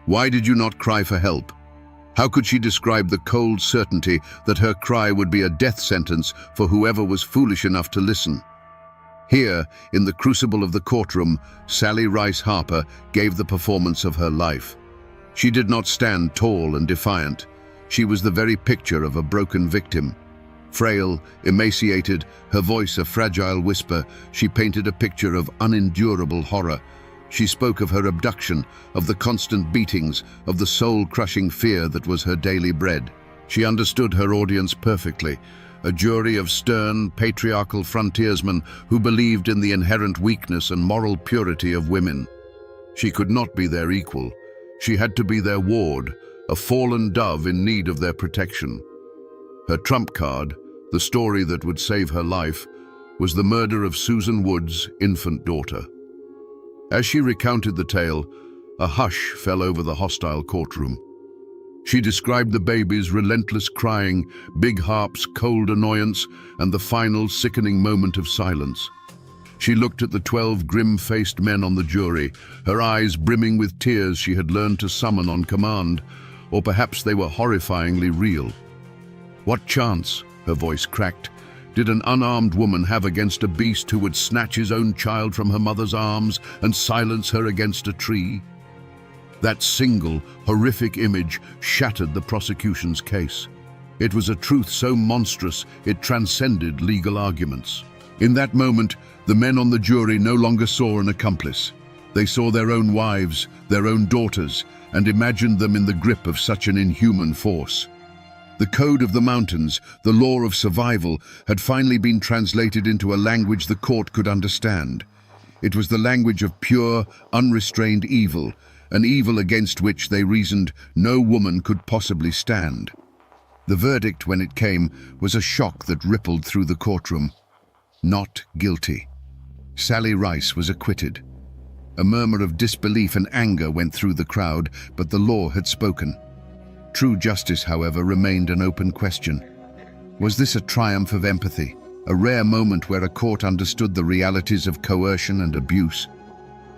Why did you not cry for help? How could she describe the cold certainty that her cry would be a death sentence for whoever was foolish enough to listen? Here, in the crucible of the courtroom, Sally Rice Harper gave the performance of her life. She did not stand tall and defiant. She was the very picture of a broken victim. Frail, emaciated, her voice a fragile whisper, she painted a picture of unendurable horror. She spoke of her abduction, of the constant beatings, of the soul-crushing fear that was her daily bread. She understood her audience perfectly, a jury of stern, patriarchal frontiersmen who believed in the inherent weakness and moral purity of women. She could not be their equal. She had to be their ward, a fallen dove in need of their protection. Her trump card, the story that would save her life, was the murder of Susan Wood's infant daughter. As she recounted the tale, a hush fell over the hostile courtroom. She described the baby's relentless crying, Big Harp's cold annoyance, and the final sickening moment of silence. She looked at the 12 grim-faced men on the jury, her eyes brimming with tears she had learned to summon on command, or perhaps they were horrifyingly real. What chance, her voice cracked, did an unarmed woman have against a beast who would snatch his own child from her mother's arms and silence her against a tree? That single, horrific image shattered the prosecution's case. It was a truth so monstrous it transcended legal arguments. In that moment, the men on the jury no longer saw an accomplice. They saw their own wives, their own daughters, and imagined them in the grip of such an inhuman force. The code of the mountains, the law of survival, had finally been translated into a language the court could understand. It was the language of pure, unrestrained evil, an evil against which they reasoned no woman could possibly stand. The verdict, when it came, was a shock that rippled through the courtroom. Not guilty. Sally Rice was acquitted. A murmur of disbelief and anger went through the crowd, but the law had spoken. True justice, however, remained an open question. Was this a triumph of empathy, a rare moment where a court understood the realities of coercion and abuse?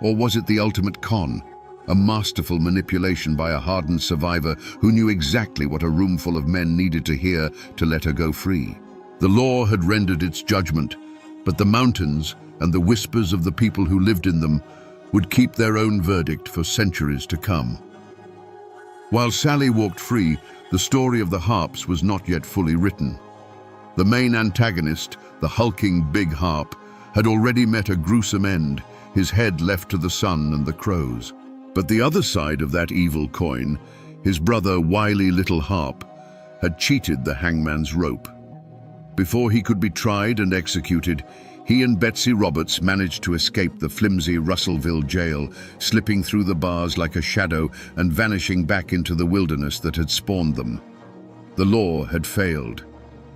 Or was it the ultimate con, a masterful manipulation by a hardened survivor who knew exactly what a roomful of men needed to hear to let her go free? The law had rendered its judgment, but the mountains and the whispers of the people who lived in them would keep their own verdict for centuries to come. While Sally walked free, the story of the harps was not yet fully written. The main antagonist, the hulking Big Harp, had already met a gruesome end, his head left to the sun and the crows. But the other side of that evil coin, his brother wily Little Harp, had cheated the hangman's rope. Before he could be tried and executed, he and Betsy Roberts managed to escape the flimsy Russellville jail, slipping through the bars like a shadow and vanishing back into the wilderness that had spawned them. The law had failed.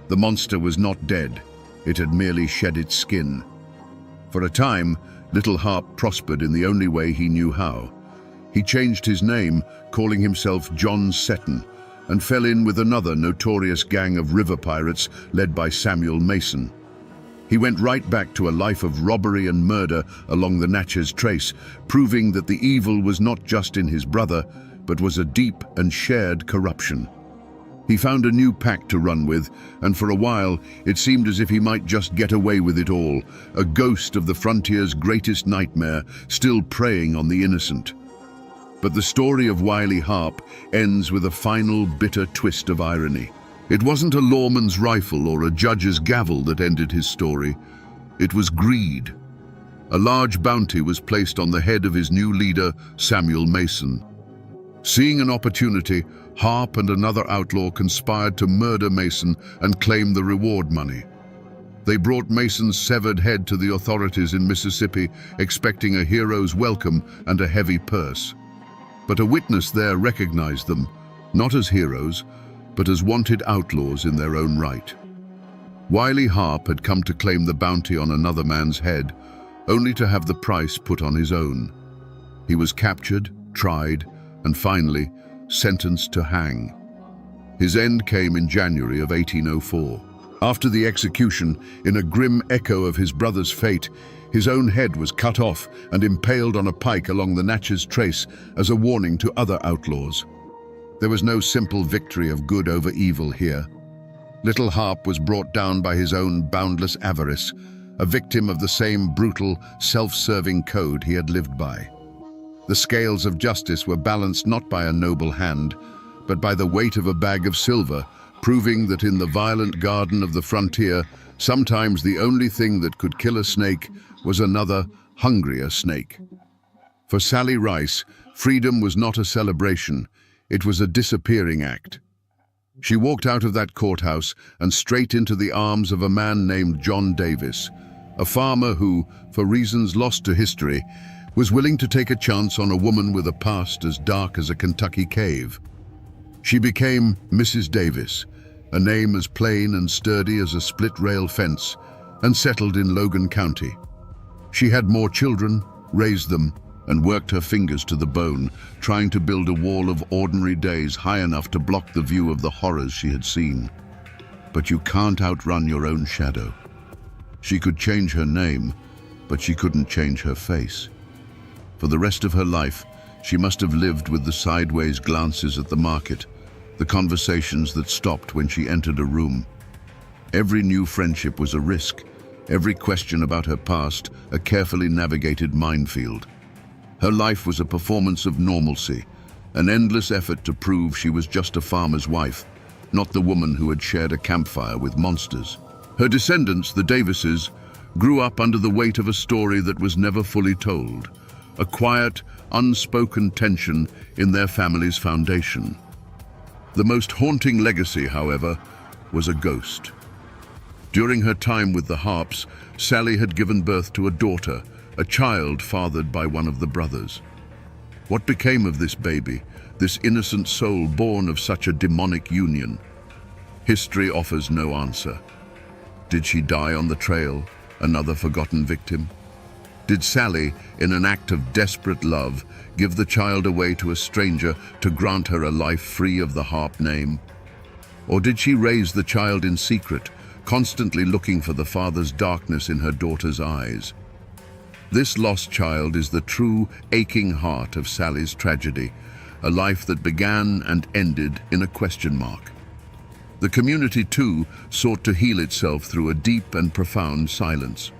The monster was not dead. It had merely shed its skin. For a time, Little Harp prospered in the only way he knew how. He changed his name, calling himself John Seton, and fell in with another notorious gang of river pirates led by Samuel Mason. He went right back to a life of robbery and murder along the Natchez Trace, proving that the evil was not just in his brother, but was a deep and shared corruption. He found a new pack to run with, and for a while it seemed as if he might just get away with it all, a ghost of the frontier's greatest nightmare, still preying on the innocent. But the story of Wily Harp ends with a final bitter twist of irony. It wasn't a lawman's rifle or a judge's gavel that ended his story. It was greed. A large bounty was placed on the head of his new leader, Samuel Mason. Seeing an opportunity, Harp and another outlaw conspired to murder Mason and claim the reward money. They brought Mason's severed head to the authorities in Mississippi, expecting a hero's welcome and a heavy purse. But a witness there recognized them, not as heroes, but as wanted outlaws in their own right. Wily Harp had come to claim the bounty on another man's head, only to have the price put on his own. He was captured, tried, and finally sentenced to hang. His end came in January of 1804. After the execution, in a grim echo of his brother's fate, his own head was cut off and impaled on a pike along the Natchez Trace as a warning to other outlaws. There was no simple victory of good over evil here. Little Harp was brought down by his own boundless avarice, a victim of the same brutal, self-serving code he had lived by. The scales of justice were balanced not by a noble hand, but by the weight of a bag of silver, proving that in the violent garden of the frontier, sometimes the only thing that could kill a snake was another, hungrier snake. For Sally Rice, freedom was not a celebration, it was a disappearing act. She walked out of that courthouse and straight into the arms of a man named John Davis, a farmer who, for reasons lost to history, was willing to take a chance on a woman with a past as dark as a Kentucky cave. She became Mrs. Davis, a name as plain and sturdy as a split-rail fence, and settled in Logan County. She had more children, raised them, and worked her fingers to the bone, trying to build a wall of ordinary days high enough to block the view of the horrors she had seen. But you can't outrun your own shadow. She could change her name, but she couldn't change her face. For the rest of her life, she must have lived with the sideways glances at the market, the conversations that stopped when she entered a room. Every new friendship was a risk, every question about her past a carefully navigated minefield. Her life was a performance of normalcy, an endless effort to prove she was just a farmer's wife, not the woman who had shared a campfire with monsters. Her descendants, the Davises, grew up under the weight of a story that was never fully told, a quiet, unspoken tension in their family's foundation. The most haunting legacy, however, was a ghost. During her time with the Harps, Sally had given birth to a daughter, a child fathered by one of the brothers. What became of this baby, this innocent soul born of such a demonic union? History offers no answer. Did she die on the trail, another forgotten victim? Did Sally, in an act of desperate love, give the child away to a stranger to grant her a life free of the Harp name? Or did she raise the child in secret, constantly looking for the father's darkness in her daughter's eyes? This lost child is the true, aching heart of Sally's tragedy, a life that began and ended in a question mark. The community, too, sought to heal itself through a deep and profound silence.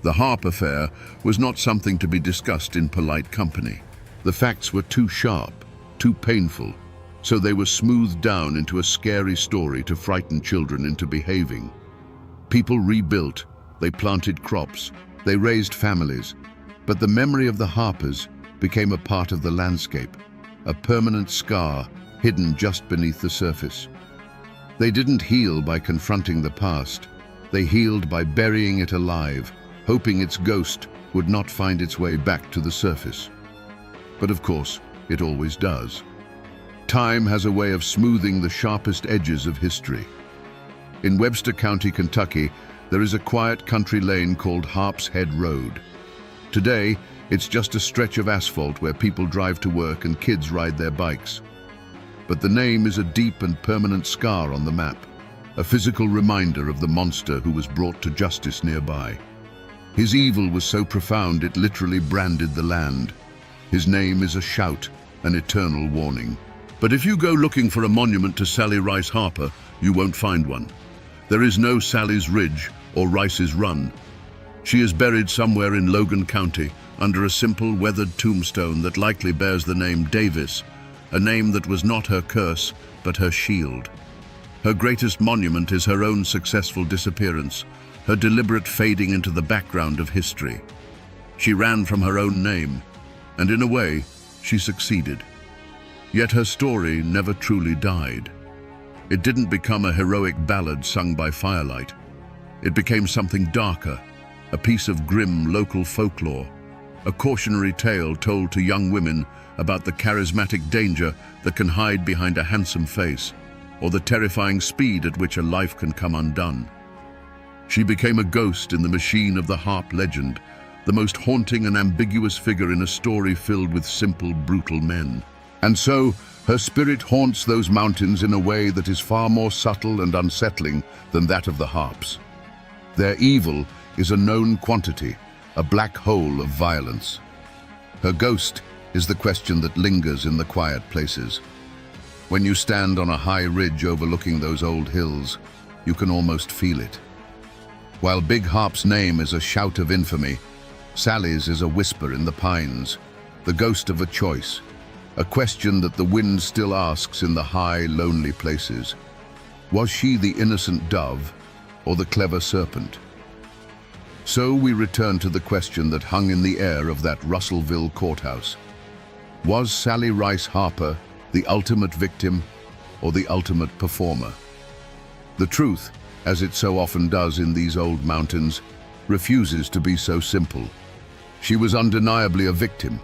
The Harp affair was not something to be discussed in polite company. The facts were too sharp, too painful, so they were smoothed down into a scary story to frighten children into behaving. People rebuilt, they planted crops, they raised families, but the memory of the Harpers became a part of the landscape, a permanent scar hidden just beneath the surface. They didn't heal by confronting the past. They healed by burying it alive, hoping its ghost would not find its way back to the surface. But of course, it always does. Time has a way of smoothing the sharpest edges of history. In Webster County, Kentucky, there is a quiet country lane called Harp's Head Road. Today, it's just a stretch of asphalt where people drive to work and kids ride their bikes. But the name is a deep and permanent scar on the map, a physical reminder of the monster who was brought to justice nearby. His evil was so profound it literally branded the land. His name is a shout, an eternal warning. But if you go looking for a monument to Sally Rice Harper, you won't find one. There is no Sally's Ridge or Rice's Run. She is buried somewhere in Logan County, under a simple weathered tombstone that likely bears the name Davis, a name that was not her curse, but her shield. Her greatest monument is her own successful disappearance, her deliberate fading into the background of history. She ran from her own name, and in a way, she succeeded. Yet her story never truly died. It didn't become a heroic ballad sung by firelight. It became something darker, a piece of grim local folklore, a cautionary tale told to young women about the charismatic danger that can hide behind a handsome face, or the terrifying speed at which a life can come undone. She became a ghost in the machine of the Harp legend, the most haunting and ambiguous figure in a story filled with simple, brutal men. And so, her spirit haunts those mountains in a way that is far more subtle and unsettling than that of the Harps. Their evil is a known quantity, a black hole of violence. Her ghost is the question that lingers in the quiet places. When you stand on a high ridge overlooking those old hills, you can almost feel it. While Big Harp's name is a shout of infamy, Sally's is a whisper in the pines, the ghost of a choice, a question that the wind still asks in the high, lonely places. Was she the innocent dove or the clever serpent? So we return to the question that hung in the air of that Russellville courthouse. Was Sally Rice Harper the ultimate victim or the ultimate performer? The truth, as it so often does in these old mountains, refuses to be so simple. She was undeniably a victim,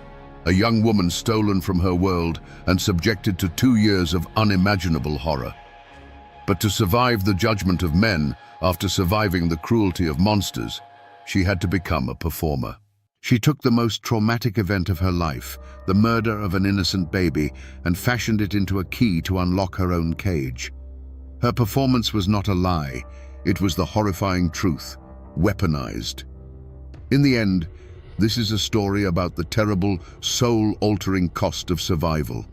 a young woman stolen from her world and subjected to 2 years of unimaginable horror. But to survive the judgment of men, after surviving the cruelty of monsters, she had to become a performer. She took the most traumatic event of her life, the murder of an innocent baby, and fashioned it into a key to unlock her own cage. Her performance was not a lie, it was the horrifying truth, weaponized. In the end, this is a story about the terrible, soul-altering cost of survival.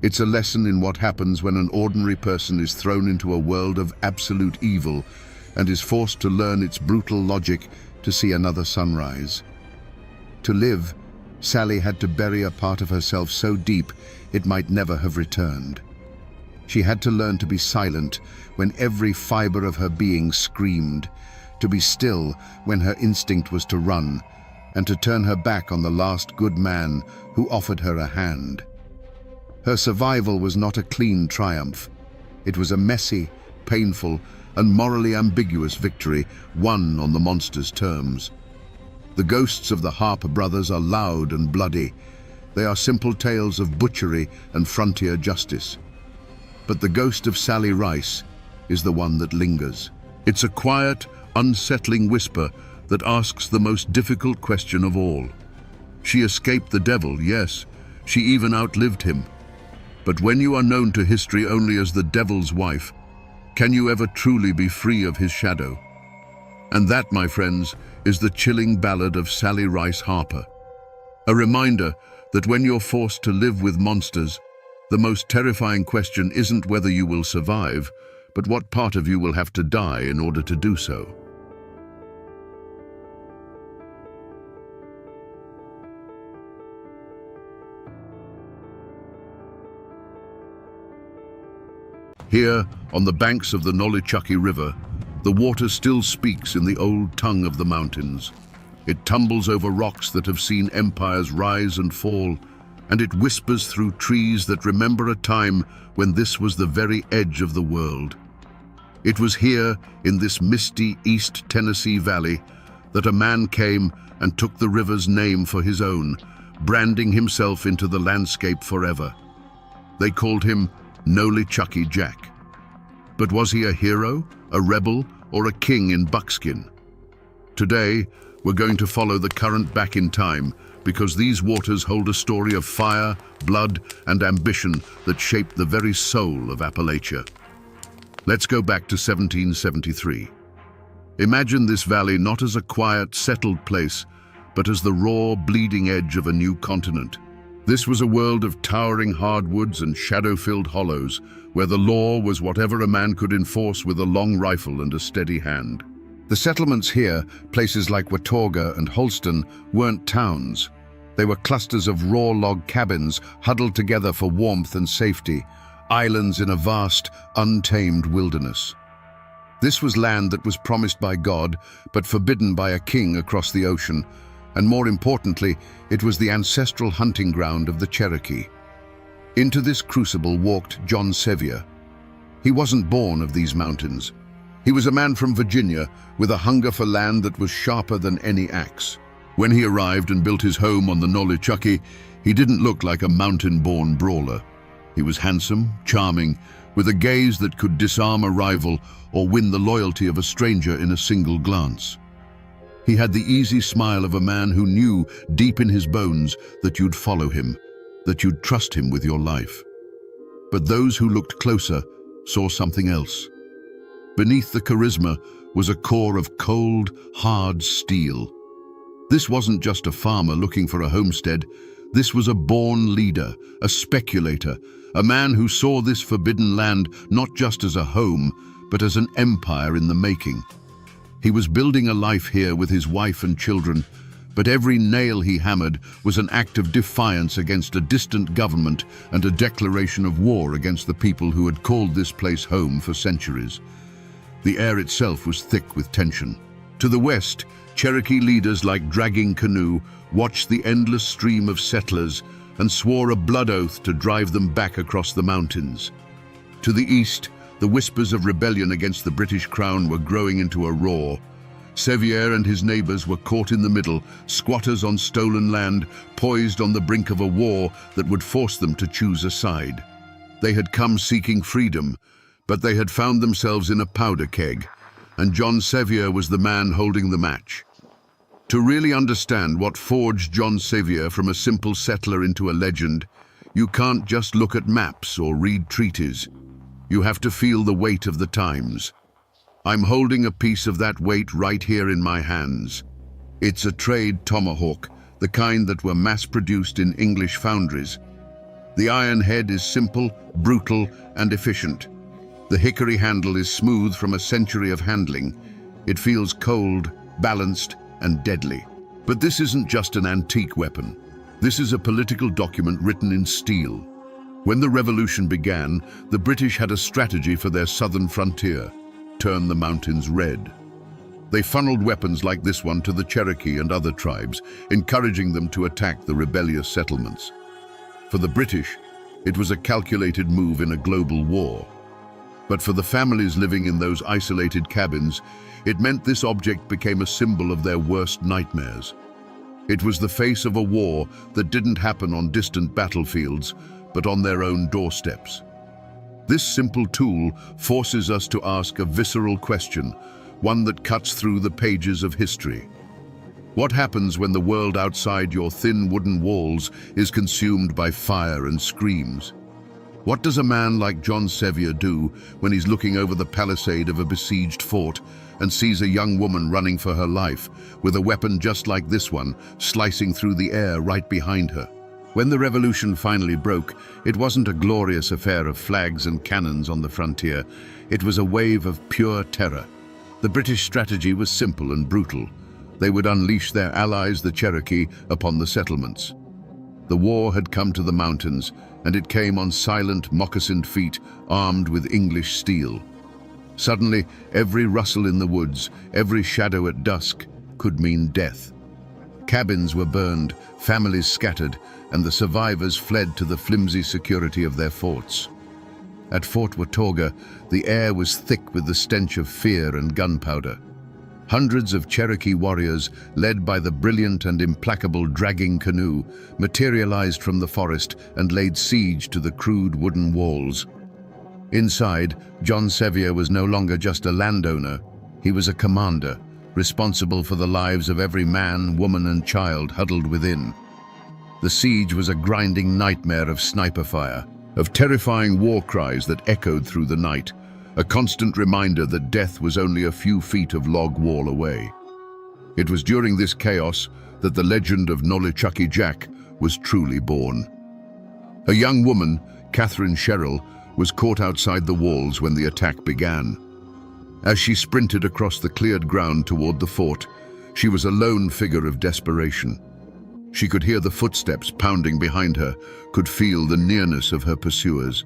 It's a lesson in what happens when an ordinary person is thrown into a world of absolute evil and is forced to learn its brutal logic to see another sunrise. To live, Sally had to bury a part of herself so deep it might never have returned. She had to learn to be silent when every fiber of her being screamed, to be still when her instinct was to run, and to turn her back on the last good man who offered her a hand. Her survival was not a clean triumph. It was a messy, painful, and morally ambiguous victory won on the monster's terms. The ghosts of the Harper brothers are loud and bloody. They are simple tales of butchery and frontier justice. But the ghost of Sally Rice is the one that lingers. It's a quiet, unsettling whisper that asks the most difficult question of all. She escaped the devil, yes, she even outlived him. But when you are known to history only as the devil's wife, can you ever truly be free of his shadow? And that, my friends, is the chilling ballad of Sally Rice Harper. A reminder that when you're forced to live with monsters, the most terrifying question isn't whether you will survive, but what part of you will have to die in order to do so. Here, on the banks of the Nolichucky River, the water still speaks in the old tongue of the mountains. It tumbles over rocks that have seen empires rise and fall, and it whispers through trees that remember a time when this was the very edge of the world. It was here, in this misty East Tennessee valley, that a man came and took the river's name for his own, branding himself into the landscape forever. They called him Nolichucky Jack. But was he a hero, a rebel, or a king in buckskin? Today, we're going to follow the current back in time, because these waters hold a story of fire, blood, and ambition that shaped the very soul of Appalachia. Let's go back to 1773. Imagine this valley not as a quiet, settled place, but as the raw, bleeding edge of a new continent. This was a world of towering hardwoods and shadow-filled hollows, where the law was whatever a man could enforce with a long rifle and a steady hand. The settlements here, places like Watauga and Holston, weren't towns. They were clusters of raw log cabins huddled together for warmth and safety, islands in a vast, untamed wilderness. This was land that was promised by God, but forbidden by a king across the ocean, and more importantly, it was the ancestral hunting ground of the Cherokee. Into this crucible walked John Sevier. He wasn't born of these mountains. He was a man from Virginia with a hunger for land that was sharper than any axe. When he arrived and built his home on the Nolichucky, he didn't look like a mountain-born brawler. He was handsome, charming, with a gaze that could disarm a rival or win the loyalty of a stranger in a single glance. He had the easy smile of a man who knew deep in his bones that you'd follow him, that you'd trust him with your life. But those who looked closer saw something else. Beneath the charisma was a core of cold, hard steel. This wasn't just a farmer looking for a homestead. This was a born leader, a speculator, a man who saw this forbidden land not just as a home, but as an empire in the making. He was building a life here with his wife and children, but every nail he hammered was an act of defiance against a distant government and a declaration of war against the people who had called this place home for centuries. The air itself was thick with tension. To the west, Cherokee leaders like Dragging Canoe watched the endless stream of settlers and swore a blood oath to drive them back across the mountains. To the east, the whispers of rebellion against the British Crown were growing into a roar. Sevier and his neighbors were caught in the middle, squatters on stolen land, poised on the brink of a war that would force them to choose a side. They had come seeking freedom, but they had found themselves in a powder keg, and John Sevier was the man holding the match. To really understand what forged John Sevier from a simple settler into a legend, you can't just look at maps or read treaties. You have to feel the weight of the times. I'm holding a piece of that weight right here in my hands. It's a trade tomahawk, the kind that were mass-produced in English foundries. The iron head is simple, brutal, and efficient. The hickory handle is smooth from a century of handling. It feels cold, balanced, and deadly. But this isn't just an antique weapon. This is a political document written in steel. When the revolution began, the British had a strategy for their southern frontier: turn the mountains red. They funneled weapons like this one to the Cherokee and other tribes, encouraging them to attack the rebellious settlements. For the British, it was a calculated move in a global war. But for the families living in those isolated cabins, it meant this object became a symbol of their worst nightmares. It was the face of a war that didn't happen on distant battlefields, but on their own doorsteps. This simple tool forces us to ask a visceral question, one that cuts through the pages of history. What happens when the world outside your thin wooden walls is consumed by fire and screams? What does a man like John Sevier do when he's looking over the palisade of a besieged fort and sees a young woman running for her life, with a weapon just like this one slicing through the air right behind her? When the revolution finally broke, it wasn't a glorious affair of flags and cannons on the frontier. It was a wave of pure terror. The British strategy was simple and brutal. They would unleash their allies, the Cherokee, upon the settlements. The war had come to the mountains, and it came on silent, moccasined feet, armed with English steel. Suddenly, every rustle in the woods, every shadow at dusk, could mean death. Cabins were burned, families scattered, and the survivors fled to the flimsy security of their forts. At Fort Watauga, the air was thick with the stench of fear and gunpowder. Hundreds of Cherokee warriors, led by the brilliant and implacable Dragging Canoe, materialized from the forest and laid siege to the crude wooden walls. Inside, John Sevier was no longer just a landowner. He was a commander, responsible for the lives of every man, woman, and child huddled within. The siege was a grinding nightmare of sniper fire, of terrifying war cries that echoed through the night, a constant reminder that death was only a few feet of log wall away. It was during this chaos that the legend of Nolichucky Jack was truly born. A young woman, Catherine Sherrill, was caught outside the walls when the attack began. As she sprinted across the cleared ground toward the fort, she was a lone figure of desperation. She could hear the footsteps pounding behind her, could feel the nearness of her pursuers.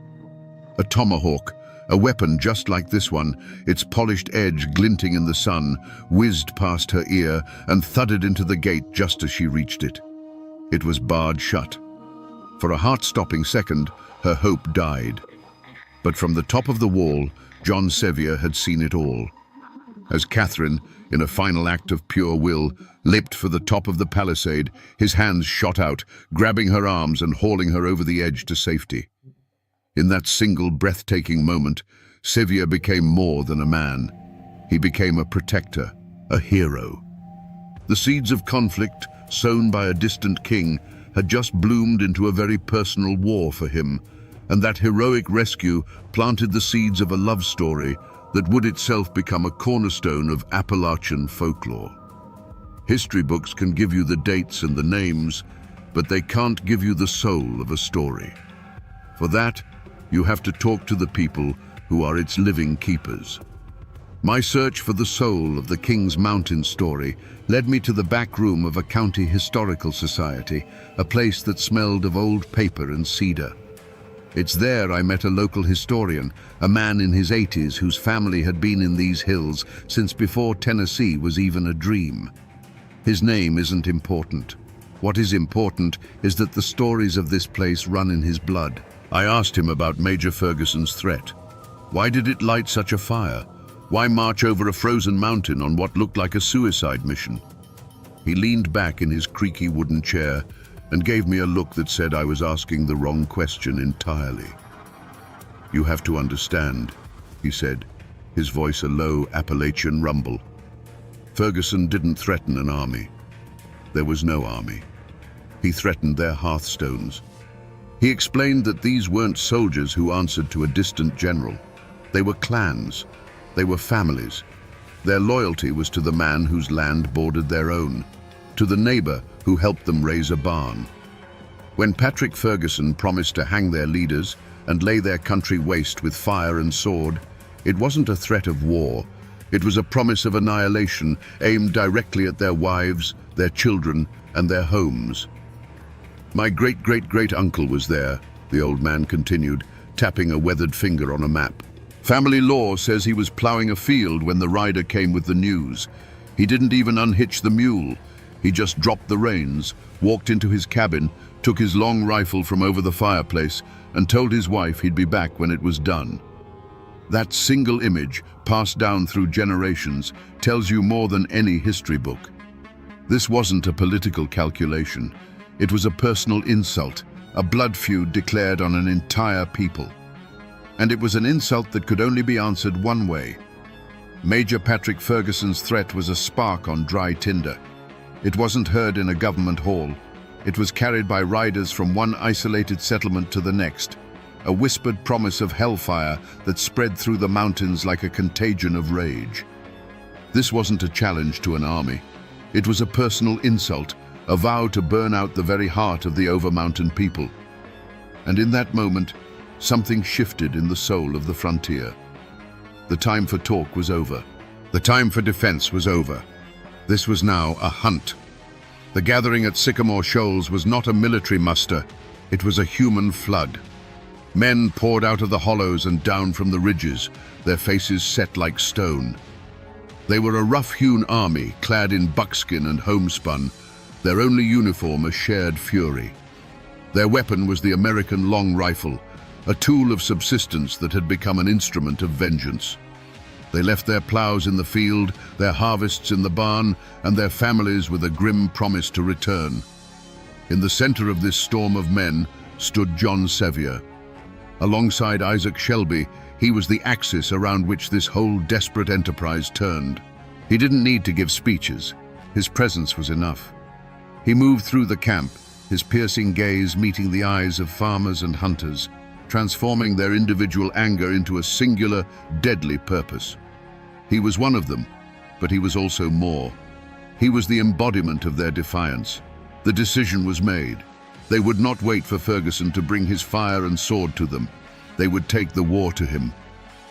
A tomahawk, a weapon just like this one, its polished edge glinting in the sun, whizzed past her ear and thudded into the gate just as she reached it. It was barred shut. For a heart-stopping second, her hope died. But from the top of the wall, John Sevier had seen it all. As Catherine, in a final act of pure will, leapt for the top of the palisade, his hands shot out, grabbing her arms and hauling her over the edge to safety. In that single breathtaking moment, Sevier became more than a man. He became a protector, a hero. The seeds of conflict, sown by a distant king, had just bloomed into a very personal war for him, and that heroic rescue planted the seeds of a love story that would itself become a cornerstone of Appalachian folklore. History books can give you the dates and the names, but they can't give you the soul of a story. For that, you have to talk to the people who are its living keepers. My search for the soul of the King's Mountain story led me to the back room of a county historical society, a place that smelled of old paper and cedar. It's there I met a local historian, a man in his 80s whose family had been in these hills since before Tennessee was even a dream. His name isn't important. What is important is that the stories of this place run in his blood. I asked him about Major Ferguson's threat. Why did it light such a fire? Why march over a frozen mountain on what looked like a suicide mission? He leaned back in his creaky wooden chair and gave me a look that said I was asking the wrong question entirely. "You have to understand," he said, his voice a low Appalachian rumble. "Ferguson didn't threaten an army. There was no army. He threatened their hearthstones." He explained that these weren't soldiers who answered to a distant general. They were clans. They were families. Their loyalty was to the man whose land bordered their own, to the neighbor who helped them raise a barn. When Patrick Ferguson promised to hang their leaders and lay their country waste with fire and sword, it wasn't a threat of war. It was a promise of annihilation aimed directly at their wives, their children, and their homes. "My great-great-great-uncle was there," the old man continued, tapping a weathered finger on a map. "Family law says he was plowing a field when the rider came with the news. He didn't even unhitch the mule. He just dropped the reins, walked into his cabin, took his long rifle from over the fireplace, and told his wife he'd be back when it was done. That single image, passed down through generations, tells you more than any history book. This wasn't a political calculation. It was a personal insult, a blood feud declared on an entire people. And it was an insult that could only be answered one way. Major Patrick Ferguson's threat was a spark on dry tinder. It wasn't heard in a government hall. It was carried by riders from one isolated settlement to the next, a whispered promise of hellfire that spread through the mountains like a contagion of rage. This wasn't a challenge to an army. It was a personal insult, a vow to burn out the very heart of the Over-Mountain people. And in that moment, something shifted in the soul of the frontier. The time for talk was over. The time for defense was over. This was now a hunt. The gathering at Sycamore Shoals was not a military muster, it was a human flood. Men poured out of the hollows and down from the ridges, their faces set like stone. They were a rough-hewn army, clad in buckskin and homespun, their only uniform a shared fury. Their weapon was the American long rifle, a tool of subsistence that had become an instrument of vengeance. They left their plows in the field, their harvests in the barn, and their families with a grim promise to return. In the center of this storm of men stood John Sevier. Alongside Isaac Shelby, he was the axis around which this whole desperate enterprise turned. He didn't need to give speeches. His presence was enough. He moved through the camp, his piercing gaze meeting the eyes of farmers and hunters, transforming their individual anger into a singular, deadly purpose. He was one of them, but he was also more. He was the embodiment of their defiance. The decision was made. They would not wait for Ferguson to bring his fire and sword to them. They would take the war to him.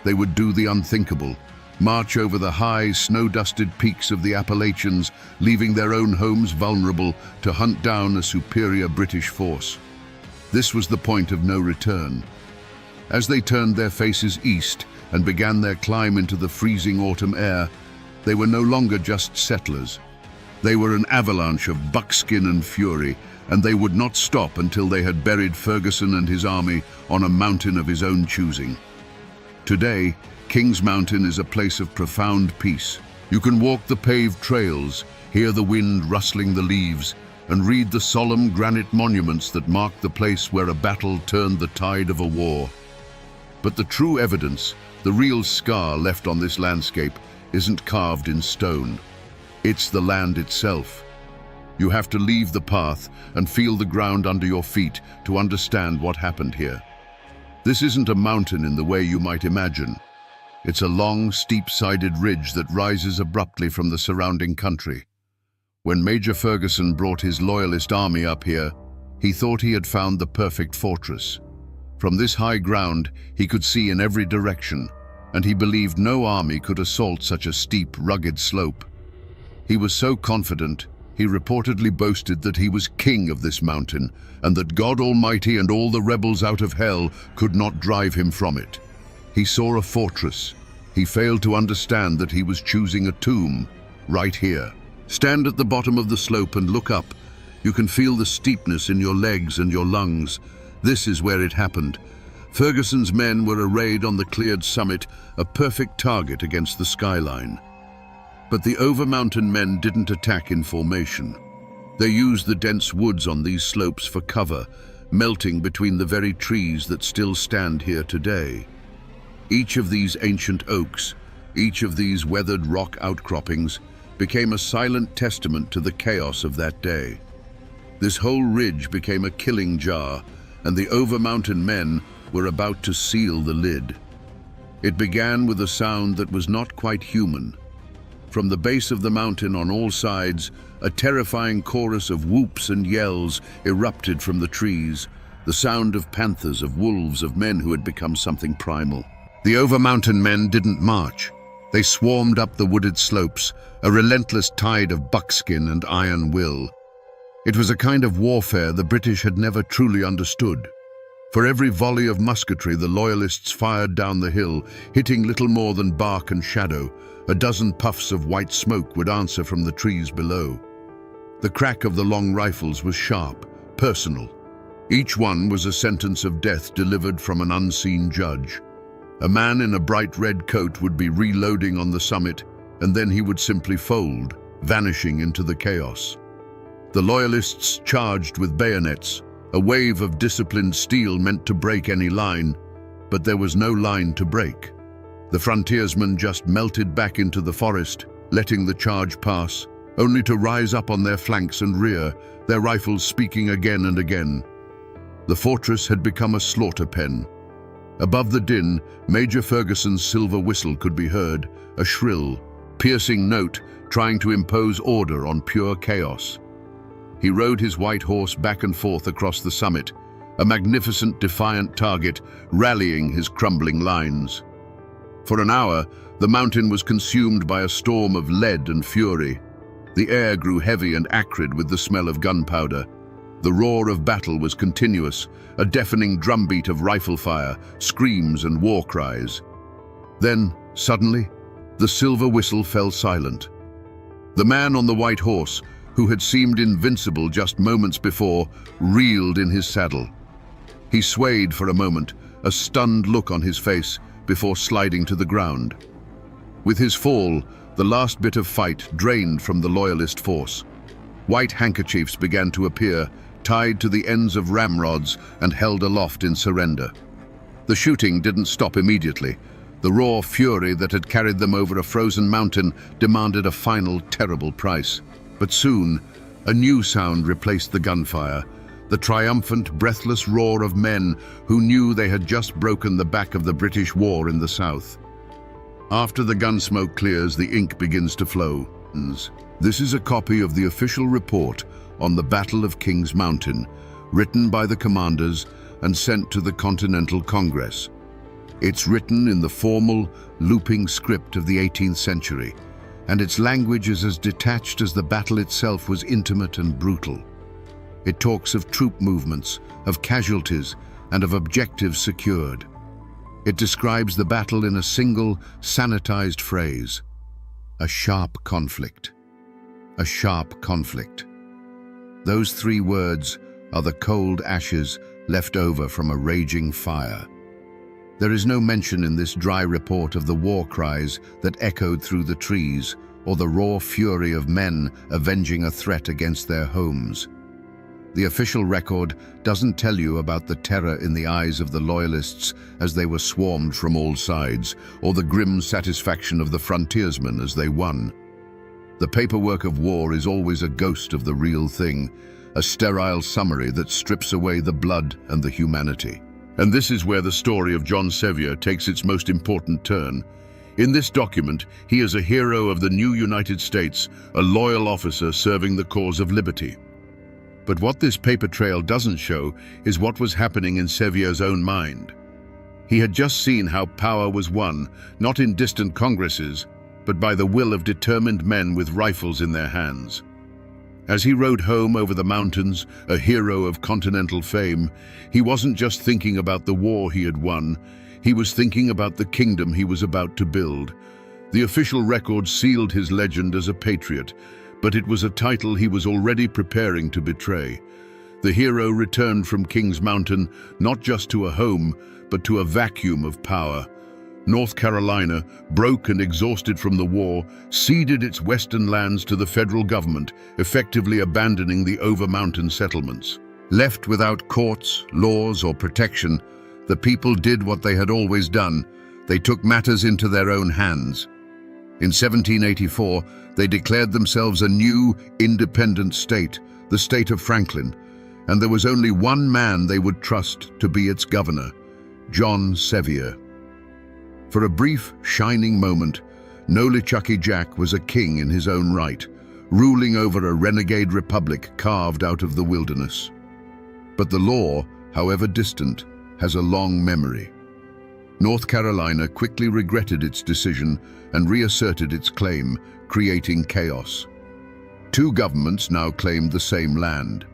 They would do the unthinkable, march over the high, snow-dusted peaks of the Appalachians, leaving their own homes vulnerable to hunt down a superior British force. This was the point of no return. As they turned their faces east and began their climb into the freezing autumn air, they were no longer just settlers. They were an avalanche of buckskin and fury, and they would not stop until they had buried Ferguson and his army on a mountain of his own choosing. Today, Kings Mountain is a place of profound peace. You can walk the paved trails, hear the wind rustling the leaves, and read the solemn granite monuments that mark the place where a battle turned the tide of a war. But the true evidence, the real scar left on this landscape, isn't carved in stone. It's the land itself. You have to leave the path and feel the ground under your feet to understand what happened here. This isn't a mountain in the way you might imagine. It's a long, steep-sided ridge that rises abruptly from the surrounding country. When Major Ferguson brought his loyalist army up here, he thought he had found the perfect fortress. From this high ground, he could see in every direction, and he believed no army could assault such a steep, rugged slope. He was so confident, he reportedly boasted that he was king of this mountain, and that God Almighty and all the rebels out of hell could not drive him from it. He saw a fortress. He failed to understand that he was choosing a tomb, right here. Stand at the bottom of the slope and look up. You can feel the steepness in your legs and your lungs. This is where it happened. Ferguson's men were arrayed on the cleared summit, a perfect target against the skyline. But the Over-Mountain men didn't attack in formation. They used the dense woods on these slopes for cover, melting between the very trees that still stand here today. Each of these ancient oaks, each of these weathered rock outcroppings, became a silent testament to the chaos of that day. This whole ridge became a killing jar, and the Over-Mountain men were about to seal the lid. It began with a sound that was not quite human. From the base of the mountain on all sides, a terrifying chorus of whoops and yells erupted from the trees, the sound of panthers, of wolves, of men who had become something primal. The Over-Mountain men didn't march. They swarmed up the wooded slopes, a relentless tide of buckskin and iron will. It was a kind of warfare the British had never truly understood. For every volley of musketry, the Loyalists fired down the hill, hitting little more than bark and shadow. A dozen puffs of white smoke would answer from the trees below. The crack of the long rifles was sharp, personal. Each one was a sentence of death delivered from an unseen judge. A man in a bright red coat would be reloading on the summit, and then he would simply fold, vanishing into the chaos. The Loyalists charged with bayonets, a wave of disciplined steel meant to break any line, but there was no line to break. The frontiersmen just melted back into the forest, letting the charge pass, only to rise up on their flanks and rear, their rifles speaking again and again. The fortress had become a slaughter pen. Above the din, Major Ferguson's silver whistle could be heard, a shrill, piercing note trying to impose order on pure chaos. He rode his white horse back and forth across the summit, a magnificent, defiant target rallying his crumbling lines. For an hour, the mountain was consumed by a storm of lead and fury. The air grew heavy and acrid with the smell of gunpowder. The roar of battle was continuous, a deafening drumbeat of rifle fire, screams and war cries. Then, suddenly, the silver whistle fell silent. The man on the white horse, who had seemed invincible just moments before, reeled in his saddle. He swayed for a moment, a stunned look on his face, before sliding to the ground. With his fall, the last bit of fight drained from the Loyalist force. White handkerchiefs began to appear, tied to the ends of ramrods and held aloft in surrender. The shooting didn't stop immediately. The raw fury that had carried them over a frozen mountain demanded a final terrible price. But soon, a new sound replaced the gunfire, the triumphant, breathless roar of men who knew they had just broken the back of the British war in the south. After the gunsmoke clears, the ink begins to flow. This is a copy of the official report on the Battle of King's Mountain, written by the commanders and sent to the Continental Congress. It's written in the formal, looping script of the 18th century, and its language is as detached as the battle itself was intimate and brutal. It talks of troop movements, of casualties, and of objectives secured. It describes the battle in a single, sanitized phrase: a sharp conflict. A sharp conflict. Those three words are the cold ashes left over from a raging fire. There is no mention in this dry report of the war cries that echoed through the trees, or the raw fury of men avenging a threat against their homes. The official record doesn't tell you about the terror in the eyes of the Loyalists as they were swarmed from all sides, or the grim satisfaction of the frontiersmen as they won. The paperwork of war is always a ghost of the real thing, a sterile summary that strips away the blood and the humanity. And this is where the story of John Sevier takes its most important turn. In this document, he is a hero of the new United States, a loyal officer serving the cause of liberty. But what this paper trail doesn't show is what was happening in Sevier's own mind. He had just seen how power was won, not in distant congresses, but by the will of determined men with rifles in their hands. As he rode home over the mountains, a hero of continental fame, he wasn't just thinking about the war he had won, he was thinking about the kingdom he was about to build. The official record sealed his legend as a patriot, but it was a title he was already preparing to betray. The hero returned from King's Mountain not just to a home, but to a vacuum of power. North Carolina, broke and exhausted from the war, ceded its western lands to the federal government, effectively abandoning the over-mountain settlements. Left without courts, laws, or protection, the people did what they had always done. They took matters into their own hands. In 1784, they declared themselves a new, independent state, the state of Franklin, and there was only one man they would trust to be its governor, John Sevier. For a brief, shining moment, Nolichucky Jack was a king in his own right, ruling over a renegade republic carved out of the wilderness. But the law, however distant, has a long memory. North Carolina quickly regretted its decision and reasserted its claim, creating chaos. Two governments now claimed the same land.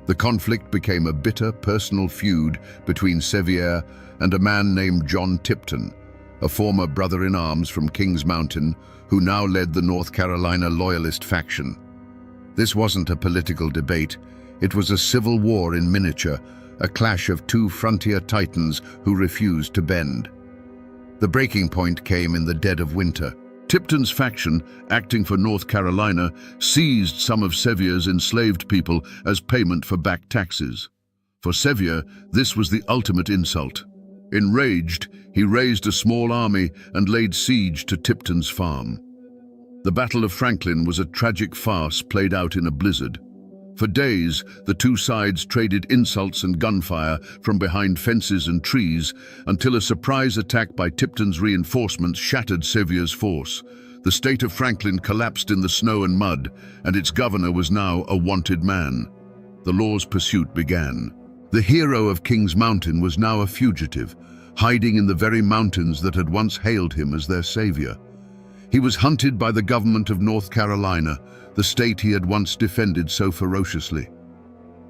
The conflict became a bitter personal feud between Sevier and a man named John Tipton, a former brother-in-arms from Kings Mountain who now led the North Carolina Loyalist faction. This wasn't a political debate, it was a civil war in miniature, a clash of two frontier titans who refused to bend. The breaking point came in the dead of winter. Tipton's faction, acting for North Carolina, seized some of Sevier's enslaved people as payment for back taxes. For Sevier, this was the ultimate insult. Enraged, he raised a small army and laid siege to Tipton's farm. The Battle of Franklin was a tragic farce played out in a blizzard. For days, the two sides traded insults and gunfire from behind fences and trees until a surprise attack by Tipton's reinforcements shattered Sevier's force. The state of Franklin collapsed in the snow and mud, and its governor was now a wanted man. The law's pursuit began. The hero of Kings Mountain was now a fugitive, hiding in the very mountains that had once hailed him as their savior. He was hunted by the government of North Carolina, the state he had once defended so ferociously.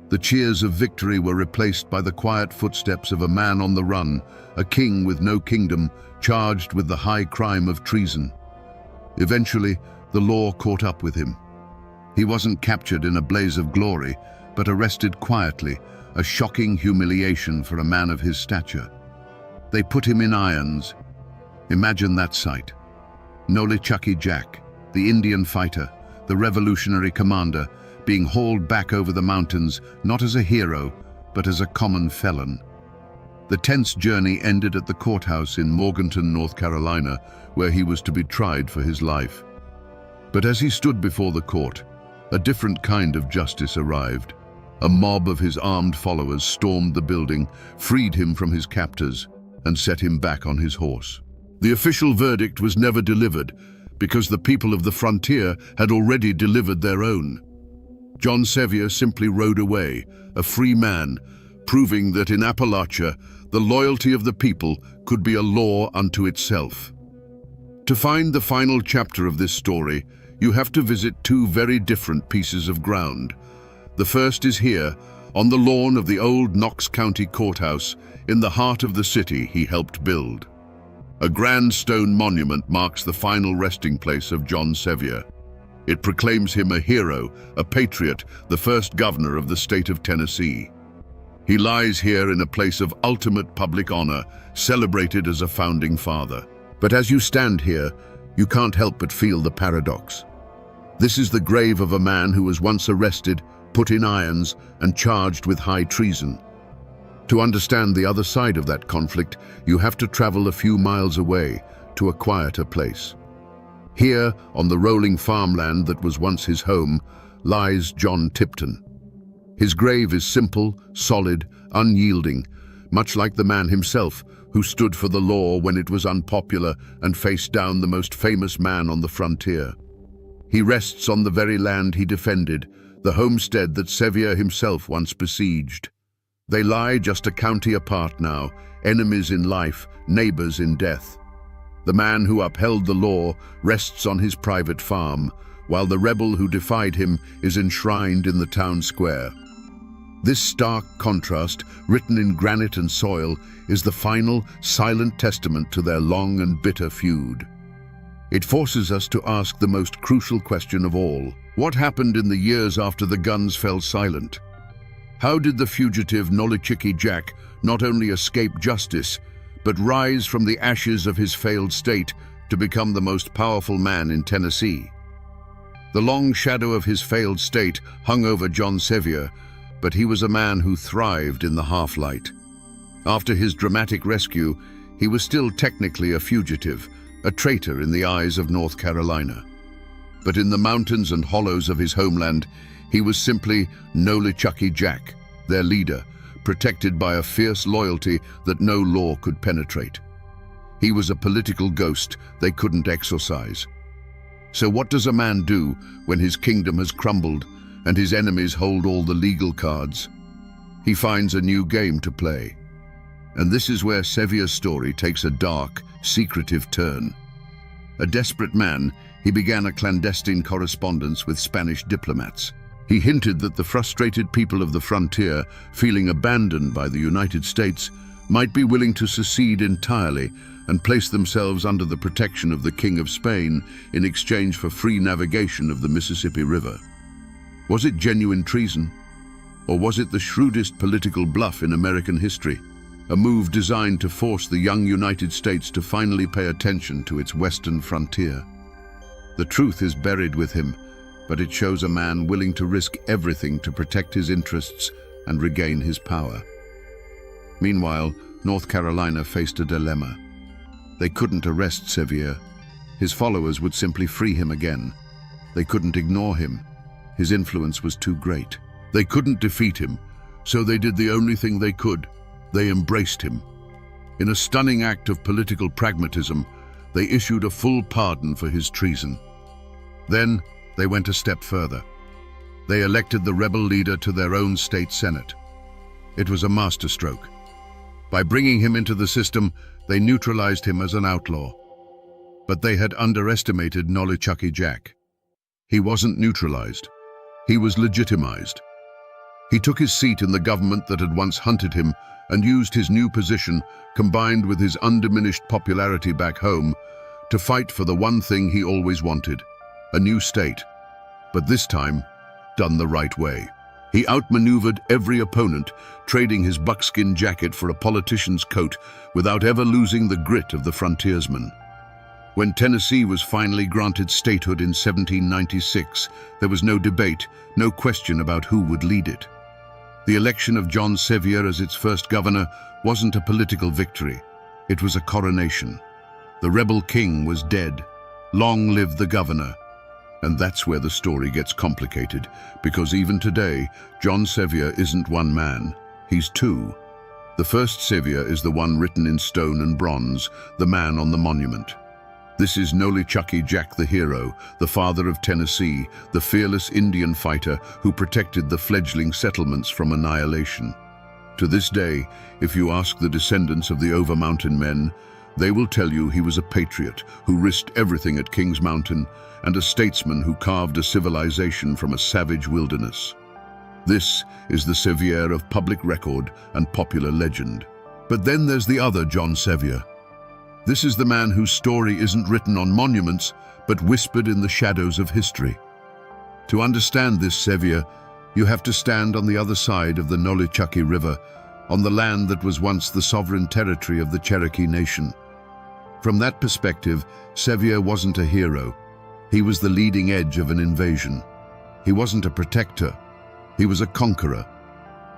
The cheers of victory were replaced by the quiet footsteps of a man on the run, a king with no kingdom, charged with the high crime of treason. Eventually, the law caught up with him. He wasn't captured in a blaze of glory, but arrested quietly, a shocking humiliation for a man of his stature. They put him in irons. Imagine that sight. Nolichucky Jack, the Indian fighter, the revolutionary commander, being hauled back over the mountains not as a hero, but as a common felon. The tense journey ended at the courthouse in Morganton, North Carolina, where he was to be tried for his life. But as he stood before the court, a different kind of justice arrived. A mob of his armed followers stormed the building, freed him from his captors, and set him back on his horse. The official verdict was never delivered, because the people of the frontier had already delivered their own. John Sevier simply rode away, a free man, proving that in Appalachia, the loyalty of the people could be a law unto itself. To find the final chapter of this story, you have to visit two very different pieces of ground. The first is here, on the lawn of the old Knox County Courthouse, in the heart of the city he helped build. A grand stone monument marks the final resting place of John Sevier. It proclaims him a hero, a patriot, the first governor of the state of Tennessee. He lies here in a place of ultimate public honor, celebrated as a founding father. But as you stand here, you can't help but feel the paradox. This is the grave of a man who was once arrested, put in irons, and charged with high treason. To understand the other side of that conflict, you have to travel a few miles away to a quieter place. Here, on the rolling farmland that was once his home, lies John Tipton. His grave is simple, solid, unyielding, much like the man himself who stood for the law when it was unpopular and faced down the most famous man on the frontier. He rests on the very land he defended, the homestead that Sevier himself once besieged. They lie just a county apart now, enemies in life, neighbors in death. The man who upheld the law rests on his private farm, while the rebel who defied him is enshrined in the town square. This stark contrast, written in granite and soil, is the final, silent testament to their long and bitter feud. It forces us to ask the most crucial question of all. What happened in the years after the guns fell silent? How did the fugitive Nolichucky Jack not only escape justice, but rise from the ashes of his failed state to become the most powerful man in Tennessee? The long shadow of his failed state hung over John Sevier, but he was a man who thrived in the half-light. After his dramatic rescue, he was still technically a fugitive, a traitor in the eyes of North Carolina. But in the mountains and hollows of his homeland, he was simply Nolichucky Jack, their leader, protected by a fierce loyalty that no law could penetrate. He was a political ghost they couldn't exorcise. So what does a man do when his kingdom has crumbled and his enemies hold all the legal cards? He finds a new game to play. And this is where Sevier's story takes a dark, secretive turn. A desperate man, he began a clandestine correspondence with Spanish diplomats. He hinted that the frustrated people of the frontier, feeling abandoned by the United States, might be willing to secede entirely and place themselves under the protection of the King of Spain in exchange for free navigation of the Mississippi River. Was it genuine treason? Or was it the shrewdest political bluff in American history? A move designed to force the young United States to finally pay attention to its western frontier. The truth is buried with him, but it shows a man willing to risk everything to protect his interests and regain his power. Meanwhile, North Carolina faced a dilemma. They couldn't arrest Sevier. His followers would simply free him again. They couldn't ignore him. His influence was too great. They couldn't defeat him, so they did the only thing they could. They embraced him. In a stunning act of political pragmatism, they issued a full pardon for his treason. Then, they went a step further. They elected the rebel leader to their own state senate. It was a masterstroke. By bringing him into the system, they neutralized him as an outlaw. But they had underestimated Nolichucky Jack. He wasn't neutralized. He was legitimized. He took his seat in the government that had once hunted him and used his new position, combined with his undiminished popularity back home, to fight for the one thing he always wanted, a new state. But this time, done the right way. He outmaneuvered every opponent, trading his buckskin jacket for a politician's coat without ever losing the grit of the frontiersman. When Tennessee was finally granted statehood in 1796, there was no debate, no question about who would lead it. The election of John Sevier as its first governor wasn't a political victory. It was a coronation. The rebel king was dead. Long live the governor. And that's where the story gets complicated, because even today, John Sevier isn't one man, he's two. The first Sevier is the one written in stone and bronze, the man on the monument. This is Nolichucky Jack the hero, the father of Tennessee, the fearless Indian fighter who protected the fledgling settlements from annihilation. To this day, if you ask the descendants of the Overmountain men, they will tell you he was a patriot who risked everything at Kings Mountain and a statesman who carved a civilization from a savage wilderness. This is the Sevier of public record and popular legend. But then there's the other John Sevier. This is the man whose story isn't written on monuments, but whispered in the shadows of history. To understand this Sevier, you have to stand on the other side of the Nolichucky River, on the land that was once the sovereign territory of the Cherokee Nation. From that perspective, Sevier wasn't a hero. He was the leading edge of an invasion. He wasn't a protector. He was a conqueror.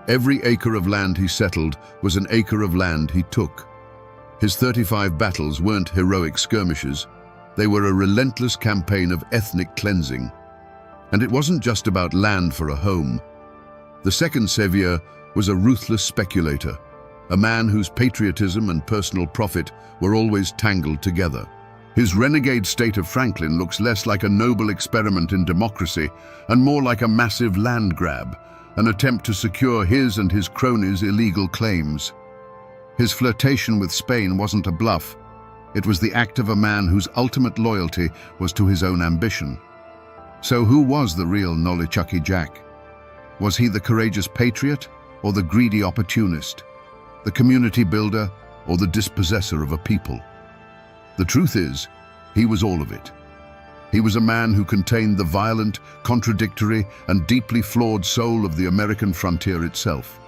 Every acre of land he settled was an acre of land he took. His 35 battles weren't heroic skirmishes. They were a relentless campaign of ethnic cleansing. And it wasn't just about land for a home. The second Sevier was a ruthless speculator, a man whose patriotism and personal profit were always tangled together. His renegade state of Franklin looks less like a noble experiment in democracy and more like a massive land grab, an attempt to secure his and his cronies' illegal claims. His flirtation with Spain wasn't a bluff. It was the act of a man whose ultimate loyalty was to his own ambition. So who was the real Nolichucky Jack? Was he the courageous patriot or the greedy opportunist? The community builder or the dispossessor of a people? The truth is, he was all of it. He was a man who contained the violent, contradictory, and deeply flawed soul of the American frontier itself.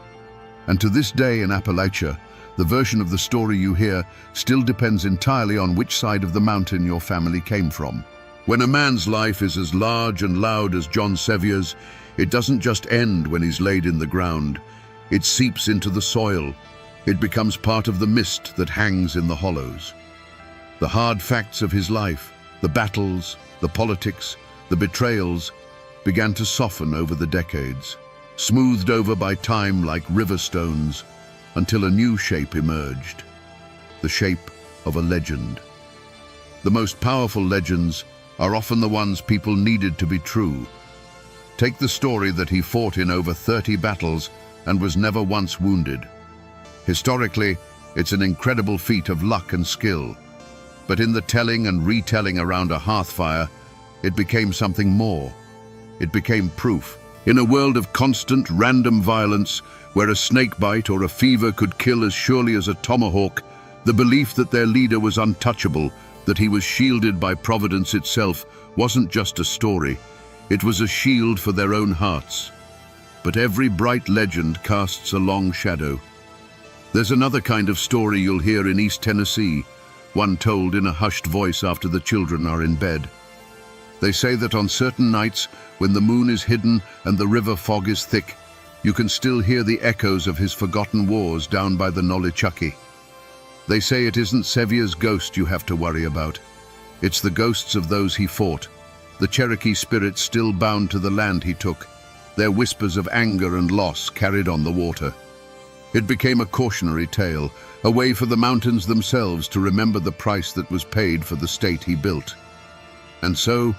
And to this day in Appalachia, the version of the story you hear still depends entirely on which side of the mountain your family came from. When a man's life is as large and loud as John Sevier's, it doesn't just end when he's laid in the ground. It seeps into the soil. It becomes part of the mist that hangs in the hollows. The hard facts of his life, the battles, the politics, the betrayals, began to soften over the decades, smoothed over by time like river stones, until a new shape emerged, the shape of a legend. The most powerful legends are often the ones people needed to be true. Take the story that he fought in over 30 battles and was never once wounded. Historically, it's an incredible feat of luck and skill. But in the telling and retelling around a hearth fire, it became something more. It became proof, In a world of constant, random violence, where a snake bite or a fever could kill as surely as a tomahawk, the belief that their leader was untouchable, that he was shielded by Providence itself, wasn't just a story. It was a shield for their own hearts. But every bright legend casts a long shadow. There's another kind of story you'll hear in East Tennessee, one told in a hushed voice after the children are in bed. They say that on certain nights, when the moon is hidden and the river fog is thick, you can still hear the echoes of his forgotten wars down by the Nolichucky. They say it isn't Sevia's ghost you have to worry about. It's the ghosts of those he fought, the Cherokee spirits still bound to the land he took, their whispers of anger and loss carried on the water. It became a cautionary tale, a way for the mountains themselves to remember the price that was paid for the state he built. And so,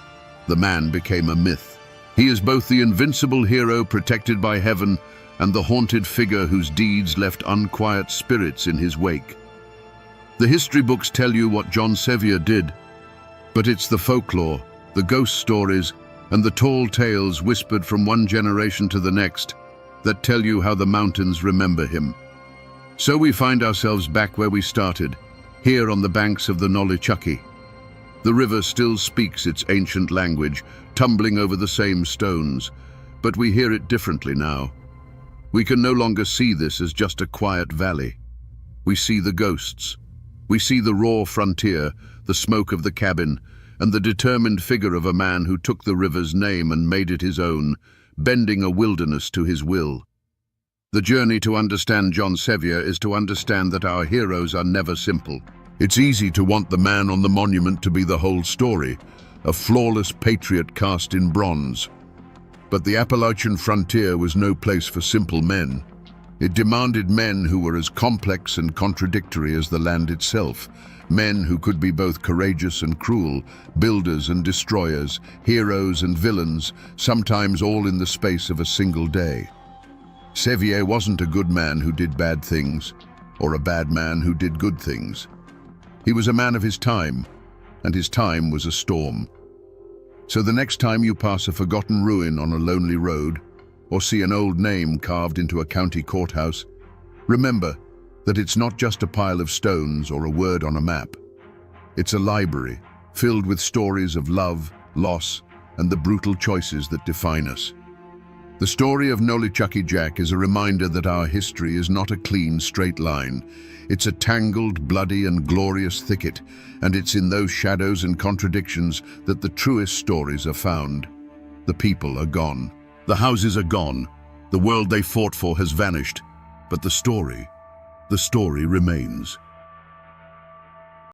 the man became a myth. He is both the invincible hero protected by heaven and the haunted figure whose deeds left unquiet spirits in his wake. The history books tell you what John Sevier did, but it's the folklore, the ghost stories, and the tall tales whispered from one generation to the next that tell you how the mountains remember him. So we find ourselves back where we started, here on the banks of the Nolichucky. The river still speaks its ancient language, tumbling over the same stones, but we hear it differently now. We can no longer see this as just a quiet valley. We see the ghosts. We see the raw frontier, the smoke of the cabin, and the determined figure of a man who took the river's name and made it his own, bending a wilderness to his will. The journey to understand John Sevier is to understand that our heroes are never simple. It's easy to want the man on the monument to be the whole story, a flawless patriot cast in bronze. But the Appalachian frontier was no place for simple men. It demanded men who were as complex and contradictory as the land itself, men who could be both courageous and cruel, builders and destroyers, heroes and villains, sometimes all in the space of a single day. Sevier wasn't a good man who did bad things, or a bad man who did good things. He was a man of his time, and his time was a storm. So the next time you pass a forgotten ruin on a lonely road, or see an old name carved into a county courthouse, remember that it's not just a pile of stones or a word on a map. It's a library filled with stories of love, loss, and the brutal choices that define us. The story of Nolichucky Jack is a reminder that our history is not a clean, straight line. It's a tangled, bloody, and glorious thicket, and it's in those shadows and contradictions that the truest stories are found. The people are gone. The houses are gone. The world they fought for has vanished. But the story remains.